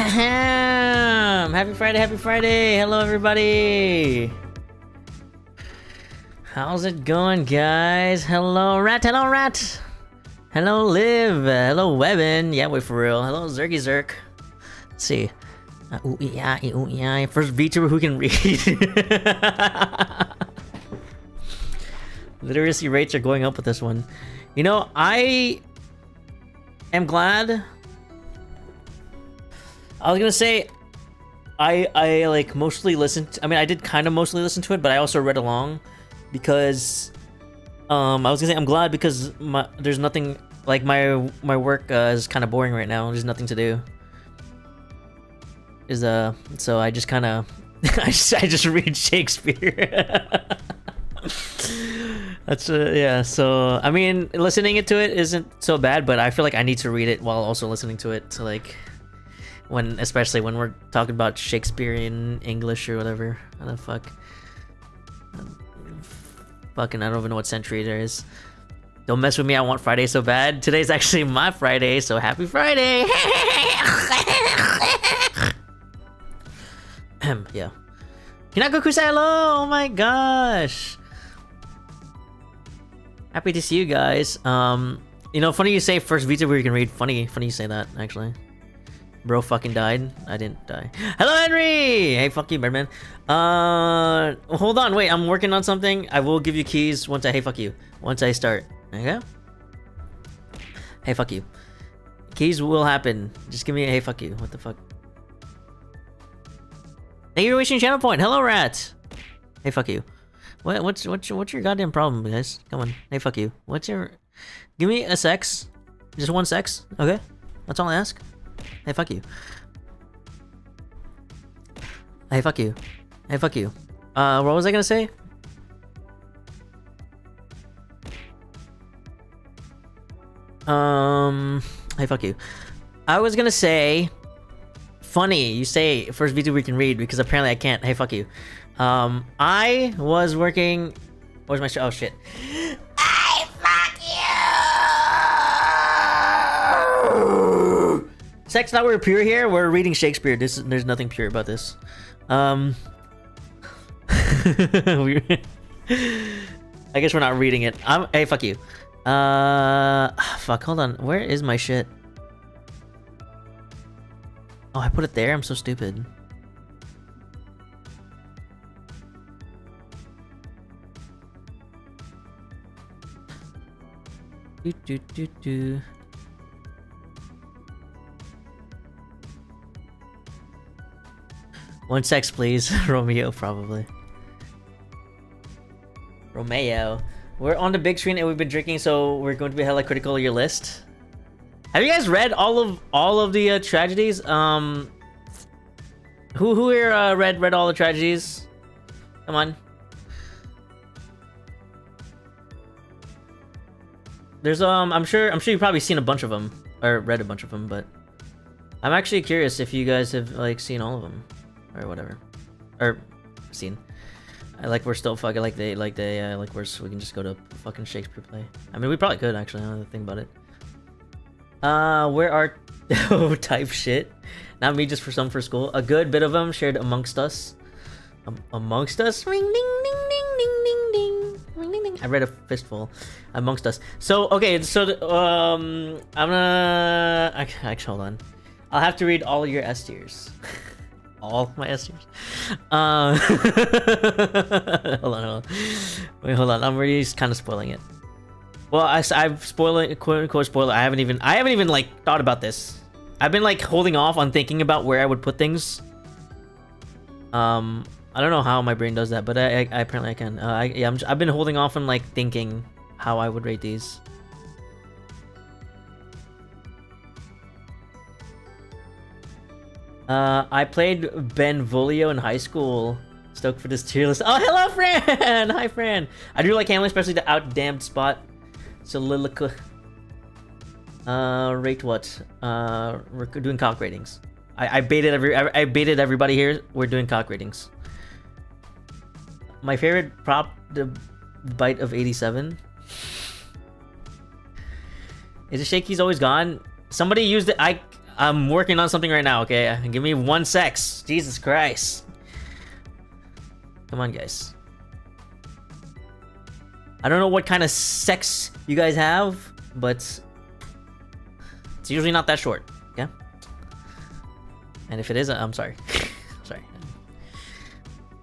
Happy Friday, happy Friday. Hello, everybody. How's it going, guys? Hello, Rat. Hello, Rat. Hello, Liv. Hello, Webin. Yeah, wait, for real. Hello, Zergy Zerk. Let's see. First Vtuber who can read. Literacy rates are going up with this one. You know, I am glad. I was gonna say, I like mostly listened. I mean, I did kind of mostly listen to it, but I also read along because I was gonna say I'm glad because there's nothing like my work is kind of boring right now. There's nothing to do. So I just kind of I just read Shakespeare. That's yeah. So I mean, listening to it isn't so bad, but I feel like I need to read it while also listening to it to like. Especially when we're talking about Shakespearean English or whatever. How the fuck? Fucking, I don't even know what century there is. Don't mess with me, I want Friday so bad. Today's actually my Friday, so happy Friday! Yeah. Hinakoku-san, hello! Oh my gosh! Happy to see you guys. You know, funny you say first Vtuber you can read. Funny you say that, actually. Bro fucking died. I didn't die. Hello, Henry! Hey, fuck you, Birdman. Hold on, wait. I'm working on something. I will give you keys once I... Hey, fuck you. Once I start. Okay? Hey, fuck you. Keys will happen. Just give me a hey, fuck you. What the fuck? Thank you for wasting channel point. Hello, rat. Hey, fuck you. What's your goddamn problem, guys? Come on. Hey, fuck you. What's your... Give me a sex. Just one sex. Okay? That's all I ask. Hey, fuck you. Hey, fuck you. Hey, fuck you. What was I gonna say? Hey, fuck you. I was gonna say... Funny, you say first VTuber we can read, because apparently I can't. Hey, fuck you. I was working... Where's my... Oh, shit. Hey, fuck you! Sex not we're pure here. We're reading Shakespeare. There's nothing pure about this. I guess we're not reading it. Hey, fuck you. Fuck. Hold on. Where is my shit? Oh, I put it there. I'm so stupid. Do. One sex, please. Romeo, probably. Romeo. We're on the big screen and we've been drinking, so we're going to be hella critical of your list. Have you guys read all of the tragedies? Who here read all the tragedies? Come on. There's I'm sure you've probably seen a bunch of them or read a bunch of them, but I'm actually curious if you guys have like seen all of them. Or whatever, or seen. We're still fucking we can just go to fucking Shakespeare play. I mean, we probably could actually. Now that I think about it. Where are type shit? Not me, just for some for school. A good bit of them shared amongst us. Amongst us. Ring ding ding ding ding ding ding. Ring ding ding. I read a fistful. Amongst us. So okay, so I'm gonna actually hold on. I'll have to read all of your S tiers. All my S tiers. Hold on. Wait, hold on. I'm already kind of spoiling it. Well, I've spoiling quote unquote spoiler. I haven't even like thought about this. I've been like holding off on thinking about where I would put things. I don't know how my brain does that, but I apparently I can. I've been holding off on like thinking how I would rate these. I played Benvolio in high school. Stoked for this tier list. Oh, hello, Fran! Hi, Fran. I do like handling, especially the out-damned spot. Soliloquy. Rate what? We're doing cock ratings. I baited everybody here. We're doing cock ratings. My favorite prop, the bite of 87. Is the shaky's always gone? Somebody used it. I'm working on something right now, okay? Give me 1 sec. Jesus Christ. Come on, guys. I don't know what kind of sex you guys have, but it's usually not that short, okay? And if it is, I'm sorry. Sorry.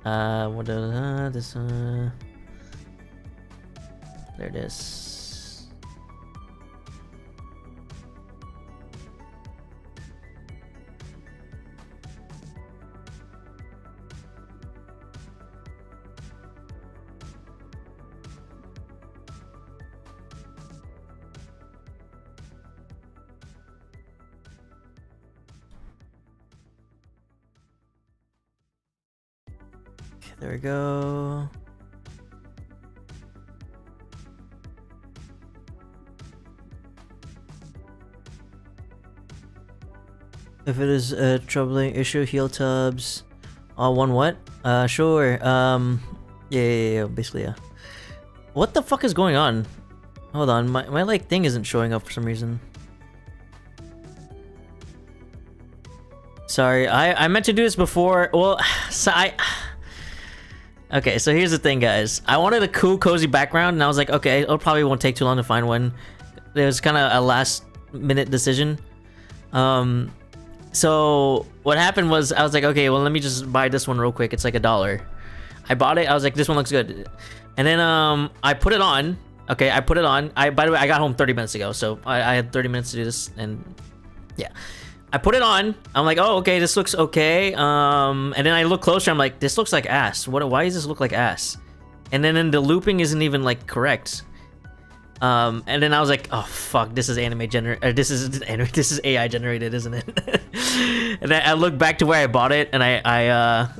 What this there it is. There we go. If it is a troubling issue, heal tubs. One what? Sure. Yeah, basically, yeah. What the fuck is going on? Hold on, my like thing isn't showing up for some reason. Sorry, I meant to do this before. Well, so okay, so here's the thing, guys. I wanted a cool, cozy background, and I was like, okay, it probably won't take too long to find one. It was kind of a last-minute decision. So what happened was, I was like, okay, well, let me just buy this one real quick. It's like $1. I bought it. I was like, this one looks good. And then I put it on. Okay, I put it on. By the way, I got home 30 minutes ago, so I had 30 minutes to do this, and yeah. I put it on. I'm like, oh, okay, this looks okay. And then I look closer. I'm like, this looks like ass. Why does this look like ass? And then the looping isn't even like correct. And then I was like, oh fuck, this is this is AI generated, isn't it? And then I look back to where I bought it, and I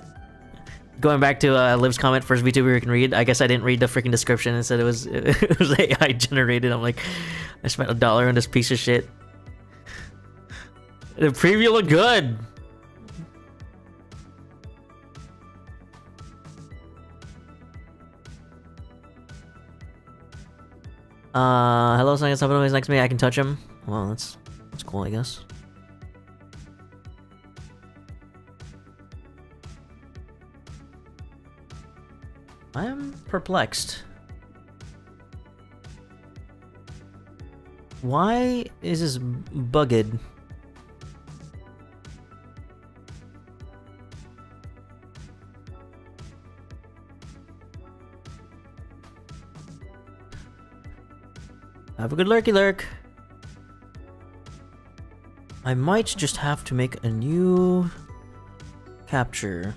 going back to Liv's comment, first VTuber you can read. I guess I didn't read the freaking description and said it was AI generated. I'm like, I spent $1 on this piece of shit. The preview looked good. Hello, Science. Somebody's next to me. I can touch him. Well, that's cool, I guess. I am perplexed. Why is this bugged? Have a good lurky lurk. I might just have to make a new capture.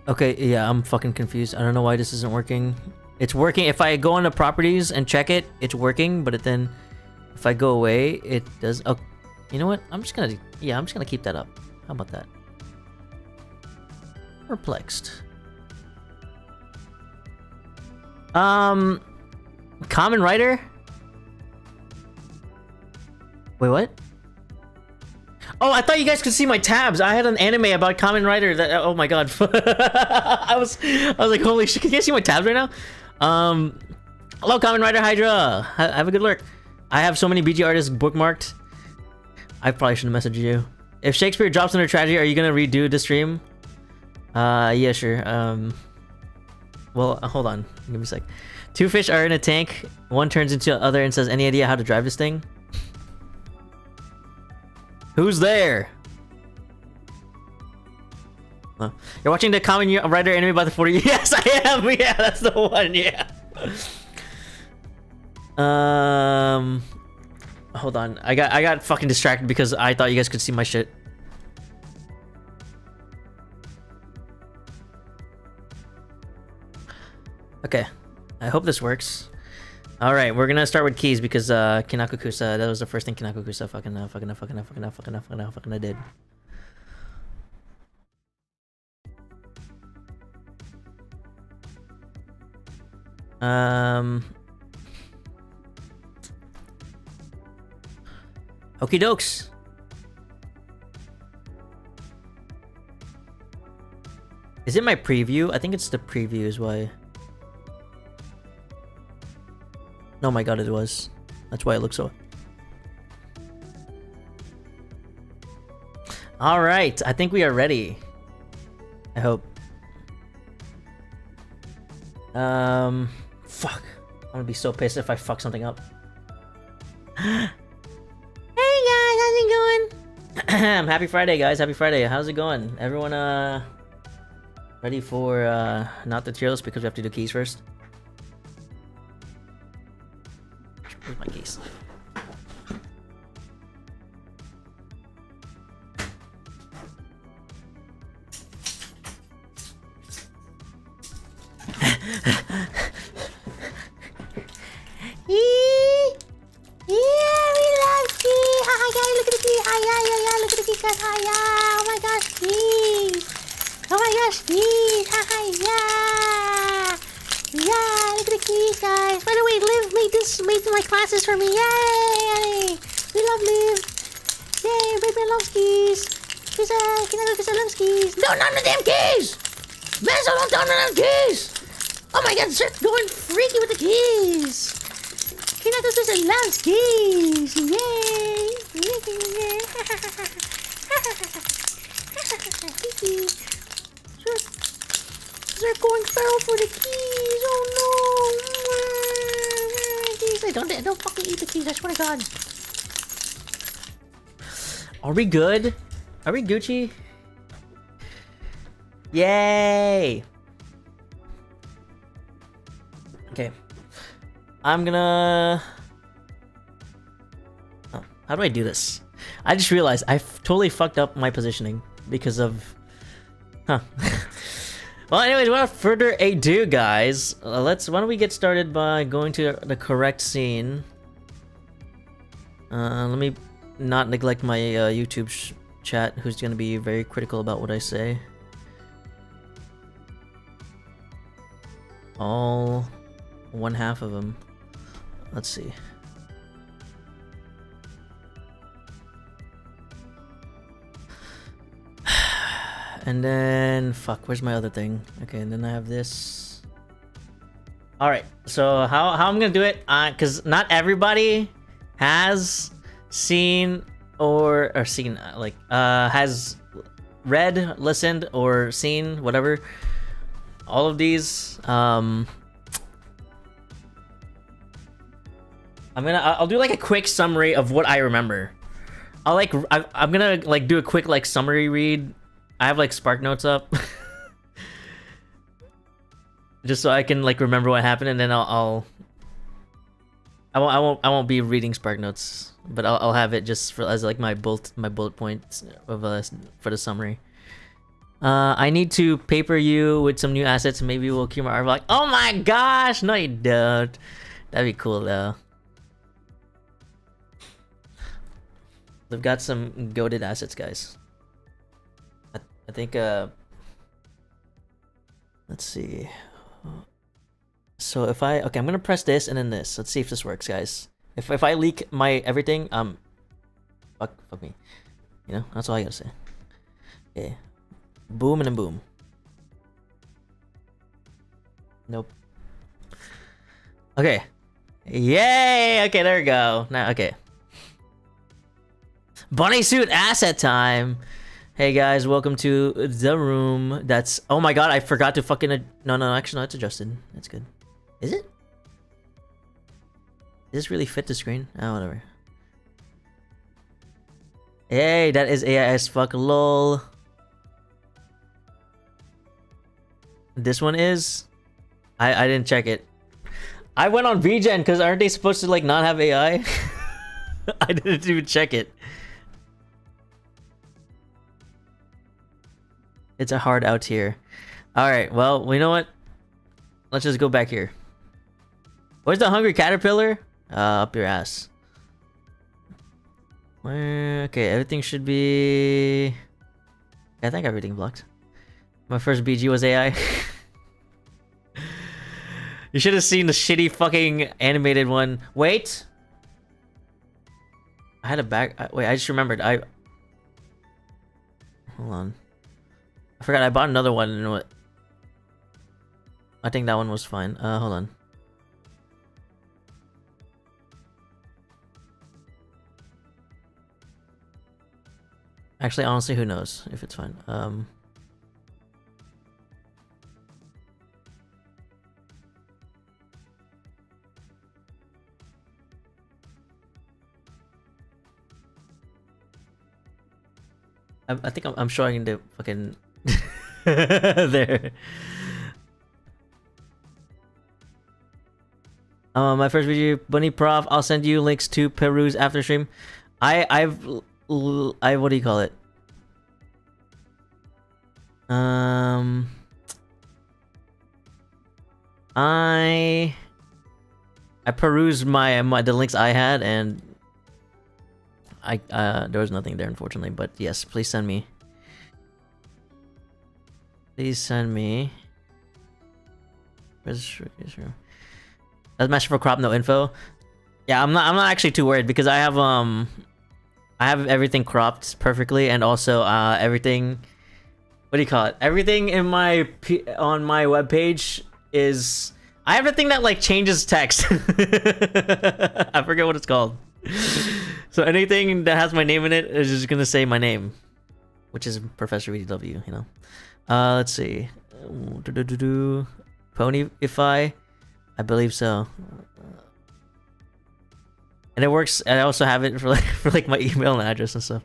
Okay, yeah, I'm fucking confused. I don't know why this isn't working. It's working. If I go into properties and check it, it's working, but then if I go away, it does. Oh, you know what? I'm just gonna keep that up. How about that? Perplexed. Common writer? Wait, what? Oh, I thought you guys could see my tabs. I had an anime about Kamen Rider that, oh my god. I was like, holy shit, can you guys see my tabs right now? Hello, Kamen Rider Hydra. Have a good lurk. I have so many BG artists bookmarked. I probably should have messaged you. If Shakespeare drops under tragedy, are you gonna redo the stream? Yeah, sure. Well, hold on. Give me a sec. 2 fish are in a tank. One turns into the other and says, any idea how to drive this thing? Who's there? You're watching the Kamen Rider anime by the 40. Yes, I am. Yeah, that's the one. Yeah. Hold on. I got fucking distracted because I thought you guys could see my shit. Okay. I hope this works. All right, we're gonna start with keys because Kinakukusa. That was the first thing Kinakukusa fucking did. Okie dokes. Is it my preview? I think it's the preview is why. Oh my god, it was. That's why it looks so. All right, I think we are ready. I hope. Fuck. I'm gonna be so pissed if I fuck something up. Hey guys, how's it going? Happy Friday, guys. Happy Friday. How's it going? Everyone, ready for, not the tier list because we have to do keys first? Where's my keys? My classes for me, yay! We love Liv. Yay, baby loves skis. Can I go get some love skis? No, none of them keys! Mazel, don't none of them keys! Oh my god, Sir's going freaky with the keys! Can I go get some love skis? Yay! Sir going feral for the keys, oh no! Don't fucking eat the keys, I swear to God. Are we good? Are we Gucci? Yay! Okay. I'm gonna... Oh, how do I do this? I just realized I totally fucked up my positioning because of... Huh. Well, anyways, without further ado, guys, why don't we get started by going to the correct scene. Let me not neglect my YouTube chat, who's gonna be very critical about what I say. All one half of them. Let's see. And then, fuck, where's my other thing? Okay, and then I have this. Alright, so how I'm gonna do it, because not everybody has seen has read, listened, or seen, whatever. All of these, I'll do like a quick summary of what I remember. I'm gonna like do a quick like summary read. I have like Spark Notes up, just so I can like remember what happened, and then I won't be reading Spark Notes, but I'll have it just as like my bullet points of for the summary. I need to paper you with some new assets. Maybe we'll cure my like. Oh my gosh, no you don't. That'd be cool though. They've got some goated assets, guys. I think, let's see. So if okay, I'm gonna press this and then this. Let's see if this works, guys. If I leak my everything, fuck me. You know, that's all I gotta say. Okay. Boom and then boom. Nope. Okay. Yay! Okay, there we go. Now, okay. Bunny suit asset time. Hey guys, welcome to the room. That's... Oh my god, I forgot to fucking... No, actually, no, it's adjusted. That's good. Is it? Does this really fit the screen? Oh, whatever. Hey, that is AI as fuck, lol. This one is... I didn't check it. I went on VGen, because aren't they supposed to, like, not have AI? I didn't even check it. It's a hard out here. Alright, well, you know what? Let's just go back here. Where's the hungry caterpillar? Up your ass. Okay, everything should be... I think everything blocked. My first BG was AI. You should have seen the shitty fucking animated one. Wait! I had a back... Wait, I just remembered. Hold on. I forgot I bought another one and what... I think that one was fine. Hold on. Actually, honestly, who knows if it's fine. I think I'm showing the fucking there. My first video, Bunny Prof. I'll send you links to Peru's after stream. I've what do you call it? I perused the links I had, and there was nothing there, unfortunately. But yes, please send me. Please send me. That's Master for Crop, no info. Yeah, I'm not actually too worried because I have everything cropped perfectly, and also everything. What do you call it? Everything in on my webpage is. I have a thing that like changes text. I forget what it's called. So anything that has my name in it is just gonna say my name, which is Professor VDW. You know. Let's see. Ponyify, I believe so. And it works. And I also have it for like my email and address and stuff.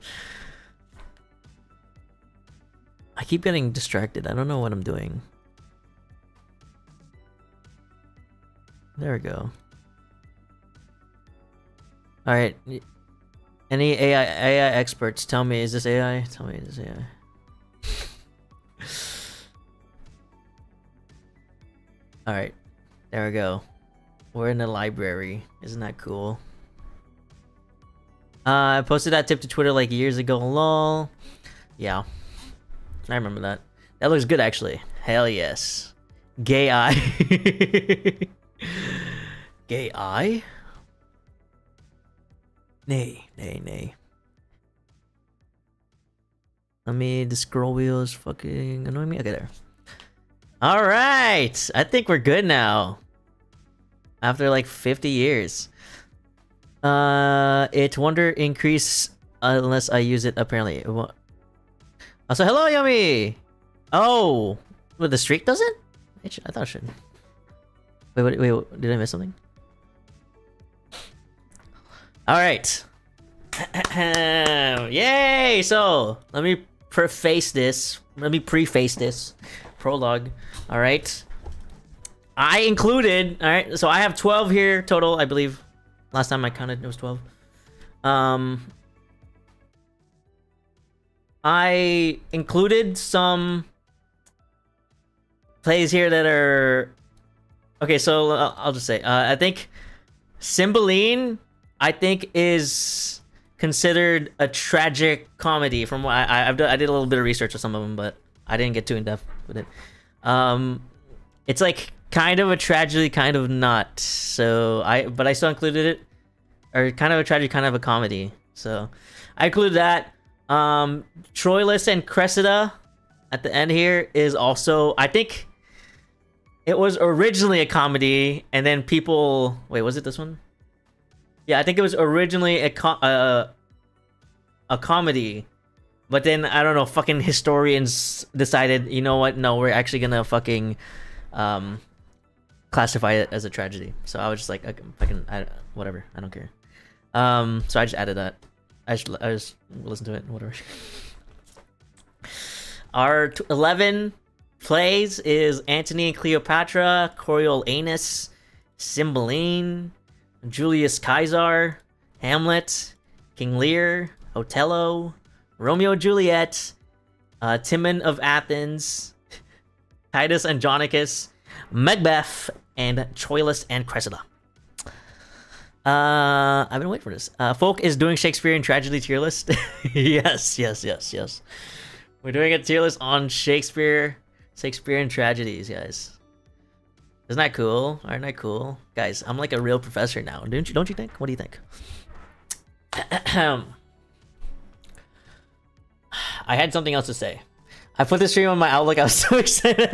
I keep getting distracted. I don't know what I'm doing. There we go. All right. Any AI experts? Tell me, is this AI? Tell me, is this AI? All right. There we go. We're in the library. Isn't that cool? I posted that tip to Twitter like years ago. Lol. Yeah. I remember that. That looks good, actually. Hell yes. Gay eye. Gay eye? Nay, nay, nay. The scroll wheel is fucking annoying me. Okay, there. Alright! I think we're good now. After like 50 years. It wonder increase unless I use it, apparently. Also, hello, Yummy! Oh! But the streak doesn't? I thought it should. Wait, did I miss something? Alright. Yay! So, let me preface this. Prologue. Alright. I included, alright, so I have 12 here total, I believe. Last time I counted, it was 12. I included some plays here that are... Okay, so I'll just say, I think Cymbeline, I think, is considered a tragic comedy. From what I did a little bit of research on some of them, but I didn't get too in depth with it. It's like kind of a tragedy, kind of not. So but I still included it, or kind of a tragedy, kind of a comedy. So I included that. Troilus and Cressida at the end here is also, I think it was originally a comedy, and then people, wait, was it this one? Yeah, I think it was originally a comedy, but then I don't know, fucking historians decided, you know what? No, we're actually gonna fucking classify it as a tragedy. So I was just like, whatever, I don't care. So I just added that. I just listen to it, whatever. Our 11 plays is Antony and Cleopatra, Coriolanus, Cymbeline, Julius Caesar, Hamlet, King Lear, Othello, Romeo and Juliet, Timon of Athens, Titus Andronicus, Macbeth, and Troilus and Cressida. I've been waiting for this. Folk is doing Shakespearean tragedy tier list. Yes. We're doing a tier list on Shakespearean tragedies, guys. Isn't that cool? Aren't I cool? Guys, I'm like a real professor now. Don't you think? What do you think? I had something else to say. I put this stream on my Outlook. I was so excited.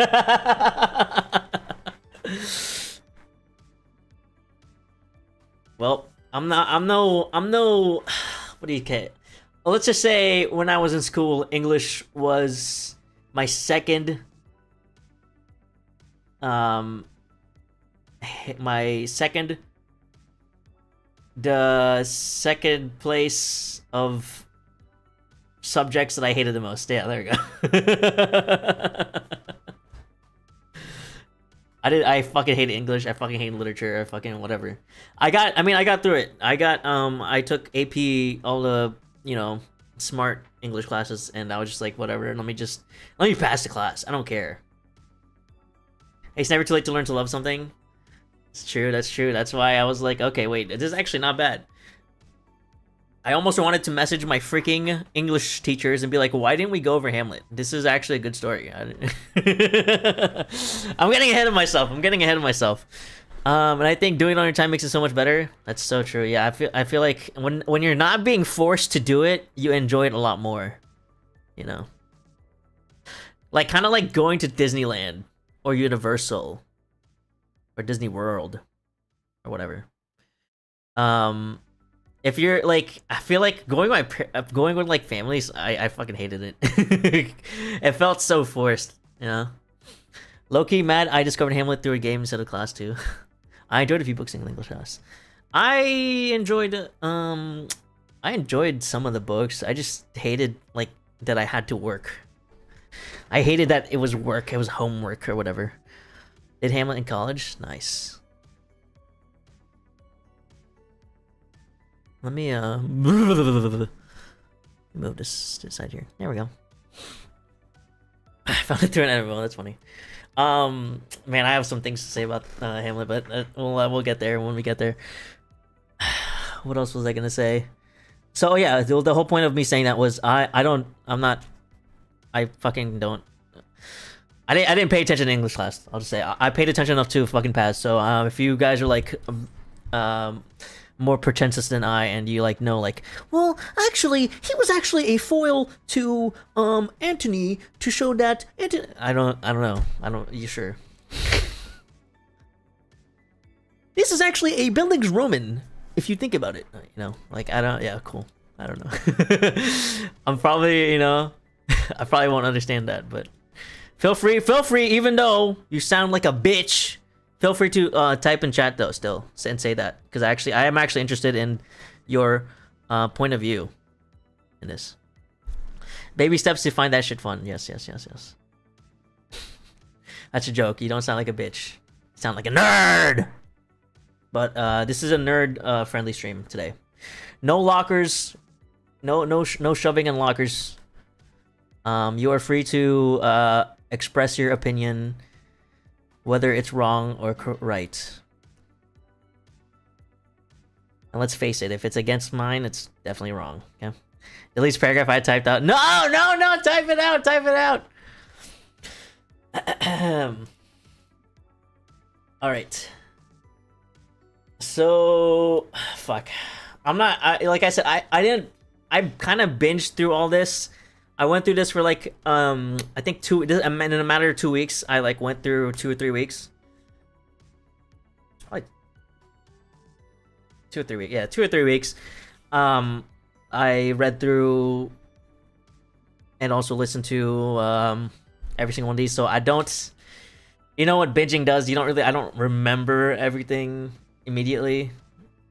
Well, I'm no. What do you get? Well, let's just say when I was in school, English was my second um my second the second place of subjects that I hated the most. Yeah, there we go. I fucking hate English. I fucking hate literature. I fucking whatever. I got through it. I took AP, all the, smart English classes, and I was just like, whatever, let me pass the class. I don't care. It's never too late to learn to love something. It's true, that's true. That's why I was like, okay, wait, this is actually not bad. I almost wanted to message my freaking English teachers and be like, why didn't we go over Hamlet? This is actually a good story. I'm getting ahead of myself. And I think doing it on your time makes it so much better. That's so true. Yeah, I feel like when you're not being forced to do it, you enjoy it a lot more. Like kind of like going to Disneyland or Universal or Disney World or whatever. If you're like, I feel like going with like families, I fucking hated it. It felt so forced, Low-key mad I discovered Hamlet through a game instead of class too. I enjoyed a few books in English class. I enjoyed some of the books. I just hated like that I had to work. I hated that it was work, it was homework or whatever. Did Hamlet in college? Nice. Let me move this to the side here. There we go. I found it through an edible. That's funny. Man, I have some things to say about Hamlet, but we'll get there when we get there. What else was I gonna say? So yeah, the whole point of me saying that was I didn't pay attention in English class. I'll just say I paid attention enough to fucking pass. So if you guys are like more pretentious than I, and you know, well, actually, he was actually a foil to Antony to show that Antony. I don't know. You sure? This is actually a Billings Roman, if you think about it. Yeah, cool. I don't know. I'm probably, I probably won't understand that, but feel free, even though you sound like a bitch. Feel free to type in chat though, still, and say that, because I am actually interested in your point of view in this. Baby steps to find that shit fun. Yes. That's a joke. You don't sound like a bitch. You sound like a nerd. But this is a nerd friendly stream today. No lockers. No shoving in lockers. You are free to express your opinion, whether it's wrong or right. And let's face it, if it's against mine, it's definitely wrong. Okay. At least paragraph I typed out. No, type it out. All right. So, fuck. Like I said, I kind of binged through all this. I went through this for I think in a matter of 2 weeks. I went through 2 or 3 weeks. Like 2 or 3 weeks. Yeah, 2 or 3 weeks. I read through and also listened to every single one of these. So I don't, you know what binging does? I don't remember everything immediately.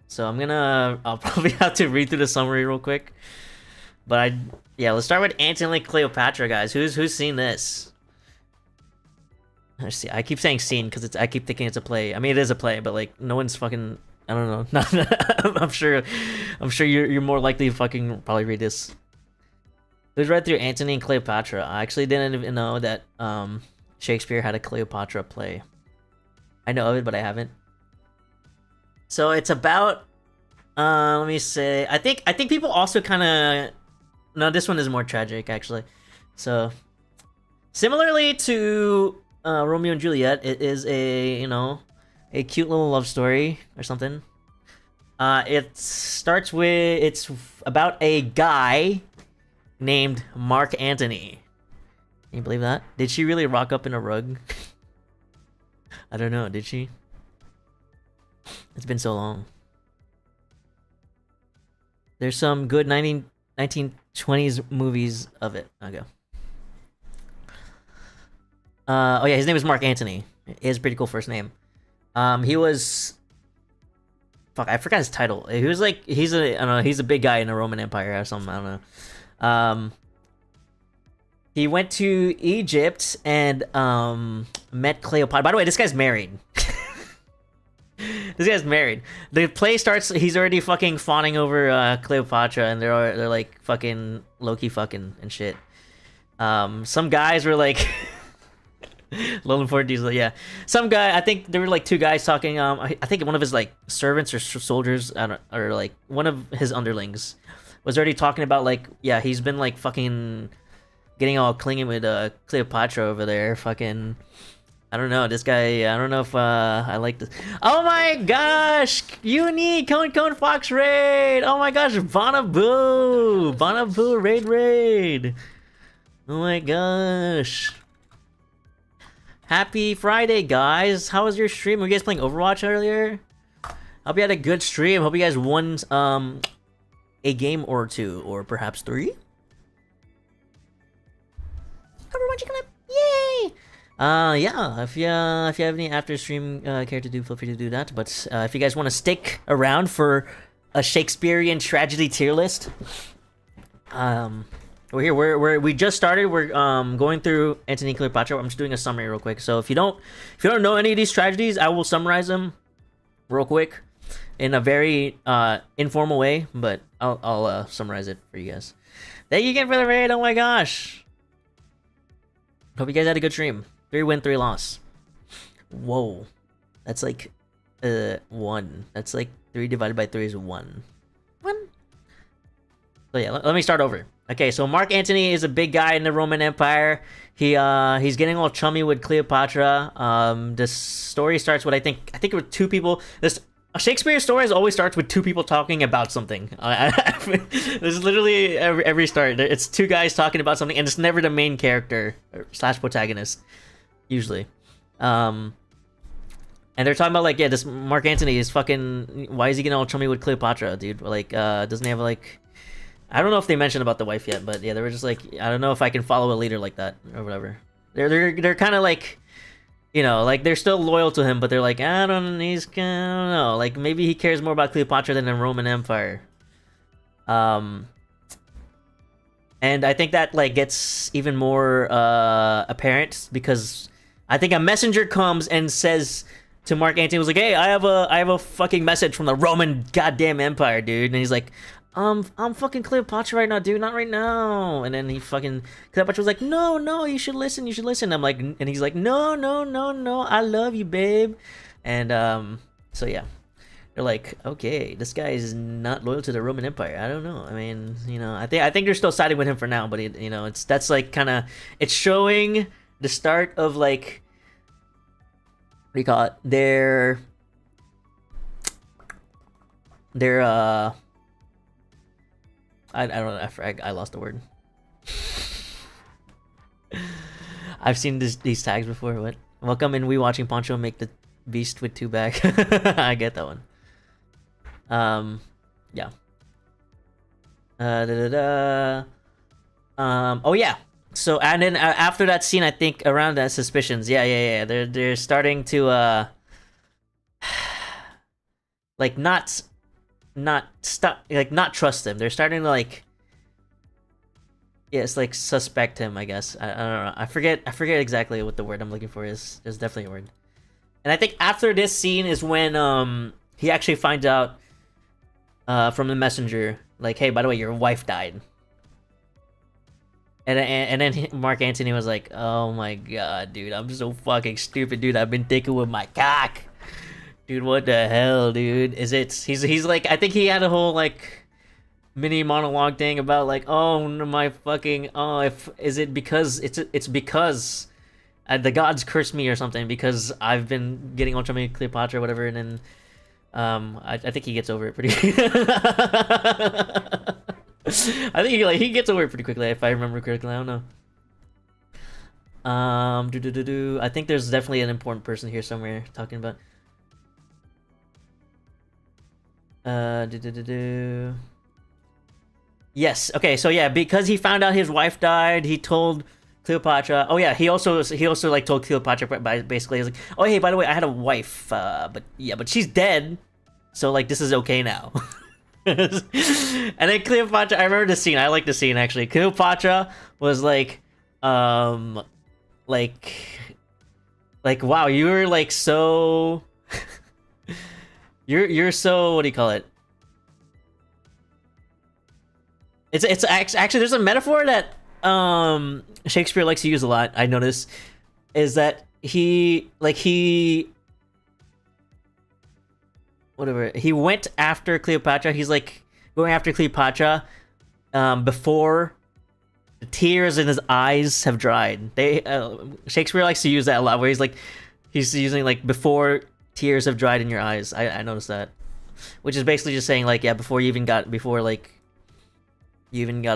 So I'll probably have to read through the summary real quick. But let's start with Antony Cleopatra, guys. Who's seen this? Let's see. I keep saying seen because I keep thinking it's a play. I mean, it is a play, but no one's fucking. I don't know. I'm sure you're more likely to fucking probably read this. Who's read through Antony and Cleopatra? I actually didn't even know that Shakespeare had a Cleopatra play. I know of it, but I haven't. So it's about. Let me say. I think people also kind of. No, this one is more tragic, actually. So, similarly to Romeo and Juliet, it is a cute little love story or something. It's about a guy named Mark Antony. Can you believe that? Did she really rock up in a rug? I don't know. Did she? It's been so long. There's some good 1920s movies of it. Okay. Oh yeah, his name is Mark Antony. He has a pretty cool first name. He was, fuck, I forgot his title. He was like, he's a, I don't know, he's a big guy in the Roman Empire or something. I don't know. He went to Egypt and met Cleopatra. By the way, this guy's married. This guy's married. The play starts. He's already fucking fawning over Cleopatra, and they're like fucking Loki fucking and shit. Some guys were like, Lolan Ford Diesel, yeah. Some guy, I think there were like two guys talking. I think one of his like servants or soldiers, or like one of his underlings, was already talking about like, yeah, he's been like fucking getting all clingy with Cleopatra over there. Fucking, I don't know. This guy, I don't know if I like this. Oh my gosh! Uni Cone Fox raid! Oh my gosh, Bonaboo raid! Oh my gosh. Happy Friday, guys. How was your stream? Were you guys playing Overwatch earlier? Hope you had a good stream. Hope you guys won a game or two, or perhaps 3. Overwatch clip! Yay! Yeah. If you have any after stream care to do, feel free to do that. But if you guys want to stick around for a Shakespearean tragedy tier list, we're here. We just started. We're going through Antony Cleopatra. I'm just doing a summary real quick. So if you don't know any of these tragedies, I will summarize them real quick in a very informal way. But I'll summarize it for you guys. Thank you again for the raid. Oh my gosh. Hope you guys had a good stream. 3 win, 3 loss. Whoa, that's like 1. That's like 3 divided by 3 is 1. 1. So yeah, let me start over. Okay, so Mark Antony is a big guy in the Roman Empire. He's getting all chummy with Cleopatra. This story starts with I think it was 2 people. A Shakespeare story always starts with 2 people talking about something. This is literally every start. It's 2 guys talking about something, and it's never the main character / protagonist, usually. And they're talking about like, yeah, this Mark Antony is fucking. Why is he getting all chummy with Cleopatra, dude? Like, doesn't he have like? I don't know if they mentioned about the wife yet, but yeah, they were just like, I don't know if I can follow a leader like that or whatever. They're kind of like, you know, like they're still loyal to him, but they're like, I don't know, like maybe he cares more about Cleopatra than the Roman Empire. And I think that like gets even more apparent because I think a messenger comes and says to Mark Antony, was like, hey, I have a fucking message from the Roman goddamn Empire, dude. And he's like, I'm fucking Cleopatra right now, dude, not right now. And then Cleopatra was like, no, you should listen. I'm like, and he's like, no, I love you, babe. And so yeah, they're like, okay, this guy is not loyal to the Roman Empire. I don't know. I mean, you know, I think they're still siding with him for now, but you know, that's like kind of, it's showing the start of like, what do you call it? Their I don't know. I lost the word. I've seen these tags before. What? Welcome and we watching Poncho make the beast with 2 back. I get that one. Yeah. Oh yeah. So and then after that scene, I think around that suspicions. Yeah. They're starting to like not trust him. They're starting to like, yes, like suspect him, I guess. I don't know. I forget exactly what the word I'm looking for is. There's definitely a word. And I think after this scene is when he actually finds out from the messenger, like, hey, by the way, your wife died. And then Mark Antony was like, oh my god, dude, I'm so fucking stupid, dude. I've been thinking with my cock. Dude, what the hell, dude? He's like, I think he had a whole like mini monologue thing about like, oh my fucking, is it because it's because the gods cursed me or something because I've been getting on chummy Cleopatra or whatever, and then I think he gets over it pretty. I think he gets over it pretty quickly if I remember correctly. I don't know. I think there's definitely an important person here somewhere talking about. Yes. Okay. So yeah, because he found out his wife died, he told Cleopatra. Oh yeah, he also like told Cleopatra by basically he's like, oh hey, by the way, I had a wife, but she's dead, so like this is okay now. And then Cleopatra, I remember the scene. I like the scene actually. Cleopatra was like, wow, you're like so, you're so, what do you call it? It's actually there's a metaphor that Shakespeare likes to use a lot. I notice is that he whatever he went after Cleopatra. He's like going after Cleopatra before the tears in his eyes have dried. Shakespeare likes to use that a lot, where he's using like before tears have dried in your eyes. I noticed that, which is basically just saying like, yeah, before you even got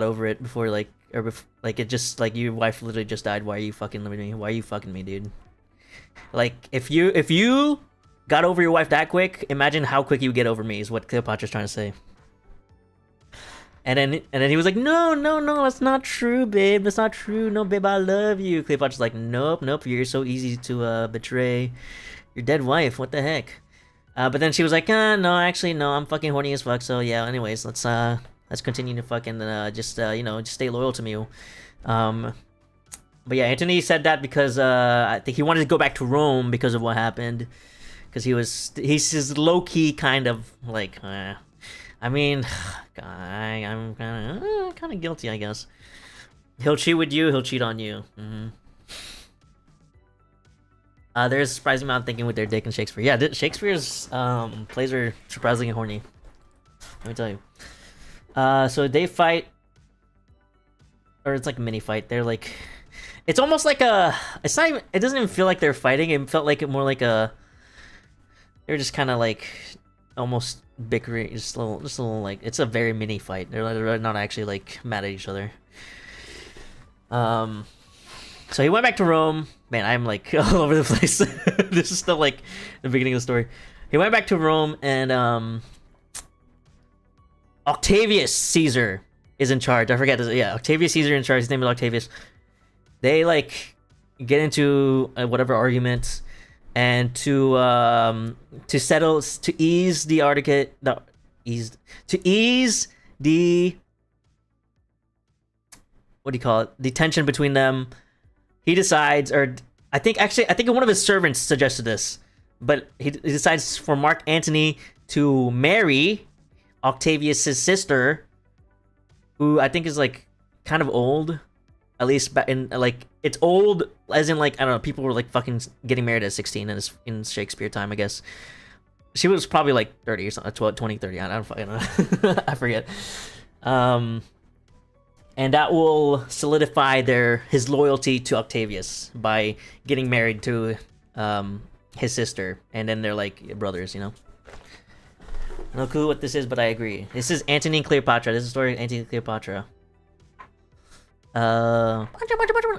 over it, before like it just like your wife literally just died. Why are you fucking living me? Why are you fucking me, dude? Like if you got over your wife that quick, imagine how quick you get over me, is what Cleopatra's trying to say. And then he was like, no, that's not true, babe. That's not true. No, babe, I love you. Cleopatra's like, nope, you're so easy to betray your dead wife. What the heck? But then she was like, no, actually, no, I'm fucking horny as fuck. So yeah, anyways, let's continue to fucking just stay loyal to me. But yeah, Antony said that because I think he wanted to go back to Rome because of what happened. Because he's low key kind of like, I mean, I'm kind of guilty, I guess. He'll cheat with you, he'll cheat on you. There's a surprising amount of thinking with their dick in Shakespeare. Yeah, Shakespeare's plays are surprisingly horny. Let me tell you. So they fight, or it's like a mini fight. They're like, it's almost like it's not even, it doesn't even feel like they're fighting. It felt like more like they're just kind of like almost bickering, just a little like, it's a very mini fight. They're not actually like mad at each other. So he went back to Rome. Man, I'm like all over the place. This is still like the beginning of the story. He went back to Rome, and Octavius Caesar is in charge. I forget this. Yeah, Octavius Caesar in charge. His name is Octavius. They like get into whatever argument, and to ease the what do you call it? The tension between them. He decides, or I think one of his servants suggested this, but he decides for Mark Antony to marry Octavius's sister, who I think is like kind of old, at least in like, it's old as in like, I don't know, people were like fucking getting married at 16 in Shakespeare time, I guess. She was probably like 30 or something, 12, 20, 30, I don't fucking know. I forget. And that will solidify his loyalty to Octavius by getting married to his sister, and then they're like brothers, you know. No clue what this is, but I agree. This is Antony and Cleopatra. This is the story of Antony and Cleopatra.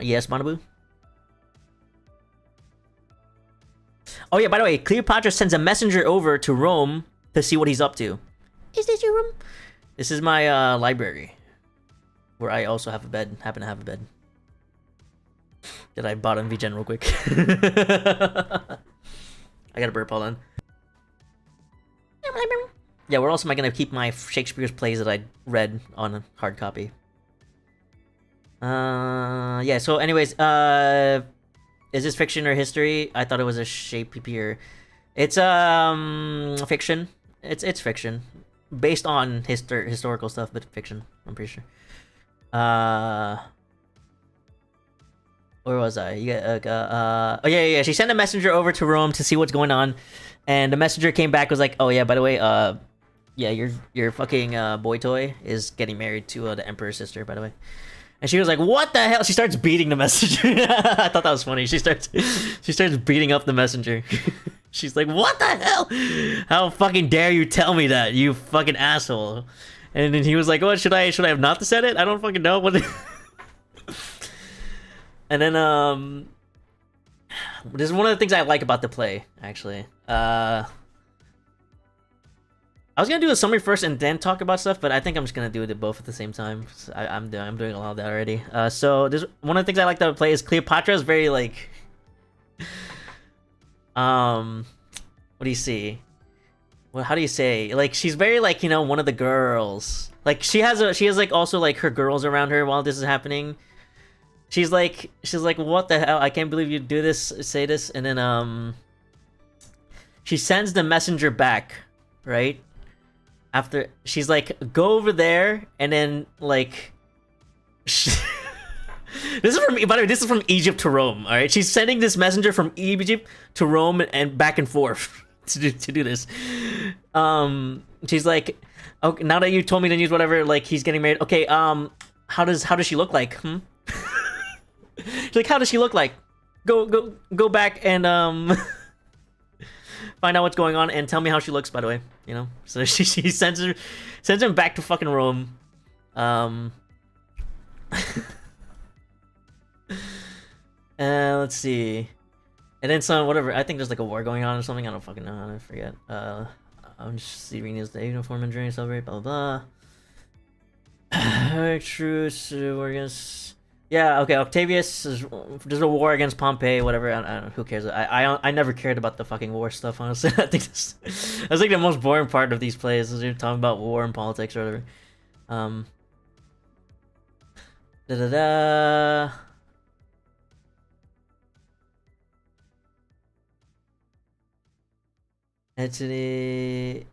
Yes, Manabu. Oh yeah, by the way, Cleopatra sends a messenger over to Rome to see what he's up to. Is this your room? This is my library, where I also happen to have a bed that I bought on VGen real quick. I got a burp, hold on. Yeah, where else am I gonna keep my Shakespeare's plays that I read on a hard copy? Yeah, so anyways, is this fiction or history? I thought it was a Shakespeare. It's fiction. It's fiction. Based on historical stuff, but fiction, I'm pretty sure. Where was I? Oh yeah. She sent a messenger over to Rome to see what's going on, and the messenger came back, was like, oh yeah, by the way, yeah, your fucking boy toy is getting married to the emperor's sister, by the way. And she was like, what the hell? She starts beating the messenger. I thought that was funny. She starts beating up the messenger. She's like, what the hell? How fucking dare you tell me that, you fucking asshole? And then he was like, "What, should I have not said it? I don't fucking know what." And then this is one of the things I like about the play, actually. I I was gonna do a summary first and then talk about stuff, but I think I'm just gonna do it both at the same time. I'm doing a lot of that already. So there's one of the things I like to play is Cleopatra is very like, what do you see? Well, how do you say? Like she's very like, you know, one of the girls. Like she has like also like her girls around her while this is happening. She's like what the hell? I can't believe you do this, say this, and then she sends the messenger back, right? After she's like, go over there, and then like, this is from, by the way, this is from Egypt to Rome. All right, she's sending this messenger from Egypt to Rome and back and forth to do this. She's like, okay, now that you told me the news, whatever, like he's getting married. Okay, how does she look like? She's like, how does she look like? Go back and find out what's going on and tell me how she looks, by the way, you know. So she sends him back to fucking Rome. Let's see. And then some whatever, I think there's like a war going on or something. I don't fucking know, I forget. I'm just reading this, the uniform and during celebrate, blah blah blah. Truce, we're against. Yeah, okay, Octavius is, there's a war against Pompey, whatever, I don't know, who cares? I never cared about the fucking war stuff, honestly. I think that's like the most boring part of these plays, is you're talking about war and politics or whatever. Da-da-da. Antony...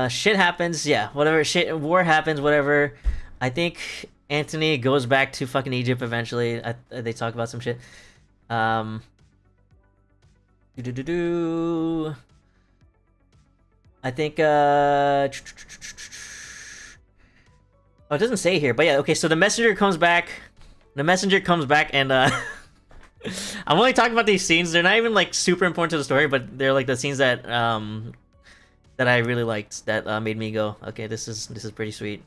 shit happens, yeah, whatever, war happens, whatever. I think Antony goes back to fucking Egypt eventually. They talk about some shit. I think oh, it doesn't say here, but yeah, okay, so the messenger comes back. And I'm only talking about these scenes. They're not even like super important to the story, but they're like the scenes that that I really liked, that made me go, okay, this is pretty sweet.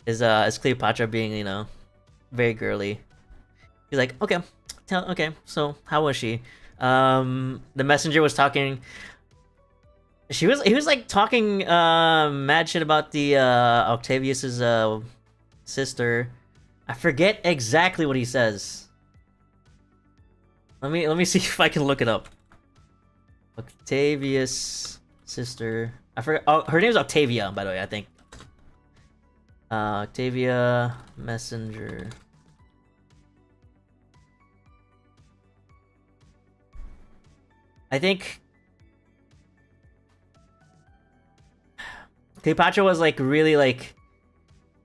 Is Cleopatra being, you know, very girly. He's like, okay, so how was she? The messenger was talking. He was like talking mad shit about the Octavius's sister. I forget exactly what he says. Let me see if I can look it up. Octavius sister. I forgot. Oh, her name is Octavia, by the way, I think. Octavia messenger. I think Cleopatra was like really like,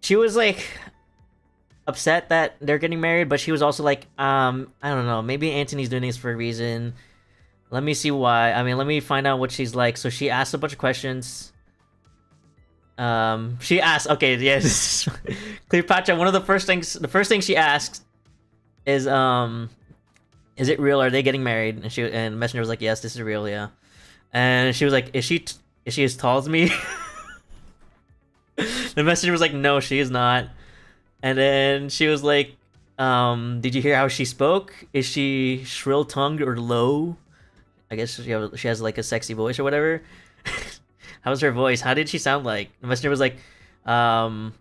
she was like upset that they're getting married, but she was also like, I don't know, maybe Antony's doing this for a reason. Let me see why. I mean, let me find out what she's like. So she asked a bunch of questions. She asked, okay, yes, Cleopatra, one of the first thing she asks is it real? Are they getting married? And messenger was like, yes, this is real, yeah. And she was like, is she as tall as me? The messenger was like, no, she is not. And then she was like, did you hear how she spoke? Is she shrill-tongued or low? I guess she has like a sexy voice or whatever. How's her voice? How did she sound like? The messenger was like, oh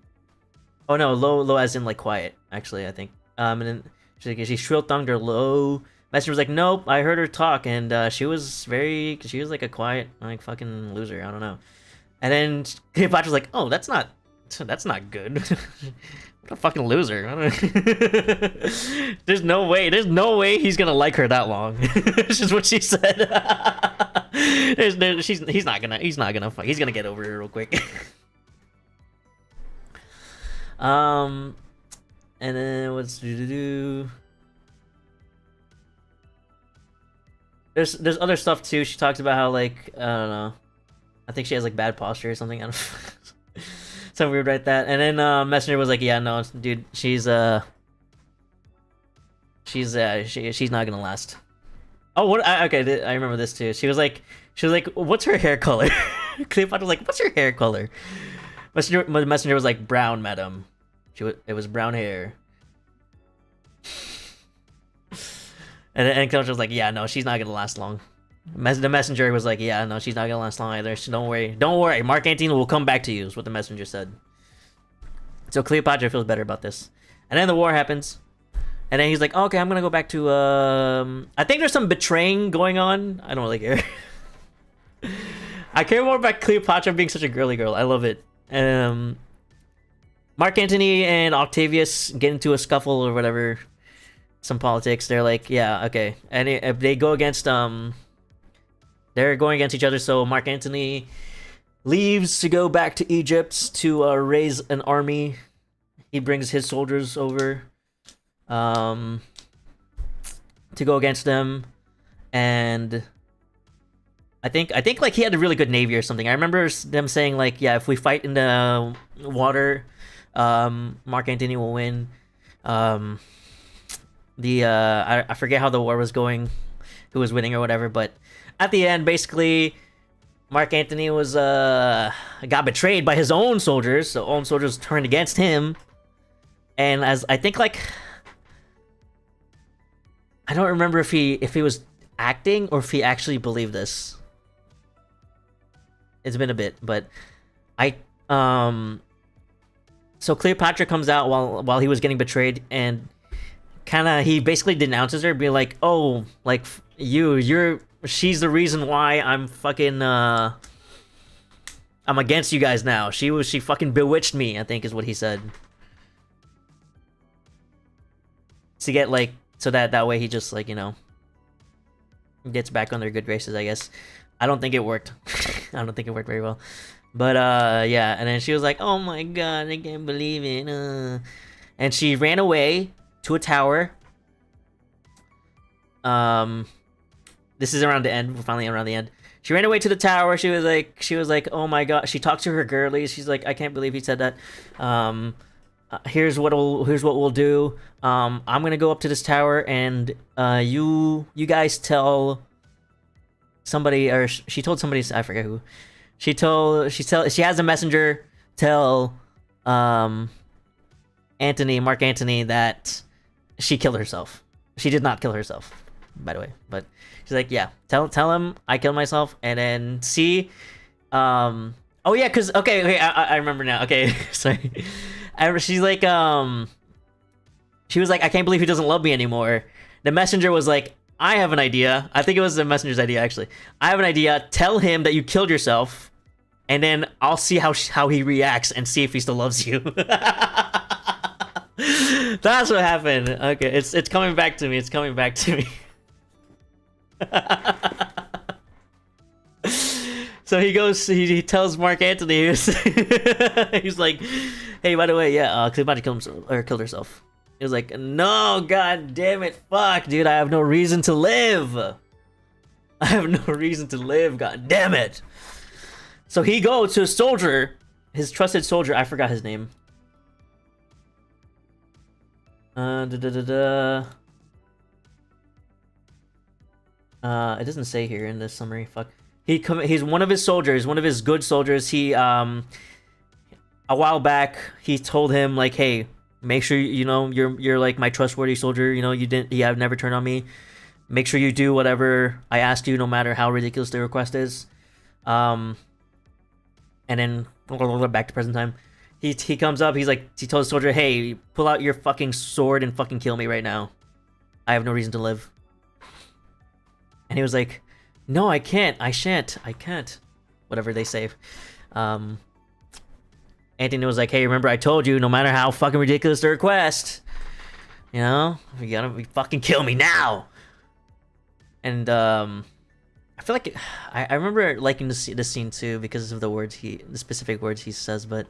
no, low as in like quiet, actually, I think. And then she's like, is she shrill-tongued or low? Messenger was like, nope, I heard her talk, and she was like a quiet, like fucking loser, I don't know. And then Cleopatra's like, oh, that's not good. What a fucking loser. There's no way he's gonna like her that long. This is what she said. He's gonna get over her real quick. And then what's do? There's other stuff too. She talks about how, like, I don't know, I think she has like bad posture or something. I don't know. Something weird like that. And then messenger was like, yeah, no, dude, she's not gonna last. Oh, what? Okay, I remember this too. She was like, what's her hair color? Cleopatra was like, what's her hair color? Messenger was like, brown, madam. It was brown hair. And Cleopatra was like, yeah, no, she's not gonna last long. The messenger was like, yeah, no, she's not gonna last long either. So don't worry. Mark Antony will come back to you. Is what the messenger said. So Cleopatra feels better about this, and then the war happens, and then he's like, oh, okay, I'm gonna go back to. I think there's some betraying going on. I don't really care. I care more about Cleopatra being such a girly girl. I love it. Mark Antony and Octavius get into a scuffle or whatever, some politics. They're like, yeah, okay, and if they go against they're going against each other. So Mark Antony leaves to go back to Egypt to raise an army. He brings his soldiers over to go against them, and I think like he had a really good navy or something. I remember them saying like, yeah, if we fight in the water, Mark Antony will win. I forget how the war was going, who was winning or whatever, but at the end, basically, Mark Antony was got betrayed by his own soldiers. So own soldiers turned against him, and as I think like, I don't remember if he was acting or if he actually believed this. It's been a bit, but so Cleopatra comes out while he was getting betrayed, and he basically denounces her, being like, oh, like she's the reason why I'm fucking I'm against you guys now. She fucking bewitched me, I think is what he said. To get like, so that way he just like, you know, gets back on their good graces, I guess. I don't think it worked. I don't think it worked very well. But yeah, and then she was like, oh my god, I can't believe it. And she ran away to a tower. This is around the end. We're finally around the end. She ran away to the tower. She was like, oh my god. She talked to her girlies. She's like, I can't believe he said that. Here's what we'll do. I'm gonna go up to this tower, and you guys tell somebody, or she told somebody, I forget who. She has a messenger tell Mark Antony that she killed herself. She did not kill herself, by the way, but she's like, yeah, tell him I killed myself, and then see, oh yeah, because okay, I remember now. Okay, sorry. She's like, she was like, I can't believe he doesn't love me anymore. The messenger was like, I have an idea. I think it was the messenger's idea, actually. I have an idea. Tell him that you killed yourself, and then I'll see how he reacts and see if he still loves you. That's what happened. Okay, it's coming back to me. It's coming back to me. So he goes. He tells Mark Antony. He's like, "Hey, by the way, yeah, Cleopatra killed herself." He was like, "No, god damn it, fuck, dude, I have no reason to live. I have no reason to live. God damn it." So he goes to a soldier, his trusted soldier. I forgot his name. It doesn't say here in this summary. Fuck. He's one of his soldiers, one of his good soldiers. He a while back he told him like, hey, make sure you know you're like my trustworthy soldier. You know you have never turned on me. Make sure you do whatever I ask you, no matter how ridiculous the request is. And then back to present time. He comes up. He told the soldier, hey, pull out your fucking sword and fucking kill me right now. I have no reason to live. And he was like, no, I can't. I shan't. I can't. Whatever they say. Anthony was like, hey, remember I told you, no matter how fucking ridiculous the request, you know, you gotta fucking kill me now. And I feel like I remember liking this scene too because of the specific words he says, but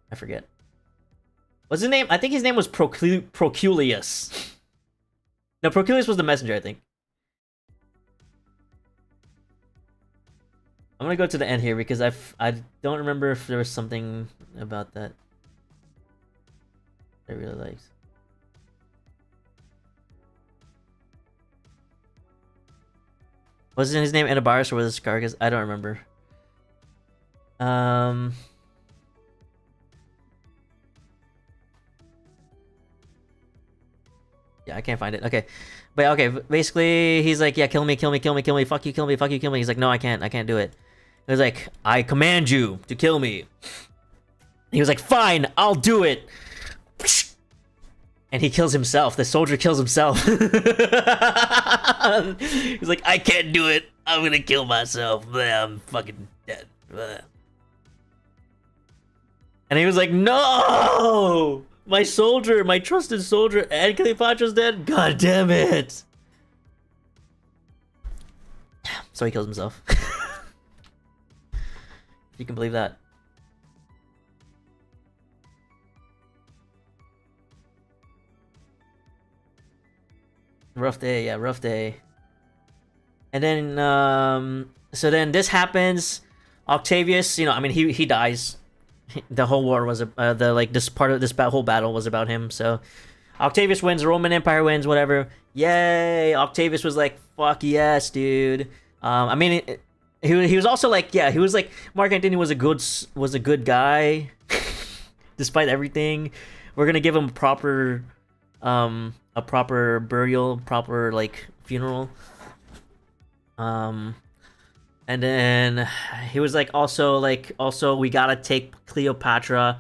I forget. What's his name? I think his name was Proculius. No, Proculius was the messenger, I think. I'm gonna go to the end here because I don't remember if there was something about that I really liked. Was his name Anabaris or was it Scargus? I don't remember. Yeah, I can't find it. Okay, but okay, basically he's like, yeah, kill me, kill me, kill me, kill me, fuck you, kill me, fuck you, kill me. He's like, no, I can't do it. He was like, I command you to kill me. He was like, fine, I'll do it. And he kills himself. The soldier kills himself. He's like, I can't do it. I'm gonna kill myself. I'm fucking dead. And he was like, no! My soldier, my trusted soldier, and Cleopatra's dead? God damn it! So he kills himself. You can believe that. Rough day, yeah, rough day. And then, so then this happens. Octavius, I mean, he dies. The whole war was this part of this whole battle was about him. So Octavius wins, the Roman Empire wins, whatever. Yay! Octavius was like, "Fuck yes, dude." I mean, he was also like, yeah, he was like, Mark Antony was a good guy, despite everything. We're gonna give him a proper burial, proper like funeral. And then he was like, also we gotta take Cleopatra,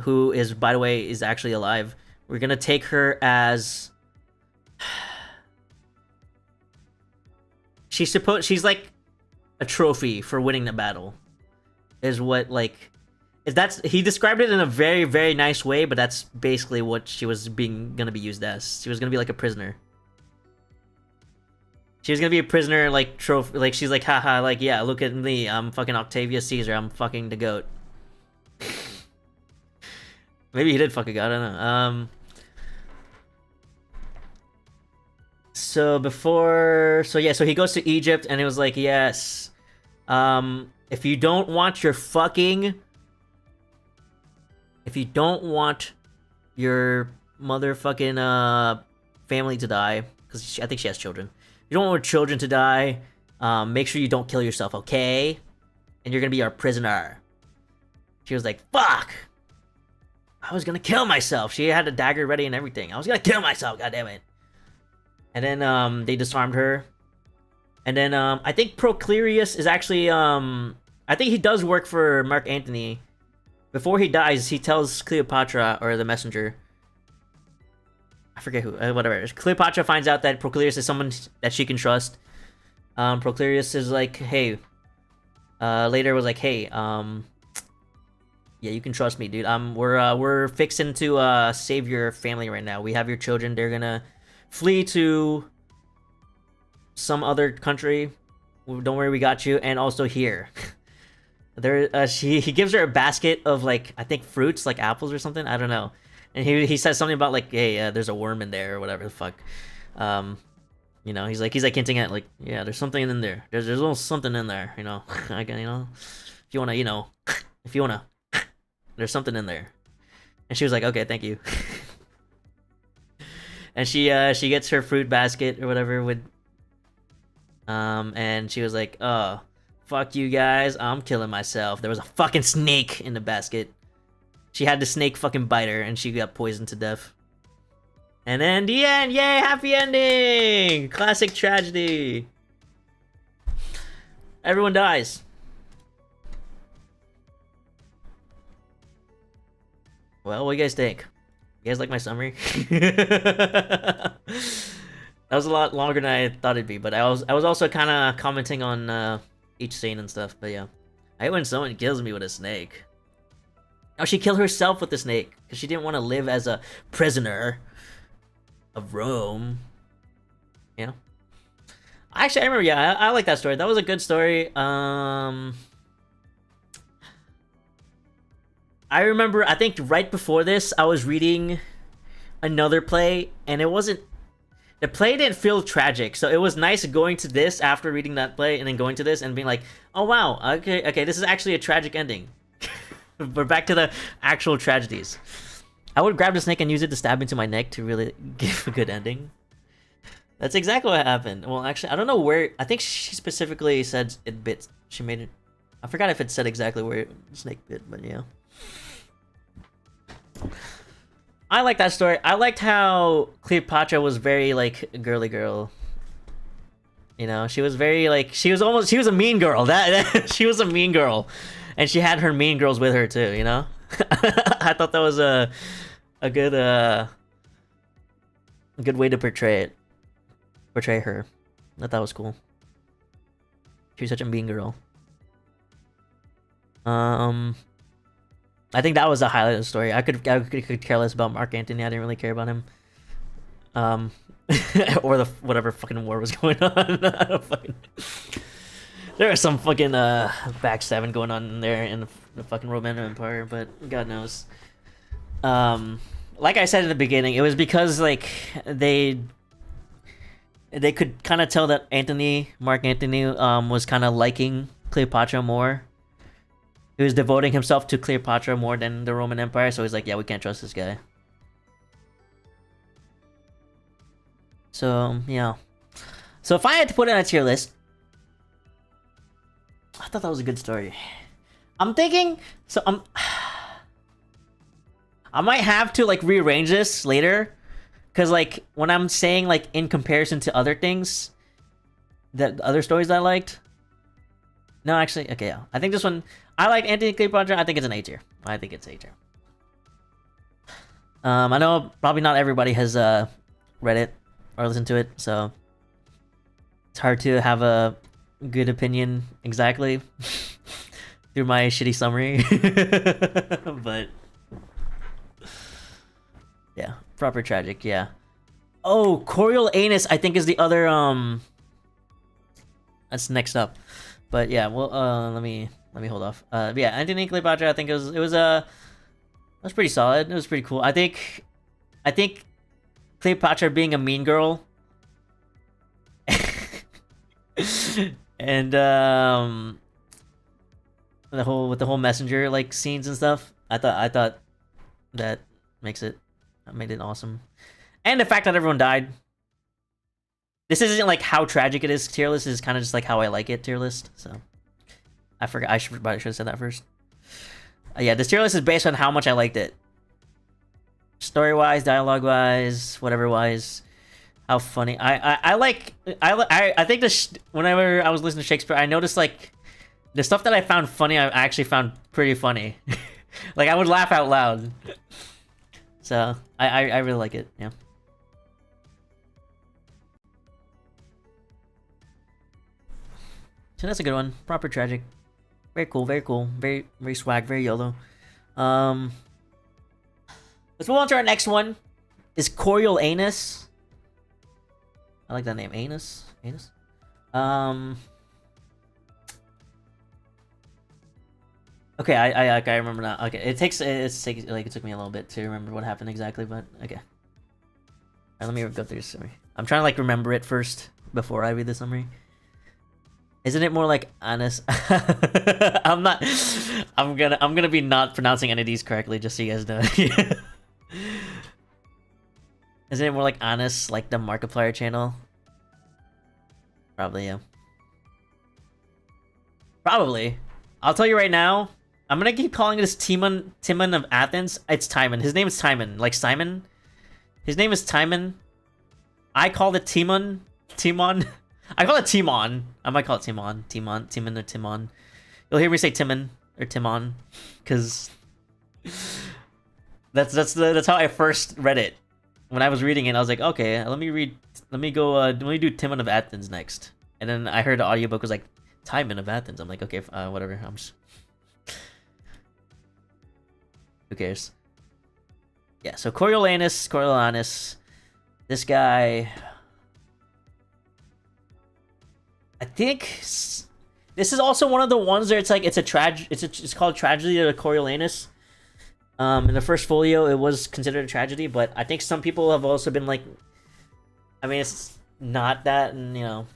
who is, by the way, is actually alive. We're gonna take her as she's like a trophy for winning the battle. Is what he described it in a very, very nice way, but that's basically what she was gonna be used as. She was gonna be like a prisoner. She was gonna be a prisoner, like, trophy, like, she's like, haha, like, yeah, look at me, I'm fucking Octavius Caesar, I'm fucking the goat. Maybe he did fuck a god, I don't know. So he goes to Egypt, and it was like, yes, if you don't want your motherfucking, family to die, because I think she has children. You don't want children to die. Make sure you don't kill yourself, okay? And you're gonna be our prisoner. She was like, fuck! I was gonna kill myself. She had a dagger ready and everything. I was gonna kill myself, goddammit. And then they disarmed her. And then I think Proclearius is actually I think he does work for Mark Antony. Before he dies, he tells Cleopatra, or the messenger, I forget who, whatever. Cleopatra finds out that Proclearius is someone that she can trust. Proclearius is like, hey, later was like, hey, yeah, you can trust me, dude. We're fixing to save your family right now. We have your children. They're gonna flee to some other country. Don't worry, we got you. And also here, he gives her a basket of, like, I think fruits, like apples or something. I don't know. And he says something about, like, hey, there's a worm in there, or whatever the fuck. He's like hinting at, like, yeah, there's something in there. There's a little something in there, I can, if you wanna, there's something in there. And she was like, okay, thank you. And she gets her fruit basket or whatever with, and she was like, oh, fuck you guys, I'm killing myself. There was a fucking snake in the basket. She had the snake fucking bite her, and she got poisoned to death. And then the end! Yay! Happy ending! Classic tragedy. Everyone dies. Well, what do you guys think? You guys like my summary? That was a lot longer than I thought it'd be, but I was also kind of commenting on each scene and stuff. But yeah, I hate when someone kills me with a snake. Oh, she killed herself with the snake because she didn't want to live as a prisoner of Rome. Actually, I remember. Yeah, I like that story. That was a good story. I remember. I think right before this, I was reading another play, and it wasn't. The play didn't feel tragic, so it was nice going to this after reading that play, and then going to this and being like, "Oh wow, okay, this is actually a tragic ending." We're back to the actual tragedies. I would grab the snake and use it to stab into my neck to really give a good ending. That's exactly what happened. Well, actually, I don't know where. I think she specifically said it bit. She made it. I forgot if it said exactly where the snake bit, but yeah. I like that story. I liked how Cleopatra was very like girly girl. You know, she was very like she was a mean girl. That she was a mean girl, and she had her mean girls with her too. You know, I thought that was a good way to portray her. I thought that was cool. She was such a mean girl. I think that was the highlight of the story. I could care less about Mark Antony. I didn't really care about him. Or the whatever fucking war was going on. There was some fucking backstabbing going on in there in the fucking Roman Empire, but God knows. Like I said in the beginning, it was because like they could kind of tell that Mark Antony, was kind of liking Cleopatra more. He was devoting himself to Cleopatra more than the Roman Empire, so he's like, yeah, we can't trust this guy. So, yeah. So if I had to put it on a tier list, I thought that was a good story. I'm thinking, so I might have to like rearrange this later, because like when I'm saying like in comparison to other things, that other stories I liked. No, actually, okay, yeah. I think this one, I like Antony Cleopatra. I think it's an A tier. I think it's A tier. I know probably not everybody has read it or listened to it, so it's hard to have a good opinion exactly through my shitty summary. But yeah, proper tragic, yeah. Oh, Coriolanus, I think is the other that's next up. But yeah, well, let me hold off. Yeah, Antony Cleopatra, I think it was pretty solid. It was pretty cool. I think Cleopatra being a mean girl, and the whole messenger like scenes and stuff. I thought that made it awesome, and the fact that everyone died. This isn't like how tragic it is tier list. This is kind of just like how I like it tier list. So I forgot. I should have said that first. Yeah, this tier list is based on how much I liked it. Story wise, dialogue wise, whatever wise, how funny. I think whenever I was listening to Shakespeare, I noticed like the stuff that I found funny, I actually found pretty funny. Like I would laugh out loud. So I really like it. Yeah. So that's a good one. Proper tragic. Very cool, very cool. Very swag, very YOLO. Let's move on to our next one. Is Coriolanus. I like that name. Anus. Okay, I remember now. Okay, it took me a little bit to remember what happened exactly, but okay. Alright, let me go through the summary. I'm trying to like remember it first before I read the summary. Isn't it more like anus? I'm gonna be not pronouncing any of these correctly, just so you guys know. Isn't it more like anus, like the Markiplier channel? Probably, yeah. Probably. I'll tell you right now. I'm gonna keep calling this Timon of Athens. It's Timon. His name is Timon, like Simon. His name is Timon. I call it Timon. I call it Timon. I might call it Timon or Timon. You'll hear me say Timon or Timon, because that's how I first read it. When I was reading it, I was like, okay, let me do Timon of Athens next. And then I heard the audiobook was like Timon of Athens. I'm like, okay, whatever. Who cares? Yeah. So Coriolanus, this guy. I think this is also one of the ones where it's like it's called Tragedy of Coriolanus. In the first folio, it was considered a tragedy, but I think some people have also been like, I mean, it's not that, and you know,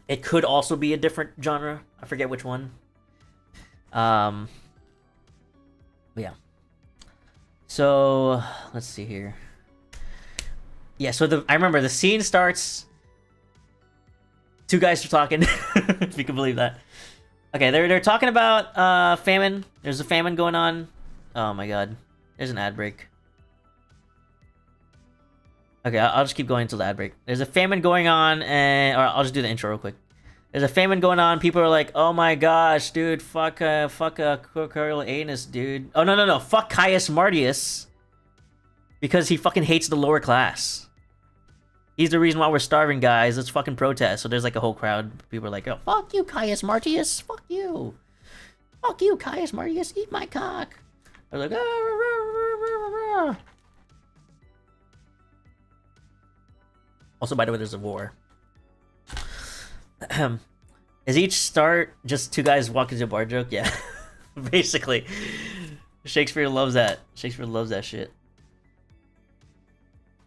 it could also be a different genre. I forget which one. But yeah. So let's see here. Yeah, so I remember the scene starts. Two guys are talking, if you can believe that. Okay, they're talking about famine. There's a famine going on. Oh my god. There's an ad break. Okay, I'll just keep going until the ad break. There's a famine going on, and or I'll just do the intro real quick. There's a famine going on. People are like, "Oh my gosh, dude, fuck Curl Anus, dude." Oh no, fuck Caius Martius, because he fucking hates the lower class. He's the reason why we're starving, guys. Let's fucking protest. So there's like a whole crowd. People are like, "Oh, fuck you, Caius Martius. Fuck you, Caius Martius. Eat my cock." They're like, "Ah." Also, by the way, there's a war. Is each start just two guys walking to a bar joke? Yeah, basically. Shakespeare loves that. Shakespeare loves that shit.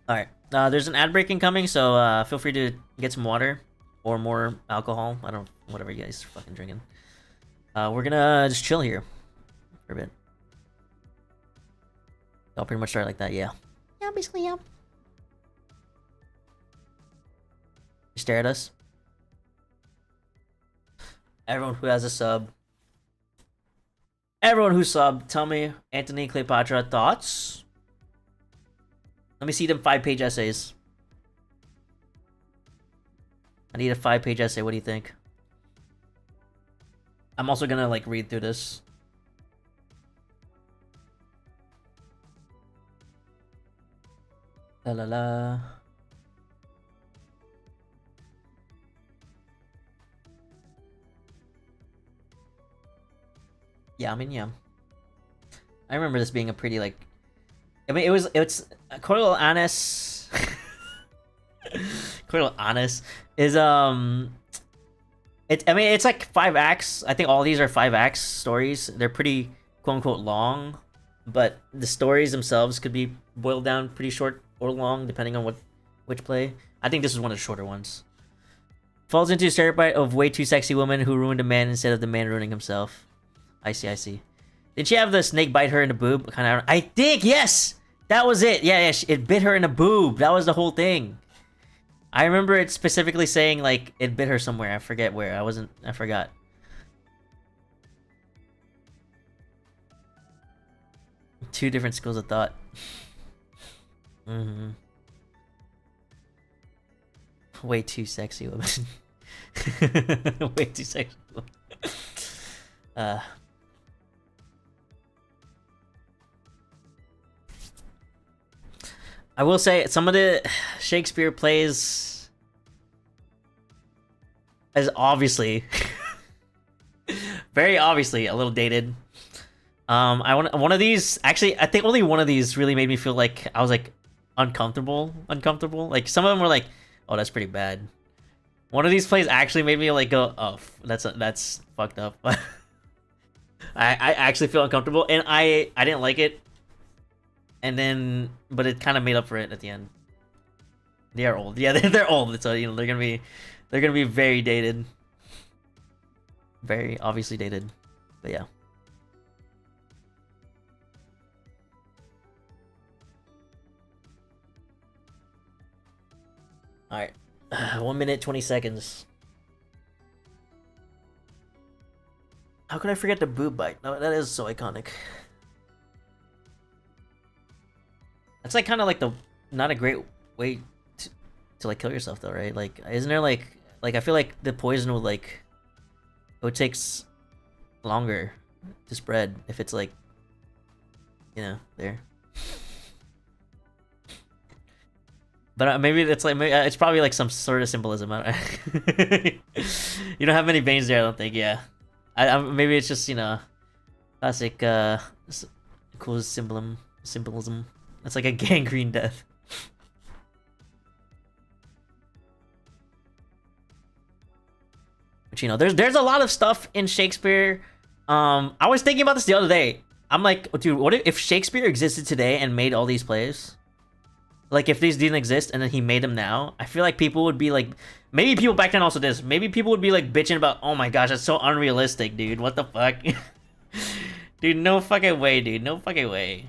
All right, there's an ad break incoming, so feel free to get some water or more alcohol. I don't, whatever you guys are fucking drinking. We're gonna just chill here for a bit. I'll pretty much start like that. Yeah. Yeah, basically, yeah. You stare at us. Everyone who has a sub. Everyone who subbed, tell me, Anthony, Cleopatra, thoughts? Let me see them 5-page essays. I need a 5-page essay. What do you think? I'm also gonna like read through this. La la la. Yeah, I mean, yeah. I remember this being a pretty like. I mean, it's Coriolanus. Coriolanus is I mean, it's like 5 acts. I think all these are 5 acts stories. They're pretty quote unquote long, but the stories themselves could be boiled down pretty short or long depending on which play. I think this is one of the shorter ones. Falls into a stereotype of way too sexy woman who ruined a man instead of the man ruining himself. I see. Did she have the snake bite her in the boob? Kind of. I think yes. That was it. Yeah. It bit her in the boob. That was the whole thing. I remember it specifically saying like it bit her somewhere. I forget where. I forgot. Two different schools of thought. Way too sexy woman. Way too sexy woman. I will say some of the Shakespeare plays is obviously very obviously a little dated. I want one of these. Actually, I think only one of these really made me feel like I was like uncomfortable. Like some of them were like, "Oh, that's pretty bad." One of these plays actually made me like go, "Oh, that's fucked up." I actually feel uncomfortable, and I didn't like it. And then, but it kind of made up for it at the end. They are old. Yeah, they're old. So you know they're gonna be very dated, very obviously dated. But yeah. All right, 1 minute 20 seconds. How could I forget the boob bite? No, that is so iconic. That's like kind of like the not a great way to like kill yourself though, right? Like, isn't there like I feel like the poison would like it would take longer to spread if it's like, you know, there. But maybe it's like it's probably like some sort of symbolism. You don't have many veins there, I don't think. Yeah, maybe it's just, you know, classic cool symbolism. It's like a gangrene death. But you know, there's a lot of stuff in Shakespeare. I was thinking about this the other day. I'm like, dude, what if Shakespeare existed today and made all these plays? Like, if these didn't exist and then he made them now, I feel like people would be like, maybe people back then also did this. Maybe people would be like bitching about, oh my gosh, that's so unrealistic, dude. What the fuck? Dude, no fucking way, dude. No fucking way.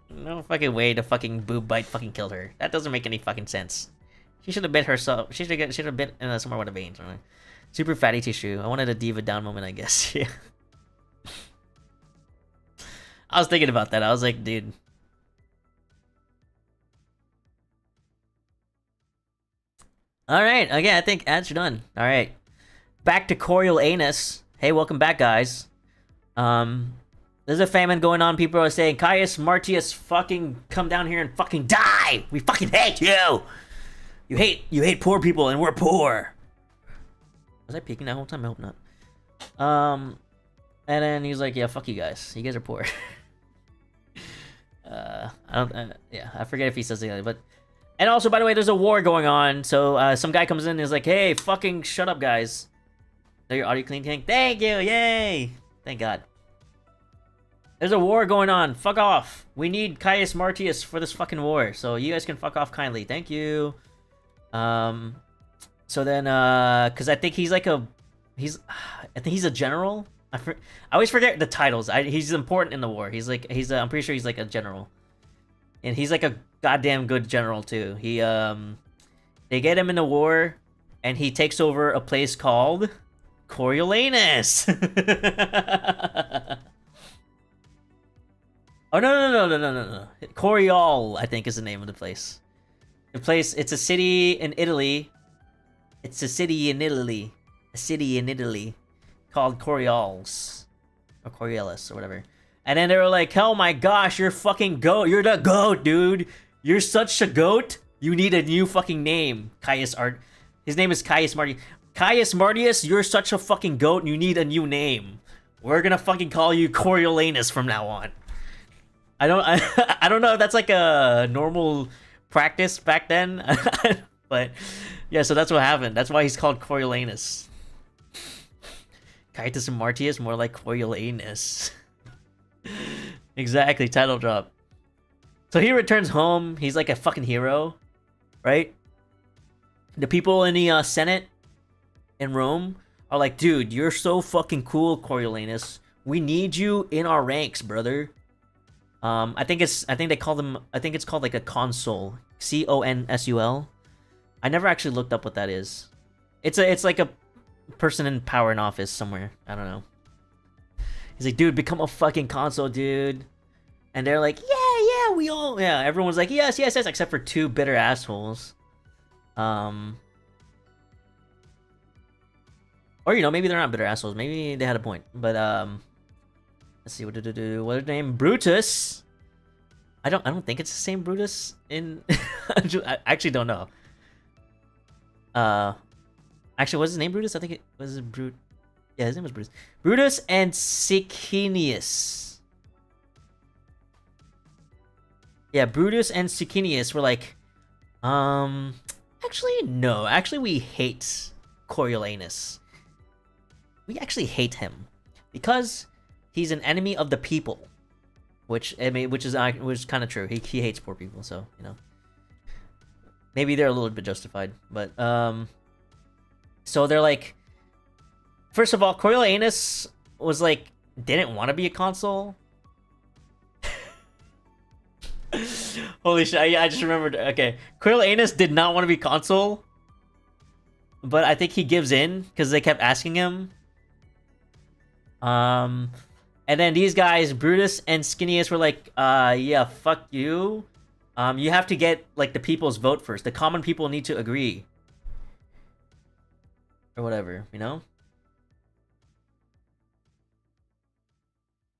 No fucking way the fucking boob bite fucking killed her. That doesn't make any fucking sense. She should have bit herself. She should have bit somewhere with the veins. Right? Super fatty tissue. I wanted a diva down moment, I guess. Yeah. I was thinking about that. I was like, dude. Alright, okay, I think ads are done. Alright. Back to Coriolanus. Hey, welcome back, guys. There's a famine going on. People are saying, Caius Martius, fucking come down here and fucking die! We fucking hate you! You hate poor people, and we're poor. Was I peeking that whole time? I hope not. And then he's like, yeah, fuck you guys. You guys are poor. I forget if he says anything, but... And also, by the way, there's a war going on, so some guy comes in and is like, hey, fucking shut up, guys. Are your audio clean, King? Thank you, yay! Thank God. There's a war going on, fuck off. We need Caius Martius for this fucking war, so you guys can fuck off kindly, thank you. So then, cause I think he's like I think he's a general. I always forget the titles. He's important in the war. I'm pretty sure he's like a general. And he's like a goddamn good general too. They get him in the war, and he takes over a place called Coriolanus. Oh no. Coriol, I think, is the name of the place. It's a city in Italy. A city in Italy called Coriolis. Or Coriolis, or whatever. And then they were like, oh my gosh, you're fucking goat. You're the goat, dude. You're such a goat. You need a new fucking name. His name is Caius Martius. Caius Martius, you're such a fucking goat. You need a new name. We're gonna fucking call you Coriolanus from now on. I don't know if that's like a normal practice back then. But yeah, so that's what happened. That's why he's called Coriolanus. Caius Martius, more like Coriolanus. Exactly, title drop. So he returns home. He's like a fucking hero, right? The people in the Senate in Rome are like, dude, you're so fucking cool, Coriolanus. We need you in our ranks, brother. I think it's called like a consul. CONSUL. I never actually looked up what that is. It's like a person in power in office somewhere. I don't know. He's like, dude, become a fucking consul, dude. And they're like, yeah, everyone's like, yes, except for two bitter assholes. Or, maybe they're not bitter assholes. Maybe they had a point. But, let's see, what did it do? What's his name? Brutus. I don't think it's the same Brutus in... I actually don't know. Actually, what's his name, Brutus? I think it was Brut... Yeah, his name was Brutus. Brutus and Sicinius. Yeah, Brutus and Sicinius were like, actually, no. Actually, we hate Coriolanus. We actually hate him. Because he's an enemy of the people. Which is kind of true. He hates poor people, so, maybe they're a little bit justified. But, so they're like... First of all, Coriolanus was like, didn't want to be a consul. Holy shit, I just remembered. Okay, Coriolanus did not want to be consul. But I think he gives in, because they kept asking him. And then these guys, Brutus and Sicinius, were like, yeah, fuck you. You have to get, like, the people's vote first. The common people need to agree. Or whatever,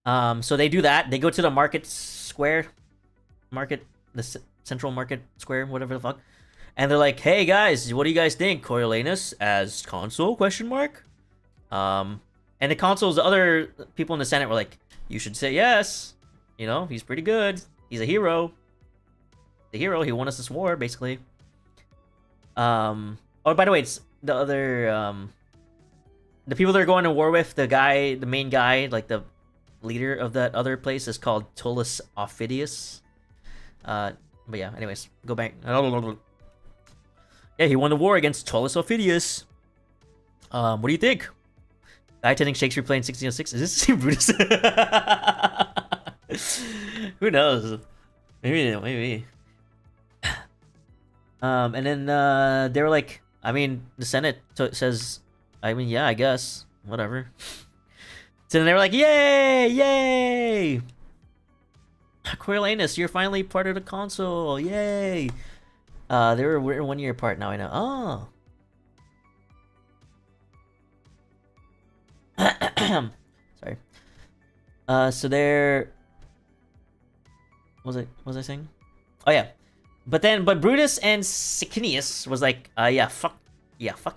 So they do that. They go to the market square. The central market square, whatever the fuck. And they're like, hey guys, what do you guys think? Coriolanus as consul, question mark? And the consuls, the other people in the Senate were like, you should say yes. He's pretty good. He's a hero. The hero, he won us this war, basically. Oh, by the way, it's the other, the people they're going to war with, the main guy, like the leader of that other place is called Tullus Aufidius. But yeah, anyways, go back. Yeah, he won the war against Tullus Aufidius. What do you think? Guy attending Shakespeare play in 1606. Is this the same Brutus? Who knows? Maybe. And then they were like, the Senate says, yeah, I guess, whatever. So then they were like, yay! Coriolanus, you're finally part of the consul, yay! They were 1 year apart now, I know. Oh, Sorry. So there. What was I saying? Oh yeah. But Brutus and Sicinius was like, yeah, fuck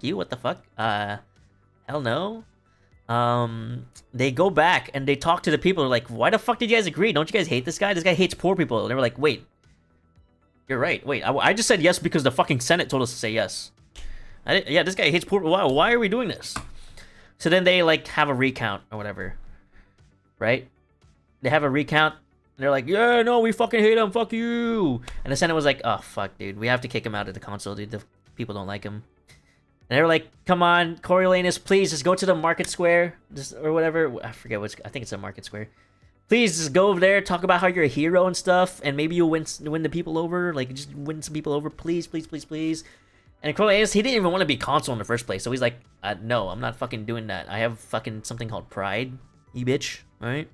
you. What the fuck? Hell no. They go back and they talk to the people. They're like, why the fuck did you guys agree? Don't you guys hate this guy? This guy hates poor people. And they were like, wait, you're right. Wait, I just said yes because the fucking Senate told us to say yes. Yeah, this guy hates poor people. Why are we doing this? So then they like have a recount or whatever, right? They have a recount. And they're like, yeah, no, we fucking hate him. Fuck you. And the Senate was like, oh fuck, dude, we have to kick him out of the council, dude. The people don't like him. And they were like, come on, Coriolanus, please just go to the market square, or whatever. I forget I think it's a market square. Please just go over there, talk about how you're a hero and stuff, and maybe you'll win the people over. Like, just win some people over, please, please, please, please. And Coriolanus, he didn't even want to be consul in the first place, so he's like, no, I'm not fucking doing that. I have fucking something called pride, you bitch, alright?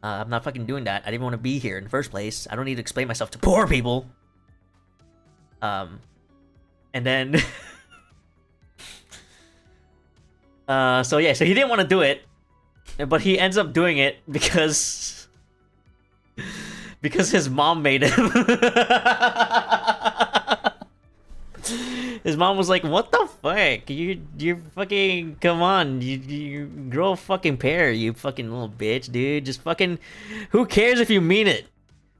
I'm not fucking doing that. I didn't want to be here in the first place. I don't need to explain myself to poor people. And then... so yeah, so he didn't want to do it. But he ends up doing it because... because his mom made him. His mom was like, what the fuck? You're fucking, come on, you grow a fucking pair, you fucking little bitch, dude. Just fucking, who cares if you mean it?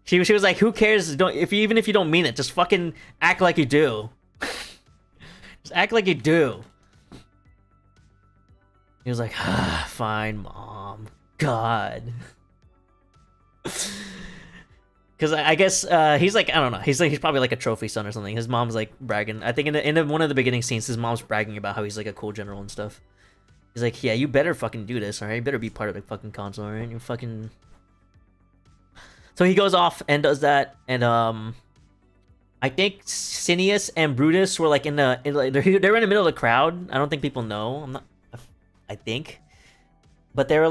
She was like, who cares, even if you don't mean it, just fucking act like you do. Just act like you do. He was like, ah, fine, mom. God. Because I guess he's like, I don't know. He's probably like a trophy son or something. His mom's like bragging. I think in one of the beginning scenes, his mom's bragging about how he's like a cool general and stuff. He's like, yeah, you better fucking do this, alright? You better be part of the fucking council, alright? You fucking... So he goes off and does that, and I think Cineas and Brutus were like they're in the middle of the crowd. I don't think people know. I think. But they were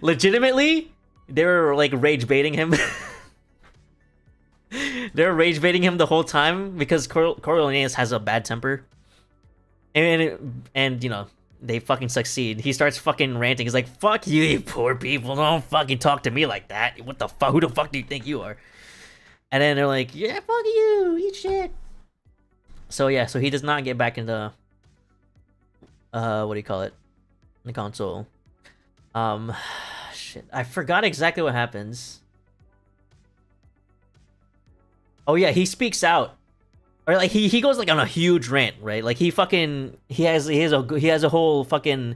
legitimately... They were like rage baiting him. They were rage baiting him the whole time because Coriolanus has a bad temper, and you know they fucking succeed. He starts fucking ranting. He's like, "Fuck you, you poor people! Don't fucking talk to me like that. What the fuck? Who the fuck do you think you are?" And then they're like, "Yeah, fuck you, eat shit." So yeah, so he does not get back into what do you call it, the console. Shit, I forgot exactly what happens. Oh yeah, he speaks out, or like he goes like on a huge rant, right? Like he has a whole fucking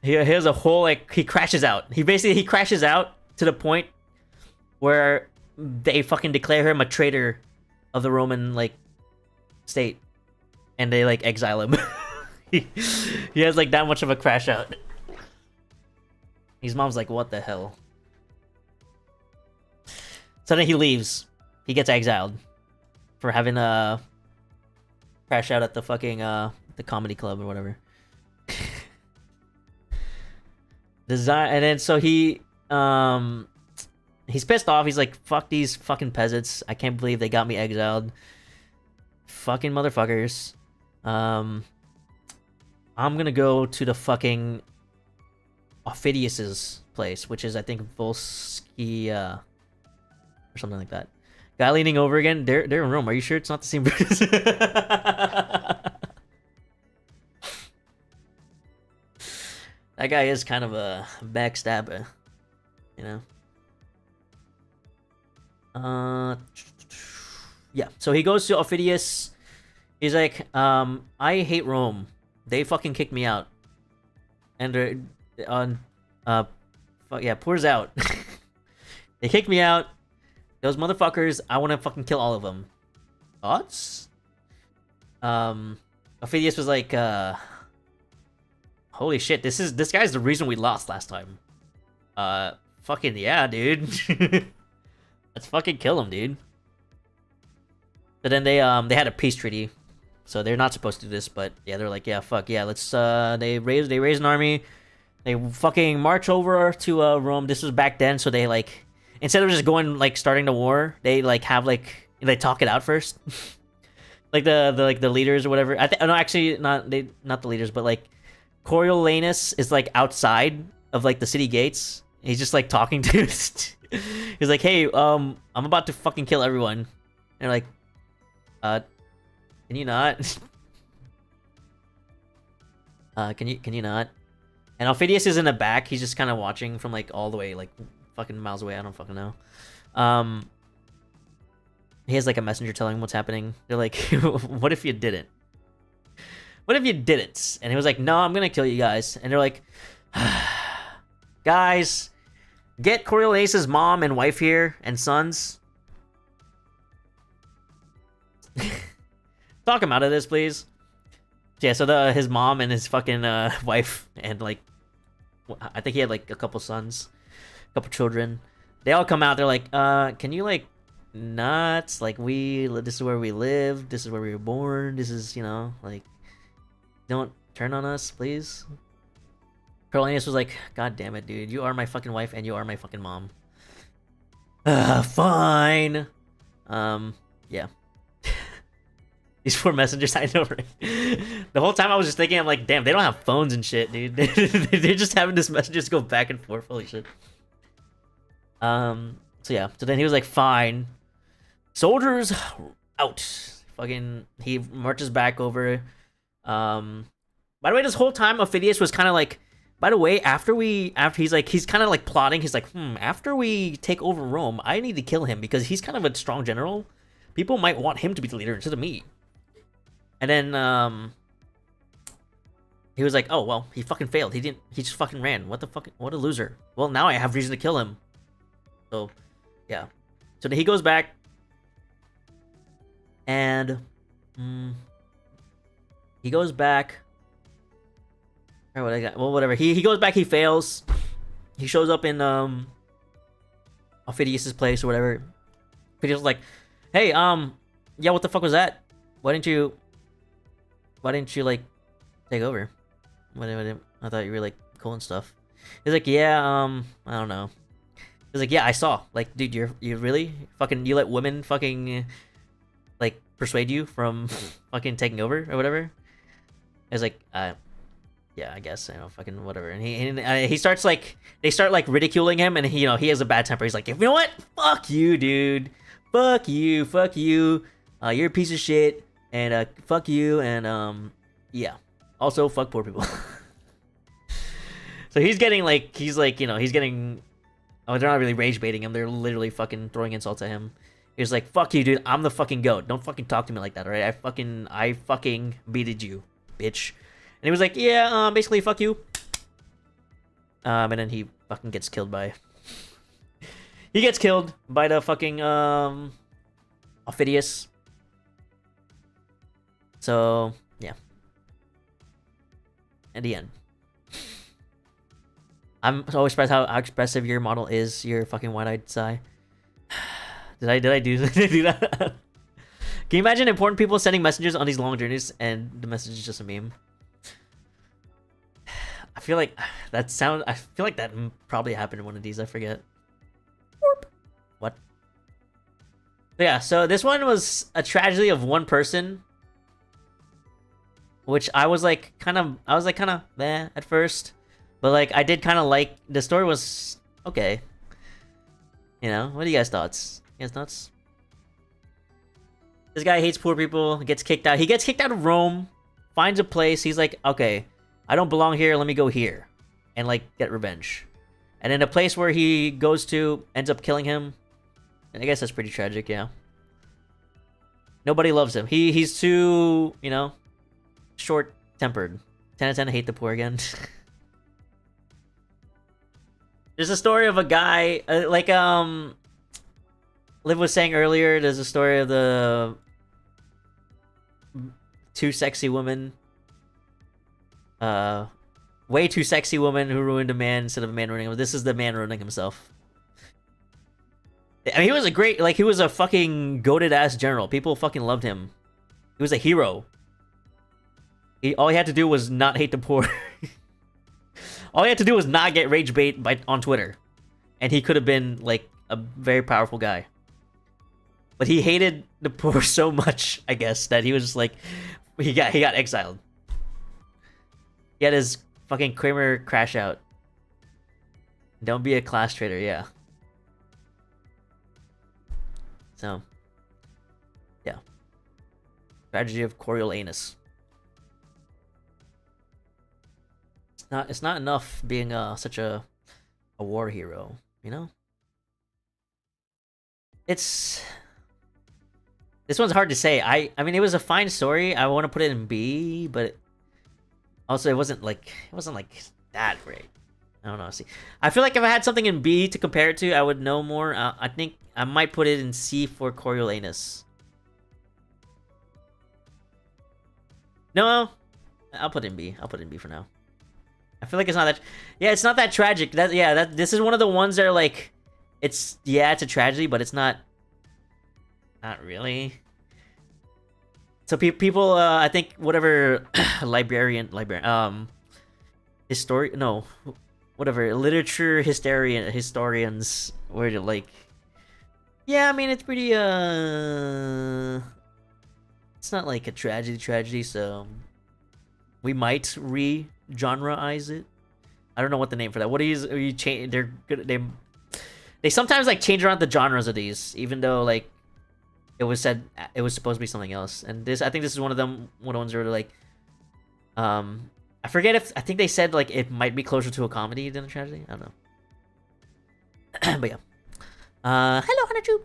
he has a whole like he crashes out. He crashes out to the point where they fucking declare him a traitor of the Roman like state, and they like exile him. He has like that much of a crash out. His mom's like, what the hell? So then he leaves. He gets exiled for having a crash out at the fucking the comedy club or whatever. And then so he's pissed off. He's like, fuck these fucking peasants. I can't believe they got me exiled. Fucking motherfuckers. I'm gonna go to the fucking Ophidius's place, which is I think Volskia or something like that. Guy leaning over again. They're in Rome. Are you sure it's not the same person? That guy is kind of a backstabber, you know. Yeah. So he goes to Ophidius. He's like, I hate Rome. They fucking kicked me out. And they're on fuck yeah, pours out. They kicked me out. Those motherfuckers, I wanna fucking kill all of them. Thoughts? Ophidius was like, holy shit, this guy's the reason we lost last time. Fucking yeah, dude. Let's fucking kill him, dude. But then they had a peace treaty. So they're not supposed to do this, but yeah, they're like, yeah, fuck yeah, let's they raise an army, they fucking march over to Rome. This was back then, so they like instead of just going like starting the war, they like have like they talk it out first. like the leaders or whatever. I think no, actually not the leaders, but like Coriolanus is like outside of like the city gates. He's just like talking to. He's like, hey, I'm about to fucking kill everyone. And they're like, can you not? Can you not? And Aufidius is in the back. He's just kind of watching from like all the way like fucking miles away. I don't fucking know. He has like a messenger telling him what's happening. They're like, what if you didn't? What if you didn't? And he was like, no, I'm gonna kill you guys. And they're like, guys, get Coriolanus's mom and wife here and sons. Talk him out of this, please. Yeah, so his mom and his fucking wife and like, I think he had like a couple sons, a couple children. They all come out. They're like, can you like not like this is where we live. This is where we were born. This is, you know, like, don't turn on us, please. Coriolanus was like, God damn it, dude. You are my fucking wife and you are my fucking mom. Fine. Yeah. These poor messengers, I know, right? The whole time I was just thinking, I'm like, damn, they don't have phones and shit, dude. They're just having this messages go back and forth. Holy shit. So yeah. So then he was like, fine. Soldiers out. Fucking, he marches back over. By the way, this whole time, Aufidius was kind of like, by the way, after he's kind of like plotting. He's like, after we take over Rome, I need to kill him because he's kind of a strong general. People might want him to be the leader instead of me. And then, he was like, oh, well, he fucking failed. He just fucking ran. What the fuck? What a loser. Well, now I have reason to kill him. So, yeah. So then he goes back. And, he goes back. Or what I got? Well, whatever. He goes back, he fails. He shows up in, Aufidius's place or whatever. Aufidius was like, hey, yeah, what the fuck was that? Why didn't you like take over? I thought you were like cool and stuff. He's like, yeah, I don't know. He's like, yeah, I saw. Like, dude, you really fucking, you let women fucking like persuade you from fucking taking over or whatever. I was like, yeah, I guess, you know, fucking whatever. And he starts like, they start like ridiculing him, and he, you know, he has a bad temper. He's like, you know what? Fuck you, dude. Fuck you. You're a piece of shit. And fuck you, and yeah. Also, fuck poor people. So he's getting like, you know, he's getting. Oh, they're not really rage baiting him. They're literally fucking throwing insults at him. He's like, fuck you, dude. I'm the fucking goat. Don't fucking talk to me like that, alright? I fucking beated you, bitch. And he was like, yeah, basically, fuck you. And then he fucking gets killed by. He gets killed by the fucking Aufidius. So, yeah. At the end. I'm always surprised how expressive your model is, your fucking wide-eyed sigh. Did I do that? Can you imagine important people sending messages on these long journeys and the message is just a meme? I feel like that probably happened in one of these, I forget. What? But yeah, so this one was a tragedy of one person. Which I was like kind of meh at first. But like I did kind of like, the story was okay. You know, what are you guys' thoughts? You guys' thoughts? This guy hates poor people, gets kicked out. He gets kicked out of Rome, finds a place. He's like, okay, I don't belong here. Let me go here and like get revenge. And then the place where he goes to ends up killing him. And I guess that's pretty tragic, yeah. Nobody loves him. He's too, you know, short-tempered. 10 out of 10, I hate the poor again. There's a story of a guy, like, Liv was saying earlier, there's a story of the too sexy woman. Way too sexy woman who ruined a man instead of a man ruining him. This is the man ruining himself. I mean, he was a great, like, he was a fucking goated-ass general. People fucking loved him. He was a hero. All he had to do was not hate the poor. All he had to do was not get rage bait on Twitter. And he could have been, like, a very powerful guy. but he hated the poor so much, I guess, that he was just like, he got exiled. He had his fucking Kramer crash out. Don't be a class traitor, yeah. So, yeah. Tragedy of Coriolanus. It's not enough being such a war hero, you know? This one's hard to say. I mean, it was a fine story. I want to put it in B, but also it wasn't like that great. I don't know. See, I feel like if I had something in B to compare it to, I would know more. I think I might put it in C for Coriolanus. No, I'll put it in B. I'll put it in B for now. I feel like it's not that. Yeah, it's not that tragic. This is one of the ones that are like, it's a tragedy, but it's not. Not really. So people, I think whatever whatever literature historians were like, yeah, I mean it's pretty it's not like a tragedy, so we might re-genreize it. I don't know what the name for that. What are you change? They're good. They sometimes like change around the genres of these, even though like it was said it was supposed to be something else. And I think this is one of the ones where like, I think they said like it might be closer to a comedy than a tragedy. I don't know. But yeah. Hello, Hanachu.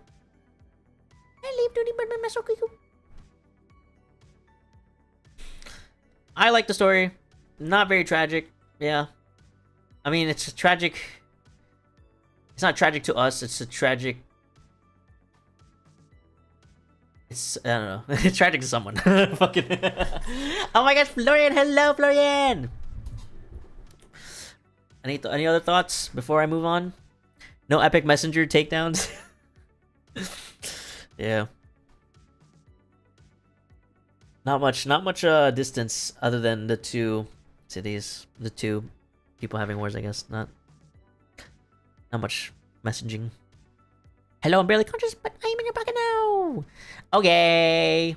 I like the story. Not very tragic. Yeah. I mean, it's tragic. It's not tragic to us. It's a tragic. I don't know. It's tragic to someone. Fucking. Oh my gosh, Florian! Hello, Florian. Any other thoughts before I move on? No epic messenger takedowns. Yeah. Not much distance other than the two cities, the two people having wars. I guess not much messaging. Hello, I'm barely conscious, but I am in your pocket now. Okay.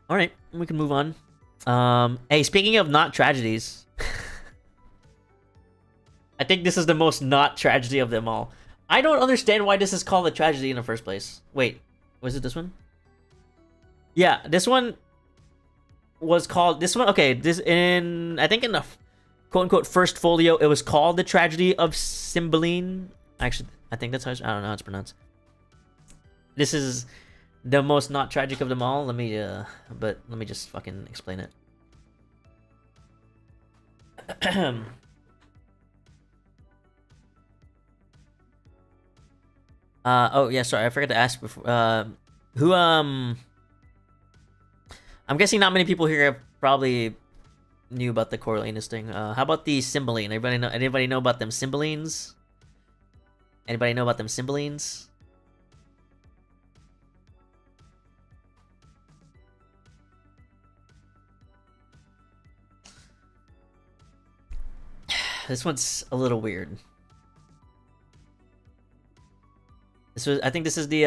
All right, we can move on. Hey, speaking of not tragedies, I think this is the most not tragedy of them all. I don't understand why this is called a tragedy in the first place. Wait, was it this one? Yeah, this one was called this one. Okay, I think in the quote unquote first folio, it was called the Tragedy of Cymbeline. Actually, I think that's how I don't know how it's pronounced. This is the most not tragic of them all. Let me just fucking explain it. Oh yeah, sorry, I forgot to ask before. Who I'm guessing not many people here probably knew about the Coriolanus thing. How about the Cymbeline? Anybody know about them Cymbelines? Anybody know about them Cymbelines? This one's a little weird. I think this is the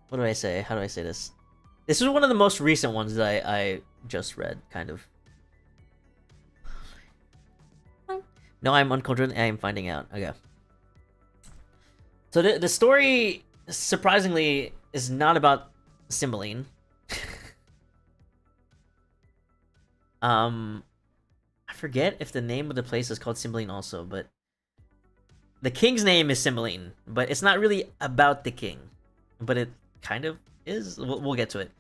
what do I say? How do I say this? This is one of the most recent ones that I just read, kind of. No, I'm uncultured. I am finding out. Okay. So the story, surprisingly, is not about Cymbeline. I forget if the name of the place is called Cymbeline also, but the king's name is Cymbeline, but it's not really about the king, but it kind of is. We'll get to it.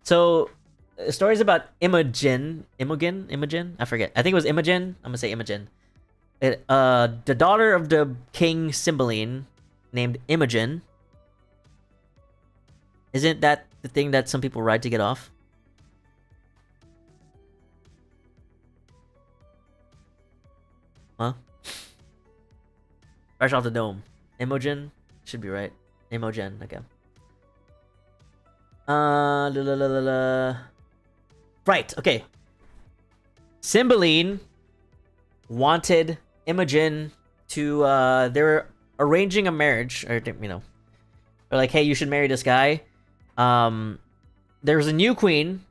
So the story is about Imogen. I forget. I think it was Imogen. I'm gonna say Imogen. The daughter of the king Cymbeline, named Imogen. Isn't that the thing that some people ride to get off? Huh? Fresh off the dome. Imogen? Should be right. Imogen, okay. right. Okay. Cymbeline wanted Imogen to. They were arranging a marriage, or you know, they're like, hey, you should marry this guy. There was a new queen.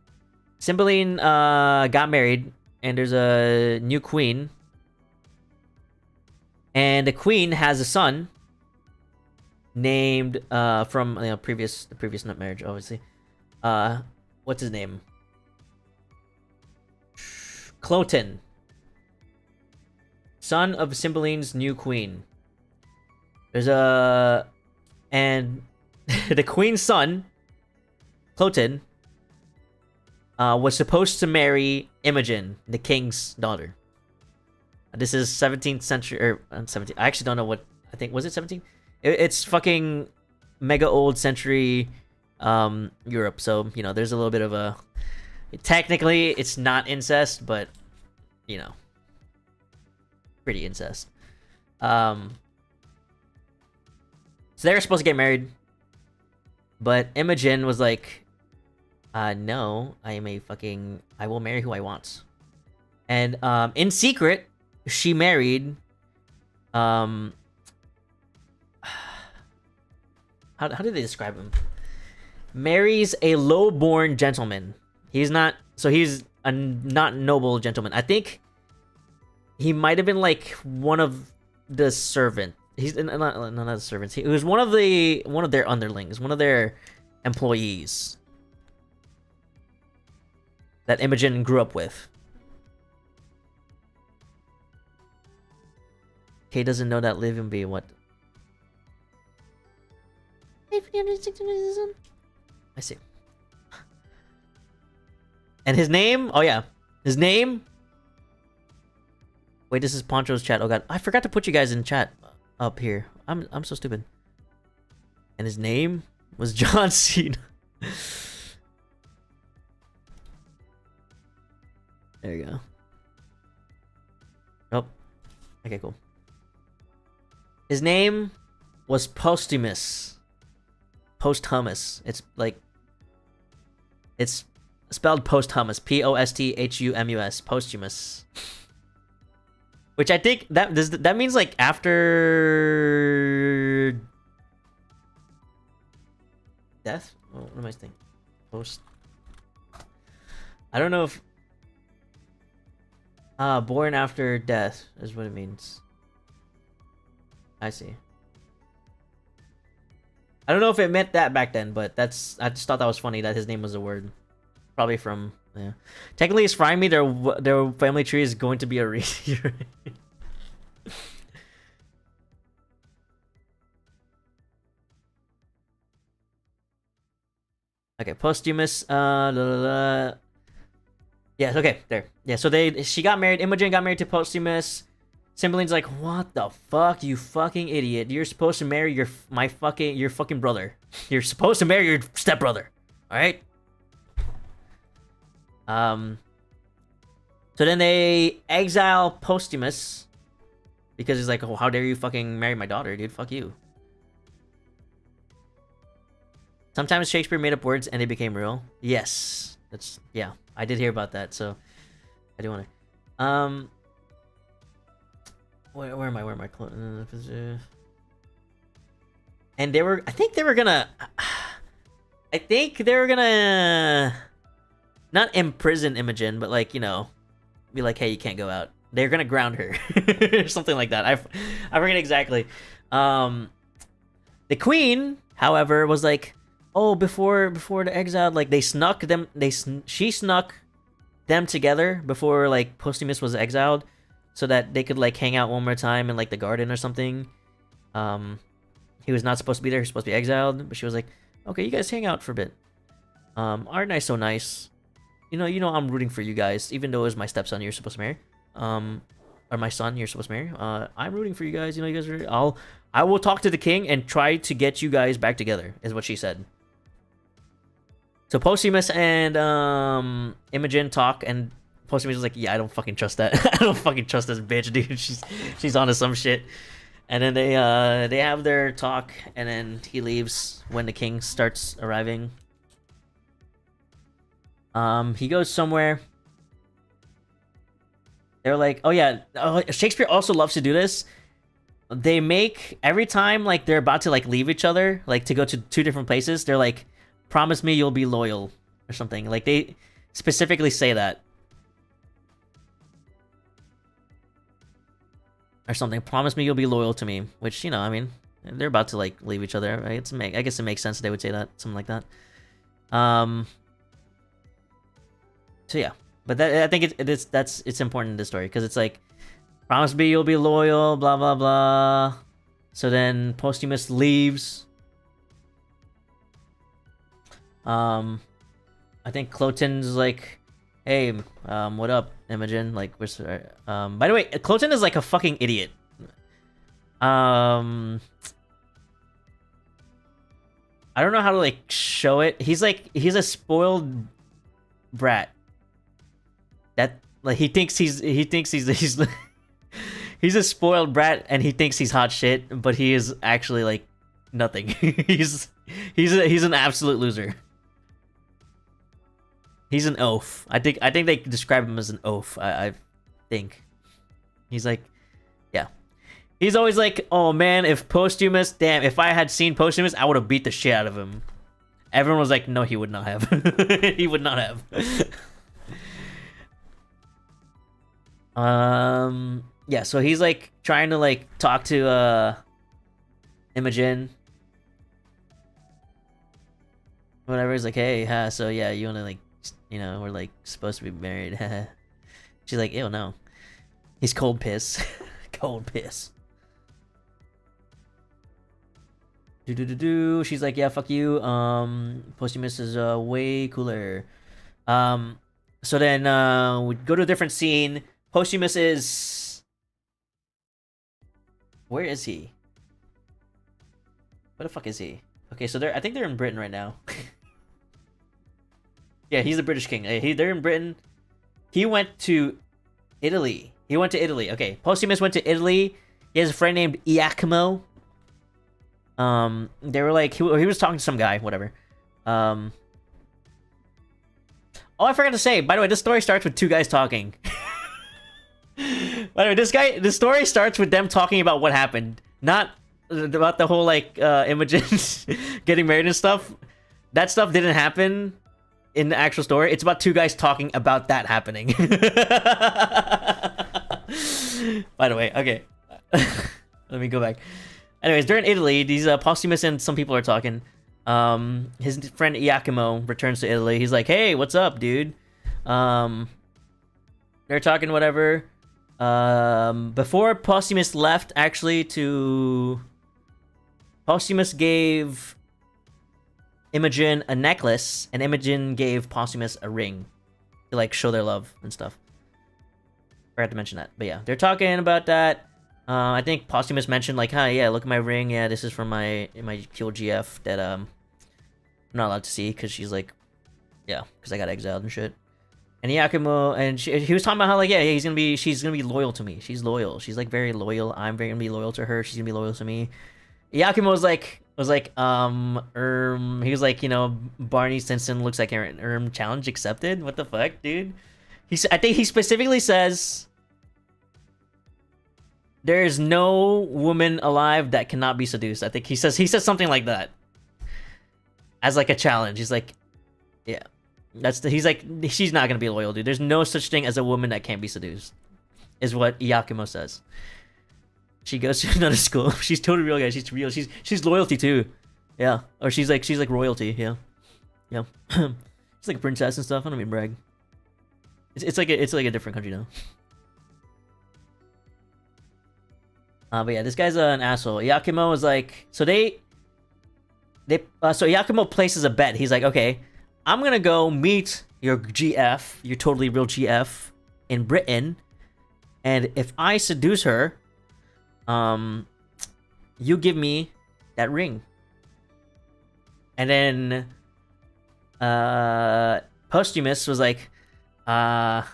Cymbeline got married, and there's a new queen. And the queen has a son named from the previous marriage, obviously. What's his name? Cloten, son of Cymbeline's new queen. There's a and the queen's son, Cloten, was supposed to marry Imogen, the king's daughter. This is 17th century or 17. I actually don't know what. I think was it 17. It's fucking mega old century Europe. So you know, there's a little bit of a. Technically, it's not incest, but you know, pretty incest. So they were supposed to get married, but Imogen was like, "No, I will marry who I want." And in secret, she married. How did they describe him? Marries a low-born gentleman. He's not a not noble gentleman. I think he might have been like one of the servant. He's not the servants. He was one of their underlings, one of their employees that Imogen grew up with. Kay doesn't know that live and be what? I see. And his name? Oh yeah, his name. Wait, this is Poncho's chat. Oh god, I forgot to put you guys in chat up here. I'm so stupid. And his name was John Cena. There you go. Oh, okay, cool. His name was Posthumous. Posthumous. It's like it's spelled posthumous. Posthumus. Posthumous. Which I think that means like after death. What am I thinking? Post. I don't know if born after death is what it means. I see. I don't know if it meant that back then, but I just thought that was funny that his name was a word. Probably from, yeah. Technically, it's frying me. Their family tree is going to be a reed. Okay, posthumous. Yeah, okay, there. Yeah, so she got married. Imogen got married to Posthumous. Cymbeline's like, what the fuck, you fucking idiot? You're supposed to marry your fucking brother. You're supposed to marry your stepbrother. All right. So then they exile Posthumous because he's like, oh, how dare you fucking marry my daughter, dude? Fuck you. Sometimes Shakespeare made up words and they became real. Yes, yeah. I did hear about that, so I do want to. Where am I? And I think they were gonna not imprison Imogen, but like, you know, be like, hey, you can't go out. They're gonna ground her. Something like that. I forget exactly. The queen, however, was like, oh, before the exile, like she snuck them together before like Posthumous was exiled, so that they could like hang out one more time in like the garden or something. He was not supposed to be there. He was supposed to be exiled, but she was like, okay, you guys hang out for a bit. Aren't I so nice? You know, I'm rooting for you guys, even though it was my stepson you're supposed to marry. Or my son you're supposed to marry. I'm rooting for you guys. You know, you guys are. I will talk to the king and try to get you guys back together, is what she said. So Posthumous and Imogen talk, and Posthumous was like, yeah, I don't fucking trust that. I don't fucking trust this bitch, dude. She's onto some shit. And then they have their talk, and then he leaves when the king starts arriving. He goes somewhere. They're like, oh yeah, Shakespeare also loves to do this. They make every time like they're about to like leave each other, like to go to 2 different places. They're like, promise me you'll be loyal or something. Like they specifically say that. Or something. Promise me you'll be loyal to me. Which, you know, I mean, they're about to like leave each other. Right? I guess it makes sense that they would say that, something like that. So yeah, but I think it's important in this story because it's like, promise me you'll be loyal, blah blah blah. So then Posthumus leaves. I think Cloten's like, hey, what up, Imogen? Like, by the way, Cloten is like a fucking idiot. I don't know how to like show it. He's a spoiled brat. That like he thinks he's he's a spoiled brat and he thinks he's hot shit, but he is actually like nothing. he's an absolute loser. He's an oaf. I think they describe him as an oaf. I think he's like, yeah. He's always like, oh man, if I had seen Posthumus, I would have beat the shit out of him. Everyone was like, no, he would not have. He would not have. Yeah, so he's like trying to like talk to Imogen. Whatever. He's like, hey, so yeah, you wanna like, you know, we're like supposed to be married. She's like, ew, no. He's cold piss. Cold piss. She's like, yeah, fuck you. Posthumus is way cooler. So then we go to a different scene. Posthumus is... Where is he? Where the fuck is he? Okay, so I think they're in Britain right now. Yeah, he's the British king. They're in Britain. He went to Italy. Okay, Posthumus went to Italy. He has a friend named Iachimo. They were like, he was talking to some guy, whatever. Oh, I forgot to say, by the way, this story starts with 2 guys talking. By the way, this story starts with them talking about what happened, not about the whole like Imogen getting married and stuff. That stuff didn't happen in the actual story. It's about 2 guys talking about that happening. By the way, okay. Let me go back. Anyways, they're in Italy. These Posthumus and some people are talking. His friend Iachimo returns to Italy. He's like, hey, what's up, dude? They're talking whatever. Before Posthumus left, actually, Posthumus gave Imogen a necklace, and Imogen gave Posthumus a ring to like show their love and stuff. Forgot to mention that, but yeah, they're talking about that. I think Posthumus mentioned like, "Hi, yeah, look at my ring. Yeah, this is from my QGF that I'm not allowed to see because she's like, yeah, because I got exiled and shit." And Iachimo, and he was talking about how like, yeah, she's gonna be loyal to me. She's loyal. She's like very loyal. I'm very gonna be loyal to her. She's gonna be loyal to me. Iachimo was like, he was like, you know, Barney Stinson looks like an challenge accepted. What the fuck, dude? I think he specifically says there is no woman alive that cannot be seduced. I think he says something like that as like a challenge. He's like, yeah, he's like, she's not gonna be loyal, dude. There's no such thing as a woman that can't be seduced, is what Iachimo says. She goes to another school. She's totally real, guys. She's real. She's loyalty too. Yeah. Or she's like royalty. Yeah. Yeah. She's like a princess and stuff. I don't mean brag. It's like a different country now. But yeah, this guy's an asshole. Iachimo is like, so Iachimo places a bet. He's like, okay, I'm gonna go meet your GF, your totally real GF in Britain, and if I seduce her, you give me that ring. And then Posthumus was like, yeah,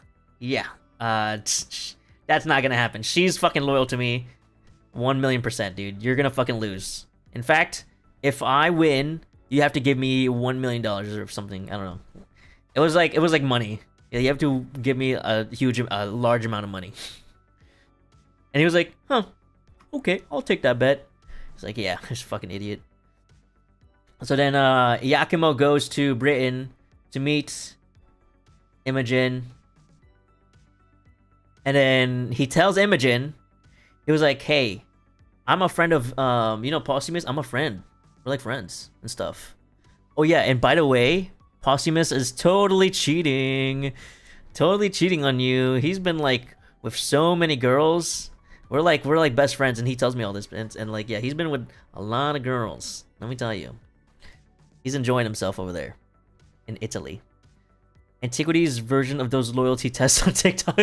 that's not gonna happen. She's fucking loyal to me 1,000,000%, dude. You're gonna fucking lose. In fact, if I win, you have to give me $1 million or something. I don't know. It was like money. Yeah, you have to give me a large amount of money. And he was like, huh, okay, I'll take that bet. He's like, yeah, this fucking idiot. So then Yakimo goes to Britain to meet Imogen. And then he tells Imogen, he was like, hey, I'm a friend of, Posthumous? I'm a friend. We're like friends and stuff. Oh yeah, and by the way, Posthumous is totally cheating. Totally cheating on you. He's been like with so many girls. We're like best friends, and he tells me all this, and like, yeah, he's been with a lot of girls. Let me tell you, he's enjoying himself over there in Italy. Antiquity's version of those loyalty tests on TikTok.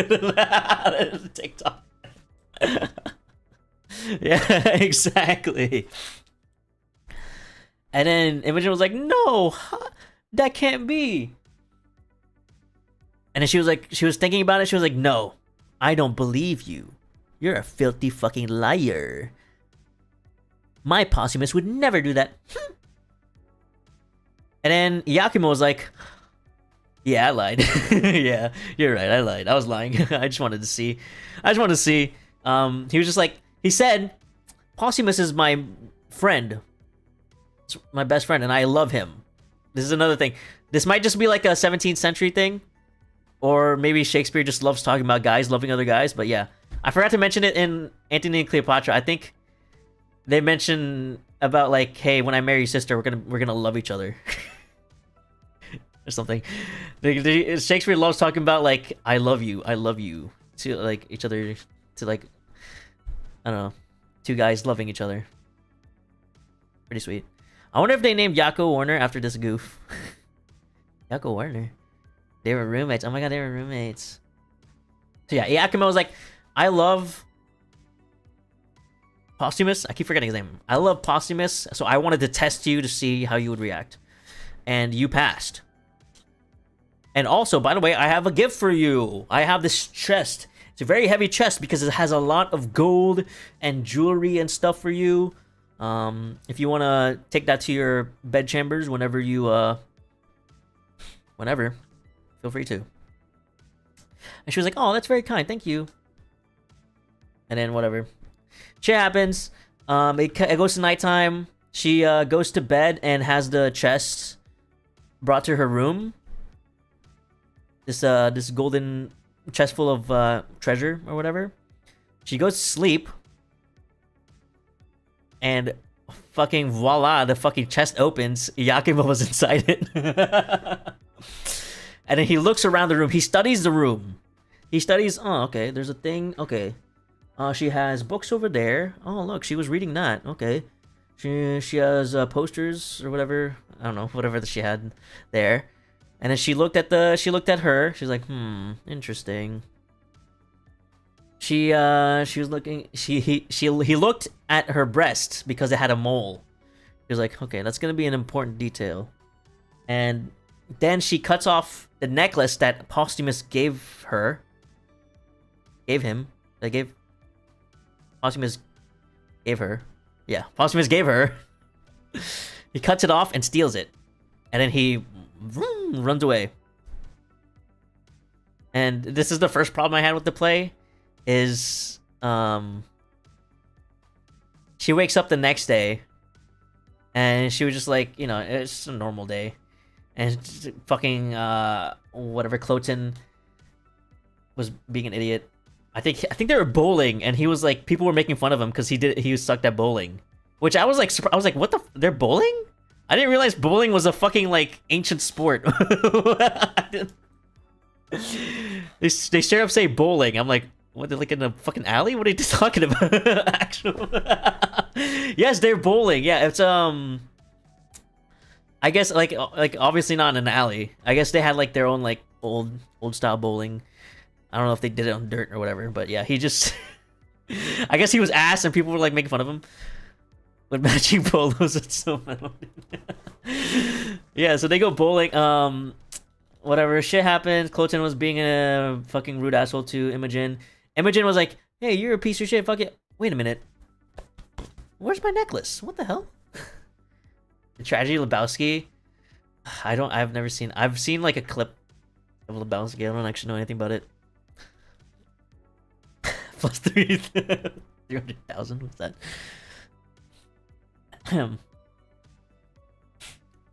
TikTok. Yeah, exactly. And then Imogen was like, "No, that can't be." And then she was thinking about it. She was like, "No, I don't believe you. You're a filthy fucking liar. My Posthumous would never do that." And then Yakimo was like, yeah, I lied. Yeah, you're right, I lied. I was lying. I just wanted to see. He was just like, he said, Posthumous is my friend. It's my best friend, and I love him. This is another thing. This might just be like a 17th century thing. Or maybe Shakespeare just loves talking about guys loving other guys, but yeah. I forgot to mention it in Antony and Cleopatra. I think they mention about like, hey, when I marry your sister, we're gonna love each other. Or something. Shakespeare loves talking about like, I love you to like each other, to like, I don't know, two guys loving each other. Pretty sweet. I wonder if they named Yakko Warner after this goof. Yakko Warner. They were roommates. Oh my god, they were roommates. So yeah, Yakimo was like, I love Posthumous. I keep forgetting his name. I love Posthumous, so I wanted to test you to see how you would react. And you passed. And also, by the way, I have a gift for you. I have this chest. It's a very heavy chest because it has a lot of gold and jewelry and stuff for you. If you want to take that to your bedchambers whenever you, feel free to. And she was like, oh, that's very kind. Thank you. And then whatever. Shit happens. It goes to nighttime. She goes to bed and has the chest brought to her room. This golden chest full of treasure or whatever. She goes to sleep. And fucking voila, the fucking chest opens. Yakima was inside it. And then he looks around the room. He studies the room. He studies, oh, okay, there's a thing. Okay. She has books over there. Oh, look, she was reading that. Okay. She has posters or whatever. I don't know, whatever that she had there. And then she looked at her. She's like, interesting. He looked at her breast because it had a mole. He was like, okay, that's gonna be an important detail. And then she cuts off the necklace that Posthumous gave her. Posthumous gave her. Yeah, Posthumous gave her. He cuts it off and steals it. And then he runs away. And this is the first problem I had with the play. Is she wakes up the next day and she was just like, it's just a normal day. And fucking whatever, Cloten was being an idiot. I think they were bowling, and he was like, people were making fun of him because he sucked at bowling. Which I was like, what the? They're bowling? I didn't realize bowling was a fucking like ancient sport. They straight up say bowling. I'm like, what? They're like in a fucking alley? What are you talking about? Actual. Yes, they're bowling. Yeah, it's I guess like obviously not in an alley. I guess they had like their own like old style bowling. I don't know if they did it on dirt or whatever, but yeah, he just I guess he was ass and people were like making fun of him with matching polos and so yeah, so they go bowling. Whatever, shit happens. Cloten was being a fucking rude asshole to Imogen. Imogen was like, hey, you're a piece of shit, fuck it. Wait a minute. Where's my necklace? What the hell? The Tragedy Lebowski. I've never seen. I've seen like a clip of the balance scale. I don't actually know anything about it. Plus 300,000. What's that?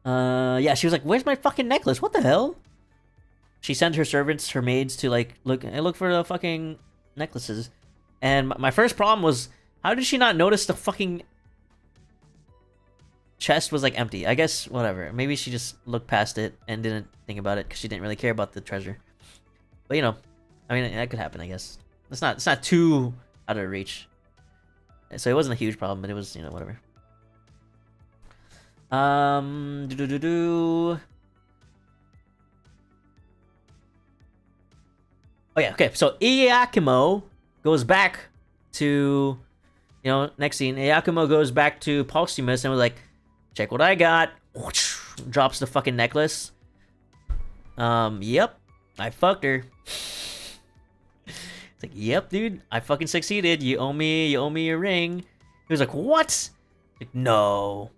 Yeah, she was like, "Where's my fucking necklace? What the hell?" She sent her servants, her maids, to like look for the fucking necklaces. And my first problem was, how did she not notice the fucking chest was like empty? I guess whatever. Maybe she just looked past it and didn't think about it because she didn't really care about the treasure. But you know, I mean, that could happen. I guess it's not too out of reach. So it wasn't a huge problem, but it was, you know, whatever. Oh yeah, okay. So Iakimo goes back to, you know, next scene. Iakimo goes back to Posthumous and was like, "Check what I got." Drops the fucking necklace. Yep, I fucked her. It's like, yep, dude, I fucking succeeded. You owe me your ring. He was like, what? Like, no.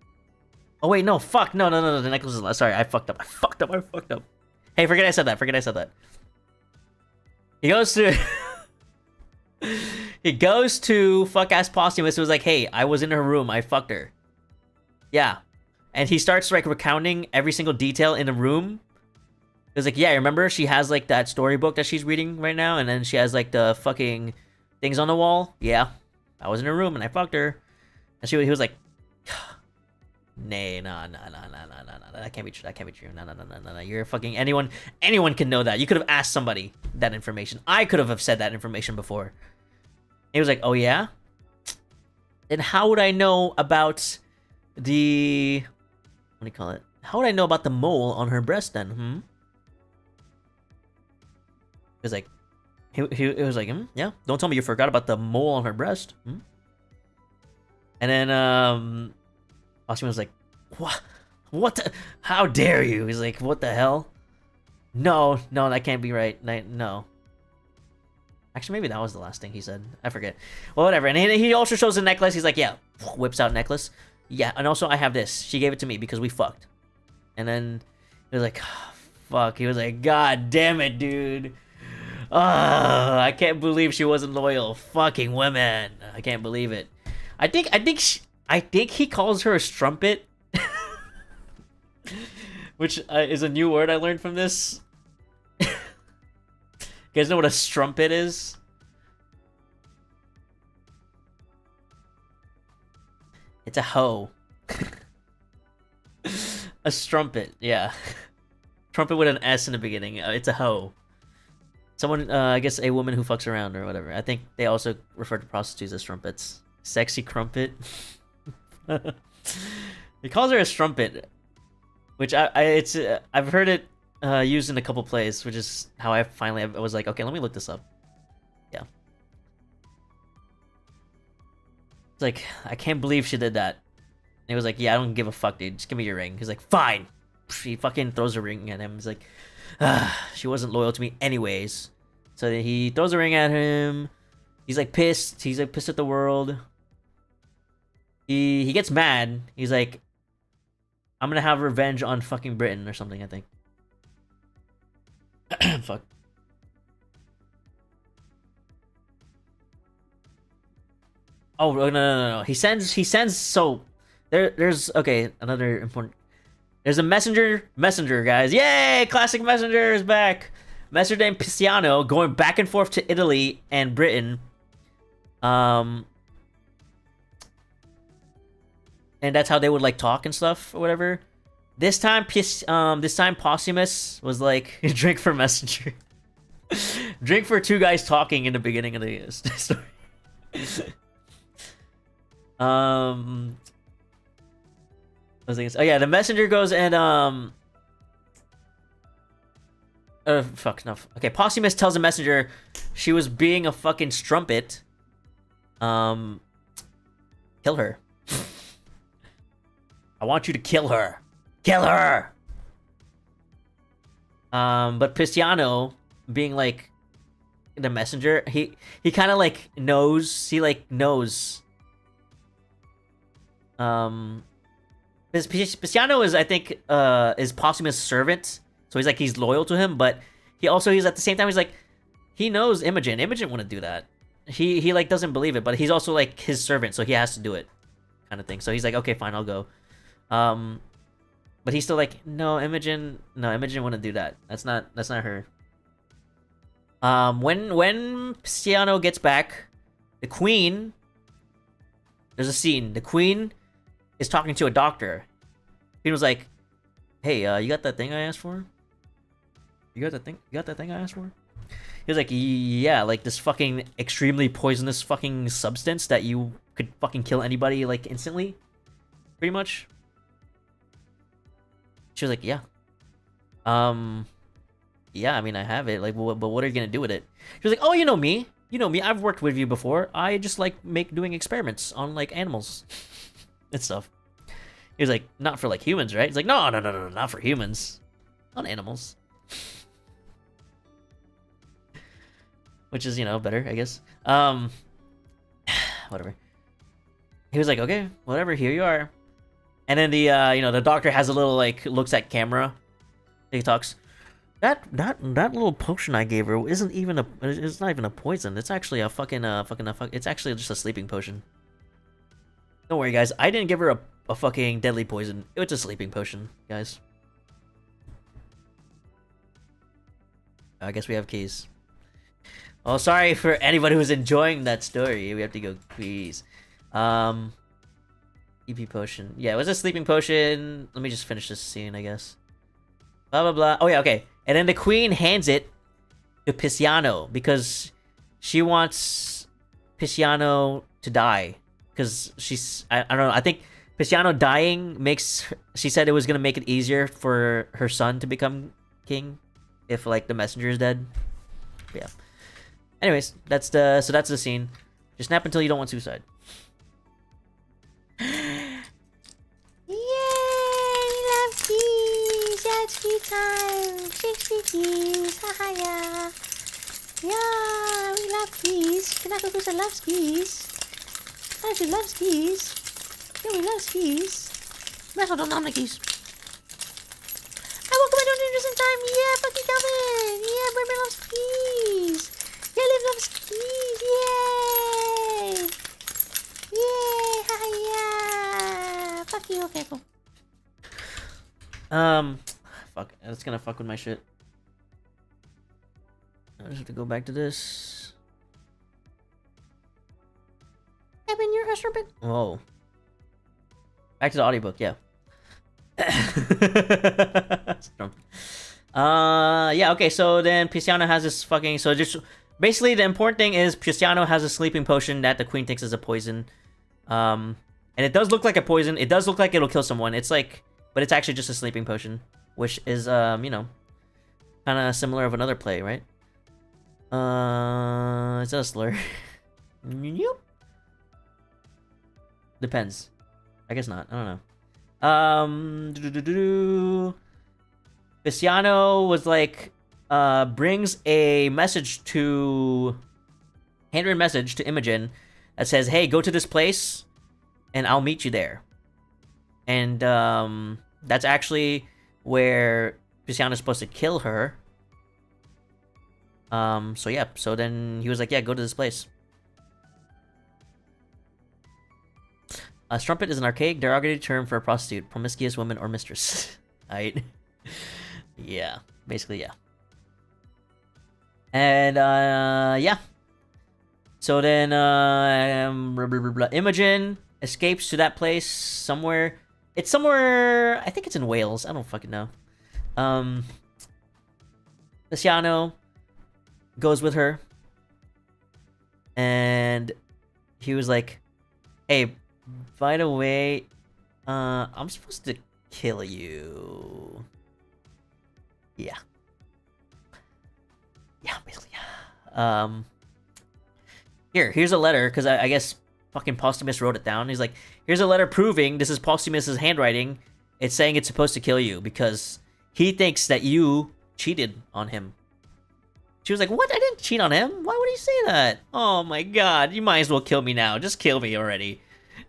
Oh wait, no, fuck, no, the necklace is last. Sorry, I fucked up. Hey, forget I said that. He goes to fuck ass Posthumous. It was like, hey, I was in her room. I fucked her. Yeah. And he starts like recounting every single detail in the room. It was like, yeah, remember she has like that storybook that she's reading right now, and then she has like the fucking things on the wall. Yeah, I was in her room and I fucked her. And he was like, nay, nah, that can't be true. No. You're fucking anyone can know that. You could have asked somebody that information. I could have said that information before. He was like, oh yeah? Then how would I know about the, what do you call it? How would I know about the mole on her breast then? It was like, it was like, yeah, don't tell me you forgot about the mole on her breast. And then Osman was like, what the, how dare you? He's like, what the hell? No, that can't be right. No. Actually, maybe that was the last thing he said. I forget. Well, whatever. And he also shows the necklace. He's like, yeah, whips out necklace. Yeah, and also I have this. She gave it to me because we fucked. And then he was like, fuck. He was like, God damn it, dude. I can't believe she wasn't loyal. Fucking women. I can't believe it. I think he calls her a strumpet. Which is a new word I learned from this. You guys know what a strumpet is? It's a hoe. A strumpet, yeah. Trumpet with an S in the beginning. It's a hoe. Someone, I guess a woman who fucks around or whatever. I think they also refer to prostitutes as strumpets. Sexy crumpet. He calls her a strumpet, which I've heard it used in a couple plays, which is how I was like, okay, let me look this up. Yeah. It's like, I can't believe she did that. And he was like, yeah, I don't give a fuck, dude. Just give me your ring. He's like, fine. He fucking throws a ring at him. He's like, she wasn't loyal to me anyways. So then he throws a ring at him. He's like pissed. He's like pissed at the world. He gets mad. He's like, I'm gonna have revenge on fucking Britain or something, I think. Fuck. Oh no. He sends so there's okay, another important. There's a messenger, guys. Yay! Classic messenger is back. Messenger named Pisciano going back and forth to Italy and Britain. And that's how they would like talk and stuff or whatever. This time Posthumous was like, drink for messenger. Drink for two guys talking in the beginning of the story. Oh yeah, the messenger goes and fuck no. Okay, Posthumous tells the messenger she was being a fucking strumpet. Kill her. I want you to kill her. Kill her. But Pisciano, being like the messenger, he kind of like knows. He like knows. Because Pisciano is, I think, is Posthumus' servant, so he's loyal to him, but he's at the same time he's like, he knows Imogen. Imogen wouldn't do that. He like doesn't believe it, but he's also like his servant, so he has to do it, kind of thing. So he's like, okay, fine, I'll go. But he's still like, no, Imogen wouldn't do that. That's not her. When Pisciano gets back, the queen. There's a scene. The queen is talking to a doctor. He was like, "Hey, you got that thing I asked for? You got that thing I asked for?" He was like, "Yeah, like this fucking extremely poisonous fucking substance that you could fucking kill anybody like instantly, pretty much." She was like, "Yeah, yeah. I mean, I have it. Like, but what are you gonna do with it?" She was like, "Oh, you know me. You know me. I've worked with you before. I just like doing experiments on like animals and stuff." He was like, "Not for like humans, right?" He's like, No, not for humans, on animals." Which is, better, I guess. Whatever. He was like, "Okay, whatever. Here you are." And then the doctor has a little like looks at camera. He talks. That little potion I gave her isn't even it's not even a poison. It's actually a it's actually just a sleeping potion. Don't worry, guys. I didn't give her a fucking deadly poison. It was a sleeping potion, guys. I guess we have keys. Oh, sorry for anybody who's enjoying that story. We have to go keys. EP potion. Yeah, it was a sleeping potion. Let me just finish this scene, I guess. Blah, blah, blah. Oh, yeah, okay. And then the queen hands it to Pisciano because she wants Pisciano to die. Because I don't know. I think Pisciano dying she said it was going to make it easier for her son to become king if, like, the messenger is dead. But yeah. Anyways, that's the scene. Just nap until you don't want suicide. Tea time! Shakespeare keys! Haha, yeah! Yeah, we love keys! Pinakakusa loves keys! Archie loves keys! Yeah, we love keys! Metal don't know keys! I woke up, I don't interesting time! Yeah, fucking Calvin! Yeah, Birdman loves keys! Yeah, Liv loves keys! Yay! Yay! Haha, yeah! Fuck you, okay, cool. Fuck, that's gonna fuck with my shit. I just have to go back to this. Evan, you're a serpent. Whoa. Back to the audiobook, yeah. Yeah, okay, so then Pisciano has this fucking... So just... Basically, the important thing is Pisciano has a sleeping potion that the queen thinks is a poison. And it does look like a poison. It does look like it'll kill someone. It's like... But it's actually just a sleeping potion. Which is, kind of similar of another play, right? Is that a slur? Nope. Depends. I guess not. I don't know. Pisciano was like, brings a message handwritten message to Imogen that says, "Hey, go to this place, and I'll meet you there." And, that's actually where Pisciano's supposed to kill her. So yeah, so then he was like, yeah, go to this place. A strumpet is an archaic, derogatory term for a prostitute, promiscuous woman, or mistress. Right? Yeah, basically, yeah. And, yeah. So then, blah, blah, blah, blah. Imogen escapes to that place somewhere. It's somewhere, I think it's in Wales. I don't fucking know. Pisciano goes with her. And he was like, "Hey, by the way, I'm supposed to kill you." Yeah. Yeah, basically, yeah. Here's a letter, because I guess fucking Posthumus wrote it down. He's like, "Here's a letter proving this is Posthumus's handwriting. It's saying it's supposed to kill you because he thinks that you cheated on him." She was like, "What? I didn't cheat on him. Why would he say that? Oh my god, you might as well kill me now. Just kill me already."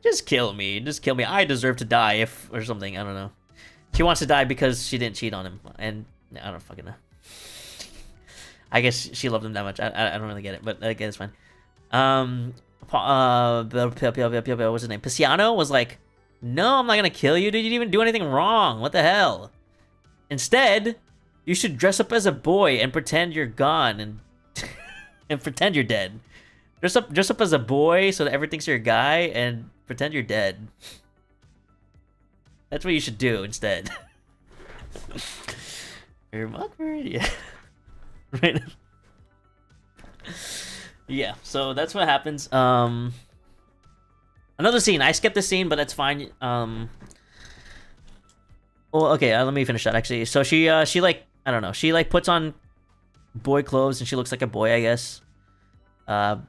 Just kill me. Just kill me. I deserve to die if or something. I don't know. She wants to die because she didn't cheat on him, and I don't fucking know. I guess she loved him that much. I don't really get it, but I guess it's fine. What's his name? Pisciano was like, no, I'm not gonna kill you, dude. You didn't even do anything wrong. What the hell? Instead, you should dress up as a boy and pretend you're gone and and pretend you're dead. Dress up as a boy so that everyone thinks you're a guy and pretend you're dead. That's what you should do instead. You're awkward, yeah. Right. Yeah, so that's what happens. Another scene. I skipped the scene, but that's fine. Well, okay, let me finish that actually. So she like, I don't know, she like puts on boy clothes and she looks like a boy, I guess. Yeah.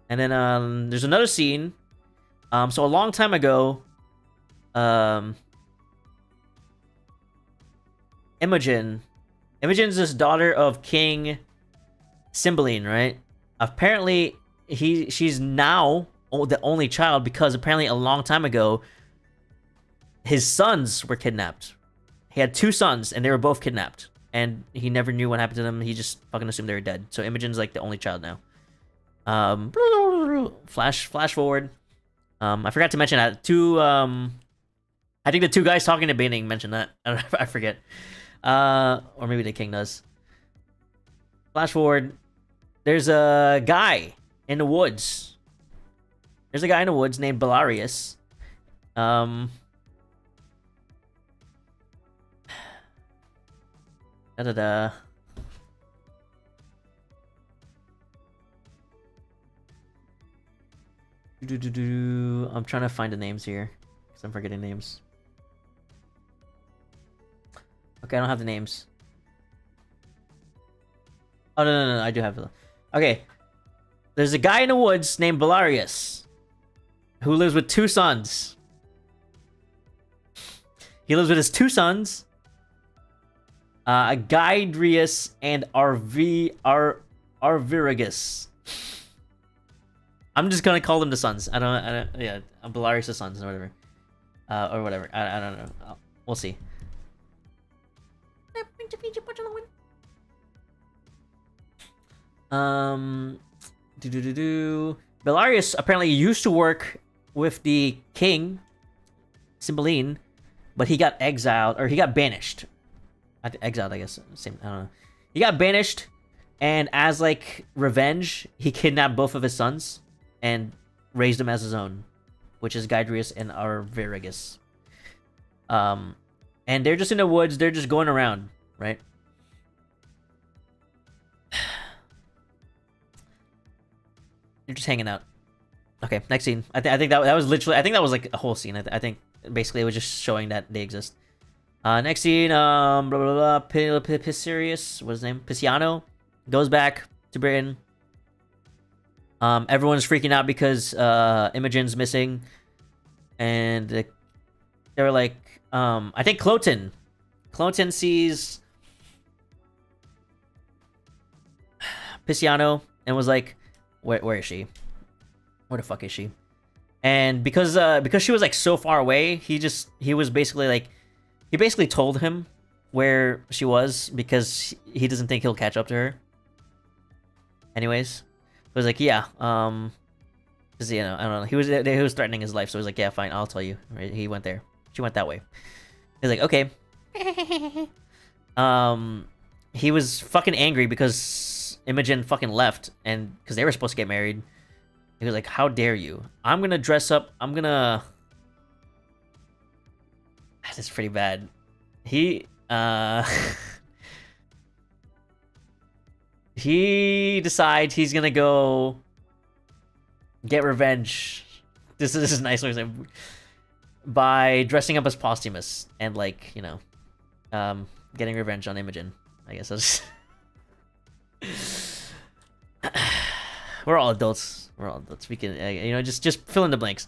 And then there's another scene. So a long time ago, Imogen's this daughter of King Cymbeline, right? Apparently, she's now the only child because apparently a long time ago, his sons were kidnapped. He had 2 sons and they were both kidnapped, and he never knew what happened to them. He just fucking assumed they were dead. So Imogen's like the only child now. Flash forward. I forgot to mention that I think the 2 guys talking to Bening mentioned that. I forget. Or maybe the king does. Flash forward. There's a guy in the woods. There's a guy in the woods named Belarius. Da-da-da. I'm trying to find the names here because I'm forgetting names. Okay, I don't have the names. Oh, no, I do have them. Okay. There's a guy in the woods named Belarius who lives with 2 sons. He lives with his 2 sons, Gydrius and Arviragus. I'm just gonna call them the sons. I don't yeah, Belarius' sons or whatever. Or whatever. I don't know. We'll see. Belarius apparently used to work with the king, Cymbeline, but he got exiled, or he got banished. Exiled, I guess. Same, I don't know. He got banished, and as like revenge, he kidnapped both of his sons and raised them as his own, which is Gydrius and Arviragus. And they're just in the woods. They're just going around, right? They're just hanging out. Okay, next scene. I think that was literally. I think that was like a whole scene. I think basically it was just showing that they exist. Next scene. Blah blah blah. Piscius. What's his name? Pisciano goes back to Britain. Everyone's freaking out because Imogen's missing, and they were like, I think Cloten sees Pisciano and was like, where is she? Where the fuck is she? And because she was like so far away, he basically told him where she was because he doesn't think he'll catch up to her. Anyways, it was like, yeah, because you know, I don't know, he was threatening his life, so he was like, yeah, fine, I'll tell you. Right? He went there. She went that way. He's like, okay. He was fucking angry because Imogen fucking left, and because they were supposed to get married. He was like, how dare you? I'm gonna dress up. That's pretty bad. He decides he's gonna go get revenge. This is a nice way to say, by dressing up as Posthumus and, like, you know, getting revenge on Imogen. I guess that's we're all adults. We can, you know, just fill in the blanks.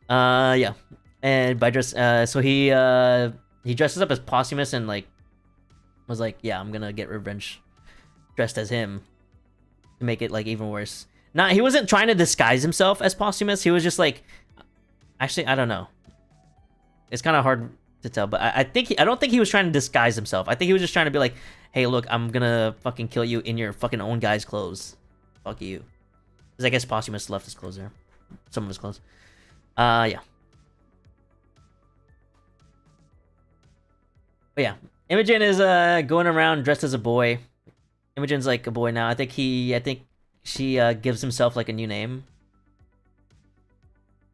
Yeah. And by so he dresses up as Posthumus and, like, was like, yeah, I'm gonna get revenge dressed as him to make it, like, even worse. He wasn't trying to disguise himself as Posthumous. He was just like, actually, I don't know. It's kind of hard to tell, but I don't think he was trying to disguise himself. I think he was just trying to be like, hey, look, I'm gonna fucking kill you in your fucking own guy's clothes. Fuck you. Because I guess Posthumous left his clothes there. Some of his clothes. Yeah. But yeah, Imogen is going around dressed as a boy. Imogen's like a boy now. I think she gives himself like a new name.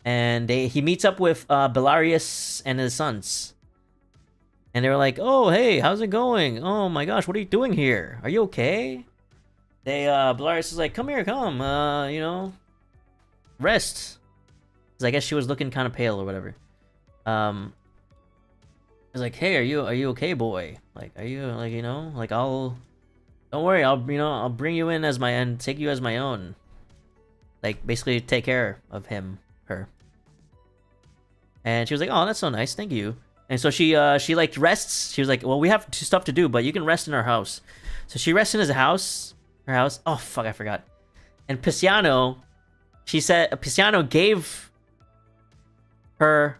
And he meets up with Belarius and his sons. And they were like, "Oh, hey, how's it going? Oh my gosh, what are you doing here? Are you okay?" Belarius is like, "Come here, come. You know, rest." Because I guess she was looking kind of pale or whatever. He's like, "Hey, are you okay, boy? Like, are you like, you know, like don't worry, I'll bring you in as and take you as my own. Like, basically take care of her." And she was like, "Oh, that's so nice, thank you." And so she like rests. She was like, "Well, we have stuff to do, but you can rest in our house." So she rests in her house. Oh fuck, I forgot. And Pisciano, she said Pisciano gave her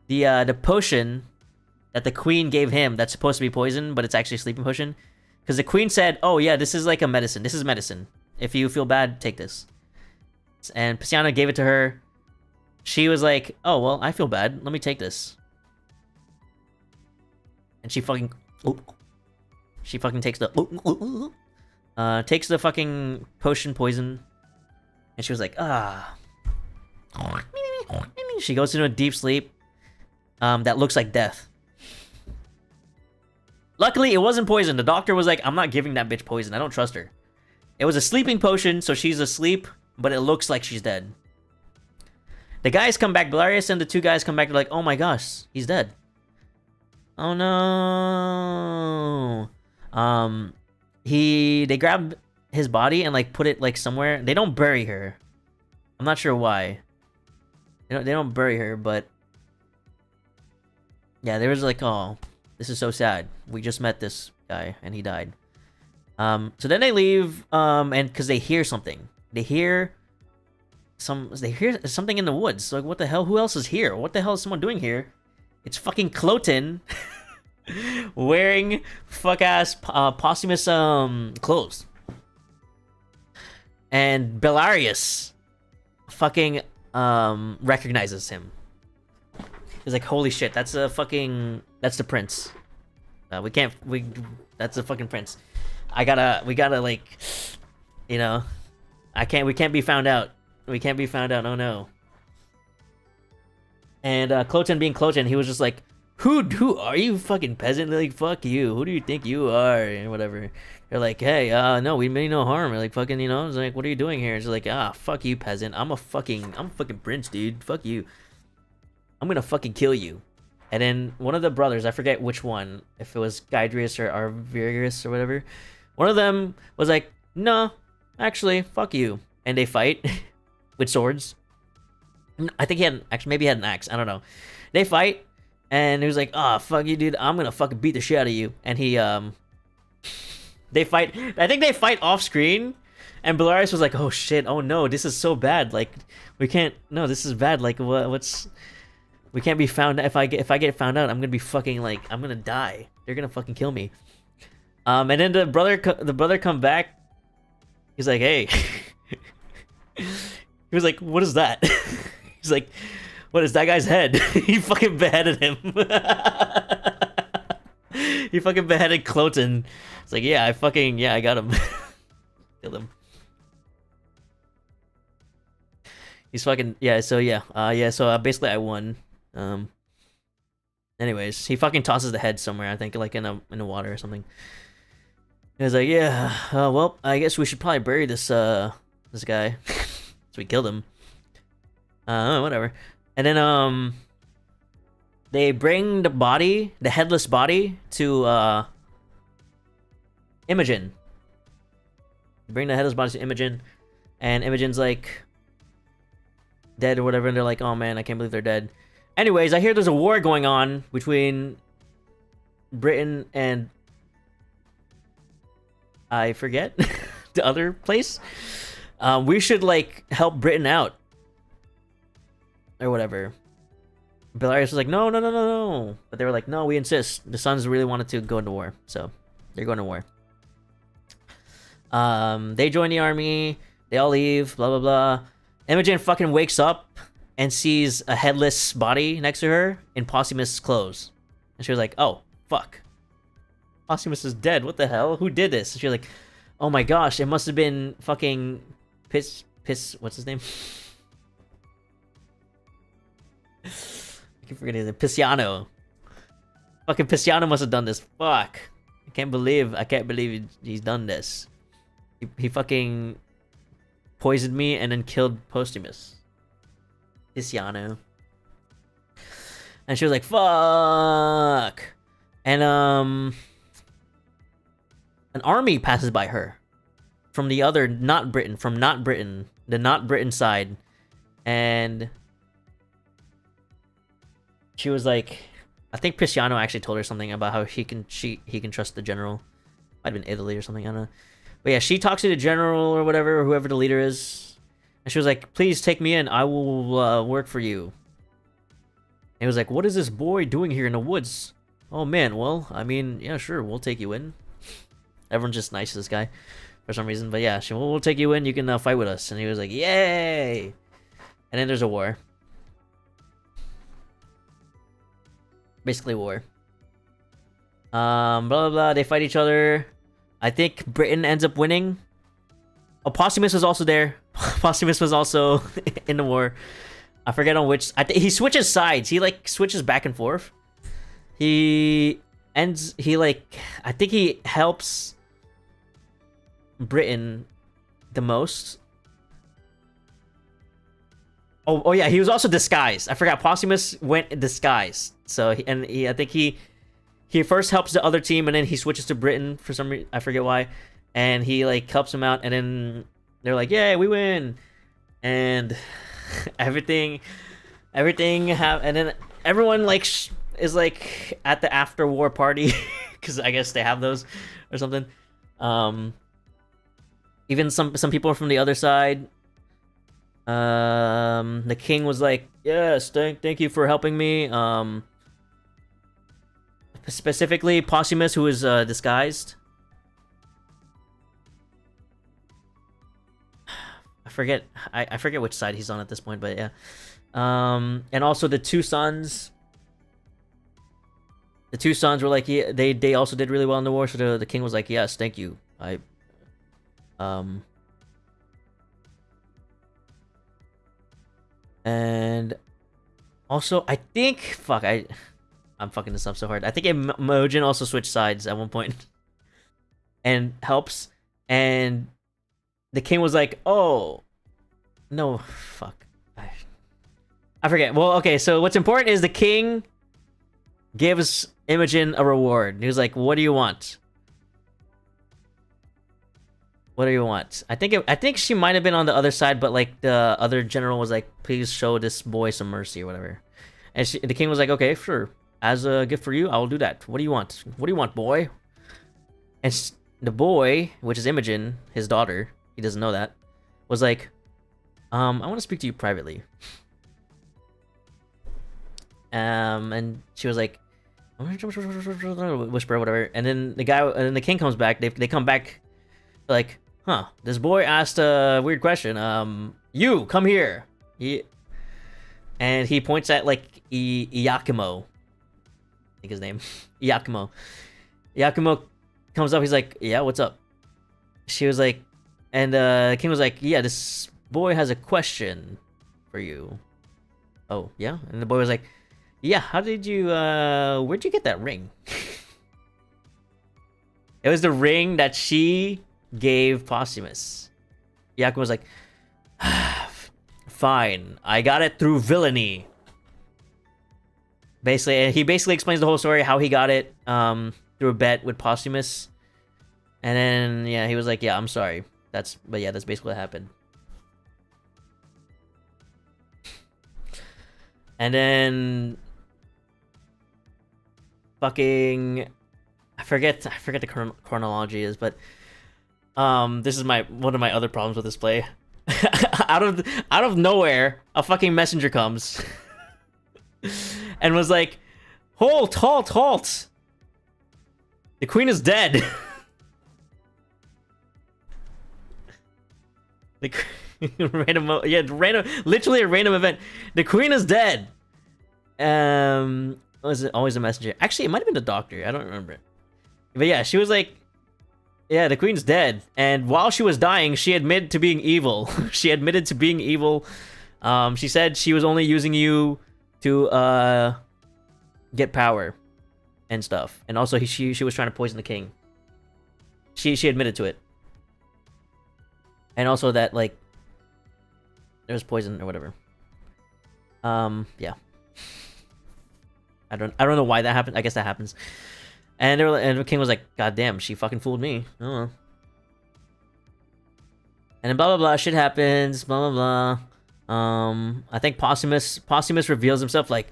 the potion that the queen gave him that's supposed to be poison, but it's actually a sleeping potion. Because the queen said, "Oh yeah, this is like a medicine. This is medicine. If you feel bad, take this." And Pisciano gave it to her. She was like, "Oh well, I feel bad. Let me take this." And she fucking takes the fucking poison, and she was like, "Ah." She goes into a deep sleep that looks like death. Luckily, it wasn't poison. The doctor was like, "I'm not giving that bitch poison. I don't trust her." It was a sleeping potion, so she's asleep, but it looks like she's dead. The guys come back. Belarius and the two guys come back. They're like, "Oh my gosh, he's dead." Oh no. They grab his body and like put it like somewhere. They don't bury her. I'm not sure why. They don't bury her, but yeah, there was like, "Oh, this is so sad. We just met this guy and he died." So then they leave, and because they hear something. They hear something in the woods. Like, what the hell? Who else is here? What the hell is someone doing here? It's fucking Cloten wearing fuck-ass posthumous clothes. And Belarius fucking recognizes him. He's like, "Holy shit, that's the prince. That's the fucking prince. We gotta like, you know, we can't be found out. We can't be found out, oh no." And Cloten being Cloten, he was just like, Who are you, fucking peasant? Like, fuck you. Who do you think you are? And whatever. They're like, "Hey, no, we mean no harm." We're like, fucking, you know, it's like, "What are you doing here?" It's like, fuck you, peasant. I'm a fucking prince, dude. Fuck you. I'm gonna fucking kill you." And then one of the brothers, I forget which one, if it was Guidrius or Arvirius or whatever, one of them was like, "No, actually, fuck you." And they fight with swords. I think maybe he had an axe. I don't know. They fight, and he was like, "Oh, fuck you, dude. I'm gonna fucking beat the shit out of you." And they fight. I think they fight off screen, and Belarius was like, "Oh shit. Oh no, this is so bad. Like, we can't. No, this is bad. Like, we can't be found. If I get found out, I'm gonna be fucking like, I'm gonna die. They're gonna fucking kill me." And then the brother come back. He's like, "Hey." He was like, "What is that?" He's like, "What is that guy's head?" He fucking beheaded him. He fucking beheaded Cloten. It's like, I got him. Killed him. He's fucking, so basically I won. Anyways, he fucking tosses the head somewhere, I think, like in the water or something. He was like, well, I guess we should probably bury this guy. So we killed him. Whatever. And then they bring the headless body to Imogen. They bring the headless body to Imogen, and Imogen's like dead or whatever, and they're like, "Oh man, I can't believe they're dead." Anyways, I hear there's a war going on between Britain and I forget the other place. We should like help Britain out or whatever. Belarus was like, no, no, no, no, no. But they were like, no, we insist. The sons really wanted to go into war, so they're going to war. They join the army. They all leave. Blah blah blah. Imogen fucking wakes up and sees a headless body next to her in Posthumus' clothes, and she was like, oh fuck, Posthumus is dead. What the hell? Who did this? And she was like, oh my gosh, it must have been fucking piss. What's his name? I keep forgetting his name. Pisciano. Fucking Pisciano must have done this. Fuck. I can't believe he's done this. He fucking poisoned me and then killed Posthumus. Pisciano. And she was like, fuck. And an army passes by her from the other the not Britain side. And she was like, I think Pisciano actually told her something about how he can trust the general. Might have been Italy or something, I don't know. But yeah, she talks to the general or whatever, whoever the leader is. And she was like, please take me in, I will work for you. And he was like, what is this boy doing here in the woods? Oh man, well, I mean, yeah, sure, we'll take you in. Everyone's just nice to this guy for some reason. But yeah, we'll take you in, you can fight with us. And he was like, yay! And then there's a war. Basically war. Blah blah blah, they fight each other. I think Britain ends up winning. Oh, Posthumus was also there. Posthumus was also in the war. I forget on which. He switches sides. He like switches back and forth. I think he helps Britain the most. Oh yeah, he was also disguised. I forgot. Posthumus went disguised. So I think he first helps the other team and then he switches to Britain for some reason. I forget why. And he like helps him out and then they're like, yay, we win. And everything and then everyone like is like at the after war party because I guess they have those or something. Even some people from the other side. The king was like, yes, thank you for helping me. Specifically Posthumus, who is disguised. I forget which side he's on at this point, but yeah. And also the two sons. The two sons were like, yeah, they also did really well in the war, so the king was like, yes, thank you. And also I think I'm fucking this up so hard. I think Imogen also switched sides at one point and helps. And the king was like, oh, no, fuck. I forget. Well, okay, so what's important is the king gives Imogen a reward. He was like, what do you want? What do you want? I think she might have been on the other side, but like the other general was like, please show this boy some mercy or whatever. And the king was like, okay, sure. As a gift for you, I will do that. What do you want? What do you want, boy? And the boy, which is Imogen, his daughter, he doesn't know that, was like, I want to speak to you privately. And she was like, whisper or whatever. And then the king comes back. They come back, like, huh? This boy asked a weird question. You come here. And he points at like Iachimo. I think his name. Iachimo. Iachimo comes up. He's like, yeah, what's up? She was like, and the king was like, yeah, this boy has a question for you. Oh yeah, and the boy was like, yeah, how did you where'd you get that ring? It was the ring that she gave Posthumus. Iachimo was like, fine, I got it through villainy. Basically, he explains the whole story, how he got it through a bet with Posthumus. And then yeah, he was like, yeah, I'm sorry. That's basically what happened. And then fucking I forget the chronology is, but this is one of my other problems with this play. out of nowhere, a fucking messenger comes and was like, "Halt, halt, halt! The queen is dead." The literally a random event. The queen is dead. Was it always a messenger? Actually, it might have been the doctor. I don't remember. But yeah, she was like, yeah, the queen's dead. And while she was dying, she admitted to being evil. She admitted to being evil. She said she was only using you to get power and stuff. And also she was trying to poison the king. She admitted to it. And also that, like, there was poison or whatever. Yeah. I don't know why that happened. I guess that happens. And the king was like, "God damn, she fucking fooled me." Oh. And then blah blah blah, shit happens, blah blah blah. I think Posthumus reveals himself like,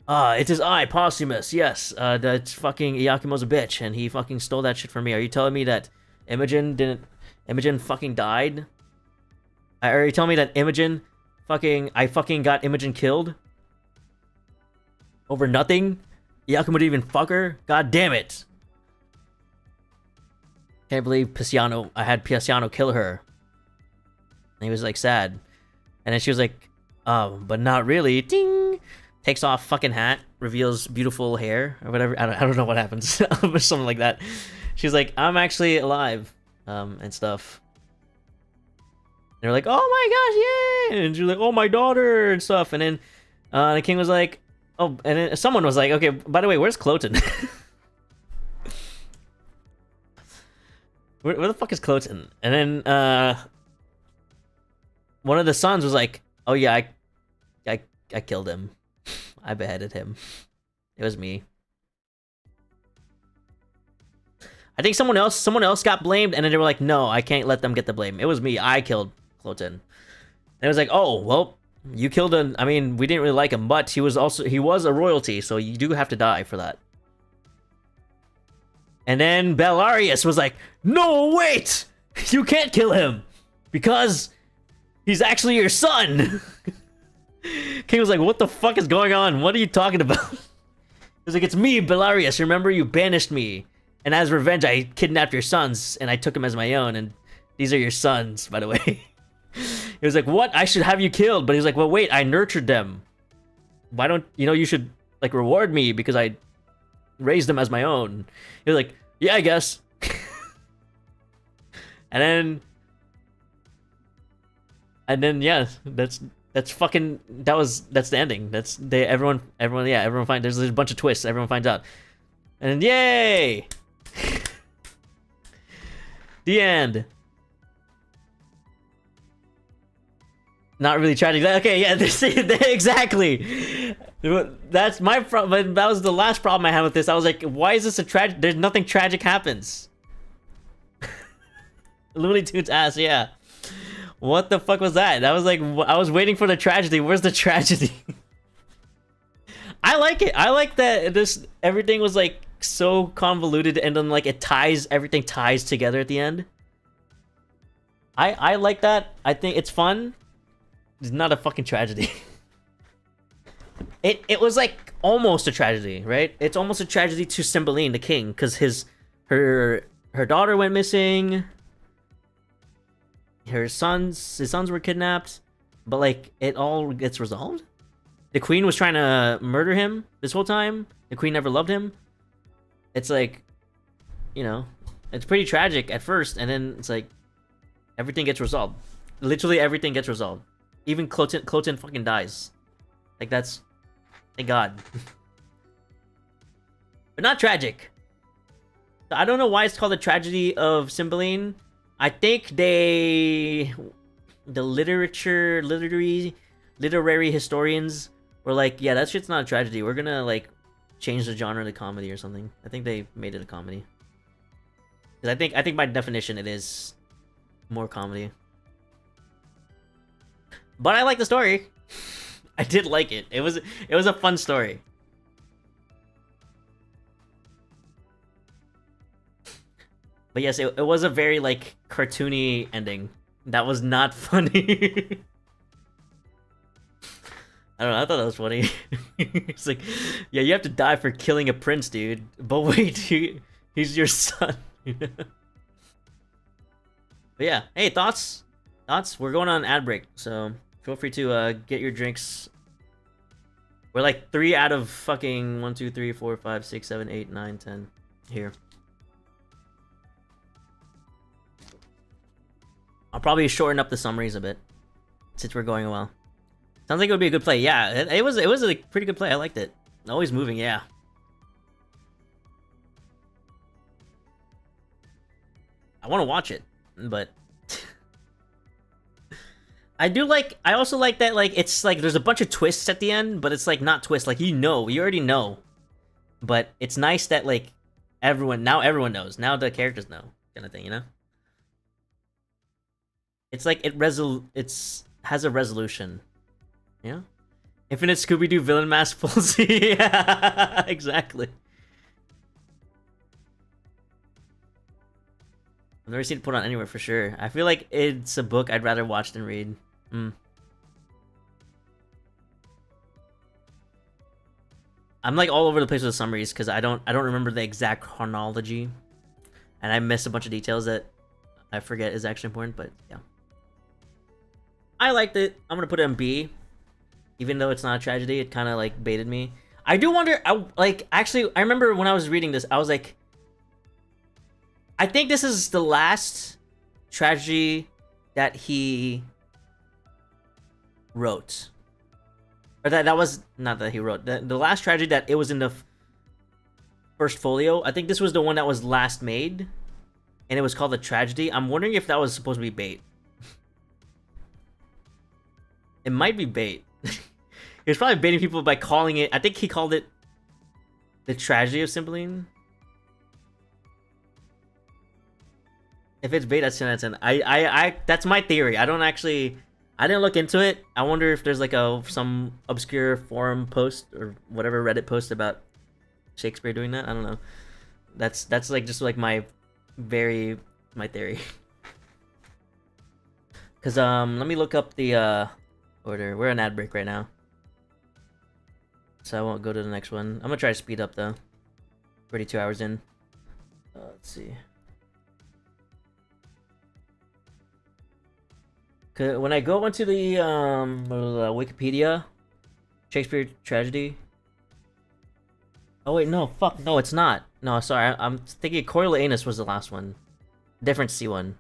it is I, Posthumus, yes. That's fucking Iyakumo's a bitch, and he fucking stole that shit from me. Are you telling me that Imogen fucking died? Are you telling me that I fucking got Imogen killed? Over nothing? Iyakumo didn't even fuck her? God damn it. Can't believe I had Pisciano kill her. And he was like sad. And then she was like, but not really. Ding! Takes off fucking hat, reveals beautiful hair, or whatever. I don't know what happens. Something like that. She's like, "I'm actually alive," and stuff. And they're like, "Oh my gosh, yay!" And she's like, "Oh, my daughter," and stuff. And then the king was like, oh, and then someone was like, "Okay, by the way, where's Cloten?" where the fuck is Cloten? And then one of the sons was like, "Oh yeah, I killed him. I beheaded him. It was me." I think someone else got blamed, and then they were like, "No, I can't let them get the blame. It was me. I killed Cloten." And it was like, "Oh, well, you killed him. I mean, we didn't really like him, but he was a royalty, so you do have to die for that." And then Belarius was like, "No, wait! You can't kill him! Because he's actually your son!" King was like, "What the fuck is going on? What are you talking about?" He was like, "It's me, Belarius. Remember, you banished me. And as revenge, I kidnapped your sons, and I took them as my own, and these are your sons, by the way." He was like, "What? I should have you killed." But he's like, "Well, wait, I nurtured them. Why don't, you should, like, reward me because I raised them as my own." He was like, "Yeah, I guess." And then, yeah, that's fucking, that's the ending. Everyone finds, there's a bunch of twists, everyone finds out. And then, yay! The end. Not really tragic. Okay, yeah, exactly. That's my problem. That was the last problem I had with this. I was like, why is this a tragic? There's nothing tragic happens. Looney Tunes ass, yeah. What the fuck was that? That was like, I was waiting for the tragedy. Where's the tragedy? I like it. I like that everything was like so convoluted, and then like everything ties together at the end. I like that. I think it's fun. It's not a fucking tragedy. It was like almost a tragedy, right? It's almost a tragedy to Cymbeline, the king, because her daughter went missing. His sons were kidnapped, but like it all gets resolved. The queen was trying to murder him this whole time. The queen never loved him. It's like, it's pretty tragic at first, and then it's like everything gets resolved. Literally everything gets resolved. Even Cloten fucking dies. Like, that's, thank God. But not tragic. I don't know why it's called the tragedy of Cymbeline. I think the literary historians were like, yeah, that shit's not a tragedy. We're gonna like change the genre to comedy or something. I think they made it a comedy. Because I think by definition it is more comedy. But I like the story. I did like it. It was a fun story. But yes, it was a very like cartoony ending. That was not funny. I don't know, I thought that was funny. It's like, yeah, you have to die for killing a prince, dude. But wait, he's your son. But yeah, hey, thoughts? Thoughts? We're going on an ad break, so feel free to get your drinks. We're like 3 out of fucking 1, 2, 3, 4, 5, 6, 7, 8, 9, 10 here. I'll probably shorten up the summaries a bit since we're going well. Sounds like it would be a good play. Yeah, it was a pretty good play. I liked it. Always moving, yeah. I want to watch it, but I also like that, like, it's like there's a bunch of twists at the end, but it's like not twists, like you already know. But it's nice that like everyone knows. Now the characters know, kind of thing, you know? It's like it has a resolution. Yeah? Infinite Scooby-Doo villain mask pulls. Yeah, exactly. I've never seen it put on anywhere for sure. I feel like it's a book I'd rather watch than read. I'm like all over the place with the summaries because I don't remember the exact chronology, and I miss a bunch of details that I forget is actually important. But yeah, I liked it. I'm gonna put it on B, even though it's not a tragedy. It kind of like baited me. I do wonder. I remember when I was reading this, I was like, I think this is the last tragedy that he wrote. Or that was not that he wrote. The last tragedy that it was in the first folio. I think this was the one that was last made, and it was called a tragedy. I'm wondering if that was supposed to be bait. It might be bait. He was probably baiting people by calling it. I think he called it the tragedy of Cymbeline. If it's bait, that's 10 out of 10. I that's my theory. I didn't look into it. I wonder if there's like some obscure forum post or whatever Reddit post about Shakespeare doing that. I don't know. That's like just like my theory. Cause let me look up the order. We're on ad break right now, so I won't go to the next one. I'm gonna try to speed up though. 32 hours in. Let's see. When I go into the Wikipedia, Shakespeare tragedy. Oh wait, no, fuck, no, it's not. No, sorry, I'm thinking Coriolanus was the last one, different C one.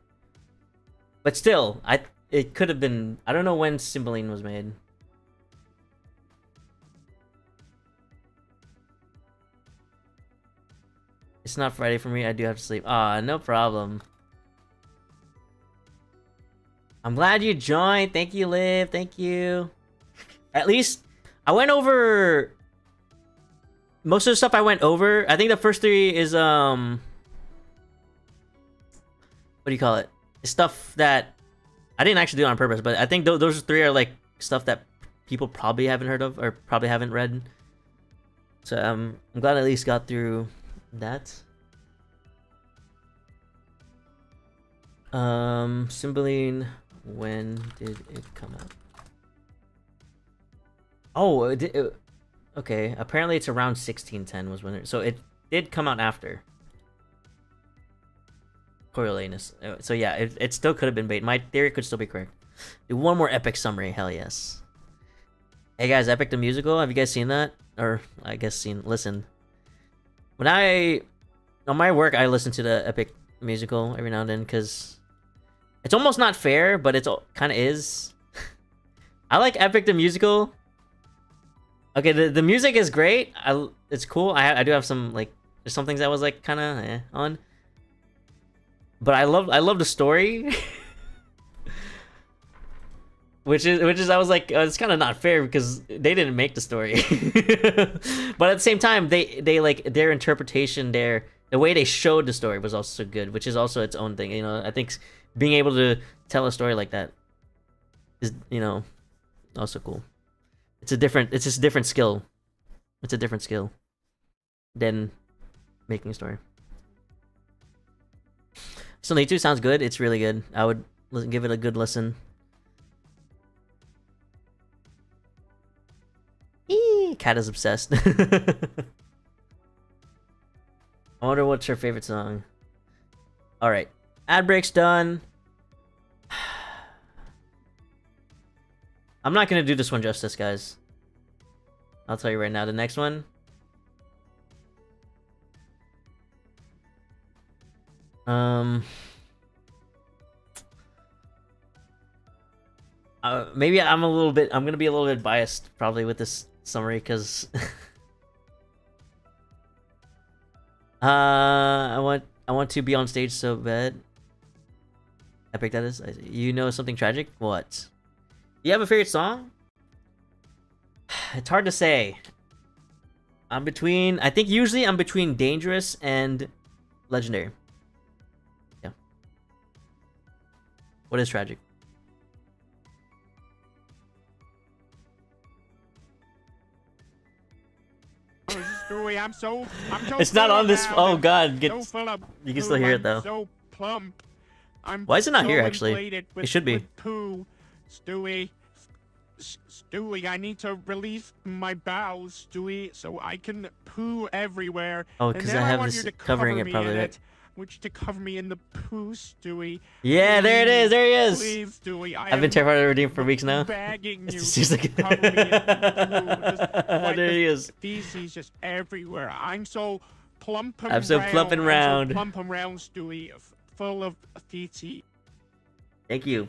But still, it could have been. I don't know when Cymbeline was made. It's not Friday for me. I do have to sleep. Ah, no problem. I'm glad you joined. Thank you, Liv. Thank you. At least I went over most of the stuff I went over. I think the first 3 is what do you call it? It's stuff that I didn't actually do it on purpose, but I think those 3 are like stuff that people probably haven't heard of or probably haven't read. So I'm glad I at least got through that. Cymbeline, when did it come out? Oh, okay. Apparently it's around 1610 was when it, so it did come out after Coriolanus. So yeah, it still could have been bait. My theory could still be correct. Do one more epic summary, hell yes. Hey guys, Epic the Musical, have you guys seen that? Or I guess listened. When on my work, I listen to the Epic Musical every now and then because it's almost not fair, but it's kind of is. I like Epic the Musical. Okay, the music is great. It's cool. I do have some like there's some things that was like kind of on, but I love the story. Which is I was like it's kind of not fair because they didn't make the story. But at the same time they like their interpretation the way they showed the story was also good, which is also its own thing, you know. I think being able to tell a story like that is, you know, also cool. It's just a different skill. It's a different skill than making a story. Still Need To sounds good. It's really good. give it a good listen. Cat is obsessed. I wonder what's her favorite song. All right, ad break's done. I'm not gonna do this one justice, guys. I'll tell you right now. The next one. Maybe I'm gonna be a little bit biased probably with this summary because I want to be on stage so bad. Epic that is. You know something tragic? What? You have a favorite song? It's hard to say. I think usually I'm between Dangerous and Legendary. Yeah. What is tragic? I'm so it's not on this. Oh god, so full of you can still hear it though. So plump. Why is it not here actually? It should be. Poo. Stewie, I need to release my bowels, Stewie, so I can poo everywhere. Oh, because I have this covering it probably. Right? I want you to cover me in the poo, Stewie. Yeah, there it is. There he is. Please, Stewie. I've been terrified of redeem for weeks now. Begging you to cover me in the poo. Like there he is. Feces just everywhere. I'm so plump and I'm so round. plump and round. I'm so plump and round, Stewie, full of feces. Thank you,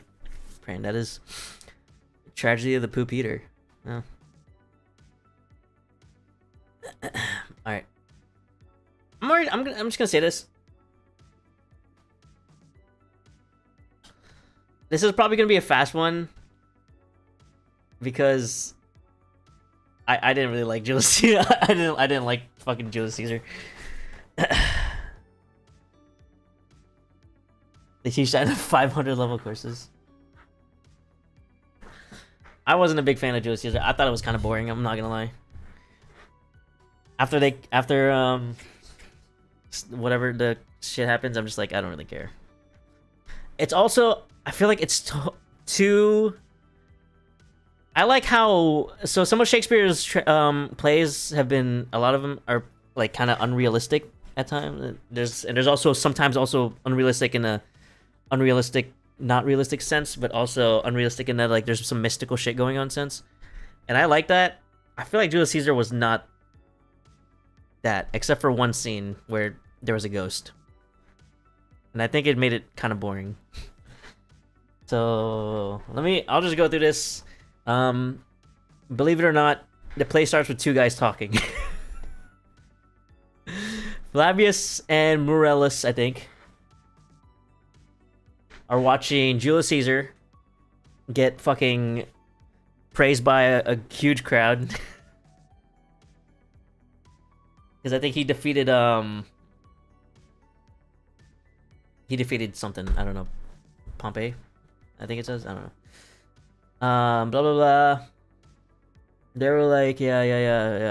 Fran. That is tragedy of the poop eater. Oh. All right. I'm just gonna say this. This is probably gonna be a fast one because I didn't really like Julius Caesar. I didn't like fucking Julius Caesar. They teach that in 500 level courses. I wasn't a big fan of Julius Caesar. I thought it was kind of boring. I'm not gonna lie. After whatever the shit happens, I'm just like, I don't really care. It's also, I feel like it's too. I like how some of Shakespeare's plays have been, a lot of them are like kind of unrealistic at times. There's also sometimes also unrealistic in a unrealistic, not realistic sense, but also unrealistic in that like there's some mystical shit going on sense, and I like that. I feel like Julius Caesar was not that, except for one scene where there was a ghost, and I think it made it kind of boring. So I'll just go through this. Believe it or not, the play starts with two guys talking. Flavius and Morellus, I think, are watching Julius Caesar get fucking praised by a huge crowd. Because I think he defeated something. I don't know. Pompey, I think it says. I don't know. Blah blah blah. They were like, yeah.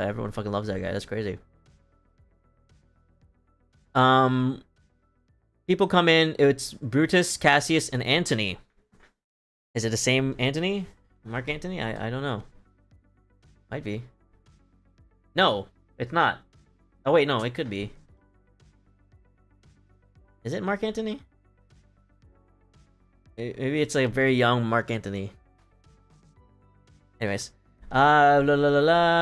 Everyone fucking loves that guy. That's crazy. People come in. It's Brutus, Cassius, and Antony. Is it the same Antony? Mark Antony? I don't know. Might be. No, it's not. Oh wait, no, it could be. Is it Mark Antony? Maybe it's like a very young Mark Antony. Anyways,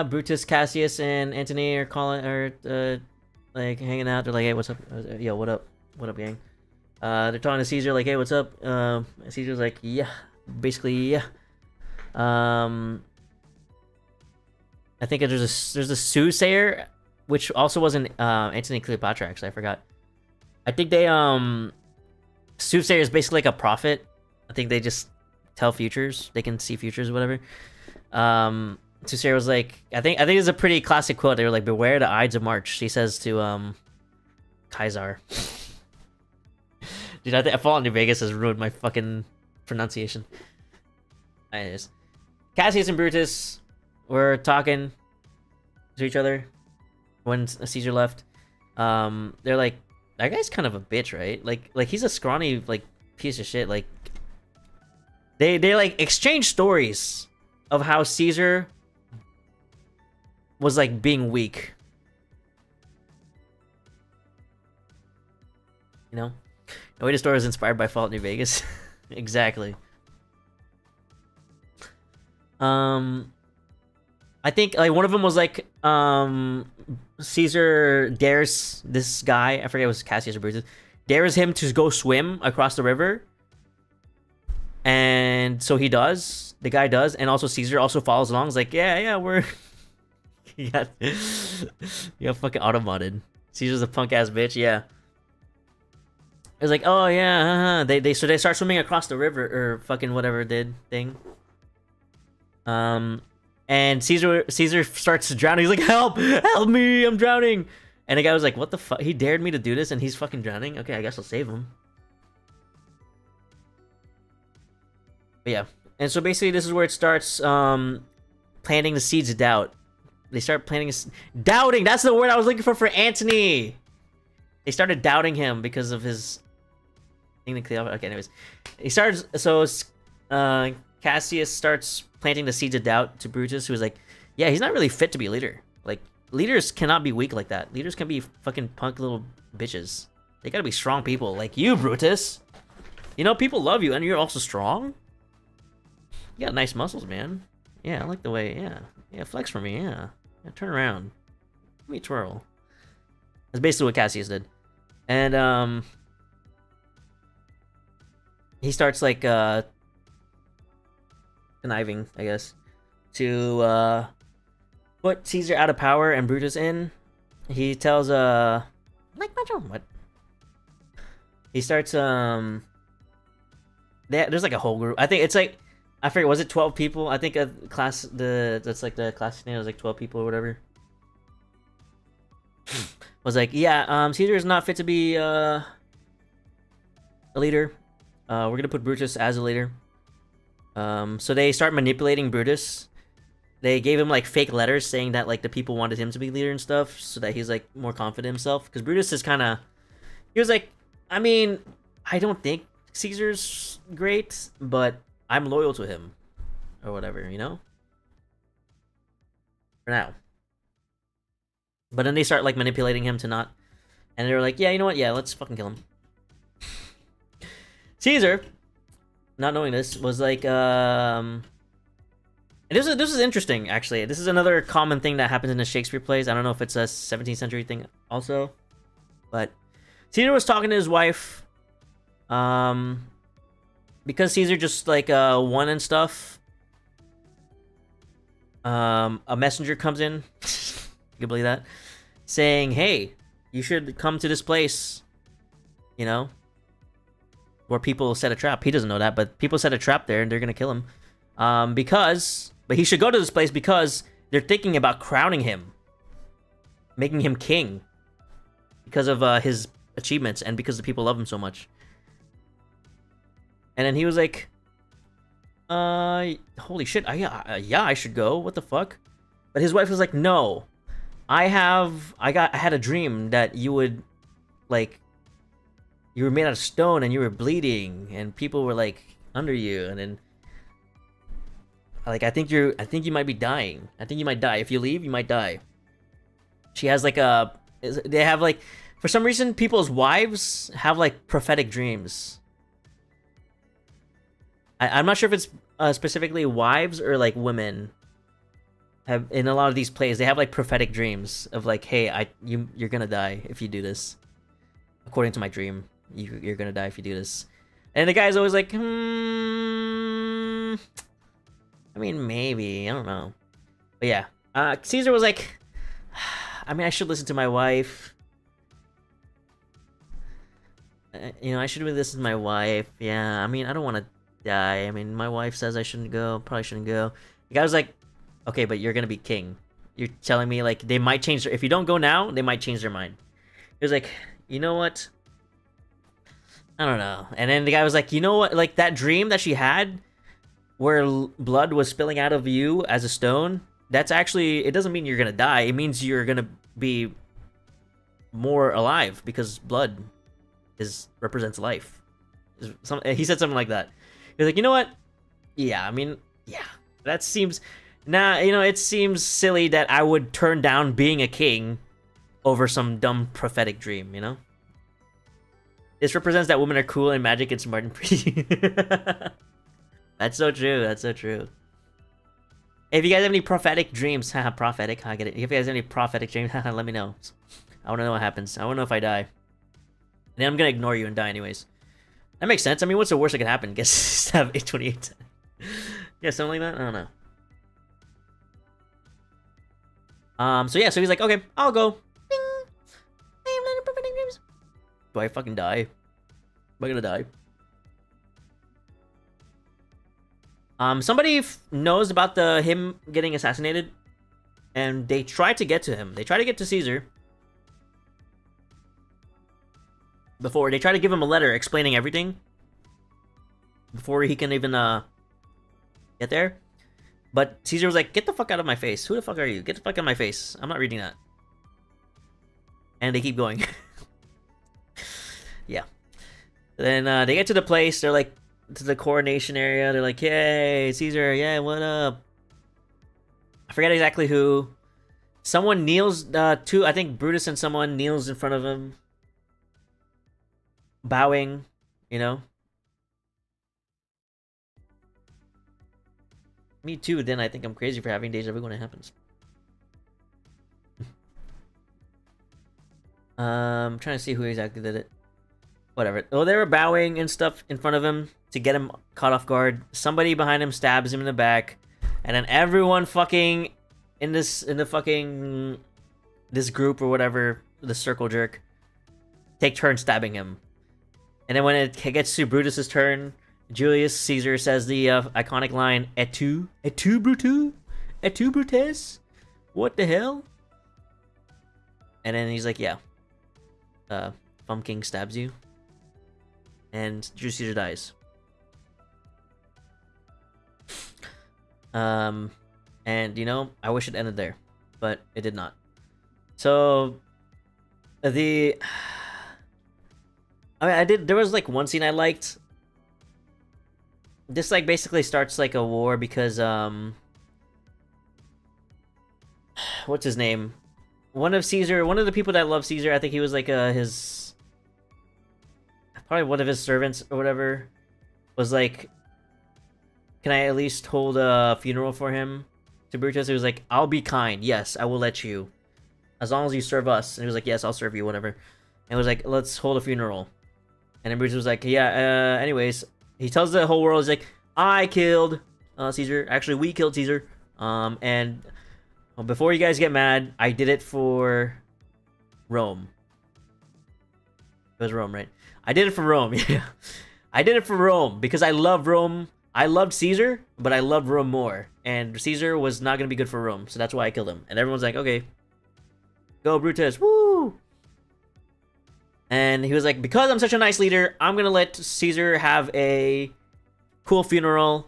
Brutus, Cassius, and Antony are like hanging out. They're like, hey, what's up? Yo, what up? What up, gang? They're talking to Caesar, like, hey, what's up? Caesar's like, yeah, basically, yeah. I think there's a soothsayer, which also wasn't Antony Cleopatra. Actually, I forgot. I think they soothsayer is basically like a prophet. I think they just tell futures. They can see futures, or whatever. Soothsayer was like, I think it's a pretty classic quote. They were like, "Beware the Ides of March." She says to Caesar. Dude, I think Fallout New Vegas has ruined my fucking pronunciation. Anyways, Cassius and Brutus were talking to each other when Caesar left. They're like, that guy's kind of a bitch, right? Like he's a scrawny like piece of shit. Like They like exchange stories of how Caesar was like being weak. You know? No Way to Store is inspired by Fallout New Vegas. Exactly. I think like one of them was like Caesar dares this guy, I forget it was Cassius or Brutus, dares him to go swim across the river. And so he does. The guy does, and also Caesar also follows along. He's like, yeah, we're you got fucking auto-modded. Caesar's a punk ass bitch, yeah. It's like, oh yeah, they start swimming across the river or fucking whatever did thing. And Caesar starts drowning. He's like, help me, I'm drowning. And the guy was like, what the fuck? He dared me to do this, and he's fucking drowning. Okay, I guess I'll save him. But yeah, and so basically this is where it starts planting the seeds of doubt. They start planting doubting. That's the word I was looking for Antony. They started doubting him because of his thing to Cleopatra. Okay, anyways, he starts. So Cassius starts planting the seeds of doubt to Brutus, who was like, yeah, he's not really fit to be a leader. Like, leaders cannot be weak like that. Leaders can be fucking punk little bitches. They gotta be strong people like you, Brutus. You know, people love you, and you're also strong. You got nice muscles, man. Yeah, I like the way, yeah, flex for me, yeah. Turn around. Let me twirl. That's basically what Cassius did. And, he starts, like, conniving, I guess, to, put Caesar out of power and Brutus in. He tells, like, what? He starts, there's, like, a whole group. I think it's, like, I forget, was it 12 people? I think that's like the class name was like 12 people or whatever. Was like, yeah, Caesar is not fit to be a leader. We're gonna put Brutus as a leader. So they start manipulating Brutus. They gave him like fake letters saying that like the people wanted him to be leader and stuff, so that he's like more confident in himself. Because Brutus is kind of, he was like, I mean, I don't think Caesar's great, but I'm loyal to him, or whatever, you know? For now. But then they start, like, manipulating him to not... And they were like, yeah, you know what? Yeah, let's fucking kill him. Caesar, not knowing this, was like, And this is interesting, actually. This is another common thing that happens in the Shakespeare plays. I don't know if it's a 17th century thing also. But Caesar was talking to his wife, because Caesar just like won and stuff. A messenger comes in. You can believe that, saying, "Hey, you should come to this place." You know, where people set a trap. He doesn't know that, but people set a trap there, and they're gonna kill him. But he should go to this place because they're thinking about crowning him, making him king, because of his achievements and because the people love him so much. And then he was like, holy shit, yeah, I should go. What the fuck? But his wife was like, no, I had a dream that you would, like, you were made out of stone and you were bleeding and people were like under you, and then, like, I think you might be dying. I think you might die. If you leave, you might die. She has like they have like, for some reason, people's wives have like prophetic dreams. I'm not sure if it's specifically wives or like women have, in a lot of these plays, they have like prophetic dreams of like, hey, you're gonna die if you do this. According to my dream, you're gonna die if you do this. And the guy's always like, I mean, maybe, I don't know. But yeah, Caesar was like, I mean, I should listen to my wife. You know, I should really listen to my wife. Yeah, I mean, I don't want to die. I mean, my wife says I shouldn't go. Probably shouldn't go. The guy was like, okay, but you're gonna be king. You're telling me like they might change if you don't go now, they might change their mind. He was like, you know what? I don't know. And then the guy was like, you know what? Like that dream that she had, where blood was spilling out of you as a stone. That's actually, it doesn't mean you're gonna die. It means you're gonna be more alive because blood represents life. He said something like that. He was like, you know what? Yeah, I mean, yeah, that seems. Nah, you know, it seems silly that I would turn down being a king over some dumb prophetic dream, you know? This represents that women are cool and magic and smart and pretty. That's so true, that's so true. If you guys have any prophetic dreams, haha, prophetic, I get it. If you guys have any prophetic dreams, haha, let me know. I wanna know what happens. I wanna know if I die. And then I'm gonna ignore you and die anyways. That makes sense. I mean, what's the worst that could happen? Guess stab 828. Yeah, something like that? I don't know. So yeah, so he's like, okay, I'll go. Ding! I am not a prophetic dreams. Do I fucking die? Am I gonna die? Somebody knows about him getting assassinated, and they try to get to him. They try to get to Caesar. Before they try to give him a letter explaining everything. Before he can even get there. But Caesar was like, get the fuck out of my face. Who the fuck are you? Get the fuck out of my face. I'm not reading that. And they keep going. Yeah. Then they get to the place. They're like, to the coronation area. They're like, yay, Caesar. Yeah, what up? I forget exactly who. Someone kneels, I think Brutus and someone kneels in front of him. Bowing, you know? Me too, then I think I'm crazy for having deja vu when it happens. Trying to see who exactly did it. Whatever. Oh, they were bowing and stuff in front of him to get him caught off guard. Somebody behind him stabs him in the back. And then everyone fucking this group or whatever, the circle jerk, take turns stabbing him. And then when it gets to Brutus's turn, Julius Caesar says the iconic line, Et tu Brutus? Et tu Brutus? What the hell? And then he's like, yeah. Pumpkin stabs you. And Julius Caesar dies. And, you know, I wish it ended there. But it did not. So, there was like one scene I liked. This like basically starts like a war because what's his name? One of the people that love Caesar, I think he was like probably one of his servants or whatever, was like, can I at least hold a funeral for him? To Brutus, he was like, I'll be kind, yes, I will let you. As long as you serve us. And he was like, yes, I'll serve you, whatever. And it was like, let's hold a funeral. And then Brutus was like, yeah, anyways. He tells the whole world, he's like, I killed Caesar. Actually, we killed Caesar. And before you guys get mad, I did it for Rome. It was Rome, right? I did it for Rome, yeah. I did it for Rome because I love Rome. I loved Caesar, but I loved Rome more. And Caesar was not going to be good for Rome, so that's why I killed him. And everyone's like, okay. Go, Brutus. Woo! And he was like, because I'm such a nice leader, I'm going to let Caesar have a cool funeral.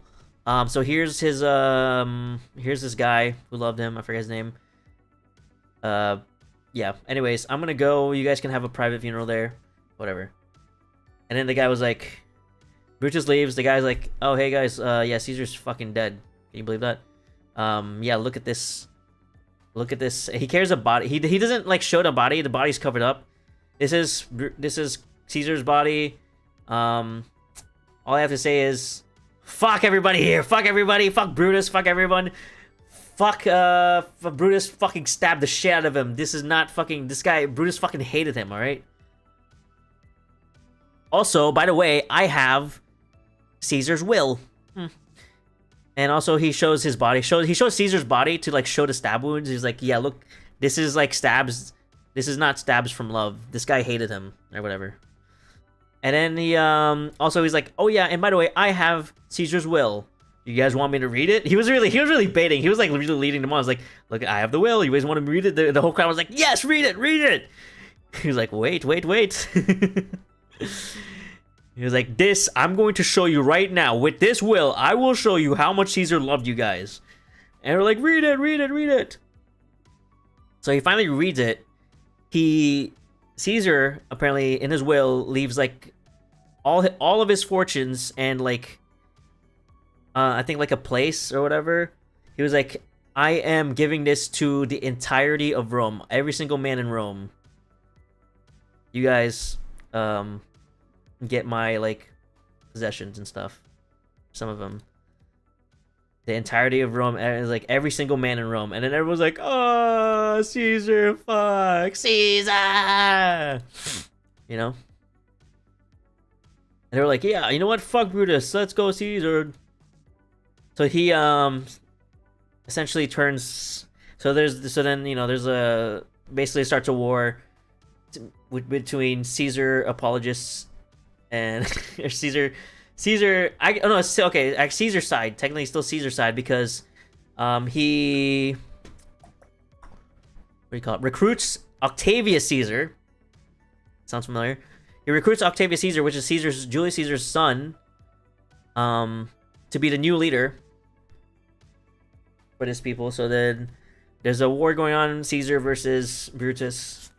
So here's his, here's this guy who loved him. I forget his name. Yeah. Anyways, I'm going to go. You guys can have a private funeral there. Whatever. And then the guy was like, Brutus leaves. The guy's like, oh, hey guys, yeah, Caesar's fucking dead. Can you believe that? Yeah, look at this. Look at this. He carries a body. He doesn't like show the body. The body's covered up. This is Caesar's body. All I have to say is, fuck everybody here. Fuck everybody. Fuck Brutus. Fuck everyone. Fuck Brutus fucking stabbed the shit out of him. This is not fucking, this guy, Brutus fucking hated him, alright? Also, by the way, I have Caesar's will. And also he shows his body. He shows Caesar's body to like show the stab wounds. He's like, yeah, look, this is like stabs. This is not stabs from love. This guy hated him or whatever. And then he also he's like, oh yeah, and by the way, I have Caesar's will. You guys want me to read it? He was really baiting. He was like really leading them on. I was like, look, I have the will. You guys want to read it? The whole crowd was like, yes, read it. He was like, wait. He was like, this, I'm going to show you right now. With this will, I will show you how much Caesar loved you guys. And we're like, read it. So he finally reads it. Caesar, apparently, in his will, leaves, like, all of his fortunes and, like, I think like a place or whatever. He was like, I am giving this to the entirety of Rome, every single man in Rome. You guys get my like possessions and stuff. Some of them. The entirety of Rome is like every single man in Rome, and then everyone's like, "Oh, Caesar, fuck Caesar," you know. And they were like, "Yeah, you know what? Fuck Brutus. Let's go Caesar." So he essentially turns. So then you know there's a basically starts a war between Caesar apologists and Caesar. I oh no, it's okay. Caesar's side, technically still Caesar's side because he what do you call it? Recruits Octavius Caesar. Sounds familiar? He recruits Octavius Caesar, which is Julius Caesar's son, to be the new leader for his people. So then there's a war going on, Caesar versus Brutus.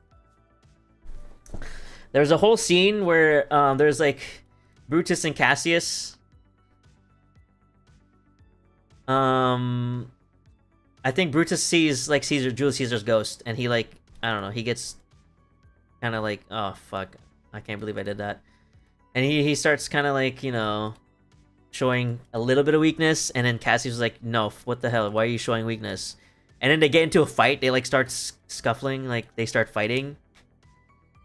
There's a whole scene where there's like Brutus and Cassius. I think Brutus sees like Julius Caesar's ghost, and he like I don't know, he gets kind of like, oh fuck, I can't believe I did that, and he starts kind of like, you know, showing a little bit of weakness, and then Cassius was like, no, what the hell, why are you showing weakness? And then they get into a fight, they like start scuffling, like they start fighting,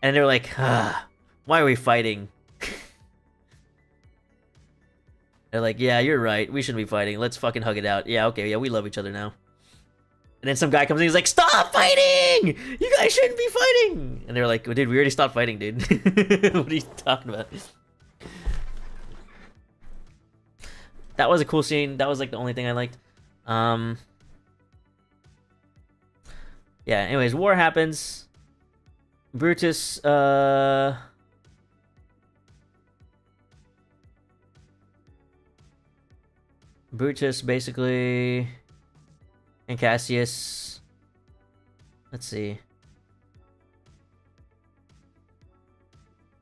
and they're like, why are we fighting? They're like, yeah, you're right. We shouldn't be fighting. Let's fucking hug it out. Yeah, okay, yeah, we love each other now. And then some guy comes in, he's like, stop fighting! You guys shouldn't be fighting! And they're like, dude, we already stopped fighting, dude. What are you talking about? That was a cool scene. That was like the only thing I liked. Yeah, anyways, war happens. Brutus, basically, and Cassius, let's see.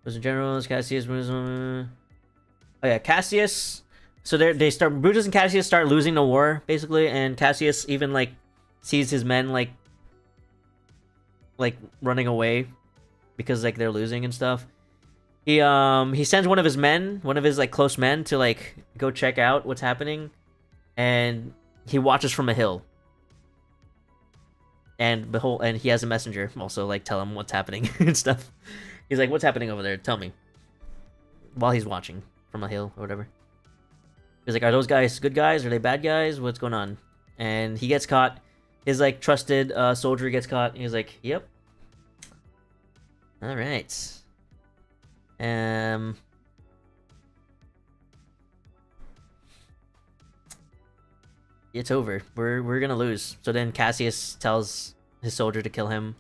Was in generals, Cassius, oh yeah, Cassius. So Brutus and Cassius start losing the war, basically, and Cassius even like sees his men like running away because like they're losing and stuff. He sends one of his like close men to like go check out what's happening. And he watches from a hill, and he has a messenger also like tell him what's happening and stuff. He's like, what's happening over there, tell me, while he's watching from a hill or whatever. He's like, are those guys good guys, are they bad guys, what's going on? And he gets caught. His like trusted soldier gets caught. He's like, yep, all right. It's over. We're gonna lose. So then Cassius tells his soldier to kill him.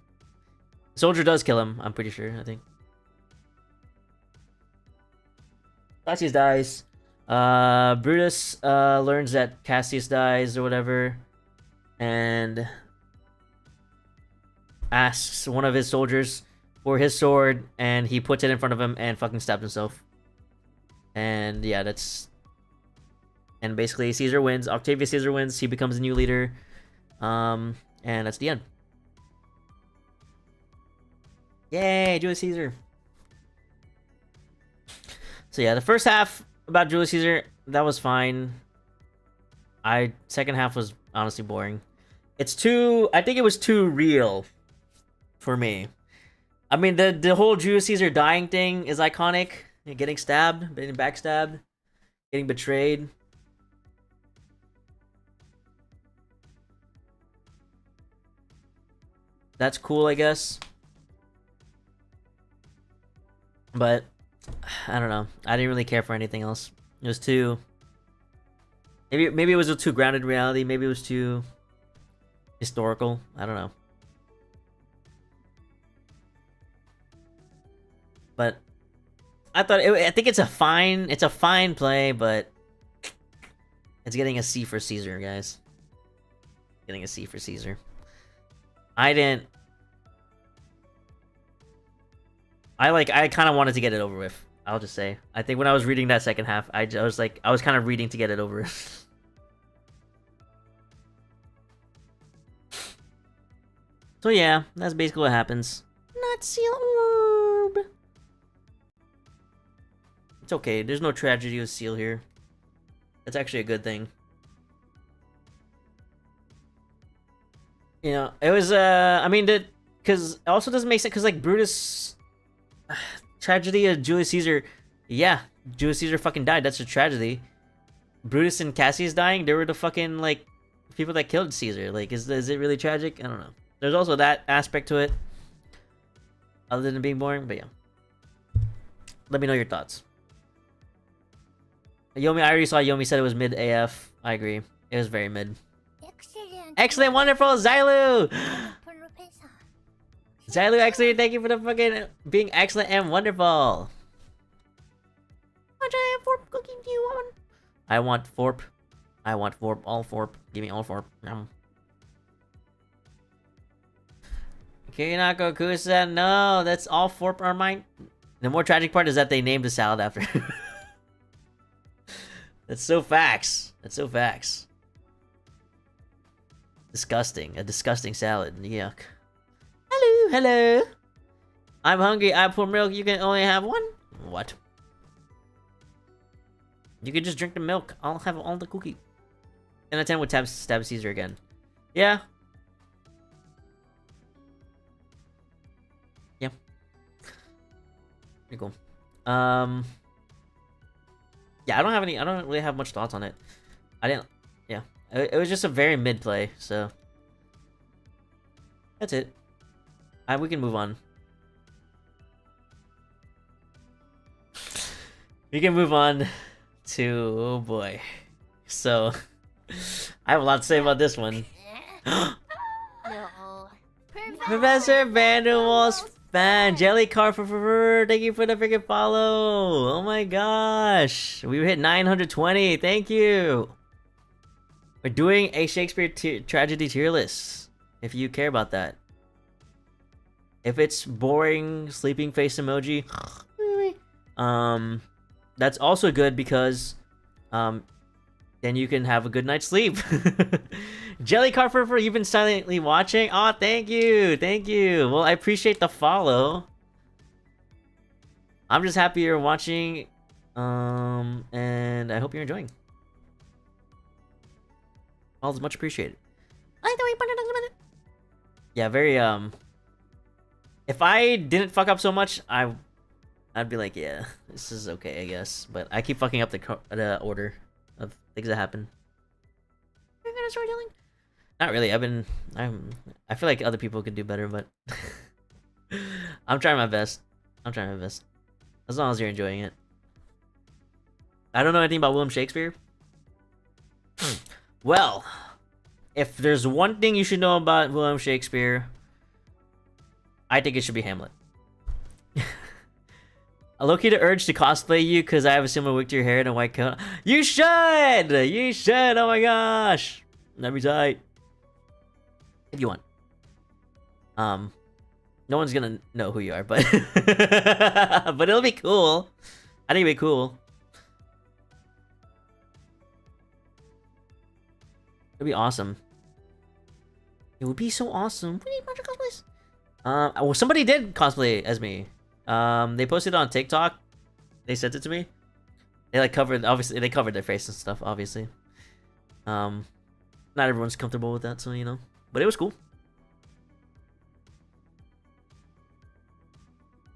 The soldier does kill him, I'm pretty sure, I think. Cassius dies. Brutus learns that Cassius dies or whatever, and asks one of his soldiers for his sword, and he puts it in front of him and fucking stabs himself. And yeah, and basically Caesar wins. Octavius Caesar wins. He becomes the new leader. And that's the end. Yay, Julius Caesar. So yeah, the first half about Julius Caesar, that was fine. Second half was honestly boring. I think it was too real for me. I mean, the whole Julius Caesar dying thing is iconic. Getting stabbed, getting backstabbed, getting betrayed. That's cool, I guess. But I don't know. I didn't really care for anything else. It was too. Maybe it was too grounded in reality. Maybe it was too historical. I don't know. But I think it's a fine play, but it's getting a C for Caesar, guys. Getting a C for Caesar. I kind of wanted to get it over with. I'll just say. I think when I was reading that second half, I was like, I was kind of reading to get it over. So yeah, that's basically what happens. Not seal orb. It's okay. There's no tragedy with Seal here. That's actually a good thing. You know, it was, I mean, because it also doesn't make sense, because, like, Brutus... tragedy of Julius Caesar. Yeah, Julius Caesar fucking died. That's a tragedy. Brutus and Cassius dying, they were the fucking, like, people that killed Caesar. Like, is it really tragic? I don't know. There's also that aspect to it. Other than being boring, but yeah. Let me know your thoughts. Yomi, I already saw Yomi said it was mid AF. I agree. It was very mid. Excellent. Excellent, wonderful, Zylu! Professor. Zylu, actually, thank you for the fucking being excellent and wonderful. What giant fork cookie do you want? I want Forp. I want Forp. All Forp. Give me all Forp. Kirinako Kusa, no, that's all Forp are mine. The more tragic part is that they named the salad after. That's so facts. That's so facts. Disgusting. A disgusting salad. Yuck. Hello, hello. I'm hungry. I pour milk. You can only have one? What? You can just drink the milk. I'll have all the cookie. 10 out of 10 would stab Caesar again. Yeah. Yeah. Pretty cool. Yeah, I don't really have much thoughts on it. Yeah. It was just a very mid play, so. That's it. We can move on. We can move on to, oh boy. So, I have a lot to say about this one. No. Professor Vanderwall's fan, Jellycar for thank you for the freaking follow. Oh my gosh, we hit 920. Thank you. We're doing a Shakespeare tragedy tier list. If you care about that. If it's boring, sleeping face emoji, that's also good because, then you can have a good night's sleep. Jelly Carper, you've been silently watching. Oh, thank you, thank you. Well, I appreciate the follow. I'm just happy you're watching, and I hope you're enjoying. All is much appreciated. I thought we put it on the minute. Yeah, very if I didn't fuck up so much, I'd be like, yeah, this is okay, I guess. But I keep fucking up the order of things that happen. You're gonna start yelling? Not really. I feel like other people could do better, but I'm trying my best. I'm trying my best. As long as you're enjoying it. I don't know anything about William Shakespeare. Well, if there's one thing you should know about William Shakespeare, I think it should be Hamlet. I low-key the urge to cosplay you because I have a similar wig to your hair and a white coat. You should! You should! Oh my gosh! That'd be tight. If you want. No one's gonna know who you are, but but it'll be cool. I think it'll be cool. It'd be awesome. It would be so awesome. We need a bunch of cosplays. Well, somebody did cosplay as me. They posted it on TikTok. They sent it to me. They like covered, obviously, they covered their face and stuff, obviously. Not everyone's comfortable with that, so you know. But it was cool.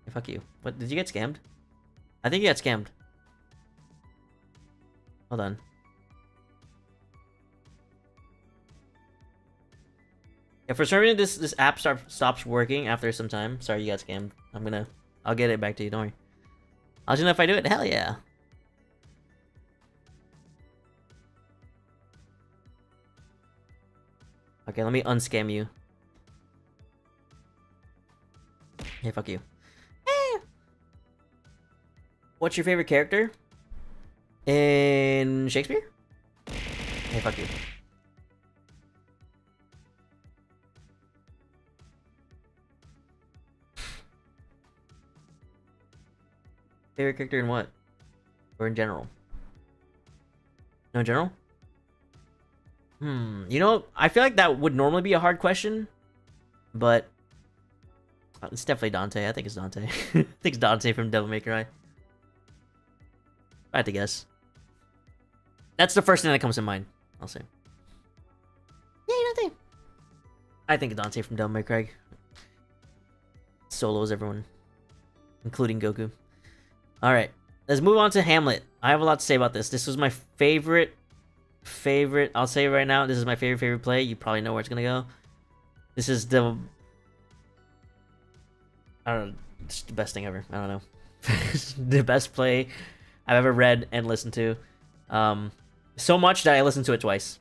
Hey, fuck you. What, did you get scammed? I think you got scammed. Hold on. If for some reason this app stops working after some time, sorry you got scammed. I'll get it back to you, don't worry. I'll let you know if I do it. Hell yeah. Okay, let me unscam you. Hey, fuck you. Hey. What's your favorite character in Shakespeare? Hey, fuck you. Favorite character in what? Or in general? No, in general? You know, I feel like that would normally be a hard question, but it's definitely Dante. I think it's Dante. I think it's Dante from Devil May Cry. I have to guess. That's the first thing that comes to mind, I'll say. Yeah, Dante. I think Dante from Devil May Cry. Solos everyone, including Goku. Alright, let's move on to Hamlet. I have a lot to say about this. This was my favorite, I'll say right now, this is my favorite play. You probably know where it's gonna go. This is the... I don't know, it's the best thing ever. I don't know. The best play I've ever read and listened to. So much that I listened to it twice.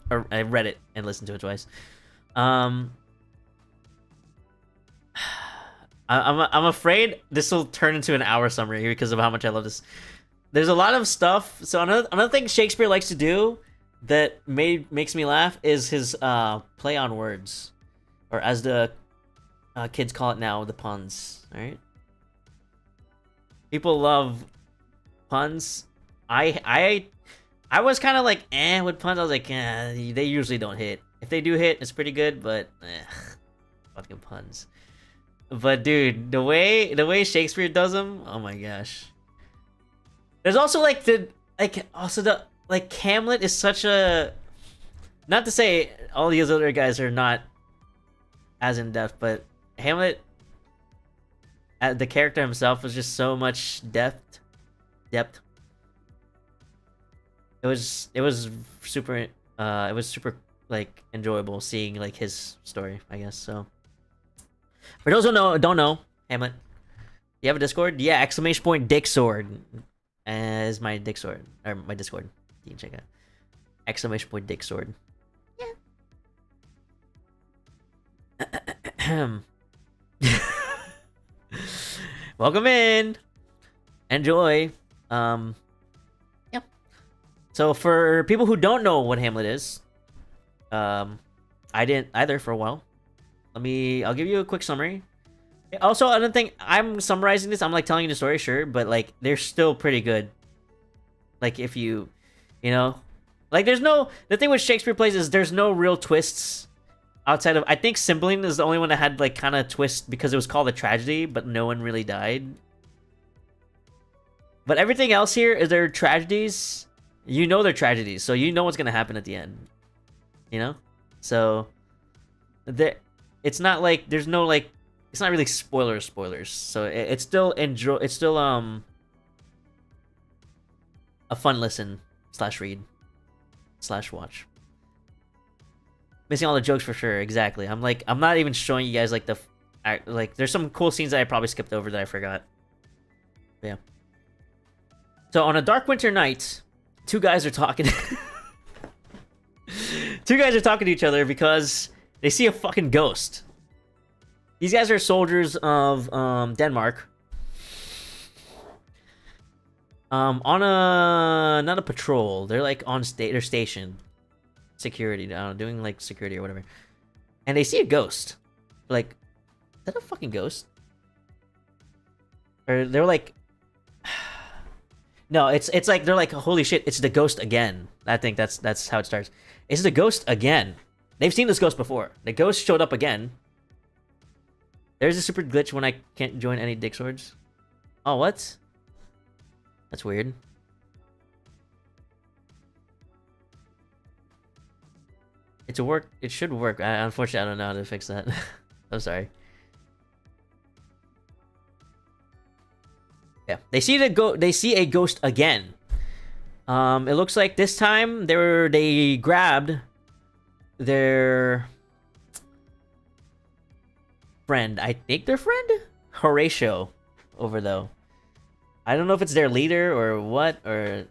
Or I read it and listened to it twice. I'm afraid this will turn into an hour summary here because of how much I love this. There's a lot of stuff. So another thing Shakespeare likes to do that makes me laugh is his play on words, or as the kids call it now, the puns. All right. People love puns. I was kind of like with puns. I was like, they usually don't hit. If they do hit, it's pretty good, but fucking puns. But dude, the way Shakespeare does them, oh my gosh. There's also Hamlet is such a, not to say all these other guys are not as in depth, but Hamlet, the character himself was just so much depth. It was super like enjoyable seeing like his story, I guess. So for those who don't know Hamlet, you have a Discord? Yeah, !Dick Sword is my Dick Sword, or my Discord. You can check out !Dick Sword. Yeah. Welcome in. Enjoy. Yep. So for people who don't know what Hamlet is, I didn't either for a while. I'll give you a quick summary. Also, another thing, I'm summarizing this, I'm like telling you the story, sure, but like they're still pretty good. Like if you know, like the thing with Shakespeare plays is there's no real twists outside of, I think Cymbeline is the only one that had like kind of twist because it was called a tragedy, but no one really died. But everything else here is their tragedies. You know they're tragedies, so you know what's gonna happen at the end. You know, so it's not like there's no like, it's not really spoilers. So it's still a fun listen / read / watch. Missing all the jokes for sure. Exactly. I'm not even showing you guys like there's some cool scenes that I probably skipped over that I forgot. But yeah. So on a dark winter night, two guys are talking. Two guys are talking to each other because they see a fucking ghost. These guys are soldiers of Denmark. On not a patrol. They're like they're stationed. Security, I don't know, doing like security or whatever. And they see a ghost. Like, is that a fucking ghost? Or they're like, no, it's like they're like, holy shit, it's the ghost again. I think that's how it starts. It's the ghost again. They've seen this ghost before. The ghost showed up again. There's a super glitch when I can't join any Dick Swords. Oh, what? That's weird. It should work. Unfortunately, I don't know how to fix that. I'm sorry. Yeah, they see a ghost again. It looks like this time they grabbed their friend. I think their friend Horatio over though. I don't know if it's their leader or what, or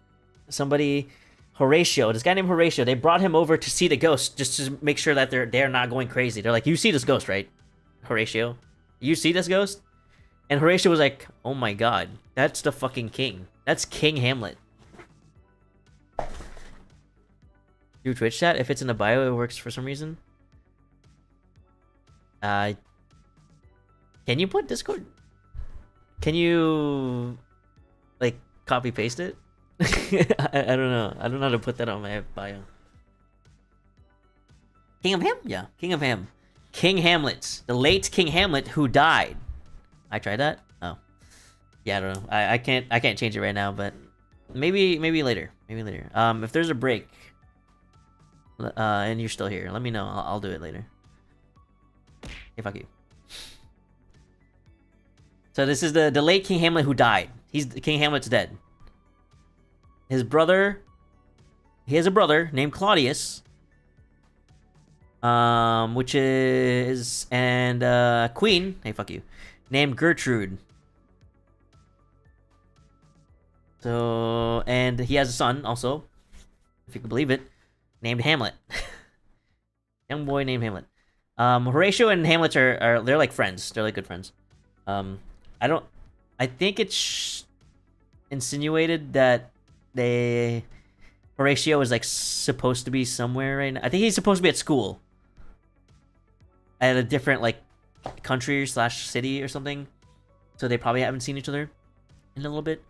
somebody. Horatio, this guy named Horatio, they brought him over to see the ghost just to make sure that they're not going crazy. They're like, you see this ghost, right? Horatio, you see this ghost? And Horatio was like, oh my god, that's the fucking king. That's King Hamlet. Do Twitch chat. If it's in the bio, it works for some reason. Can you put Discord? Can you like copy paste it? I don't know. I don't know how to put that on my bio. King of Ham? Yeah, King of Ham. King Hamlet. The late King Hamlet who died. I tried that? Oh. Yeah, I don't know. I can't change it right now, but maybe later. Maybe later. If there's a break and you're still here, let me know. I'll do it later. Okay, fuck you. So this is the late King Hamlet who died. King Hamlet's dead. His brother, he has a brother named Claudius, which is, and queen, hey fuck you, named Gertrude. So, and he has a son also, if you can believe it, named Hamlet. Young boy named Hamlet. Horatio and Hamlet are they're like friends. They're like good friends. I think it's insinuated that Horatio is like supposed to be somewhere right now. I think he's supposed to be at school. At a different like country / city or something. So they probably haven't seen each other in a little bit.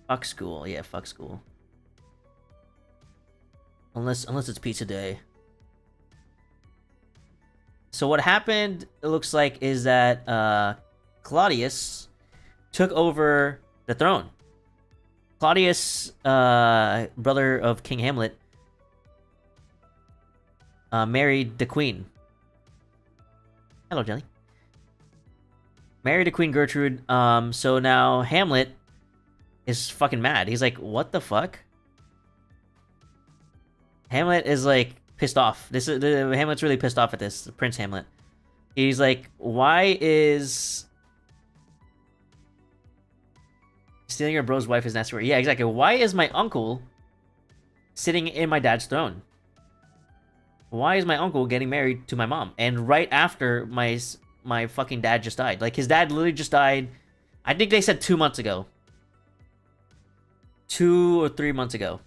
Fuck school. Yeah, fuck school. Unless it's pizza day. So what happened, it looks like, is that Claudius took over the throne. Claudius, brother of King Hamlet, married the queen. Hello, Jelly. Married the Queen Gertrude. So now Hamlet is fucking mad. He's like, what the fuck? Hamlet is like pissed off. Hamlet's really pissed off at this. Prince Hamlet. He's like, why is stealing your bro's wife is nasty? Yeah, exactly. Why is my uncle sitting in my dad's throne? Why is my uncle getting married to my mom? And right after my fucking dad just died. Like, his dad literally just died. I think they said 2 months ago. 2 or 3 months ago.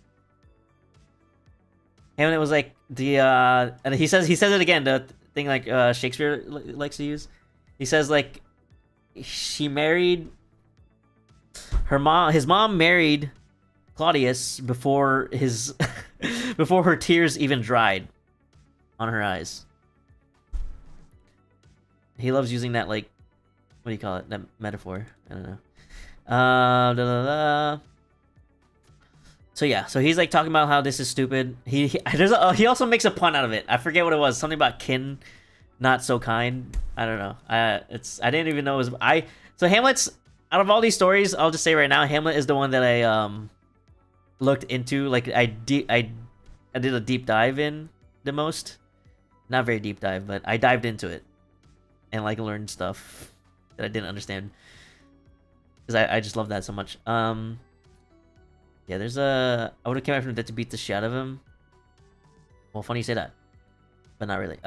And it was like and he says it again, the thing like Shakespeare likes to use. He says like she married his mom married Claudius before his before her tears even dried on her eyes. He loves using that, like, what do you call it? That metaphor. I don't know. So yeah, so he's like talking about how this is stupid. He also makes a pun out of it. I forget what it was. Something about kin, not so kind. I don't know. I didn't even know it was So Hamlet's, out of all these stories, I'll just say right now, Hamlet is the one that I looked into. Like I did a deep dive in the most. Not very deep dive, but I dived into it and like learned stuff that I didn't understand because I just love that so much. Yeah, I would have came out from the dead to beat the shit out of him. Well, funny you say that, but not really.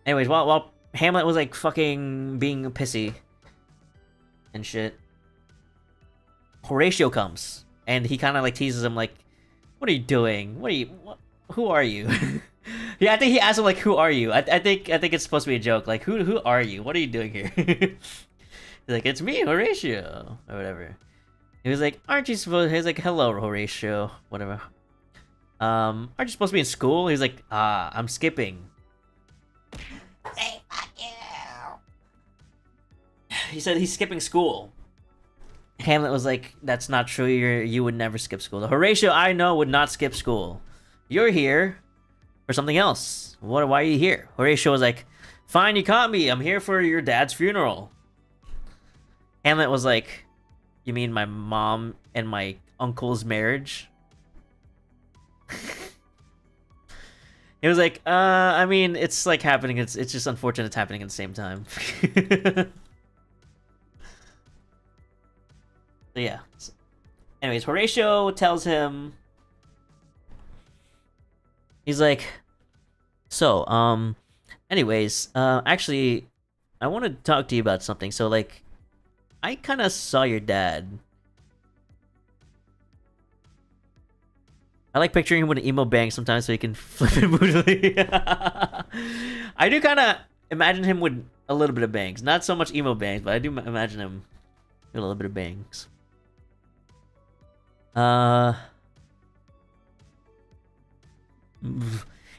Anyways, while Hamlet was like fucking being pissy and shit, Horatio comes and he kind of like teases him like, "What are you doing? Who are you?" Yeah, I think he asked him like, "Who are you?" I think it's supposed to be a joke. Like, who are you? What are you doing here? He's like, "It's me, Horatio," or whatever. He was like, "Aren't you supposed?" He's like, "Hello, Horatio," whatever. Aren't you supposed to be in school? He's like, I'm skipping. Say fuck you. He said he's skipping school. Hamlet was like, "That's not true. You would never skip school. The Horatio I know would not skip school. You're here for something else. Why are you here?" Horatio was like, "Fine, you caught me. I'm here for your dad's funeral." Hamlet was like, "You mean my mom and my uncle's marriage?" He was like, I mean, it's like happening. It's just unfortunate it's happening at the same time." So yeah. Anyways, Horatio tells him, he's like, "So, anyways, actually, I want to talk to you about something. So, like, I kind of saw your dad. I like picturing him with an emo bang sometimes so he can flip it moodily." I do kind of... imagine him with a little bit of bangs. Not so much emo bangs, but I do imagine him with a little bit of bangs. He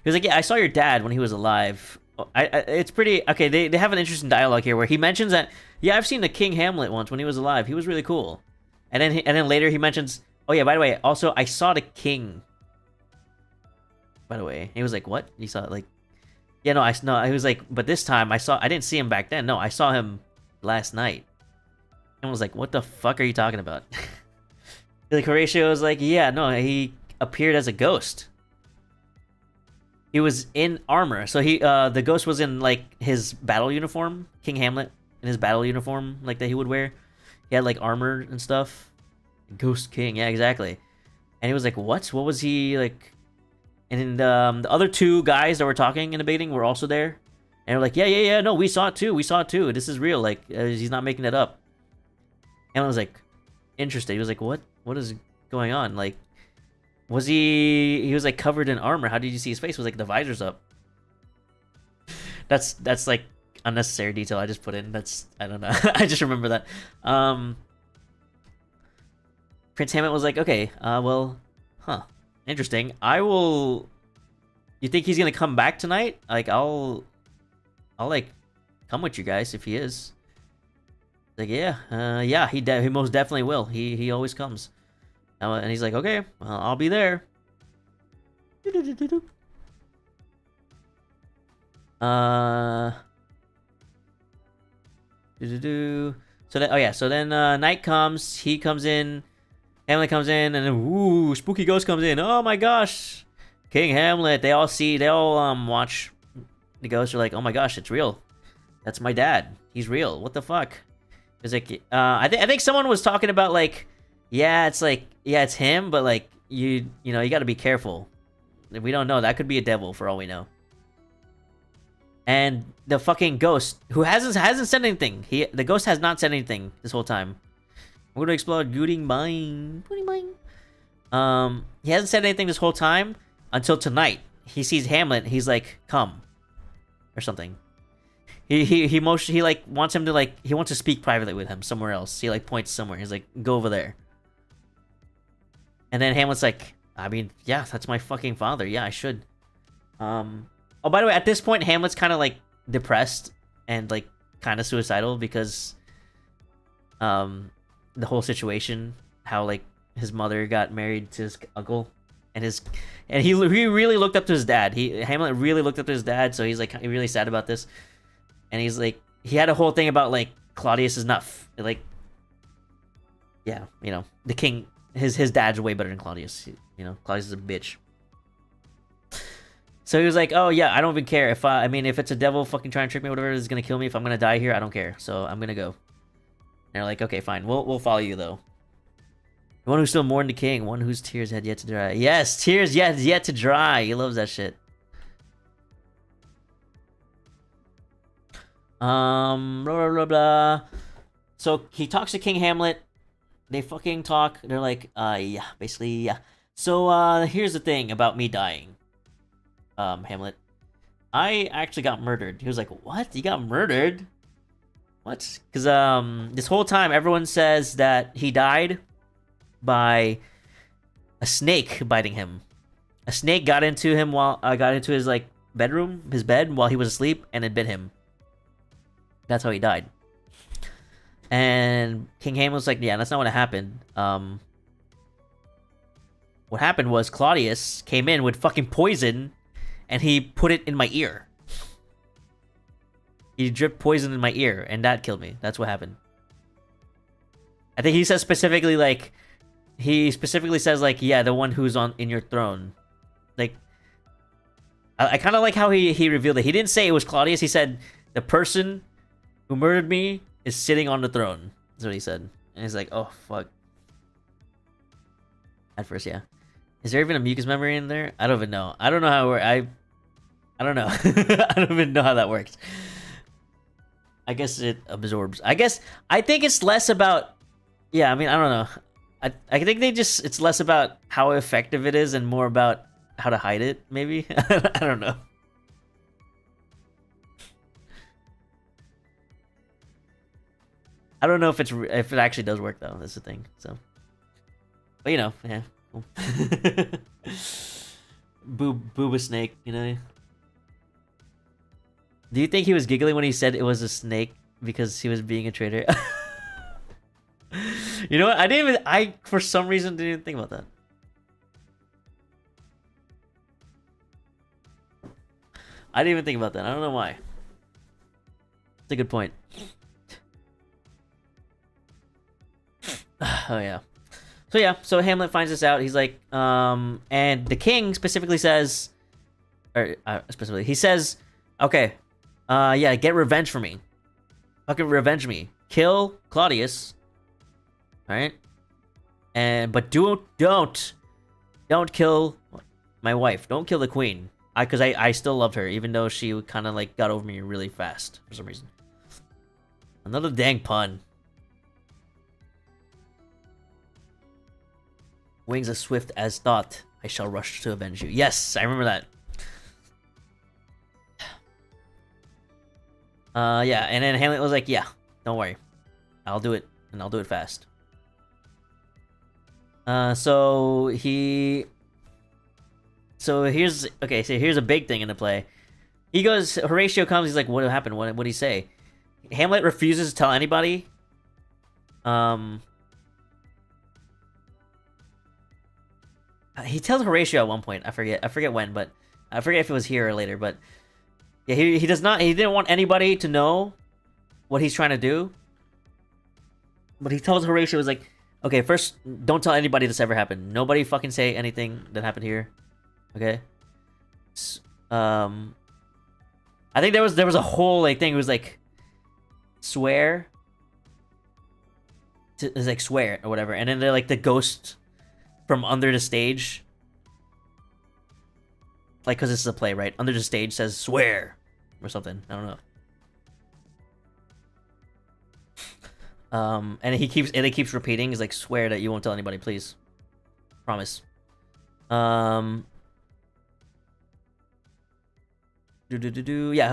was like, yeah, I saw your dad when he was alive. It's pretty okay. They have an interesting dialogue here where he mentions that, yeah, I've seen the King Hamlet once when he was alive. He was really cool. And then later he mentions, oh yeah, by the way, also I saw the king. By the way, and he was like, what? You saw it? Like, yeah, no, he was like, but this time I didn't see him back then. No, I saw him last night. And was like, what the fuck are you talking about? Like Horatio was like, yeah, no, he appeared as a ghost. He was in armor, so the ghost was in like his battle uniform, King Hamlet in his battle uniform, like that he would wear. He had like armor and stuff. Ghost King, yeah, exactly. And he was like, what? What was he like? And then the other two guys that were talking and debating were also there, and they're like, yeah, no, we saw it too. This is real. Like he's not making it up. And I was like, interesting. He was like, what is going on? Like, was he was like covered in armor? How did you see his face? It was like the visor's up. That's like unnecessary detail I just put in. I don't know. I just remember that. Prince Hamlet was like, okay, well, interesting. You think he's gonna come back tonight? Like, I'll like come with you guys if he is. Like, yeah, he most definitely will. He always comes. And he's like, okay, well, I'll be there. So then night comes. He comes in. Hamlet comes in, and then ooh, spooky ghost comes in. Oh my gosh, King Hamlet. They all watch the ghost. Are like, oh my gosh, it's real. That's my dad. He's real. What the fuck? It's like, I think someone was talking about like, yeah, it's him, but like you got to be careful. We don't know. That could be a devil for all we know. And the fucking ghost who hasn't said anything. The ghost has not said anything this whole time. We're gonna explore Gooding Mine. He hasn't said anything this whole time until tonight. He sees Hamlet. He's like, come, or something. He like wants him to like, he wants to speak privately with him somewhere else. He like points somewhere. He's like, go over there. And then Hamlet's like, I mean, yeah, that's my fucking father. Yeah, I should. Oh, by the way, at this point, Hamlet's kind of like depressed and like kind of suicidal because the whole situation, how like his mother got married to his uncle, and he really looked up to his dad. Hamlet really looked up to his dad, so he's like really sad about this. And he's like, he had a whole thing about like Claudius is not like, yeah, the king. His dad's way better than Claudius. Claudius is a bitch. So he was like, oh yeah, I don't even care if if it's a devil fucking trying to trick me, whatever, is gonna kill me. If I'm gonna die here, I don't care. So I'm gonna go. And they're like, okay, fine, we'll follow you though. The one who still mourned the king, one whose tears had yet to dry. Yes, tears yet to dry. He loves that shit. Blah blah blah blah. So he talks to King Hamlet. They fucking talk. They're like, yeah, basically, yeah. So here's the thing about me dying. Hamlet, I actually got murdered. He was like, what? You got murdered? What? Because this whole time everyone says that he died by a snake biting him. A snake got into him got into his like bedroom, his bed while he was asleep, and it bit him. That's how he died. And King Hamlet was like, yeah, that's not what happened. What happened was Claudius came in with fucking poison, and he put it in my ear. He dripped poison in my ear, and that killed me. That's what happened. I think he says specifically, like, he specifically says, like, yeah, the one who's in your throne. Like, I kind of like how he revealed it. He didn't say it was Claudius. He said, the person who murdered me is sitting on the throne. That's what he said. And he's like, oh, fuck. At first, yeah. Is there even a mucus memory in there? I don't even know. I don't know how it works. I don't know. I don't even know how that works. I guess it absorbs. I think it's less about... Yeah, I mean, I don't know. I think it's less about how effective it is and more about how to hide it, maybe? I don't know. I don't know if if it actually does work though. That's the thing. So, but you know, yeah. Cool. Booba snake, you know. Do you think he was giggling when he said it was a snake because he was being a traitor? You know what? I for some reason didn't even think about that. I didn't even think about that. I don't know why. It's a good point. Oh yeah. So yeah, so Hamlet finds this out. He's like, and the king specifically says, he says, okay, yeah, get revenge for me. Fucking revenge me. Kill Claudius. All right. But don't kill my wife. Don't kill the queen. Because I still loved her, even though she kind of like got over me really fast for some reason. Another dang pun. Wings as swift as thought, I shall rush to avenge you. Yes, I remember that. Yeah, and then Hamlet was like, yeah, don't worry. I'll do it, and I'll do it fast. So here's a big thing in the play. He goes, Horatio comes, he's like, what happened? What did he say? Hamlet refuses to tell anybody. He tells Horatio at one point. I forget when, but I forget if it was here or later, but yeah, he didn't want anybody to know what he's trying to do. But he tells Horatio, was like, okay, first, don't tell anybody this ever happened. Nobody fucking say anything that happened here. Okay? I think there was a whole like thing. It was like swear. It was like swear or whatever, and then they're like the ghost from under the stage, like, because this is a play, right? Under the stage says swear or something. I don't know. And it keeps repeating. He's like, swear that you won't tell anybody, please. Promise. Yeah,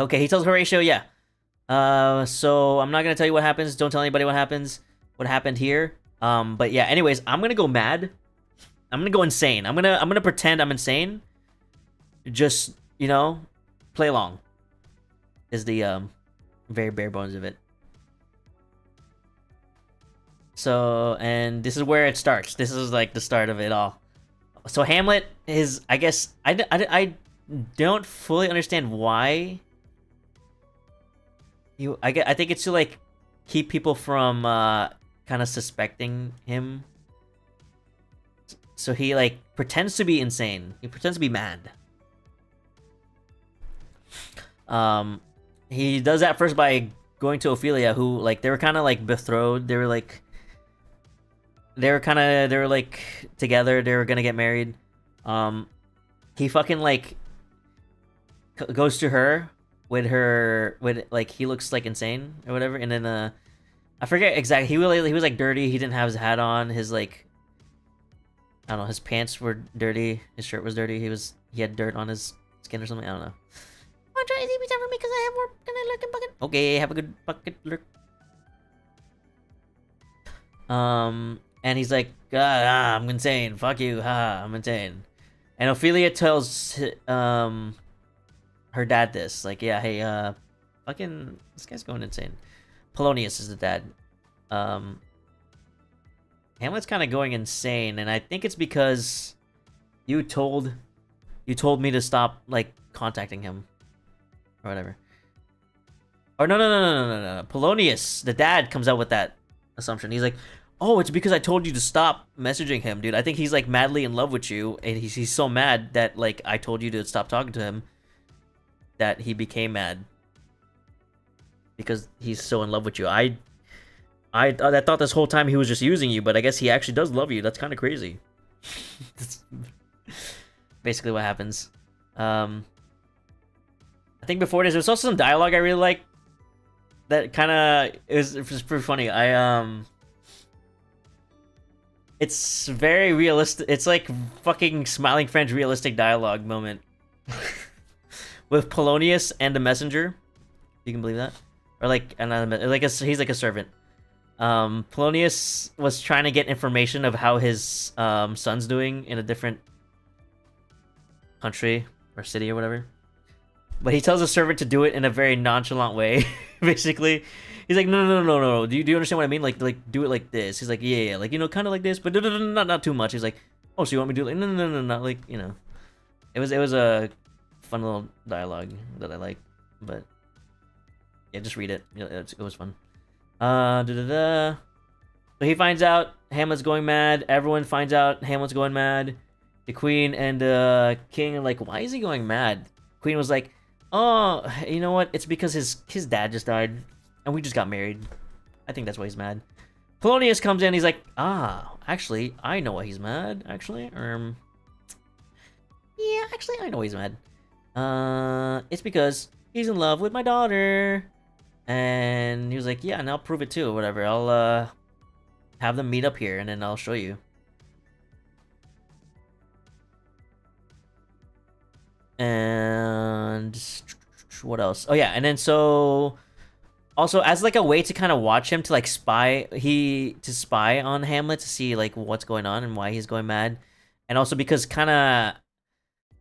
okay, he tells Horatio, yeah. So I'm not gonna tell you what happens. Don't tell anybody what happened here. But yeah, anyways, I'm gonna go mad. I'm gonna go insane. I'm gonna pretend I'm insane. Just, you know, play along. Is the very bare bones of it. So, and this is where it starts. This is like the start of it all. So Hamlet is, I guess, I don't fully understand why. I think it's to like keep people from kind of suspecting him. So he like pretends to be insane. He pretends to be mad. He does that first by going to Ophelia, who like they were kind of like betrothed. They were like together. They were gonna get married. He fucking like goes to her with like he looks like insane or whatever, and then I forget exactly. He was like dirty. He didn't have his hat on. His like, I don't know, his pants were dirty. His shirt was dirty. He had dirt on his skin or something. I don't know. I'm trying to see for me because I have work and I look in bucket. Okay, have a good bucket lurk. And he's like, I'm insane. Fuck you. I'm insane. And Ophelia tells her dad this, like, yeah, hey, fucking this guy's going insane. Polonius is the dad. Hamlet's kind of going insane, and I think it's because you told me to stop like contacting him or whatever. Or no. Polonius, the dad, comes out with that assumption. He's like, oh, it's because I told you to stop messaging him, dude. I think he's like madly in love with you, and he's so mad that like I told you to stop talking to him that he became mad because he's so in love with you. I thought this whole time he was just using you, but I guess he actually does love you. That's kind of crazy. That's basically what happens. I think before this, there's also some dialogue I really like. That kind of is pretty funny. It's very realistic. It's like fucking Smiling French realistic dialogue moment with Polonius and the messenger. You can believe that, or like another, like he's like a servant. Polonius was trying to get information of how his son's doing in a different country or city or whatever. But he tells the servant to do it in a very nonchalant way. Basically, he's like, no. Do you understand what I mean? Like do it like this. He's like, yeah, like kind of like this, but not too much. He's like, oh, so you want me to do it? Like, no, not like It was a fun little dialogue that I like, but yeah, just read it. It was fun. So he finds out Hamlet's going mad. Everyone finds out Hamlet's going mad. The queen and the king are like, why is he going mad? Queen was like, oh, you know what? It's because his dad just died, and we just got married. I think that's why he's mad. Polonius comes in. He's like, actually, I know why he's mad. Actually, yeah, actually, I know why he's mad. It's because he's in love with my daughter. And he was like, yeah, and I'll prove it too, or whatever. I'll have them meet up here, and then I'll show you. And what else? Oh yeah, and then so also as like a way to kind of watch him to like spy on Hamlet to see like what's going on and why he's going mad, and also because kind of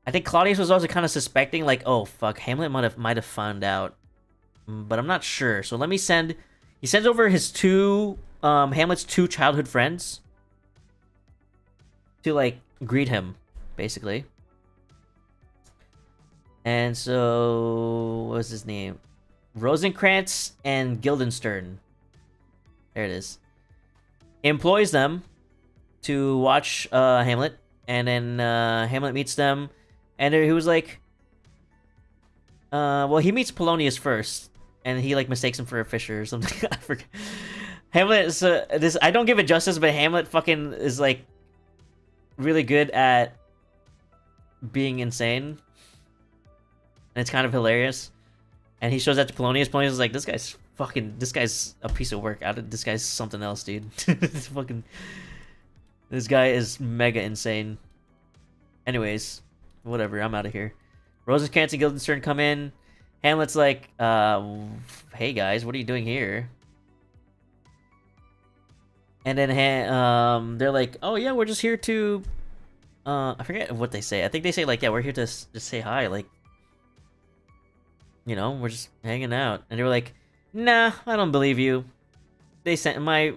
I think Claudius was also kind of suspecting like, oh fuck, Hamlet might have found out, but I'm not sure. So let me send. He sends over his Hamlet's two childhood friends to like greet him, basically. And so, what was his name? Rosencrantz and Guildenstern. There it is. Employs them to watch Hamlet, and then Hamlet meets them, and he was like, well, he meets Polonius first, and he like mistakes him for a fisher or something. I forget. Hamlet is this. I don't give it justice, but Hamlet fucking is like really good at being insane. And it's kind of hilarious. And he shows that to Polonius. Polonius is like, this guy's a piece of work. This guy's something else, dude. This guy is mega insane. Anyways, whatever, I'm out of here. Rosencrantz and Guildenstern come in. Hamlet's like, hey guys, what are you doing here? And then they're like, oh yeah, we're just here to, I forget what they say. I think they say like, yeah, we're here to just say hi, like, we're just hanging out. And they were like, nah, I don't believe you. They sent my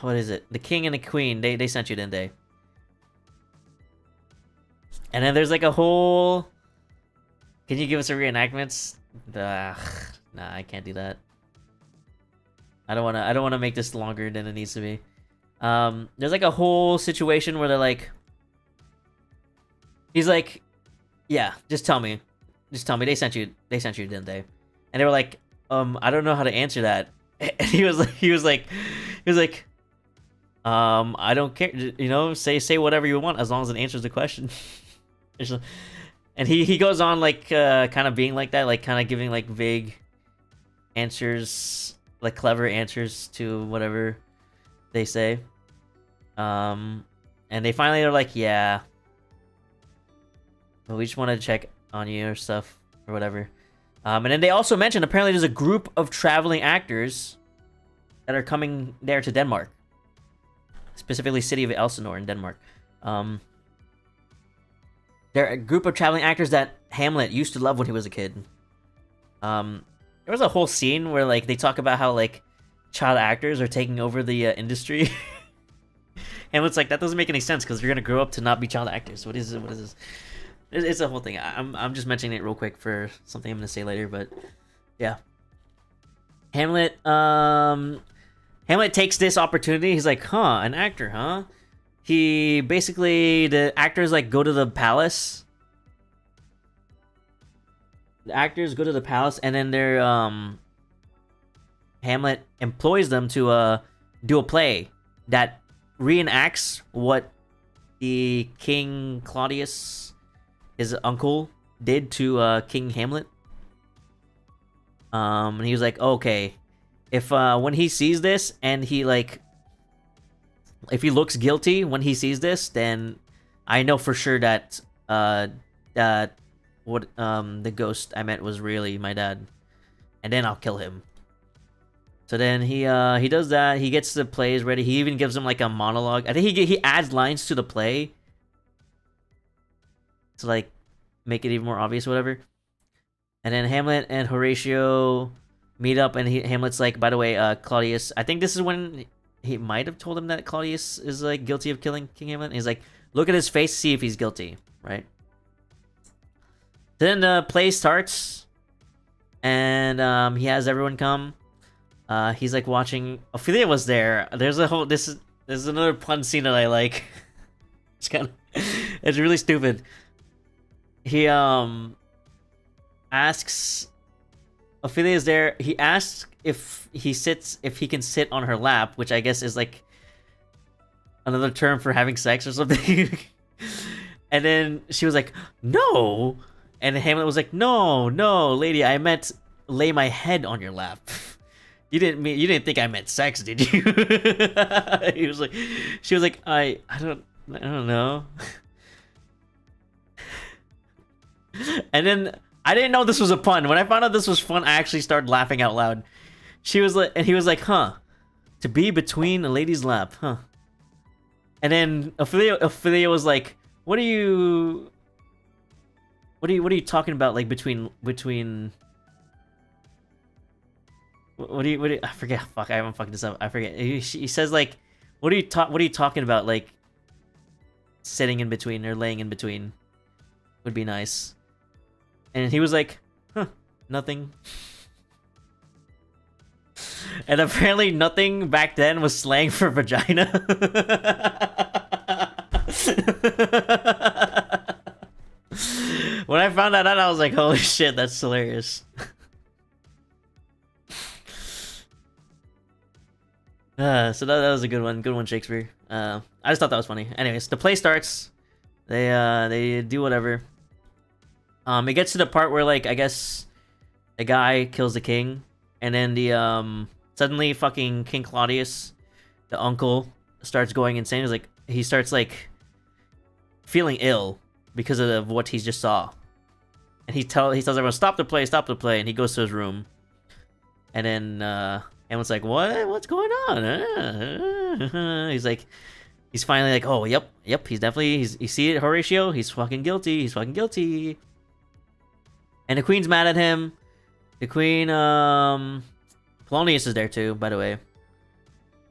what is it? The king and the queen, they sent you, didn't they? And then there's like a whole, can you give us a reenactment? Nah, I can't do that. I don't wanna make this longer than it needs to be. There's like a whole situation where they're like, he's like, yeah, just tell me, they sent you, didn't they? And they were like, I don't know how to answer that. And he was like, I don't care, say whatever you want as long as it answers the question. And he goes on like kind of being like that, like kind of giving like vague answers, like clever answers to whatever they say. And they finally are like, yeah, but we just want to check on you or stuff or whatever. And then they also mentioned apparently there's a group of traveling actors that are coming there to Denmark, specifically city of Elsinore in Denmark. They're a group of traveling actors that Hamlet used to love when he was a kid. There was a whole scene where like they talk about how like child actors are taking over the industry. Hamlet's like, that doesn't make any sense because you're gonna grow up to not be child actors. What is this? It's a whole thing. I'm just mentioning it real quick for something I'm gonna say later, but yeah. Hamlet takes this opportunity. He's like, an actor, huh? The actors like go to the palace. The actors go to the palace, and then they're Hamlet employs them to do a play that reenacts what the King Claudius, his uncle, did to King Hamlet. And he was like, okay, if when he sees this and he like, if he looks guilty when he sees this, then I know for sure that what the ghost I met was really my dad. and then I'll kill him. So then he does that. He gets the plays ready. He even gives him like a monologue. I think he adds lines to the play to like make it even more obvious, or whatever. And then Hamlet and Horatio meet up, and Hamlet's like, by the way, Claudius. I think this is when he might have told him that Claudius is like guilty of killing King Hamlet. And he's like, look at his face, see if he's guilty, right? Then the play starts, and he has everyone come. He's like watching. Ophelia was there. There's a whole. This is another pun scene that I like. It's kind of. It's really stupid. He asks. Ophelia's there. He asks if he can sit on her lap, which I guess is like another term for having sex or something. And then she was like, "No," and Hamlet was like, "No, lady, I meant lay my head on your lap." You didn't think I meant sex, did you? She was like, I don't know. And then I didn't know this was a pun. When I found out this was fun, I actually started laughing out loud. She was like, and he was like, huh, to be between a lady's lap, huh? And then Ophelia was like, what are you talking about? Like between. What do you? I forget. Fuck, I haven't fucked this up. I forget. He says like, what are you talking about? Like, sitting in between or laying in between would be nice. And he was like, huh, nothing. And apparently nothing back then was slang for vagina. When I found that out, I was like, holy shit, that's hilarious. So that was a good one, Shakespeare. I just thought that was funny. Anyways, the play starts. They do whatever. It gets to the part where like I guess a guy kills the king, and then the suddenly fucking King Claudius, the uncle, starts going insane. He starts like feeling ill because of what he just saw, and he tells everyone stop the play, and he goes to his room, and then Hamlet's like, what's going on? He's finally like, oh, yep, you see it, Horatio? He's fucking guilty. And the queen's mad at him. The queen, Polonius is there too, by the way.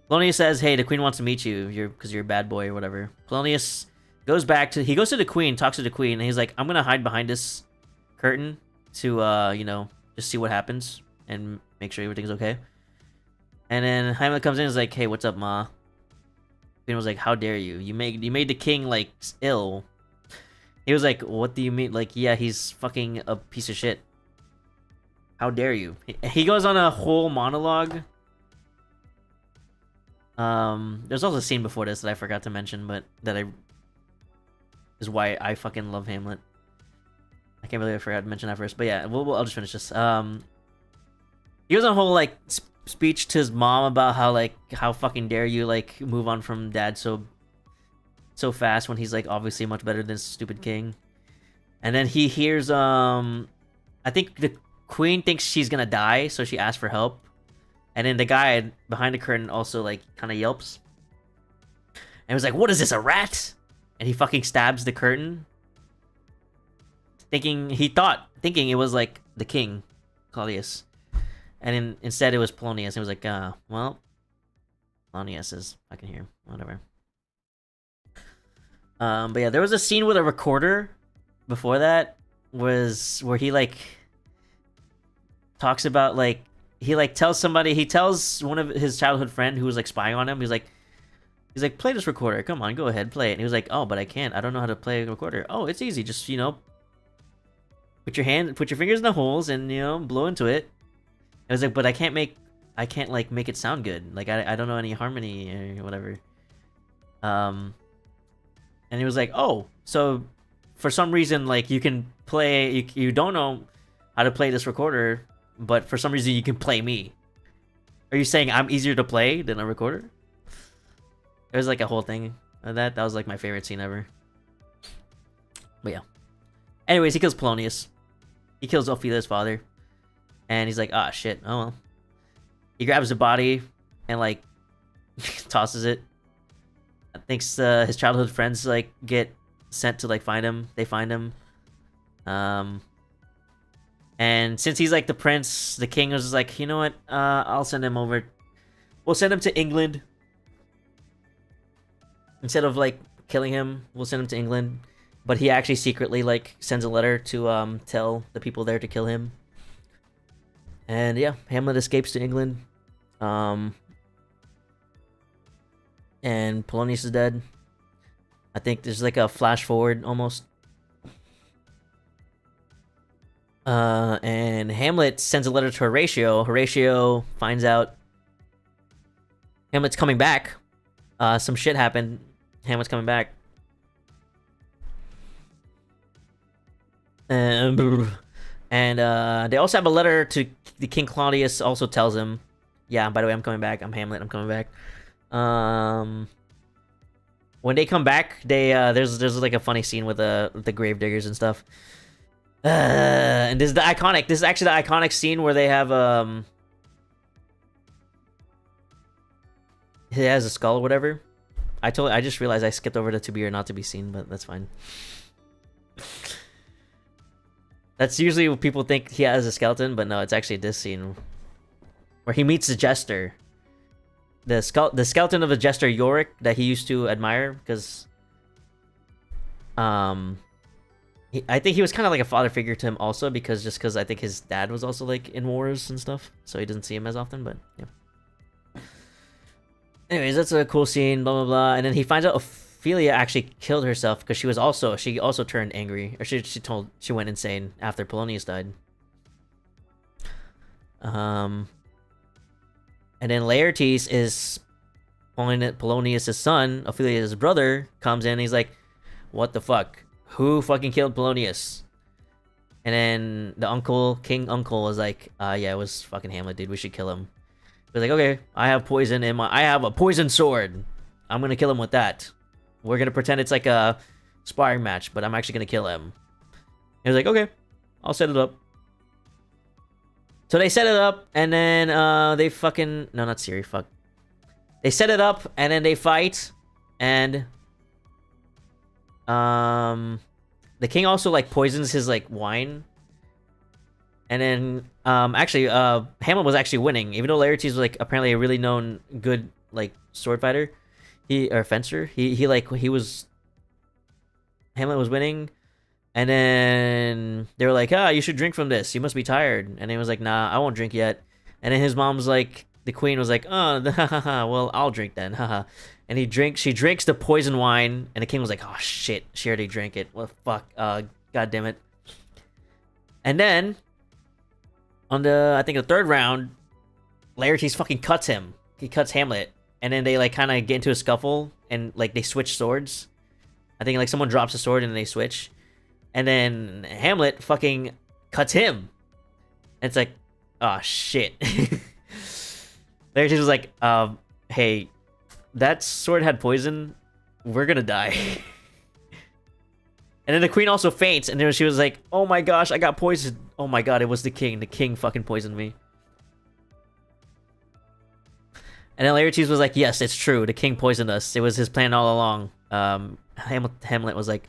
Polonius says, hey, the queen wants to meet you, because you're a bad boy or whatever. Polonius goes to the queen, talks to the queen, and he's like, I'm gonna hide behind this curtain to, just see what happens and make sure everything's okay. And then Hamlet comes in and is like, hey, what's up, ma? Queen was like, how dare you? You made the king, like, ill. He was like, what do you mean? Like, yeah, he's fucking a piece of shit. How dare you? He goes on a whole monologue. There's also a scene before this that I forgot to mention, but is why I fucking love Hamlet. I can't believe I forgot to mention that first, but yeah, I'll just finish this. He goes on a whole, like, speech to his mom about how fucking dare you like move on from dad so fast when he's like obviously much better than this stupid king. And then he hears I think the queen thinks she's gonna die, so she asks for help. And then the guy behind the curtain also like kind of yelps and was like, what is this, a rat? And he fucking stabs the curtain, thinking it was like the king Claudius. And instead it was Polonius. He was like, well, Polonius is fucking here. Whatever. But yeah, there was a scene with a recorder before that where he like talks about like he tells one of his childhood friend who was like spying on him. He's like, play this recorder. Come on, go ahead, play it. And he was like, oh, but I can't. I don't know how to play a recorder. Oh, it's easy. Just, put your fingers in the holes and, blow into it. I was like, but I can't make it sound good. Like I don't know any harmony or whatever. And he was like, oh, so for some reason like you can play, you don't know how to play this recorder, but for some reason you can play me. Are you saying I'm easier to play than a recorder? It was like a whole thing. That was like my favorite scene ever. But yeah. Anyways, he kills Polonius. He kills Ophelia's father. And he's like, ah, shit. Oh well. He grabs the body and like tosses it. I think his childhood friends like get sent to like find him. They find him. And since he's like the prince, the king was just like, you know what? I'll send him over. We'll send him to England. Instead of like killing him, we'll send him to England. But he actually secretly like sends a letter to tell the people there to kill him. And yeah, Hamlet escapes to England. And Polonius is dead. I think there's like a flash forward almost. And Hamlet sends a letter to Horatio. Horatio finds out Hamlet's coming back. Some shit happened. Hamlet's coming back. And they also have a letter to the King Claudius. Also tells him, yeah, by the way, I'm coming back. I'm Hamlet. I'm coming back. When they come back, they there's like a funny scene with the gravediggers and stuff. And this is actually the iconic scene where they have he has a skull or whatever. I just realized I skipped over to be or not to be seen, but that's fine. That's usually what people think he has a skeleton, but no, it's actually this scene where he meets the jester. The skeleton of the jester Yorick that he used to admire because I think he was kind of like a father figure to him also because I think his dad was also like in wars and stuff, so he doesn't see him as often, but yeah. Anyways, that's a cool scene, blah blah blah, and then he finds out Ophelia actually killed herself because she also turned angry, or she went insane after Polonius died. And then Laertes is Polonius' son, Ophelia's brother, comes in and he's like, what the fuck? Who fucking killed Polonius? And then the king uncle was like, yeah, it was fucking Hamlet, dude. We should kill him. He's like, okay, I have a poison sword. I'm gonna kill him with that. We're gonna pretend it's like a sparring match, but I'm actually gonna kill him. He was like, okay, I'll set it up. So they set it up, and then they fucking not Siri, fuck. They set it up, and then they fight, and the king also like poisons his like wine, and then Hamlet was actually winning, even though Laertes was like apparently a really known good like sword fighter, fencer. Hamlet was winning. And then they were like, you should drink from this. You must be tired. And he was like, nah, I won't drink yet. And then his mom was like, the queen was like, oh, well, I'll drink then. And she drinks the poison wine. And the king was like, oh, shit. She already drank it. Well, fuck. God damn it. And then, on I think the third round, Laertes fucking cuts him. He cuts Hamlet. And then they like kind of get into a scuffle. And like they switch swords. I think like someone drops a sword and they switch. And then Hamlet fucking cuts him. And it's like, oh shit. Laertes was like, hey, that sword had poison. We're gonna die. And then the queen also faints, and then she was like, oh my gosh, I got poisoned. Oh my god, it was the king. The king fucking poisoned me. And then Laertes was like, yes, it's true. The king poisoned us. It was his plan all along. Hamlet was like,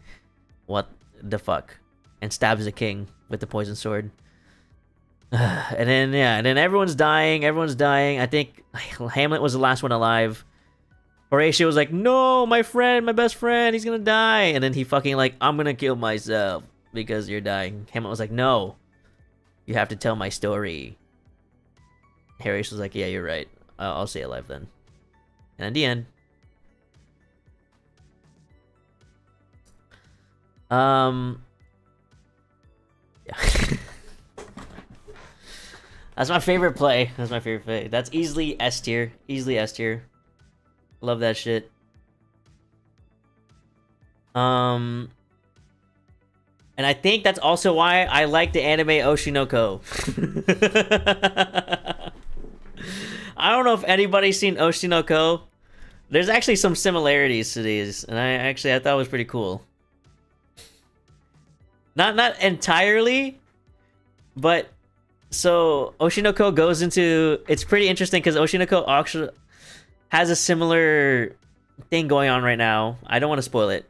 what the fuck? And stabs the king with the poison sword. And then everyone's dying. I think Hamlet was the last one alive. Horatio was like, no, my best friend, he's gonna die. And then he fucking like, I'm gonna kill myself because you're dying. Hamlet was like, no, you have to tell my story. Horatio was like, yeah, you're right. I'll stay alive then. And at the end, yeah. That's my favorite play. That's easily S tier. Love that shit. And I think that's also why I like the anime Oshinoko. I don't know if anybody's seen Oshinoko. There's actually some similarities to these, and I thought it was pretty cool. Not entirely, but So Oshinoko goes into, it's pretty interesting because Oshinoko actually has a similar thing going on right now. I don't want to spoil it,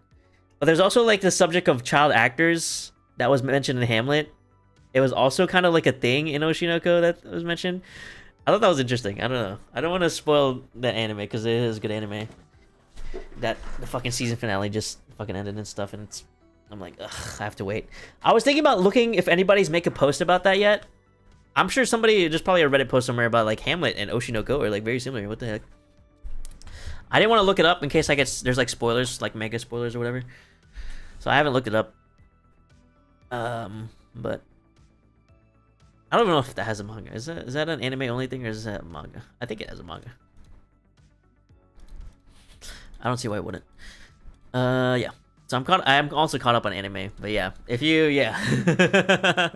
but there's also like the subject of child actors that was mentioned in Hamlet. It was also kind of like a thing in Oshinoko that was mentioned. I thought that was interesting. I don't know. I don't want to spoil that anime because it is good anime. That the fucking season finale just fucking ended and stuff, and it's, I'm like, ugh, I have to wait. I was thinking about looking if anybody's make a post about that yet. I'm sure somebody, there's probably a Reddit post somewhere about like Hamlet and Oshinoko are like very similar. What the heck? I didn't want to look it up in case I get there's like spoilers, like mega spoilers or whatever. So I haven't looked it up. But I don't know if that has a manga. Is that an anime only thing or is that a manga? I think it has a manga. I don't see why it wouldn't. Yeah. So I'm also caught up on anime, but yeah. If you, yeah.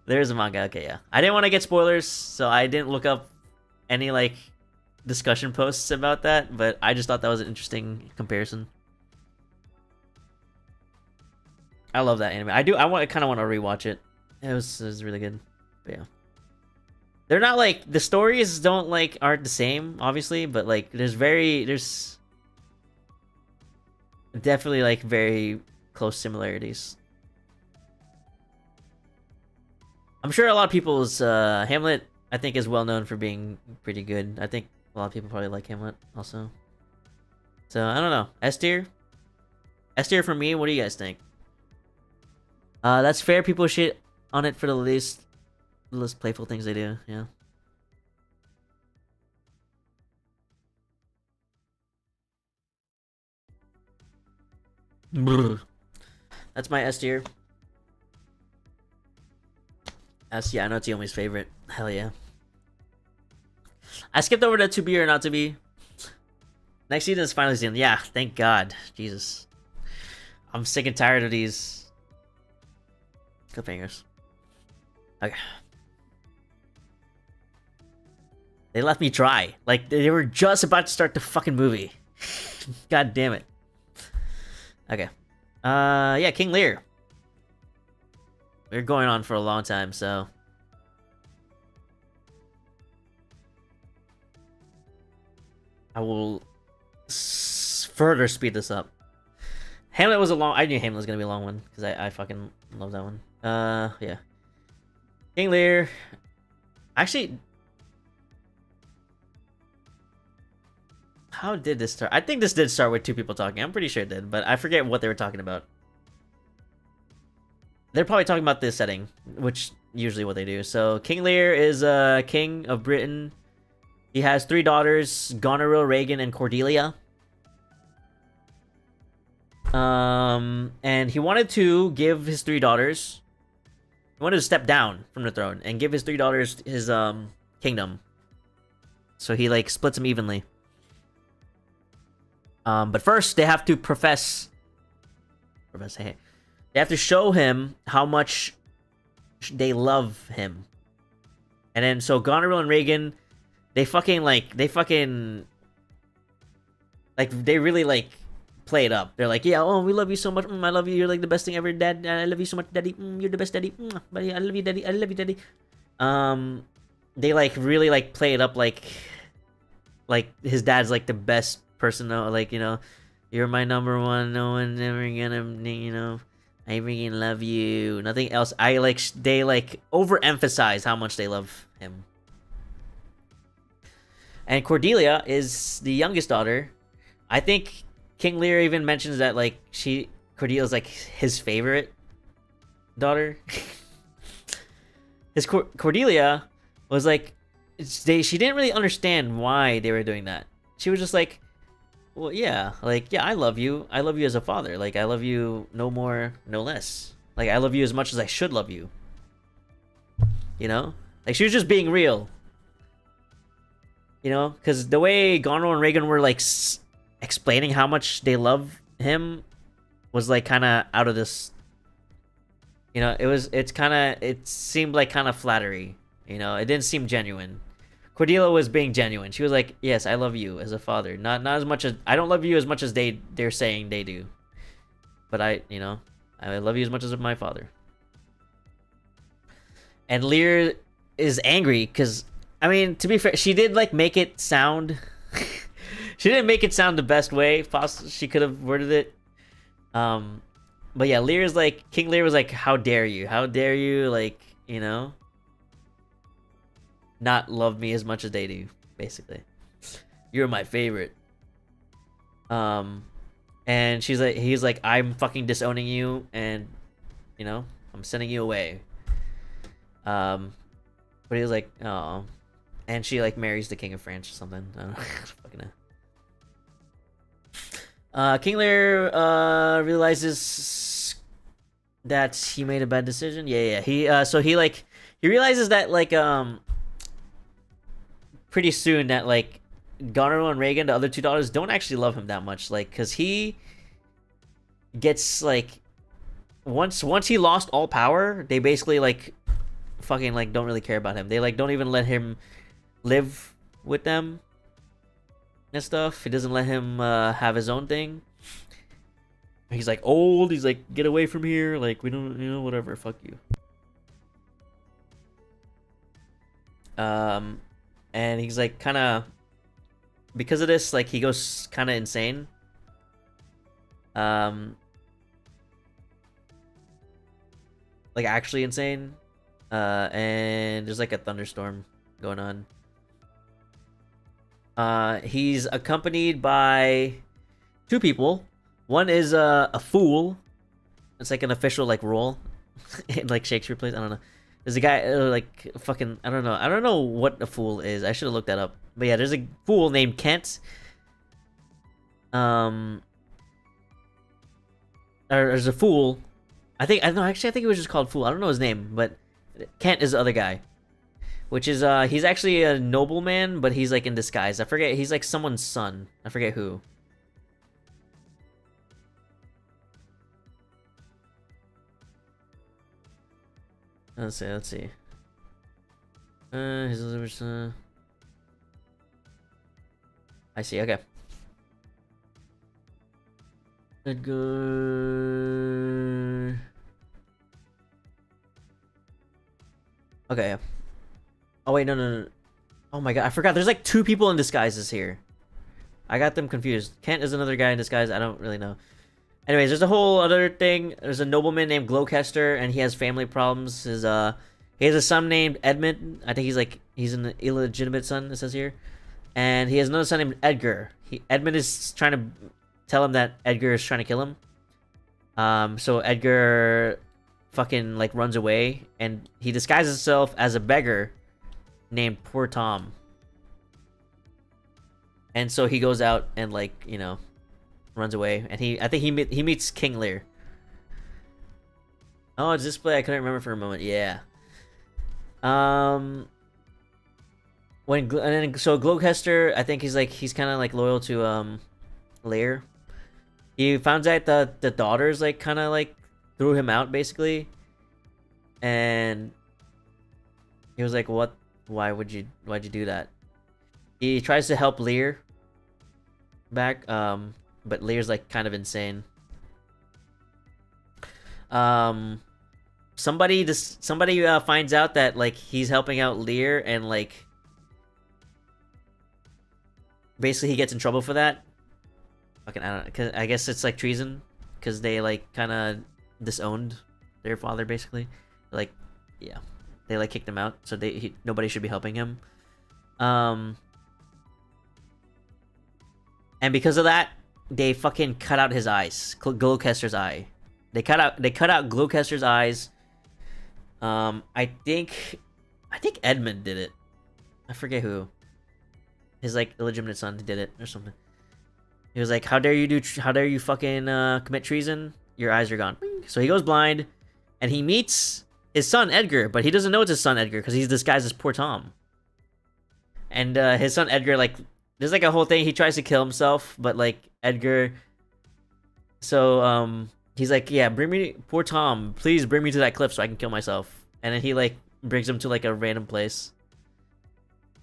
There's a manga, okay, yeah. I didn't want to get spoilers, so I didn't look up any, like, discussion posts about that, but I just thought that was an interesting comparison. I love that anime. I kind of want to rewatch it. It was really good, but yeah. They're not, like, the stories don't, like, aren't the same, obviously, but, like, there's definitely, like, very close similarities. I'm sure a lot of people's Hamlet, I think, is well known for being pretty good. I think a lot of people probably like Hamlet also. So I don't know. S tier? S tier for me, what do you guys think? That's fair. People shit on it for the least playful things they do, yeah. That's my S tier. Yeah, I know it's Yomi's favorite. Hell yeah. I skipped over to be or not to be. Next season is finally season. Yeah, thank God. Jesus. I'm sick and tired of these. Cliffhangers. Okay. They left me dry. Like, they were just about to start the fucking movie. God damn it. Okay. Yeah, King Lear. We're going on for a long time, so I will further speed this up. Hamlet was I knew Hamlet was gonna be a long one because I fucking love that one. Yeah. King Lear. Actually, how did this start? I think this did start with two people talking. I'm pretty sure it did, but I forget what they were talking about. They're probably talking about this setting, which usually what they do. So King Lear is king of Britain. He has 3 daughters, Goneril, Regan, and Cordelia. And he wanted to give his 3 daughters. He wanted to step down from the throne and give his 3 daughters his kingdom. So he like splits them evenly. But first they have to they have to show him how much they love him. And then, so Goneril and Regan, they really, like, play it up. They're like, yeah, oh, we love you so much. I love you. You're, like, the best thing ever, Dad. I love you so much, Daddy. You're the best, Daddy. Buddy, I love you, Daddy. I love you, Daddy. They, like, really, like, play it up like his dad's, like, the best person, though. Like, you know, you're my number one. No one's ever gonna, you know, I freaking love you. Nothing else. They overemphasize how much they love him. And Cordelia is the youngest daughter. I think King Lear even mentions that like Cordelia's like his favorite daughter. Cordelia was like she didn't really understand why they were doing that. She was just like, well, yeah, like, yeah, I love you. I love you as a father. Like, I love you no more, no less. Like, I love you as much as I should love you. You know? Like, she was just being real. You know? Because the way Goneril and Regan were, like, explaining how much they love him was, like, kind of out of this... You know, it seemed like kind of flattery. You know? It didn't seem genuine. Cordelia was being genuine. She was like, yes, I love you as a father. Not as much as... I don't love you as much as they're saying they do. But I love you as much as my father. and Lear is angry because, I mean, to be fair, she did like make it sound. She didn't make it sound the best way possible. She could have worded it. But yeah, Lear's like, King Lear was like, "How dare you? How dare you? Like, you know, not love me as much as they do. Basically, you're my favorite." And she's like, he's like, "I'm fucking disowning you, and you know, I'm sending you away." But he was like, "Oh," and she like marries the King of France or something. I don't know. Fucking King Lear realizes that he made a bad decision. Yeah. He he realizes that like pretty soon that like Goneril and Reagan, the other two daughters, don't actually love him that much. Like, cause he gets like once he lost all power, they basically like fucking like don't really care about him. They like don't even let him live with them and stuff. He doesn't let him have his own thing. He's like old. He's like, "Get away from here. Like, we don't, you know, whatever. Fuck you." And he's like kind of, because of this, like he goes kind of insane. Like actually insane. And there's like a thunderstorm going on. He's accompanied by two people. One is a fool. It's like an official like role, like Shakespeare plays. I don't know. There's a guy like fucking. I don't know. I don't know what a fool is. I should have looked that up. But yeah, there's a fool named Kent. Or there's a fool. I think it was just called Fool. I don't know his name, but Kent is the other guy. Which is he's actually a nobleman, but he's like in disguise. I forget, he's like someone's son. I forget who. Let's see. His I see, okay. Edgar. Okay, yeah. Oh wait, no. Oh my god, I forgot. There's like two people in disguises here. I got them confused. Kent is another guy in disguise. I don't really know. Anyways, there's a whole other thing. There's a nobleman named Gloucester, and he has family problems. He has a son named Edmund. I think he's an illegitimate son, it says here. And he has another son named Edgar. Edmund is trying to tell him that Edgar is trying to kill him. So Edgar fucking like runs away, and he disguises himself as a beggar named Poor Tom. And so he goes out and like, you know, runs away, and I think he meets King Lear. Oh, it's display. I couldn't remember for a moment. Yeah. So Gloucester, I think he's kind of like loyal to Lear. He found out that the daughters like kind of like threw him out basically, and he was like, "What? Why'd you do that?" He tries to help Lear back, but Lear's like kind of insane. Somebody finds out that like he's helping out Lear, and like basically he gets in trouble for that. Fucking, I don't know, 'cause I guess it's like treason, because they like kind of disowned their father basically. Like, yeah, they like kicked him out, so nobody should be helping him. And because of that, they fucking cut out his eyes, Gloucester's eye. They cut out Gloucester's eyes. I think Edmund did it. I forget who. His like illegitimate son did it or something. He was like, "How dare you fucking commit treason? Your eyes are gone." So he goes blind, and he meets his son Edgar, but he doesn't know it's his son Edgar because he's disguised as Poor Tom. And his son Edgar, like, there's like a whole thing. He tries to kill himself, but like Edgar. So he's like, "Yeah, bring me Poor Tom. Please bring me to that cliff so I can kill myself." And then he like brings him to like a random place.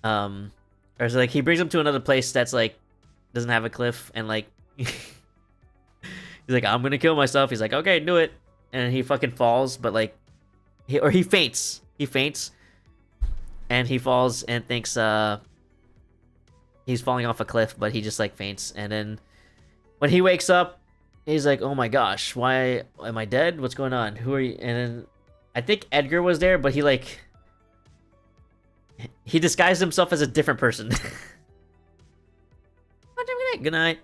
Or so, like, he brings him to another place that's like doesn't have a cliff, and like he's like, "I'm gonna kill myself." He's like, "Okay, do it." And he fucking falls, but like he faints. he faints, and he falls and thinks he's falling off a cliff, but he just like faints. And then when he wakes up, he's like, "Oh my gosh, why am I dead? What's going on? Who are you?" And then I think Edgar was there, but he disguised himself as a different person. Good night.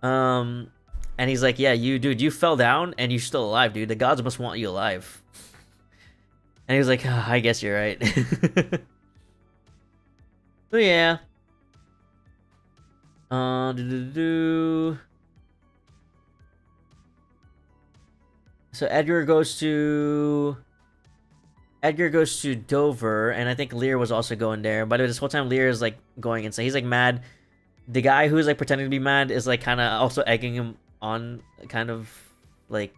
And he's like, "Yeah, you fell down and you're still alive, dude. The gods must want you alive." And he was like, "I guess you're right." So yeah. So Edgar goes to Dover, and I think Lear was also going there. But this whole time, Lear is like going insane. He's like mad. The guy who's like pretending to be mad is like kind of also egging him on, kind of like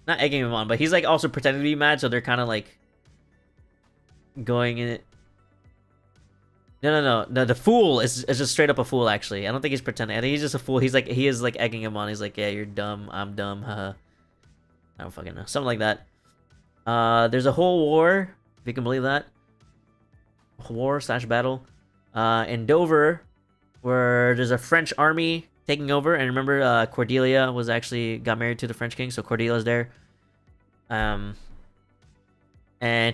not egging him on, but he's like also pretending to be mad. So they're kind of like going in it. No. The fool is just straight up a fool. Actually, I don't think he's pretending. I think he's just a fool. He is like egging him on. He's like, "Yeah, you're dumb. I'm dumb. Haha." I don't fucking know. Something like that. There's a whole war, if you can believe that. War/battle. In Dover, where there's a French army taking over, and remember, Cordelia got married to the French king, so Cordelia's there. And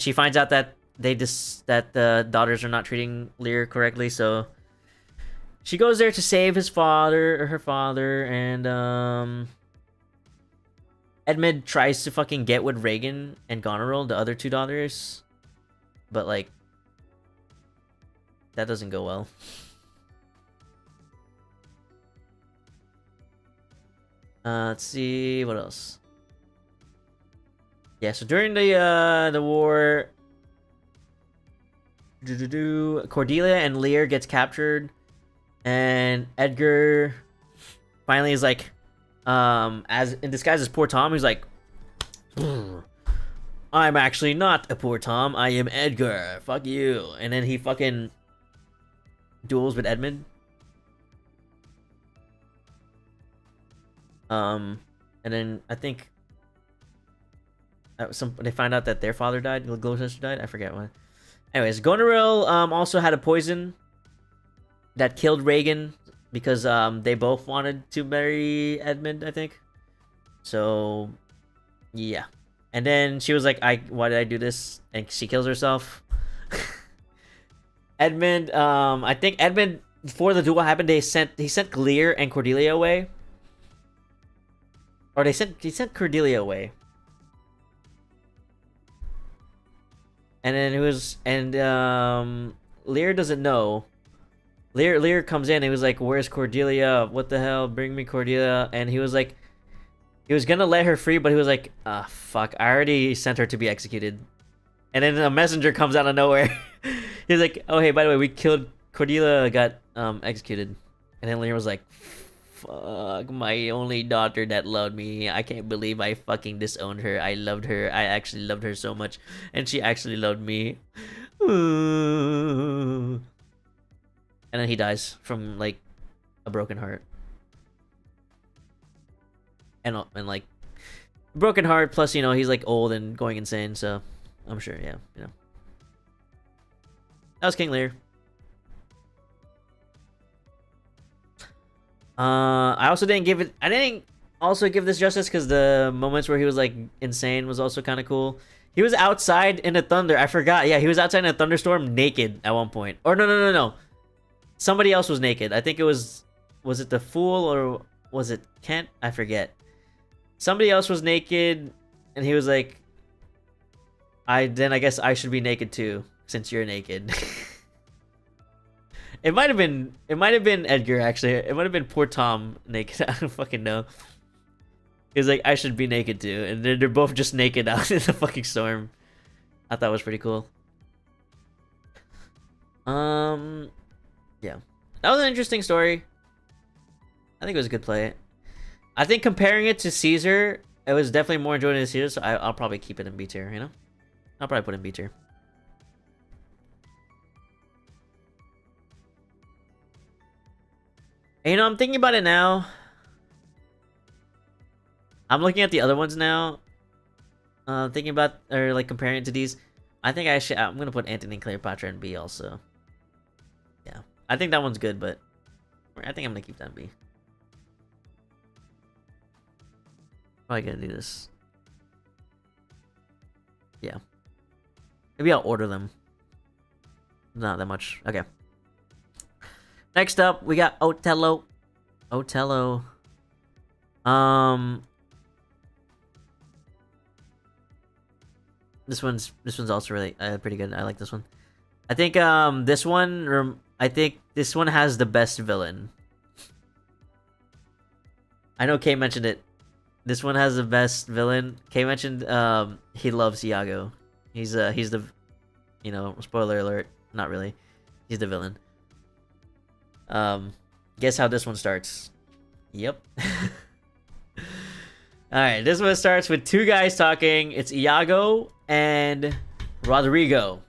she finds out that that the daughters are not treating Lear correctly, so she goes there to save her father, and Edmund tries to fucking get with Regan and Goneril, the other two daughters, but like that doesn't go well. Let's see what else. Yeah, so during the war, Cordelia and Lear gets captured, and Edgar finally is like, as in disguise as poor Tom, he's like, "I'm actually not a poor Tom. I am Edgar. Fuck you." And then he fucking duels with Edmund. And then I think they find out that their father died, Gloucester died. I forget what. Anyways, Goneril also had a poison that killed Regan because they both wanted to marry Edmund, I think. So yeah. And then she was like, why did I do this? And she kills herself. Edmund, I think Edmund, before the duel happened, he sent Lear and Cordelia away. Or he sent Cordelia away. And then Lear doesn't know. Lear comes in and he was like, "Where's Cordelia? What the hell? Bring me Cordelia." And he was like, he was gonna let her free, but he was like, "Ah, fuck, I already sent her to be executed." And then a messenger comes out of nowhere. He's like, "Oh hey, by the way, we killed Cordelia, got executed." And then Lear was like, "Fuck, my only daughter that loved me. I can't believe I fucking disowned her. I loved her. I actually loved her so much, and she actually loved me." And then he dies from like a broken heart, and like broken heart plus he's like old and going insane. So I'm sure, yeah, that was King Lear. I didn't also give this justice because the moments where he was like insane was also kind of cool. He was outside in the thunder. I forgot. Yeah, he was outside in a thunderstorm naked at one point. Or no. Somebody else was naked. I think it was it the fool or was it Kent? I forget. Somebody else was naked and he was like, I guess I should be naked too since you're naked. It might have been Edgar actually. It might have been poor Tom naked. I don't fucking know. He was like, I should be naked too, and they're both just naked out in the fucking storm. I thought it was pretty cool. Yeah, that was an interesting story. I think it was a good play. I think comparing it to Caesar, it was definitely more enjoyable than Caesar. So I'll probably keep it in B tier. I'll probably put it in B tier. And, I'm thinking about it now. I'm looking at the other ones now. Thinking about, or like comparing it to these. I think I'm gonna put Antony and Cleopatra in B also. Yeah, I think that one's good, but I think I'm gonna keep that in B. Probably gonna do this. Yeah. Maybe I'll order them. Not that much. Okay. Next up, we got Othello. Othello. This one's also really pretty good. I like this one. I think this one has the best villain. I know Kay mentioned it. This one has the best villain. Kay mentioned he loves Iago. He's the, you know, spoiler alert, not really. He's the villain. Guess how this one starts? Yep. Alright, this one starts with two guys talking. It's Iago and Rodrigo.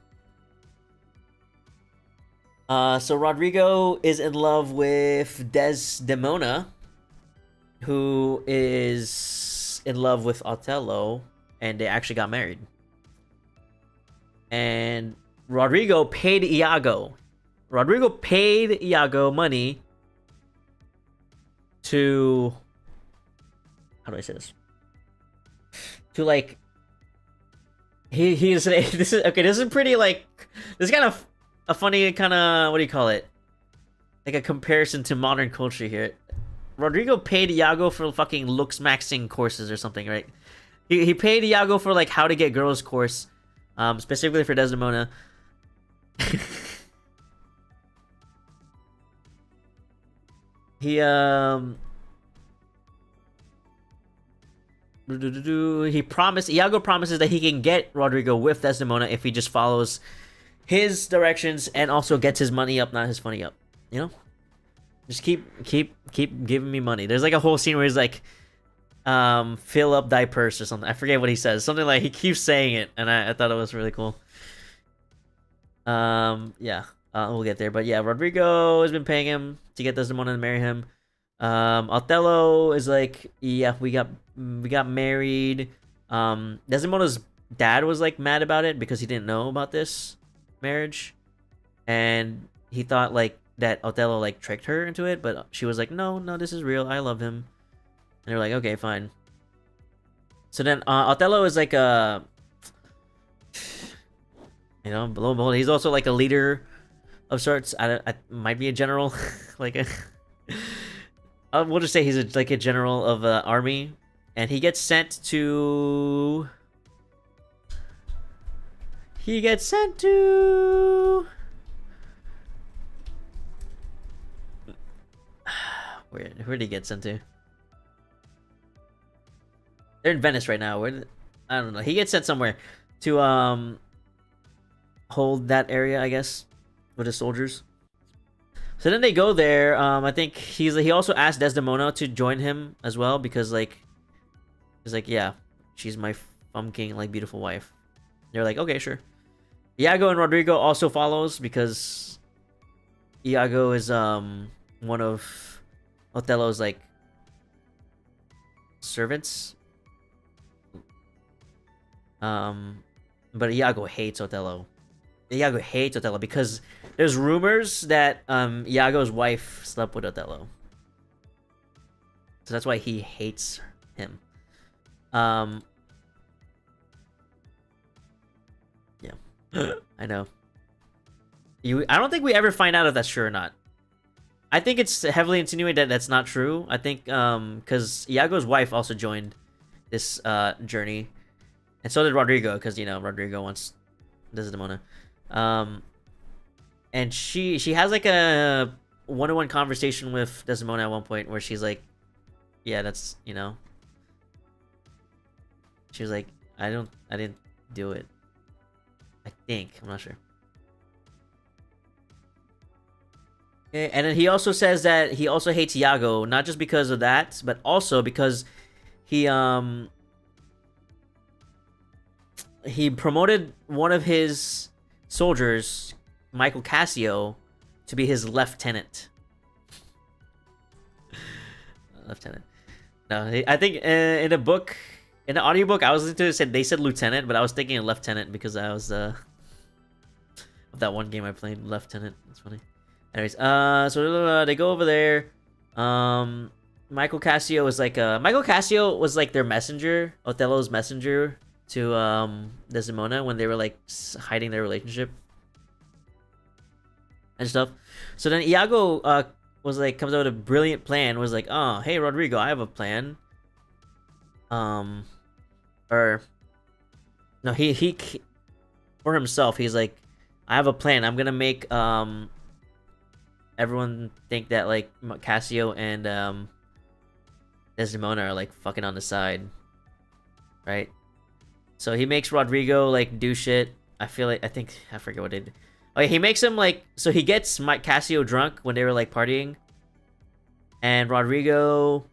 So Rodrigo is in love with Desdemona, who is in love with Othello, and they actually got married. And Rodrigo paid Iago. Rodrigo paid Iago money to... How do I say this? To like... This is pretty like... This is kind of a funny kind of... What do you call it? Like a comparison to modern culture here. Rodrigo paid Iago for fucking looks maxing courses or something, right? He paid Iago for like how to get girls course, specifically for Desdemona. Iago promises that he can get Rodrigo with Desdemona if he just follows his directions and also gets his money up, not his funny up. You know? Just keep giving me money. There's like a whole scene where he's like, fill up thy purse or something. I forget what he says. Something like, he keeps saying it, and I thought it was really cool. Yeah, we'll get there. But yeah, Rodrigo has been paying him to get Desdemona to marry him. Othello is like, yeah, we got married. Desdemona's dad was like mad about it because he didn't know about this marriage, and he thought like that Othello like tricked her into it, but she was like, no, this is real. I love him. And they're like, okay, fine. So then Othello is like a, you know, lo and behold, he's also like a leader of sorts. I might be a general, like a. We'll just say he's like a general of an army, and he gets sent to. Where did he get sent to? They're in Venice right now. I don't know. He gets sent somewhere to hold that area, I guess, with his soldiers. So then they go there. I think he also asked Desdemona to join him as well because like he's like, yeah, she's my fucking like beautiful wife. They're like, okay, sure. Iago and Rodrigo also follows because Iago is one of Othello's like servants. But Iago hates Othello. Iago hates Othello because there's rumors that Iago's wife slept with Othello. So that's why he hates him. Yeah. I know. I don't think we ever find out if that's true or not. I think it's heavily insinuated that that's not true. I think because Iago's wife also joined this journey, and so did Rodrigo, because you know Rodrigo wants Desdemona. And she has like a one-on-one conversation with Desdemona at one point where she's like, yeah, that's, you know, she was like, I didn't do it. I think, I'm not sure. Okay, and then he also says that he also hates Iago, not just because of that, but also because he promoted one of his soldiers, Michael Cassio, to be his lieutenant. Lieutenant. No, I think in a book in the audiobook I was listening to, it said they said lieutenant, but I was thinking of lieutenant because I was of that one game I played, Lieutenant. It's funny. Anyways, so they go over there. Michael Cassio was like their messenger, Othello's messenger to Desdemona when they were like hiding their relationship and stuff. So then Iago comes out with a brilliant plan. Was like, oh hey Rodrigo, I have a plan. Or no, he for himself, he's like, I have a plan. I'm gonna make everyone think that like Cassio and Desdemona are like fucking on the side, right? So he makes Rodrigo like do shit. I forget what they did. Oh yeah, he makes him like, so he gets Cassio drunk when they were like partying, and Rodrigo.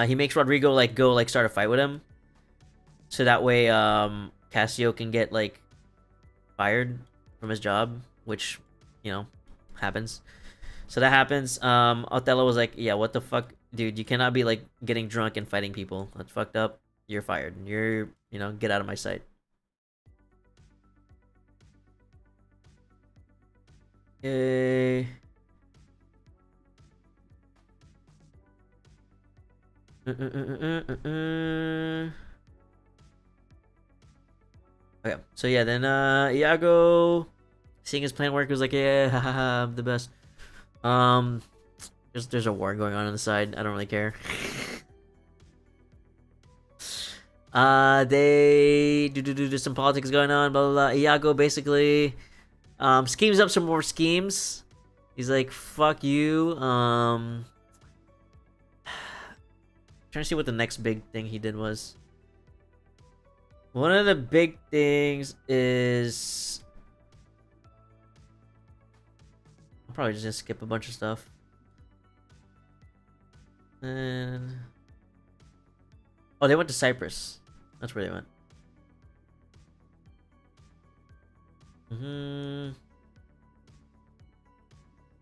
He makes Rodrigo like go like start a fight with him, so that way Cassio can get like fired from his job, which happens. So that happens. Othello was like, yeah, what the fuck, dude, you cannot be like getting drunk and fighting people. That's fucked up. You're fired. You're get out of my sight. Okay. Okay, so yeah, then Iago, seeing his plan work, was like, yeah, haha, I'm the best. There's a war going on the side. I don't really care. They do some politics going on, blah blah blah. Iago basically schemes up some more schemes. He's like, fuck you. Trying to see what the next big thing he did was. One of the big things is, I'm probably just gonna skip a bunch of stuff. And oh, they went to Cyprus. That's where they went.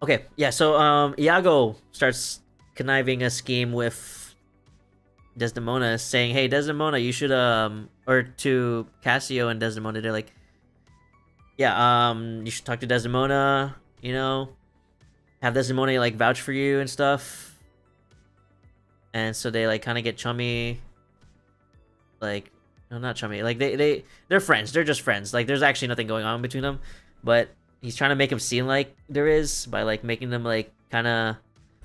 Okay, yeah. So Iago starts conniving a scheme with Desdemona, saying, hey Desdemona, you should or to Cassio and Desdemona, they're like, yeah, you should talk to Desdemona, have Desdemona like vouch for you and stuff. And so they like kind of get chummy, like, no, not chummy, like they're friends, they're just friends, like there's actually nothing going on between them, but he's trying to make him seem like there is by like making them like kind of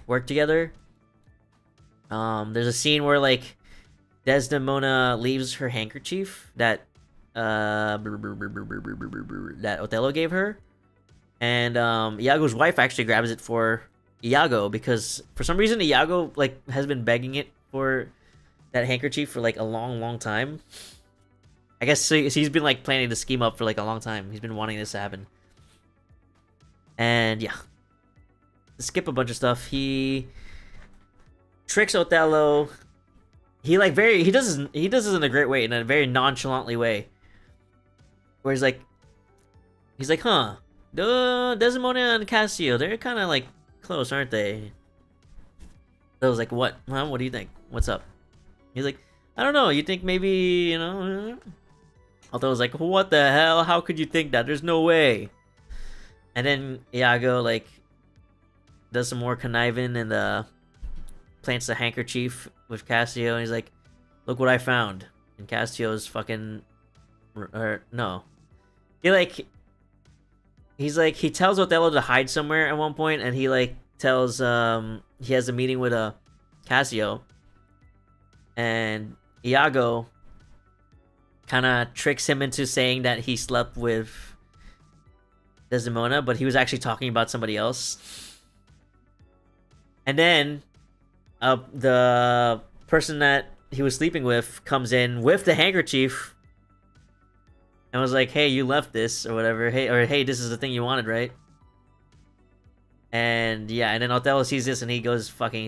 work together. There's a scene where like Desdemona leaves her handkerchief that that Othello gave her, and Iago's wife actually grabs it for Iago because for some reason Iago like has been begging it for that handkerchief for like a long time. I guess so he's been like planning the scheme up for like a long time. He's been wanting this to happen. And yeah, to skip a bunch of stuff, he tricks Othello. He does this in a great way, in a very nonchalantly way, where he's like, huh, Desdemona and Cassio, they're kind of like close, aren't they? I was like, what? Huh? What do you think? What's up? He's like, I don't know. You think maybe, Othello's like, what the hell? How could you think that? There's no way. And then Iago like does some more conniving and plants the handkerchief with Cassio, and he's like, look what I found. And Cassio's fucking, or no, he tells Othello to hide somewhere at one point, and he like tells he has a meeting with Cassio, and Iago kind of tricks him into saying that he slept with Desdemona, but he was actually talking about somebody else. And then the person that he was sleeping with comes in with the handkerchief and was like, hey, you left this or whatever, hey, this is the thing you wanted, right? And yeah, and then Othello sees this and he goes fucking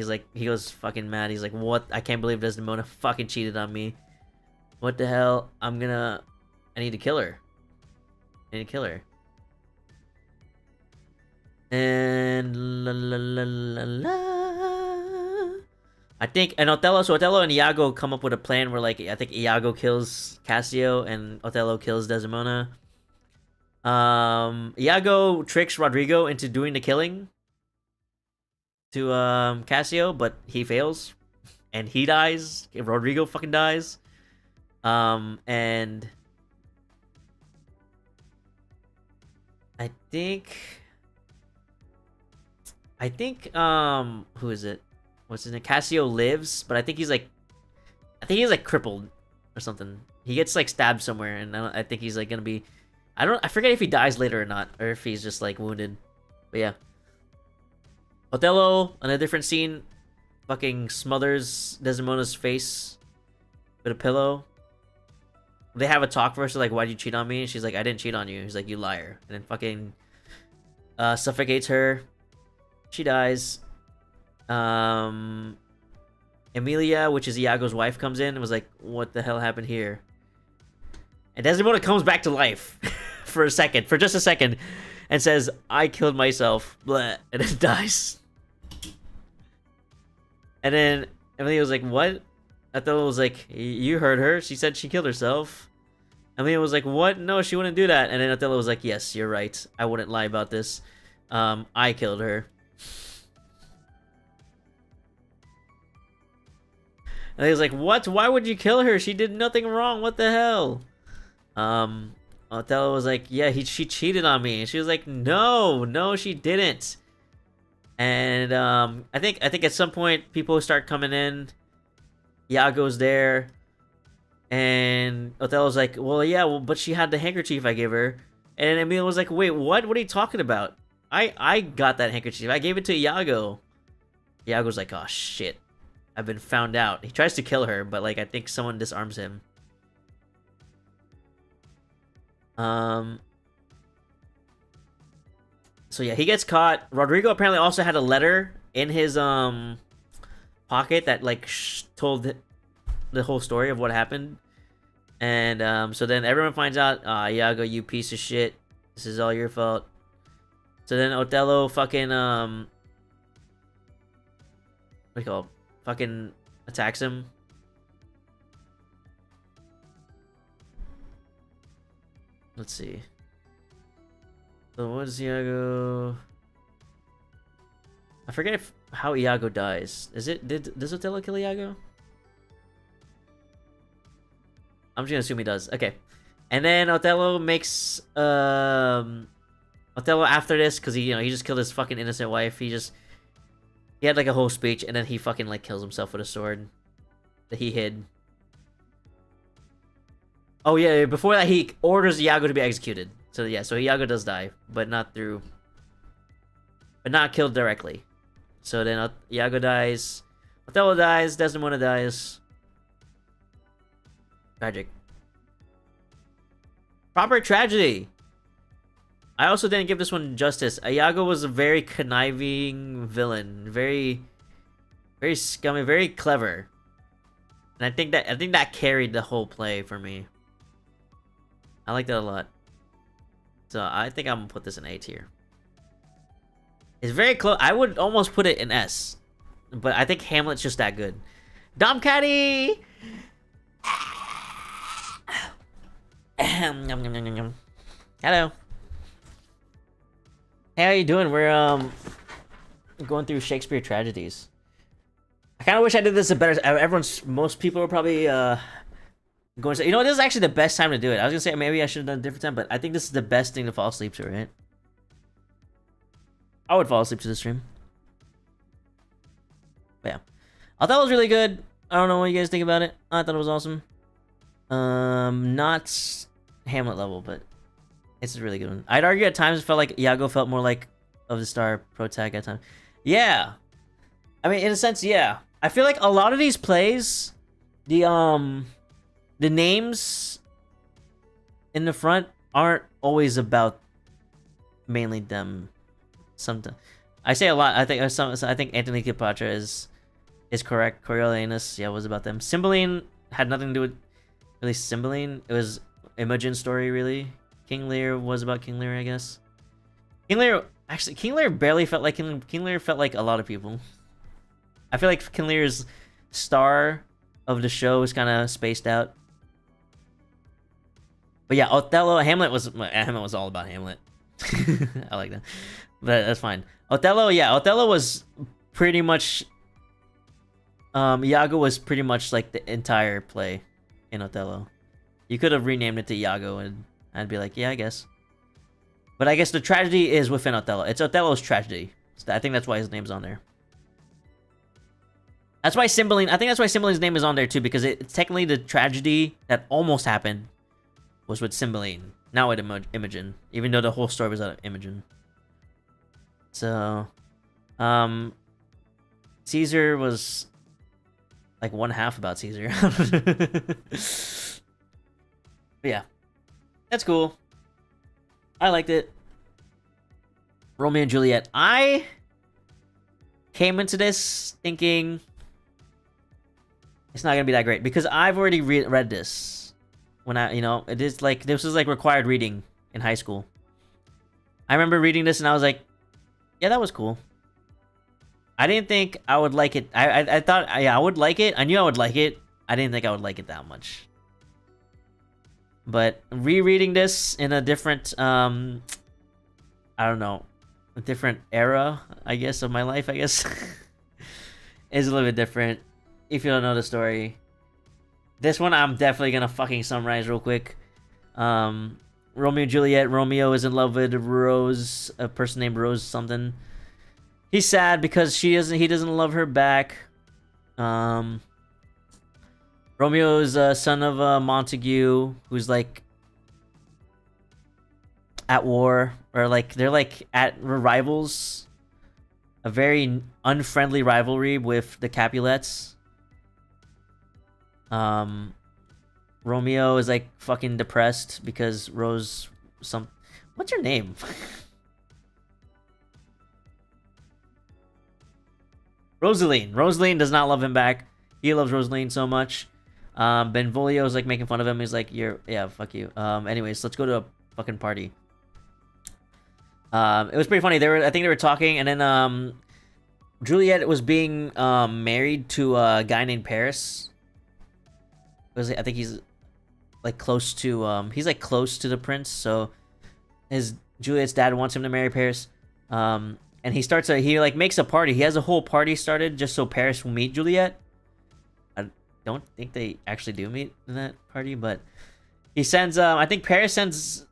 mad. He's like, what? I can't believe Desdemona fucking cheated on me. What the hell? I need to kill her. And I think, and Othello and Iago come up with a plan where, like, I think Iago kills Cassio and Othello kills Desdemona. Iago tricks Rodrigo into doing the killing to Cassio, but he fails and he dies. Rodrigo fucking dies. And I think who is it? What's his name? Cassio lives, but I think he's like crippled or something. He gets like stabbed somewhere, and I think he's like gonna be. I forget if he dies later or not, or if he's just like wounded. But yeah, Othello on a different scene, fucking smothers Desdemona's face with a pillow. They have a talk first, like, "Why'd you cheat on me?" And she's like, "I didn't cheat on you." He's like, "You liar," and then fucking suffocates her. She dies. Emilia, which is Iago's wife, comes in and was like, "What the hell happened here?" And Desdemona comes back to life for just a second, and says, "I killed myself," blah, and then dies. And then Emilia was like, "What?" Othello was like, "You heard her. She said she killed herself." Emilia was like, "What? No, she wouldn't do that." And then Othello was like, "Yes, you're right. I wouldn't lie about this. I killed her." And he was like, "What? Why would you kill her? She did nothing wrong. What the hell?" Othello was like, "Yeah, she cheated on me." And she was like, No, she didn't." And I think at some point people start coming in. Iago's there, and Othello's like, "Well, yeah, but she had the handkerchief I gave her." And Emilia was like, "Wait, what? What are you talking about? I got that handkerchief. I gave it to Iago." Iago's like, "Oh shit, I've been found out." He tries to kill her, but like I think someone disarms him. So yeah, he gets caught. Rodrigo apparently also had a letter in his pocket that like told the whole story of what happened. And so then everyone finds out, Iago, you piece of shit. This is all your fault. So then Othello fucking what do you call it? Fucking attacks him. Let's see. So what does Iago? I forget how Iago dies. Does Othello kill Iago? I'm just gonna assume he does. Okay. And then Othello makes Othello after this, because he just killed his fucking innocent wife. He had like a whole speech, and then he fucking like kills himself with a sword that he hid. Oh yeah, before that he orders Iago to be executed. So yeah, so Iago does die, but not killed directly. So then Iago dies, Othello dies, Desdemona dies. Tragic. Proper tragedy. I also didn't give this one justice. Iago was a very conniving villain, very scummy, very clever, and I think that carried the whole play for me. I like that a lot. So I think I'm gonna put this in A tier. It's very close. I would almost put it in S, but I think Hamlet's just that good. Dom Caddy. Hello. Hey, how you doing? We're going through Shakespeare tragedies. I kind of wish I did this a better. Most people are probably going to say, this is actually the best time to do it. I was gonna say maybe I should have done a different time, but I think this is the best thing to fall asleep to, right? I would fall asleep to the stream. But yeah, I thought it was really good. I don't know what you guys think about it. I thought it was awesome. Not Hamlet level, but it's a really good one. I'd argue at times it felt like Iago felt more like of the star protag at times. Yeah, I mean, in a sense, yeah. I feel like a lot of these plays, the names in the front aren't always about mainly them. Sometimes I say a lot. I think Anthony Cleopatra is correct. Coriolanus, yeah, was about them. Cymbeline had nothing to do with really Cymbeline. It was Imogen's story, really. King Lear was about King Lear, I guess. King Lear barely felt like King Lear felt like a lot of people. I feel like King Lear's star of the show is kind of spaced out. But yeah, Othello, Hamlet was all about Hamlet. I like that, but that's fine. Othello, yeah, Othello was pretty much. Iago was pretty much like the entire play in Othello. You could have renamed it to Iago, and I'd be like, yeah, I guess. But I guess the tragedy is within Othello. It's Othello's tragedy. So I think that's why his name's on there. That's why Cymbeline. I think that's why Cymbeline's name is on there too, because it's technically the tragedy that almost happened was with Cymbeline, not with Imogen. Even though the whole story was out of Imogen. So, Caesar was like one half about Caesar. But yeah, that's cool. I liked it. Romeo and Juliet. I came into this thinking it's not gonna be that great because I've already read this when it is like this was like required reading in high school. I remember reading this and I was like, yeah, that was cool. I didn't think I would like it. I thought, yeah, I would like it. I knew I would like it. I didn't think I would like it that much. But rereading this in a different, I don't know, a different era, I guess, of my life, I guess, is a little bit different. If you don't know the story, this one I'm definitely gonna fucking summarize real quick. Romeo and Juliet. Romeo is in love with Rose, a person named Rose something. He's sad because he doesn't love her back. Romeo is a son of Montague, who's like at war, or like they're like at rivals, a very unfriendly rivalry with the Capulets. Romeo is like fucking depressed because Rose what's her name? Rosaline does not love him back. He loves Rosaline so much. Benvolio is like making fun of him. He's like, yeah, fuck you. Anyways, let's go to a fucking party. It was pretty funny. I think they were talking, and then Juliet was being married to a guy named Paris. I think he's like close to the prince, so Juliet's dad wants him to marry Paris. And he makes a party. He has a whole party started just so Paris will meet Juliet. I don't think they actually do meet in that party, but he sends I think Paris sends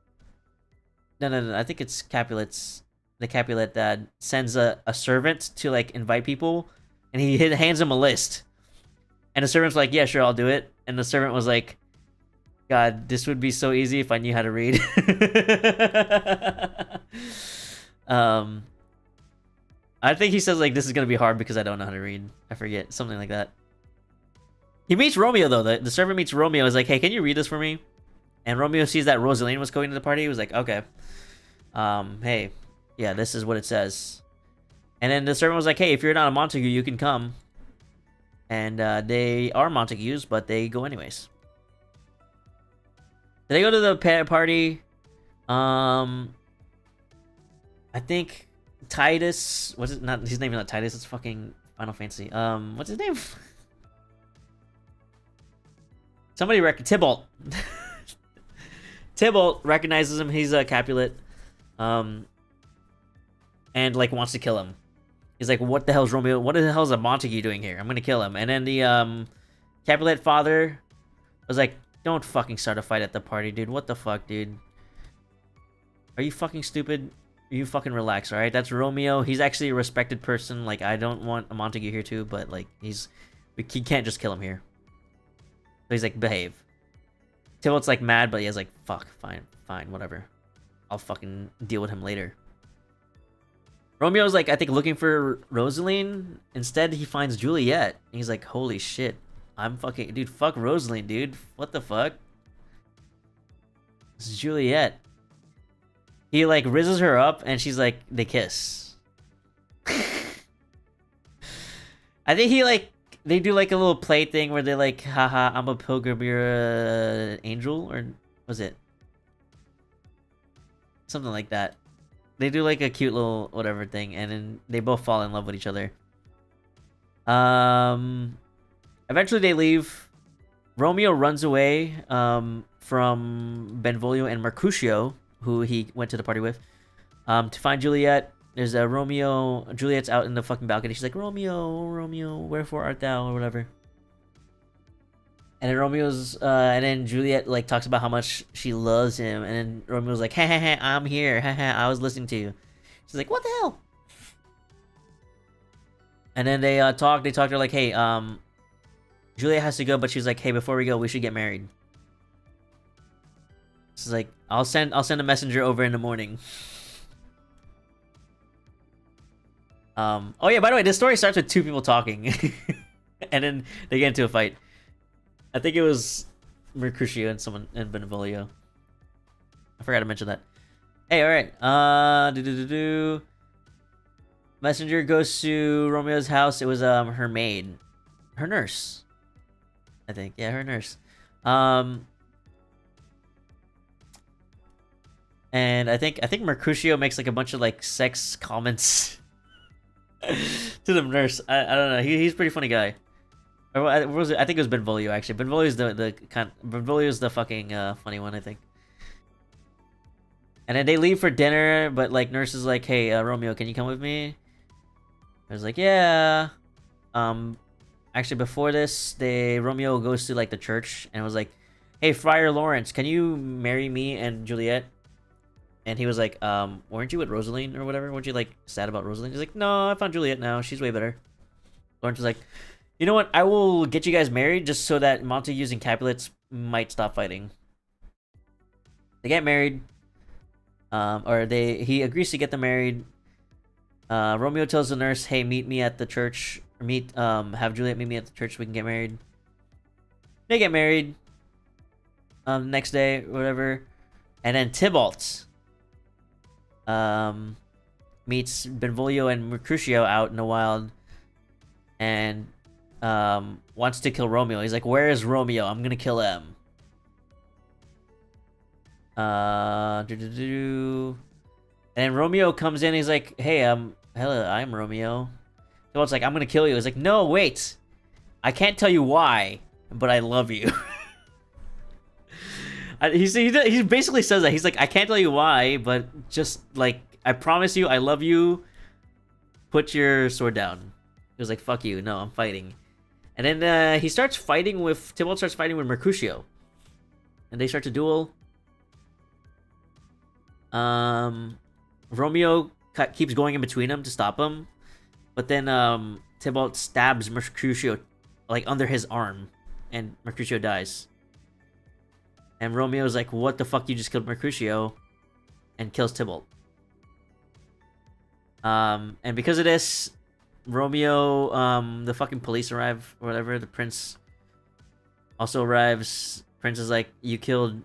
no, I think it's Capulet's, the Capulet dad sends a servant to like invite people, and he hands him a list. And the servant's like, yeah, sure, I'll do it. And the servant was like, God, this would be so easy if I knew how to read. I think he says like, this is gonna be hard because I don't know how to read. I forget, something like that. He meets Romeo though. The servant meets Romeo. Is like, hey, can you read this for me? And Romeo sees that Rosaline was going to the party. He was like, okay. Hey, yeah, this is what it says. And then the servant was like, hey, if you're not a Montague, you can come. And they are Montagues, but they go anyways. They go to the party. I think Titus, what's it? Not his name is not Titus. It's fucking Final Fantasy. What's his name? Somebody Tybalt. Tybalt recognizes him. He's a Capulet, and like wants to kill him. He's like, "What the hell's Romeo? What the hell's a Montague doing here? I'm gonna kill him." And then the Capulet father was like, "Don't fucking start a fight at the party, dude. What the fuck, dude? Are you fucking stupid? You fucking relax, all right? That's Romeo. He's actually a respected person. Like, I don't want a Montague here too, but like, he can't just kill him here." So he's like, behave. Tybalt's like mad, but he's like, fuck, fine, whatever. I'll fucking deal with him later. Romeo's like, I think looking for Rosaline. Instead, he finds Juliet. And he's like, holy shit. I'm fucking, dude, fuck Rosaline, dude. What the fuck? This is Juliet. He like rizzes her up and she's like, they kiss. I think they do like a little play thing where they're like, haha, I'm a pilgrim, you're an angel, or was it something like that? They do like a cute little whatever thing, and then they both fall in love with each other. Eventually they leave. Romeo runs away from Benvolio and Mercutio, who he went to the party with, to find Juliet. There's a Romeo. Juliet's out in the fucking balcony. She's like, Romeo, Romeo, wherefore art thou, or whatever. And then and then Juliet like talks about how much she loves him, and then Romeo's like, ha ha ha, I'm here, ha ha, I was listening to you. She's like, what the hell? And then they talk. They talk to her like, hey, Juliet has to go, but she's like, hey, before we go, we should get married. She's like, I'll send a messenger over in the morning. Oh yeah, by the way, this story starts with two people talking, and then they get into a fight. I think it was Mercutio and Benvolio. I forgot to mention that. Hey, all right. Messenger goes to Romeo's house. It was her maid, her nurse. I think, yeah, her nurse. And I think Mercutio makes like a bunch of like sex comments to the nurse. I don't know. He's a pretty funny guy. Or what was it? I think it was Benvolio actually. Benvolio's Benvolio's the fucking funny one, I think. And then they leave for dinner, but like nurse is like, hey, Romeo, can you come with me? I was like, yeah. Actually before this, Romeo goes to like the church and was like, hey, Friar Lawrence, can you marry me and Juliet? And he was like, weren't you with Rosaline or whatever? Weren't you like sad about Rosaline? He's like, no, I found Juliet now. She's way better. Lawrence was like, you know what? I will get you guys married just so that Montagues and Capulets might stop fighting. They get married. He agrees to get them married. Romeo tells the nurse, hey, meet me at the church. Or have Juliet meet me at the church so we can get married. They get married. Next day, whatever. And then Tybalt meets Benvolio and Mercutio out in the wild and wants to kill Romeo. He's like, where is Romeo? I'm gonna kill him. And then Romeo comes in. He's like, hey, hello, I'm Romeo. Tybalt's like, I'm gonna kill you. He's like, no, wait, I can't tell you why, but I love you. He basically says that. He's like, I can't tell you why, but just like, I promise you, I love you. Put your sword down. He was like, fuck you, no, I'm fighting. And then Tybalt starts fighting with Mercutio, and they start to duel. Romeo keeps going in between them to stop him, but then Tybalt stabs Mercutio like under his arm, and Mercutio dies. And Romeo's like, what the fuck, you just killed Mercutio, and kills Tybalt. And because of this, Romeo, the fucking police arrive, or whatever, the prince also arrives. Prince is like, you killed,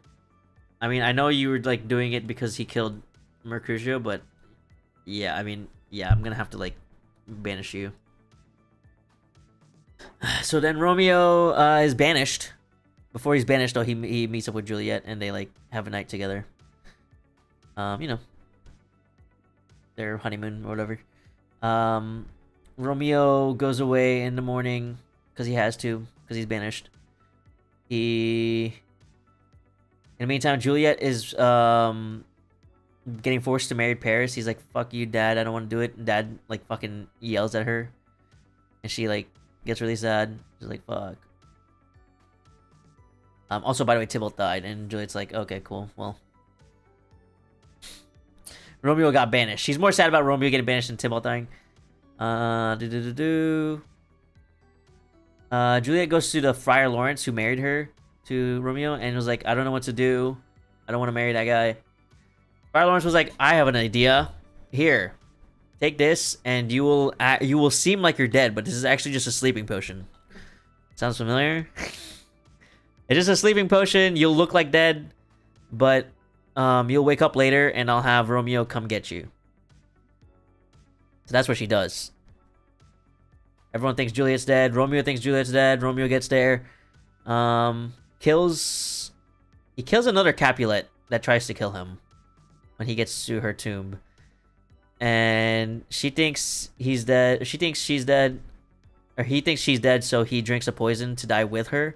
I mean, I know you were like doing it because he killed Mercutio, but yeah, I mean, yeah, I'm gonna have to like banish you. So then Romeo is banished. Before he's banished, though, he meets up with Juliet, and they like have a night together. You know, their honeymoon or whatever. Romeo goes away in the morning because he has to, because he's banished. In the meantime, Juliet is getting forced to marry Paris. He's like, fuck you, Dad, I don't want to do it. And Dad like fucking yells at her, and she like gets really sad. She's like, fuck. Also, by the way, Tybalt died, and Juliet's like, okay, cool, well. Romeo got banished. She's more sad about Romeo getting banished than Tybalt dying. Juliet goes to the Friar Lawrence, who married her to Romeo, and was like, I don't know what to do. I don't want to marry that guy. Friar Lawrence was like, I have an idea. Here, take this, and you will seem like you're dead, but this is actually just a sleeping potion. Sounds familiar? It's just a sleeping potion. You'll look like dead, but you'll wake up later, and I'll have Romeo come get you. So that's what she does. Everyone thinks Juliet's dead. Romeo thinks Juliet's dead. Romeo gets there. He kills another Capulet that tries to kill him when he gets to her tomb. And she thinks he's dead. She thinks she's dead. or he thinks she's dead, so he drinks a poison to die with her.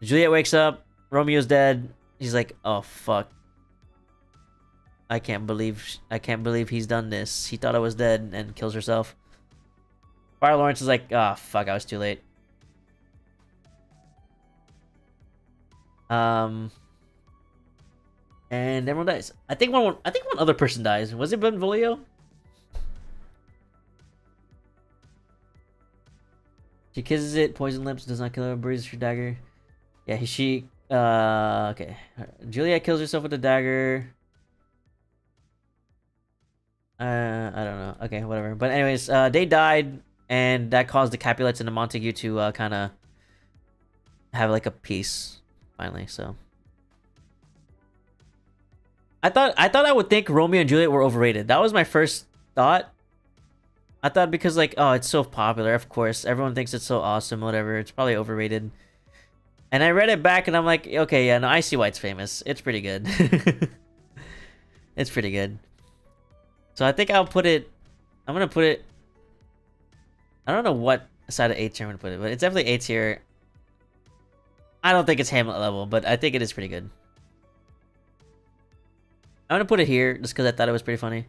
Juliet wakes up. Romeo's dead. He's like, oh fuck. I can't believe he's done this. He thought I was dead and kills herself. Fire Lawrence is like, ah, oh, fuck, I was too late. And everyone dies. I think one other person dies. Was it Benvolio? She kisses it, poison lips, does not kill her, bruises her dagger. Yeah, okay. Juliet kills herself with a dagger. I don't know. Okay, whatever. But anyways, they died, and that caused the Capulets and the Montague to kind of have like a peace finally. So I thought I would think Romeo and Juliet were overrated. That was my first thought. I thought because like, oh, it's so popular, of course, everyone thinks it's so awesome, whatever. It's probably overrated. And I read it back, and I'm like, okay, yeah, no, I see why it's famous. It's pretty good. It's pretty good. So I think I'll put it. I'm gonna put it. I don't know what side of A tier I'm gonna put it, but it's definitely A tier. I don't think it's Hamlet level, but I think it is pretty good. I'm gonna put it here just because I thought it was pretty funny.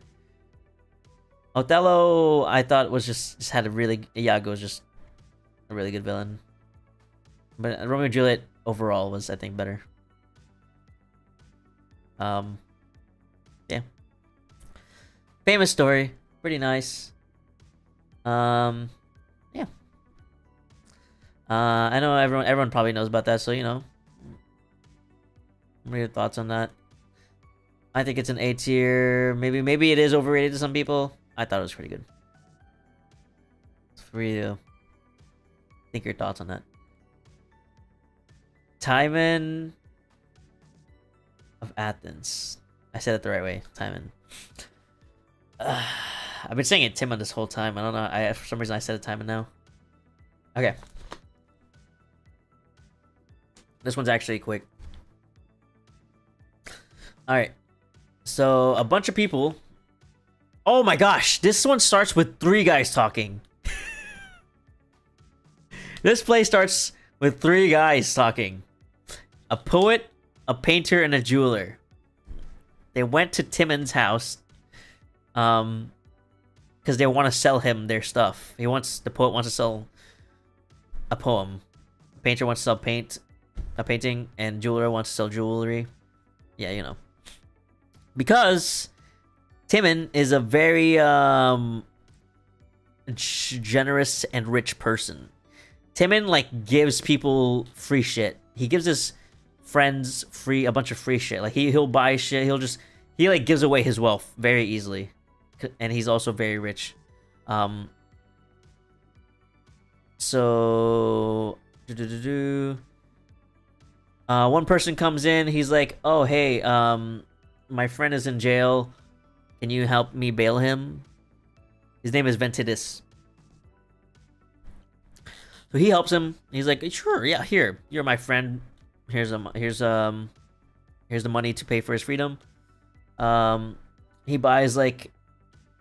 Othello, I thought was just had a really Iago was just a really good villain. But Romeo and Juliet overall was, I think, better. Yeah. Famous story, pretty nice. Yeah. I know everyone probably knows about that, so you know. What are your thoughts on that? I think it's an A tier. Maybe it is overrated to some people. I thought it was pretty good. It's for you. Think your thoughts on that. Timon of Athens. I said it the right way. Timon. I've been saying it Timon this whole time. I don't know. For some reason I said it Timon now. Okay. This one's actually quick. Alright. So, a bunch of people... Oh my gosh! This one starts with 3 guys talking. This play starts with 3 guys talking. A poet, a painter, and a jeweler. They went to Timon's house. Because they want to sell him their stuff. The poet wants to sell a poem. The painter wants to sell a painting, and jeweler wants to sell jewelry. Yeah, you know. Because Timon is a very generous and rich person. Timon like gives people free shit. He gives his friends a bunch of free shit. Like he'll buy shit. He like gives away his wealth very easily, and he's also very rich. So one person comes in. He's like, "Oh hey, my friend is in jail. Can you help me bail him?" His name is Ventidus. So he helps him. He's like, "Sure, yeah, here. You're my friend. Here's the money to pay for his freedom." He buys like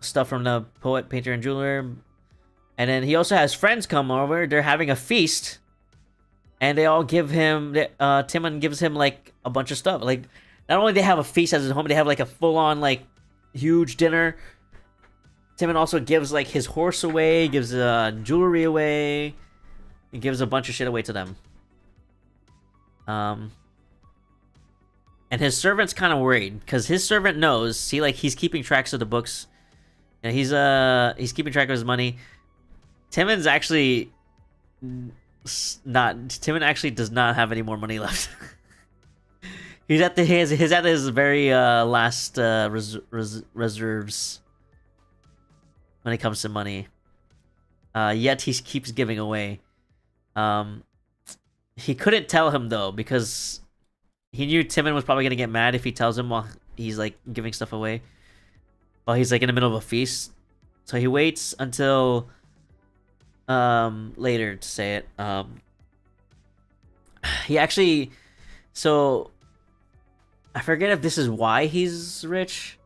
stuff from the poet, painter, and jeweler, and then he also has friends come over. They're having a feast, and they all give him. Timon gives him like a bunch of stuff. Like not only they have a feast at his home, they have like a full-on like huge dinner. Timon also gives like his horse away, gives jewelry away. He gives a bunch of shit away to them. And his servant's kind of worried because his servant knows he's keeping tracks of the books, and he's keeping track of his money. Timon actually does not have any more money left. He's at his very last reserves when it comes to money. Yet he keeps giving away. He couldn't tell him though because he knew Timon was probably gonna get mad if he tells him while he's like giving stuff away, while he's like in the middle of a feast. So he waits until later to say it. He actually, so I forget if this is why he's rich.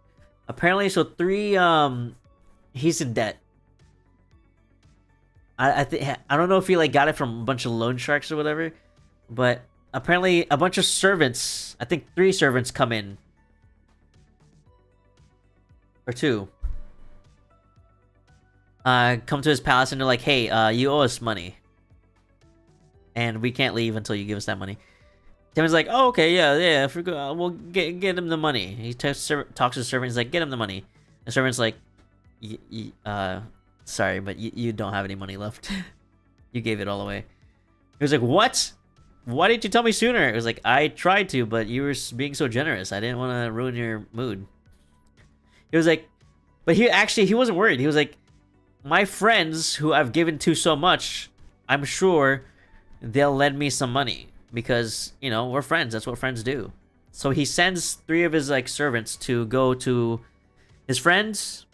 Apparently, so he's in debt. I don't know if he like got it from a bunch of loan sharks or whatever, but apparently a bunch of servants, I think 3 servants come in. Or 2. Come to his palace and they're like, hey, you owe us money. And we can't leave until you give us that money. Timon's like, oh, okay, yeah, we'll get him the money. He talks to the servant, he's like, get him the money. The servant's like, sorry, but you don't have any money left. You gave it all away. He was like, what? Why didn't you tell me sooner? It was like, I tried to, but you were being so generous. I didn't want to ruin your mood. He was like, but he wasn't worried. He was like, my friends who I've given to so much, I'm sure they'll lend me some money because, you know, we're friends. That's what friends do. So he sends 3 of his like servants to go to his friends.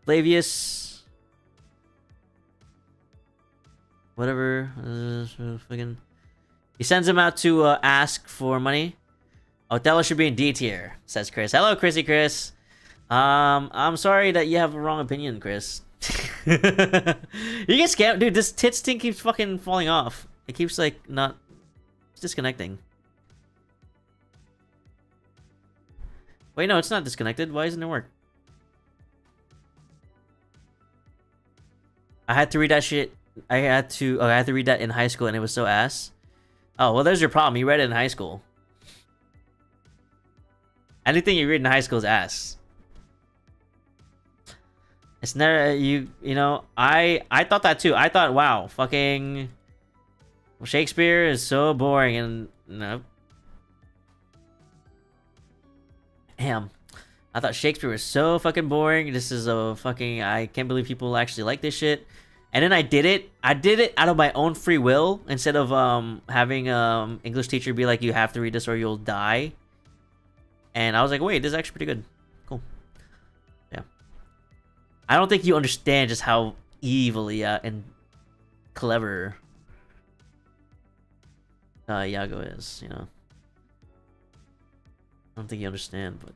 Flavius, whatever, fucking. He sends him out to ask for money. Othello should be in D tier, says Chris. Hello, Chrissy Chris. I'm sorry that you have a wrong opinion, Chris. You get scammed, dude. This tits thing keeps fucking falling off. It keeps like it's disconnecting. Wait, no, it's not disconnected. Why doesn't it work? I had to read that shit. I had to read that in high school, and it was so ass. Oh, well, there's your problem. You read it in high school. Anything you read in high school is ass. It's never you know. I thought that too. I thought, wow, fucking Shakespeare is so boring, and no. Damn. I thought Shakespeare was so fucking boring. This is a fucking... I can't believe people actually like this shit. And then I did it. I did it out of my own free will instead of having English teacher be like, you have to read this or you'll die. And I was like, wait, this is actually pretty good. Cool. Yeah. I don't think you understand just how evilly and clever Iago is, you know. I don't think you understand, but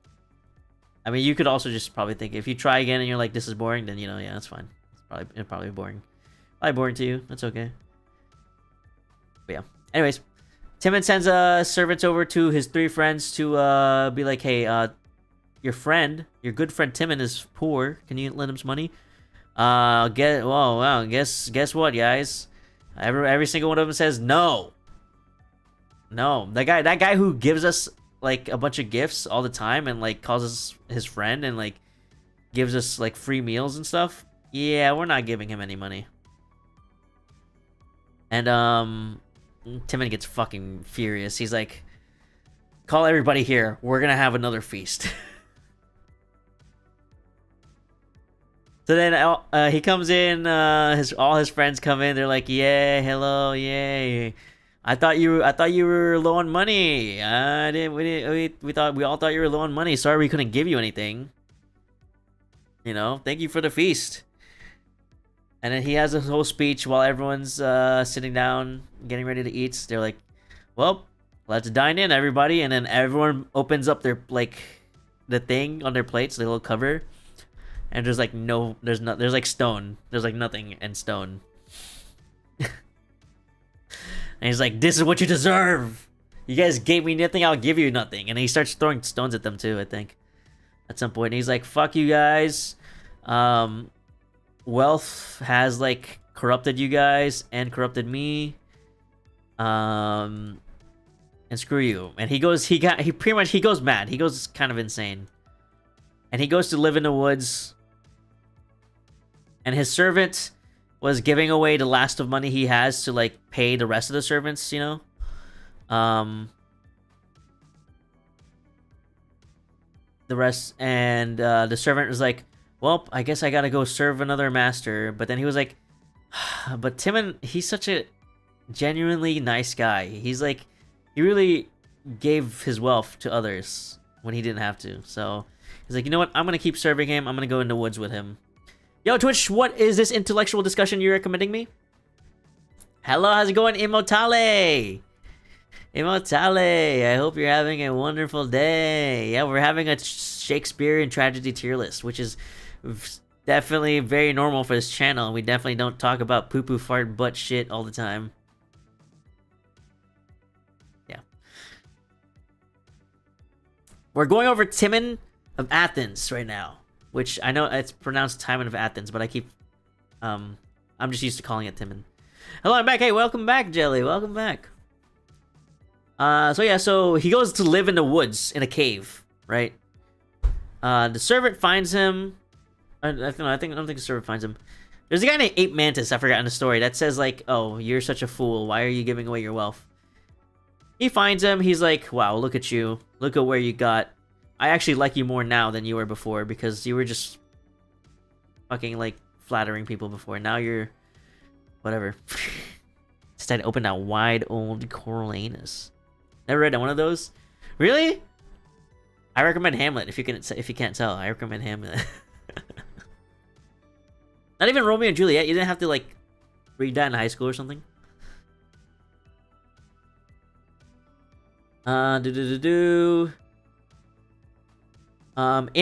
I mean, you could also just probably think if you try again and you're like, "This is boring," then you know, yeah, that's fine. It's probably boring. Probably boring to you. That's okay. But yeah. Anyways, Timon sends servants over to his 3 friends to be like, "Hey, your good friend Timon is poor. Can you lend him some money?" Guess what, guys? Every single one of them says no. No, that guy who gives us like a bunch of gifts all the time and like calls us his friend and like gives us like free meals and stuff. Yeah, we're not giving him any money. And Timon gets fucking furious. He's like, call everybody here. We're gonna have another feast. So then he comes in, all his friends come in, they're like, yeah, hello, yay. I thought you were low on money. We all thought you were low on money. Sorry we couldn't give you anything. You know, thank you for the feast. And then he has a whole speech while everyone's sitting down, getting ready to eat. They're like, well, let's dine in, everybody. And then everyone opens up their, like, the thing on their plates, the little cover. And there's like there's like stone. There's like nothing and stone. And he's like, this is what you deserve. You guys gave me nothing, I'll give you nothing. And he starts throwing stones at them too, I think. At some point. And he's like, fuck you guys. Wealth has like corrupted you guys and corrupted me. And screw you. And he goes mad. He goes kind of insane. And he goes to live in the woods. And his servant was giving away the last of money he has to like pay the rest of the servants, you know. The rest, and the servant was like, well, I guess I gotta go serve another master. But then he was like, but Timon, he's such a genuinely nice guy. He's like, he really gave his wealth to others when he didn't have to. So he's like, you know what, I'm gonna keep serving him. I'm gonna go in the woods with him. Yo, Twitch, what is this intellectual discussion you're recommending me? Hello, how's it going, Immortale? Immortale, I hope you're having a wonderful day. Yeah, we're having a Shakespearean tragedy tier list, which is definitely very normal for this channel. We definitely don't talk about poo-poo, fart, butt shit all the time. Yeah. We're going over Timon of Athens right now, which I know it's pronounced Timon of Athens, but I keep, I'm just used to calling it Timon. Hello, I'm back. Hey, welcome back, Jelly. Welcome back. So he goes to live in the woods in a cave, right? The servant finds him. I don't think the servant finds him. There's a guy named Ape Mantis, I forgot in the story, that says like, "Oh, you're such a fool. Why are you giving away your wealth?" He finds him. He's like, "Wow, look at you. Look at where you got. I actually like you more now than you were before because you were just fucking like flattering people before. Now you're whatever." Decided to open that wide old coral anus. Never read one of those. Really? I recommend Hamlet if you can't tell. I recommend Hamlet. Not even Romeo and Juliet. You didn't have to like read that in high school or something. In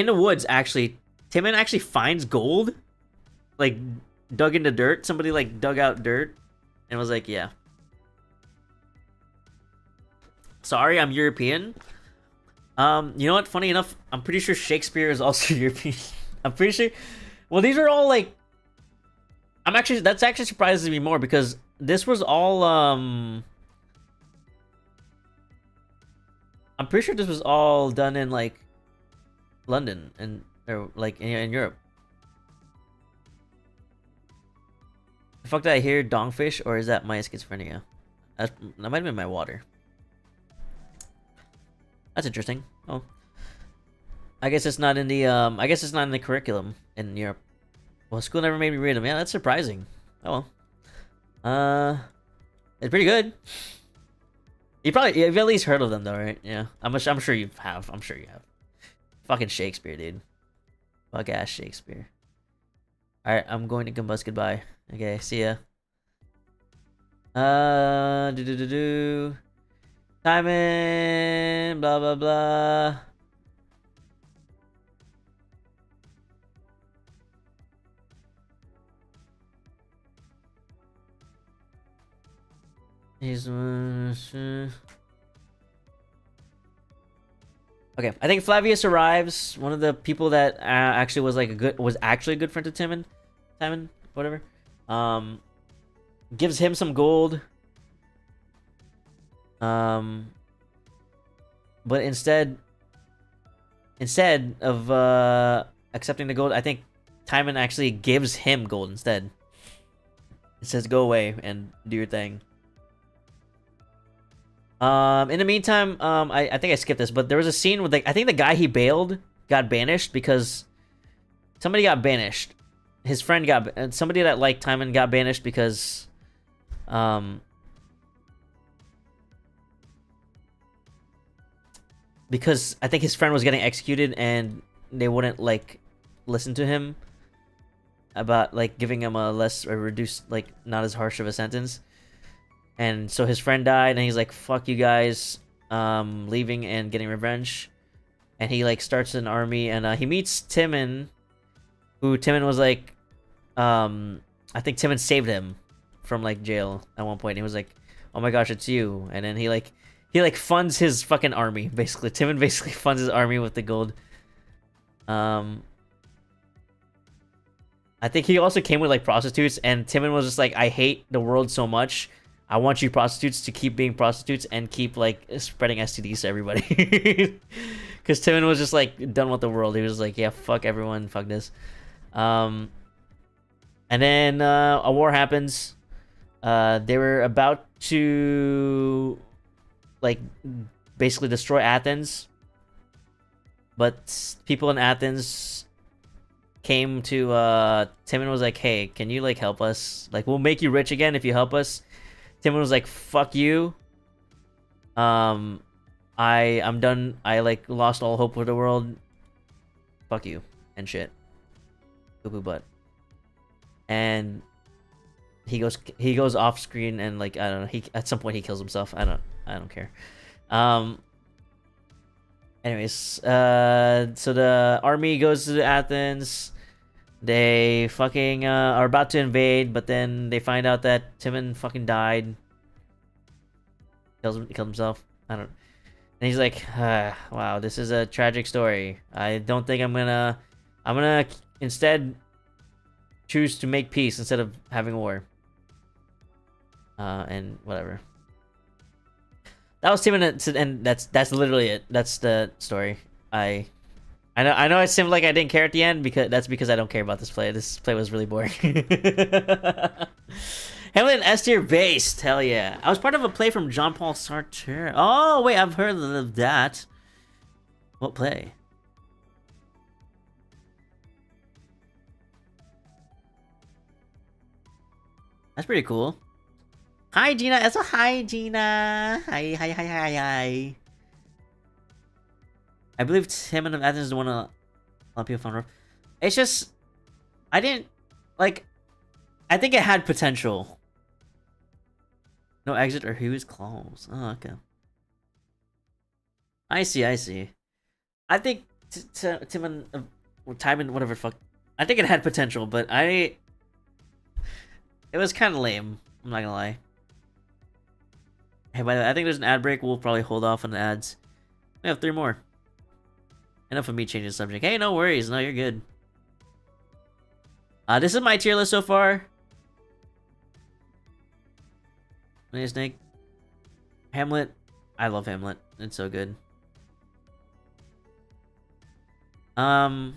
the woods, actually, Timon actually finds gold, like dug into dirt. Somebody like dug out dirt, and was like, "Yeah, sorry, I'm European." You know what? Funny enough, I'm pretty sure Shakespeare is also European. I'm pretty sure. Well, these are all like. That's actually surprises me more because this was all. I'm pretty sure this was all done in like London or like in Europe. The fuck did I hear dongfish, or is that my schizophrenia? That might have been my water. That's interesting. Oh, I guess it's not in the I guess it's not in the curriculum in Europe. Well, school never made me read them. Yeah, that's surprising. Oh well. It's pretty good. You've at least heard of them though, right? Yeah, I'm sure you have. I'm sure you have. Fucking Shakespeare, dude. Fuck ass Shakespeare. All right, I'm going to combust. Goodbye. Okay, see ya. Timon, blah blah blah. He's okay. I think Flavius arrives. One of the people that actually was like actually a good friend to Timon, whatever. Gives him some gold. But instead of accepting the gold, I think Timon actually gives him gold instead. It says, "Go away and do your thing." In the meantime, I think I skipped this, but there was a scene with I think the guy he bailed got banished because somebody got banished. His friend somebody that liked Timon got banished because I think his friend was getting executed and they wouldn't like listen to him about like giving him a reduced, like not as harsh of a sentence. And so his friend died and he's like, "Fuck you guys," leaving and getting revenge. And he like starts an army and he meets Timon, who Timon was like, I think Timon saved him from like jail at one point. He was like, "Oh my gosh, it's you." And then he funds his fucking army, basically. Timon basically funds his army with the gold. I think he also came with like prostitutes, and Timon was just like, "I hate the world so much. I want you prostitutes to keep being prostitutes and keep like spreading STDs to everybody." Because Timon was just like done with the world. He was like, "Yeah, fuck everyone, fuck this." And then a war happens. They were about to like basically destroy Athens, but people in Athens came to Timon was like, "Hey, can you like help us? Like, we'll make you rich again if you help us." Timon was like, "Fuck you. I'm done. I like lost all hope for the world. Fuck you and shit. Poo-poo butt." And he goes off screen and like I don't know. At some point he kills himself. I don't know. I don't care. Anyways, so the army goes to Athens. They fucking are about to invade, but then they find out that Timon fucking died. Kills himself. I don't. And he's like, wow, this is a tragic story. I don't think I'm gonna instead choose to make peace instead of having war. And whatever. That was Timon, and that's literally it. That's the story. I know it seemed like I didn't care at the end because I don't care about this play. This play was really boring. Hamlet and S tier based. Hell yeah. I was part of a play from Jean-Paul Sartre. Oh, wait, I've heard of that. What play? That's pretty cool. Hi, Gina. That's a hi, Gina. Hi. I believe Timon of Athens is the one a lot of people found rough. It's just, I think it had potential. No exit or he was close. Oh, okay. I see. I think Timon, whatever fuck. I think it had potential, but it was kind of lame. I'm not gonna lie. Hey, by the way, I think there's an ad break. We'll probably hold off on the ads. We have 3 more. Enough of me changing the subject. Hey, no worries. No, you're good. This is my tier list so far. Snake. Hamlet. I love Hamlet. It's so good. I'm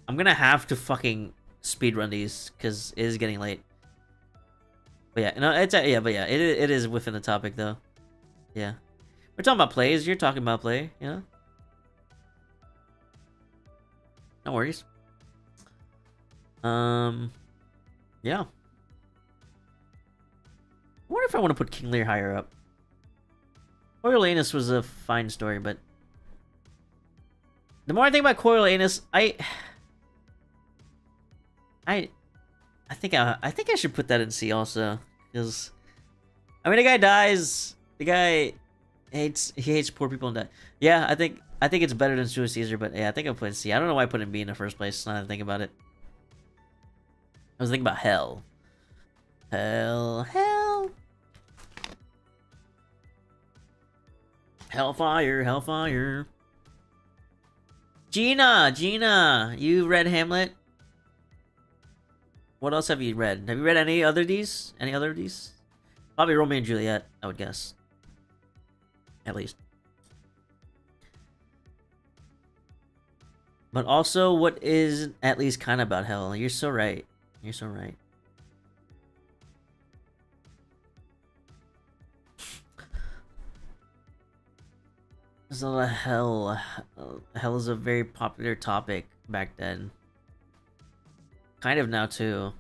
gonna have to fucking speedrun these because it is getting late. But yeah, no, it is within the topic though. Yeah, we're talking about plays. You're talking about play, you know. No worries. Yeah. I wonder if I want to put King Lear higher up. Coriolanus was a fine story, but the more I think about Coriolanus, I think I should put that in C also, because I mean the guy dies. The guy hates poor people and that. Yeah, I think it's better than Julius Caesar, but yeah, I think I'll put it in C. I don't know why I put it in B in the first place. Now that I think about it, I was thinking about hell. Hellfire. Gina, you read Hamlet? What else have you read? Have you read any other of these? Probably Romeo and Juliet, I would guess. At least. But also, what is at least kind of about hell? You're so right. So hell is a very popular topic back then. Kind of now too.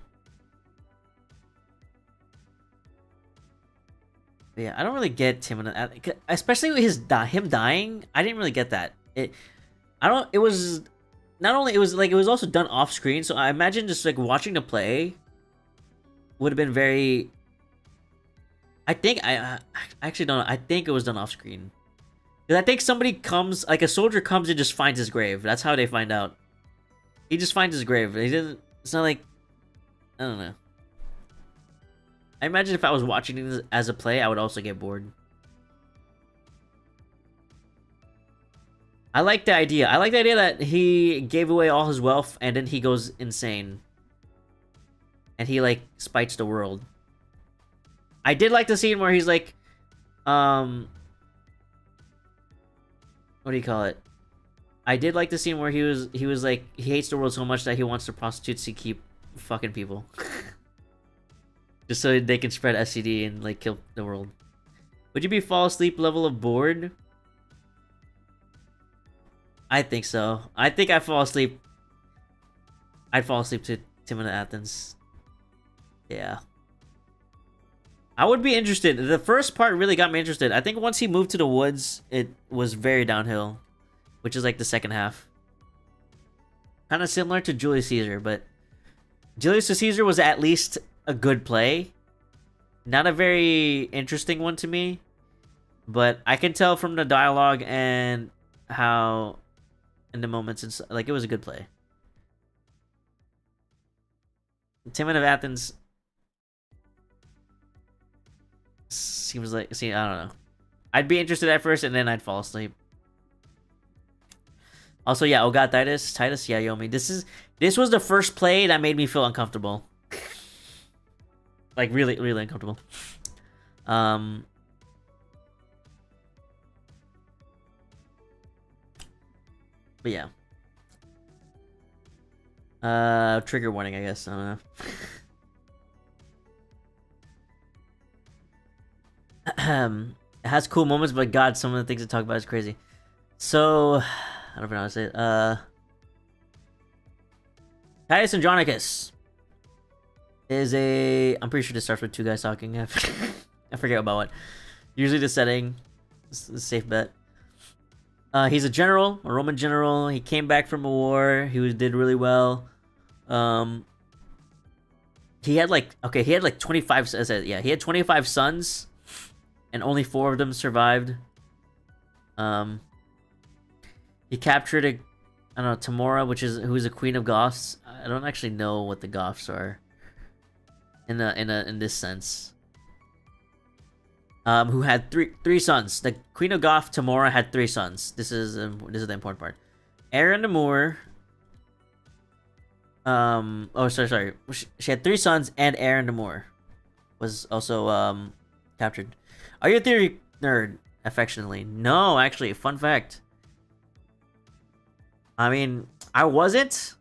But yeah, I don't really get Timon, especially with him dying. I didn't really get that. It was also done off screen, so I imagine just like watching the play would have been very. I actually don't know. I think it was done off screen. Because I think a soldier comes and just finds his grave. That's how they find out. He just finds his grave. It's not like, I don't know. I imagine if I was watching this as a play, I would also get bored. I like the idea. That he gave away all his wealth and then he goes insane. And he like spites the world. I did like the scene where he's like, what do you call it? I did like the scene where he was like, he hates the world so much that he wants the prostitutes to keep fucking people. Just so they can spread STD and like kill the world. Would you be fall asleep level of bored? I think so. I think I'd fall asleep to Timon of Athens. Yeah. I would be interested. The first part really got me interested. I think once he moved to the woods, it was very downhill. Which is like the second half. Kind of similar to Julius Caesar, but Julius Caesar was at least a good play. Not a very interesting one to me. but I can tell from the dialogue and how in the moments it's like it was a good play. Timon of Athens seems like I don't know. I'd be interested at first and then I'd fall asleep. Also, yeah, oh god, Titus, yeah, Yomi. This was the first play that made me feel uncomfortable. Like really, really uncomfortable. But yeah. Trigger warning, I guess. I don't know. It has cool moments, but god, some of the things it talk about is crazy. So, I don't know how to say it. Titus Andronicus is a... I'm pretty sure this starts with two guys talking. I forget about what. Usually the setting is a safe bet. He's a general, a Roman general. He came back from a war. Did really well. He had like 25. Yeah, he had 25 sons, and only 4 of them survived. He captured I don't know, Tamora, who's a queen of Goths. I don't actually know what the Goths are. In this sense. Who had three sons. The Queen of Goth, Tamora, had 3 sons. This is the important part. Aaron the Moor. Sorry. She had 3 sons, and Aaron the Moor was also captured. Are you a theory nerd? Affectionately, no. Actually, fun fact. I mean, I wasn't.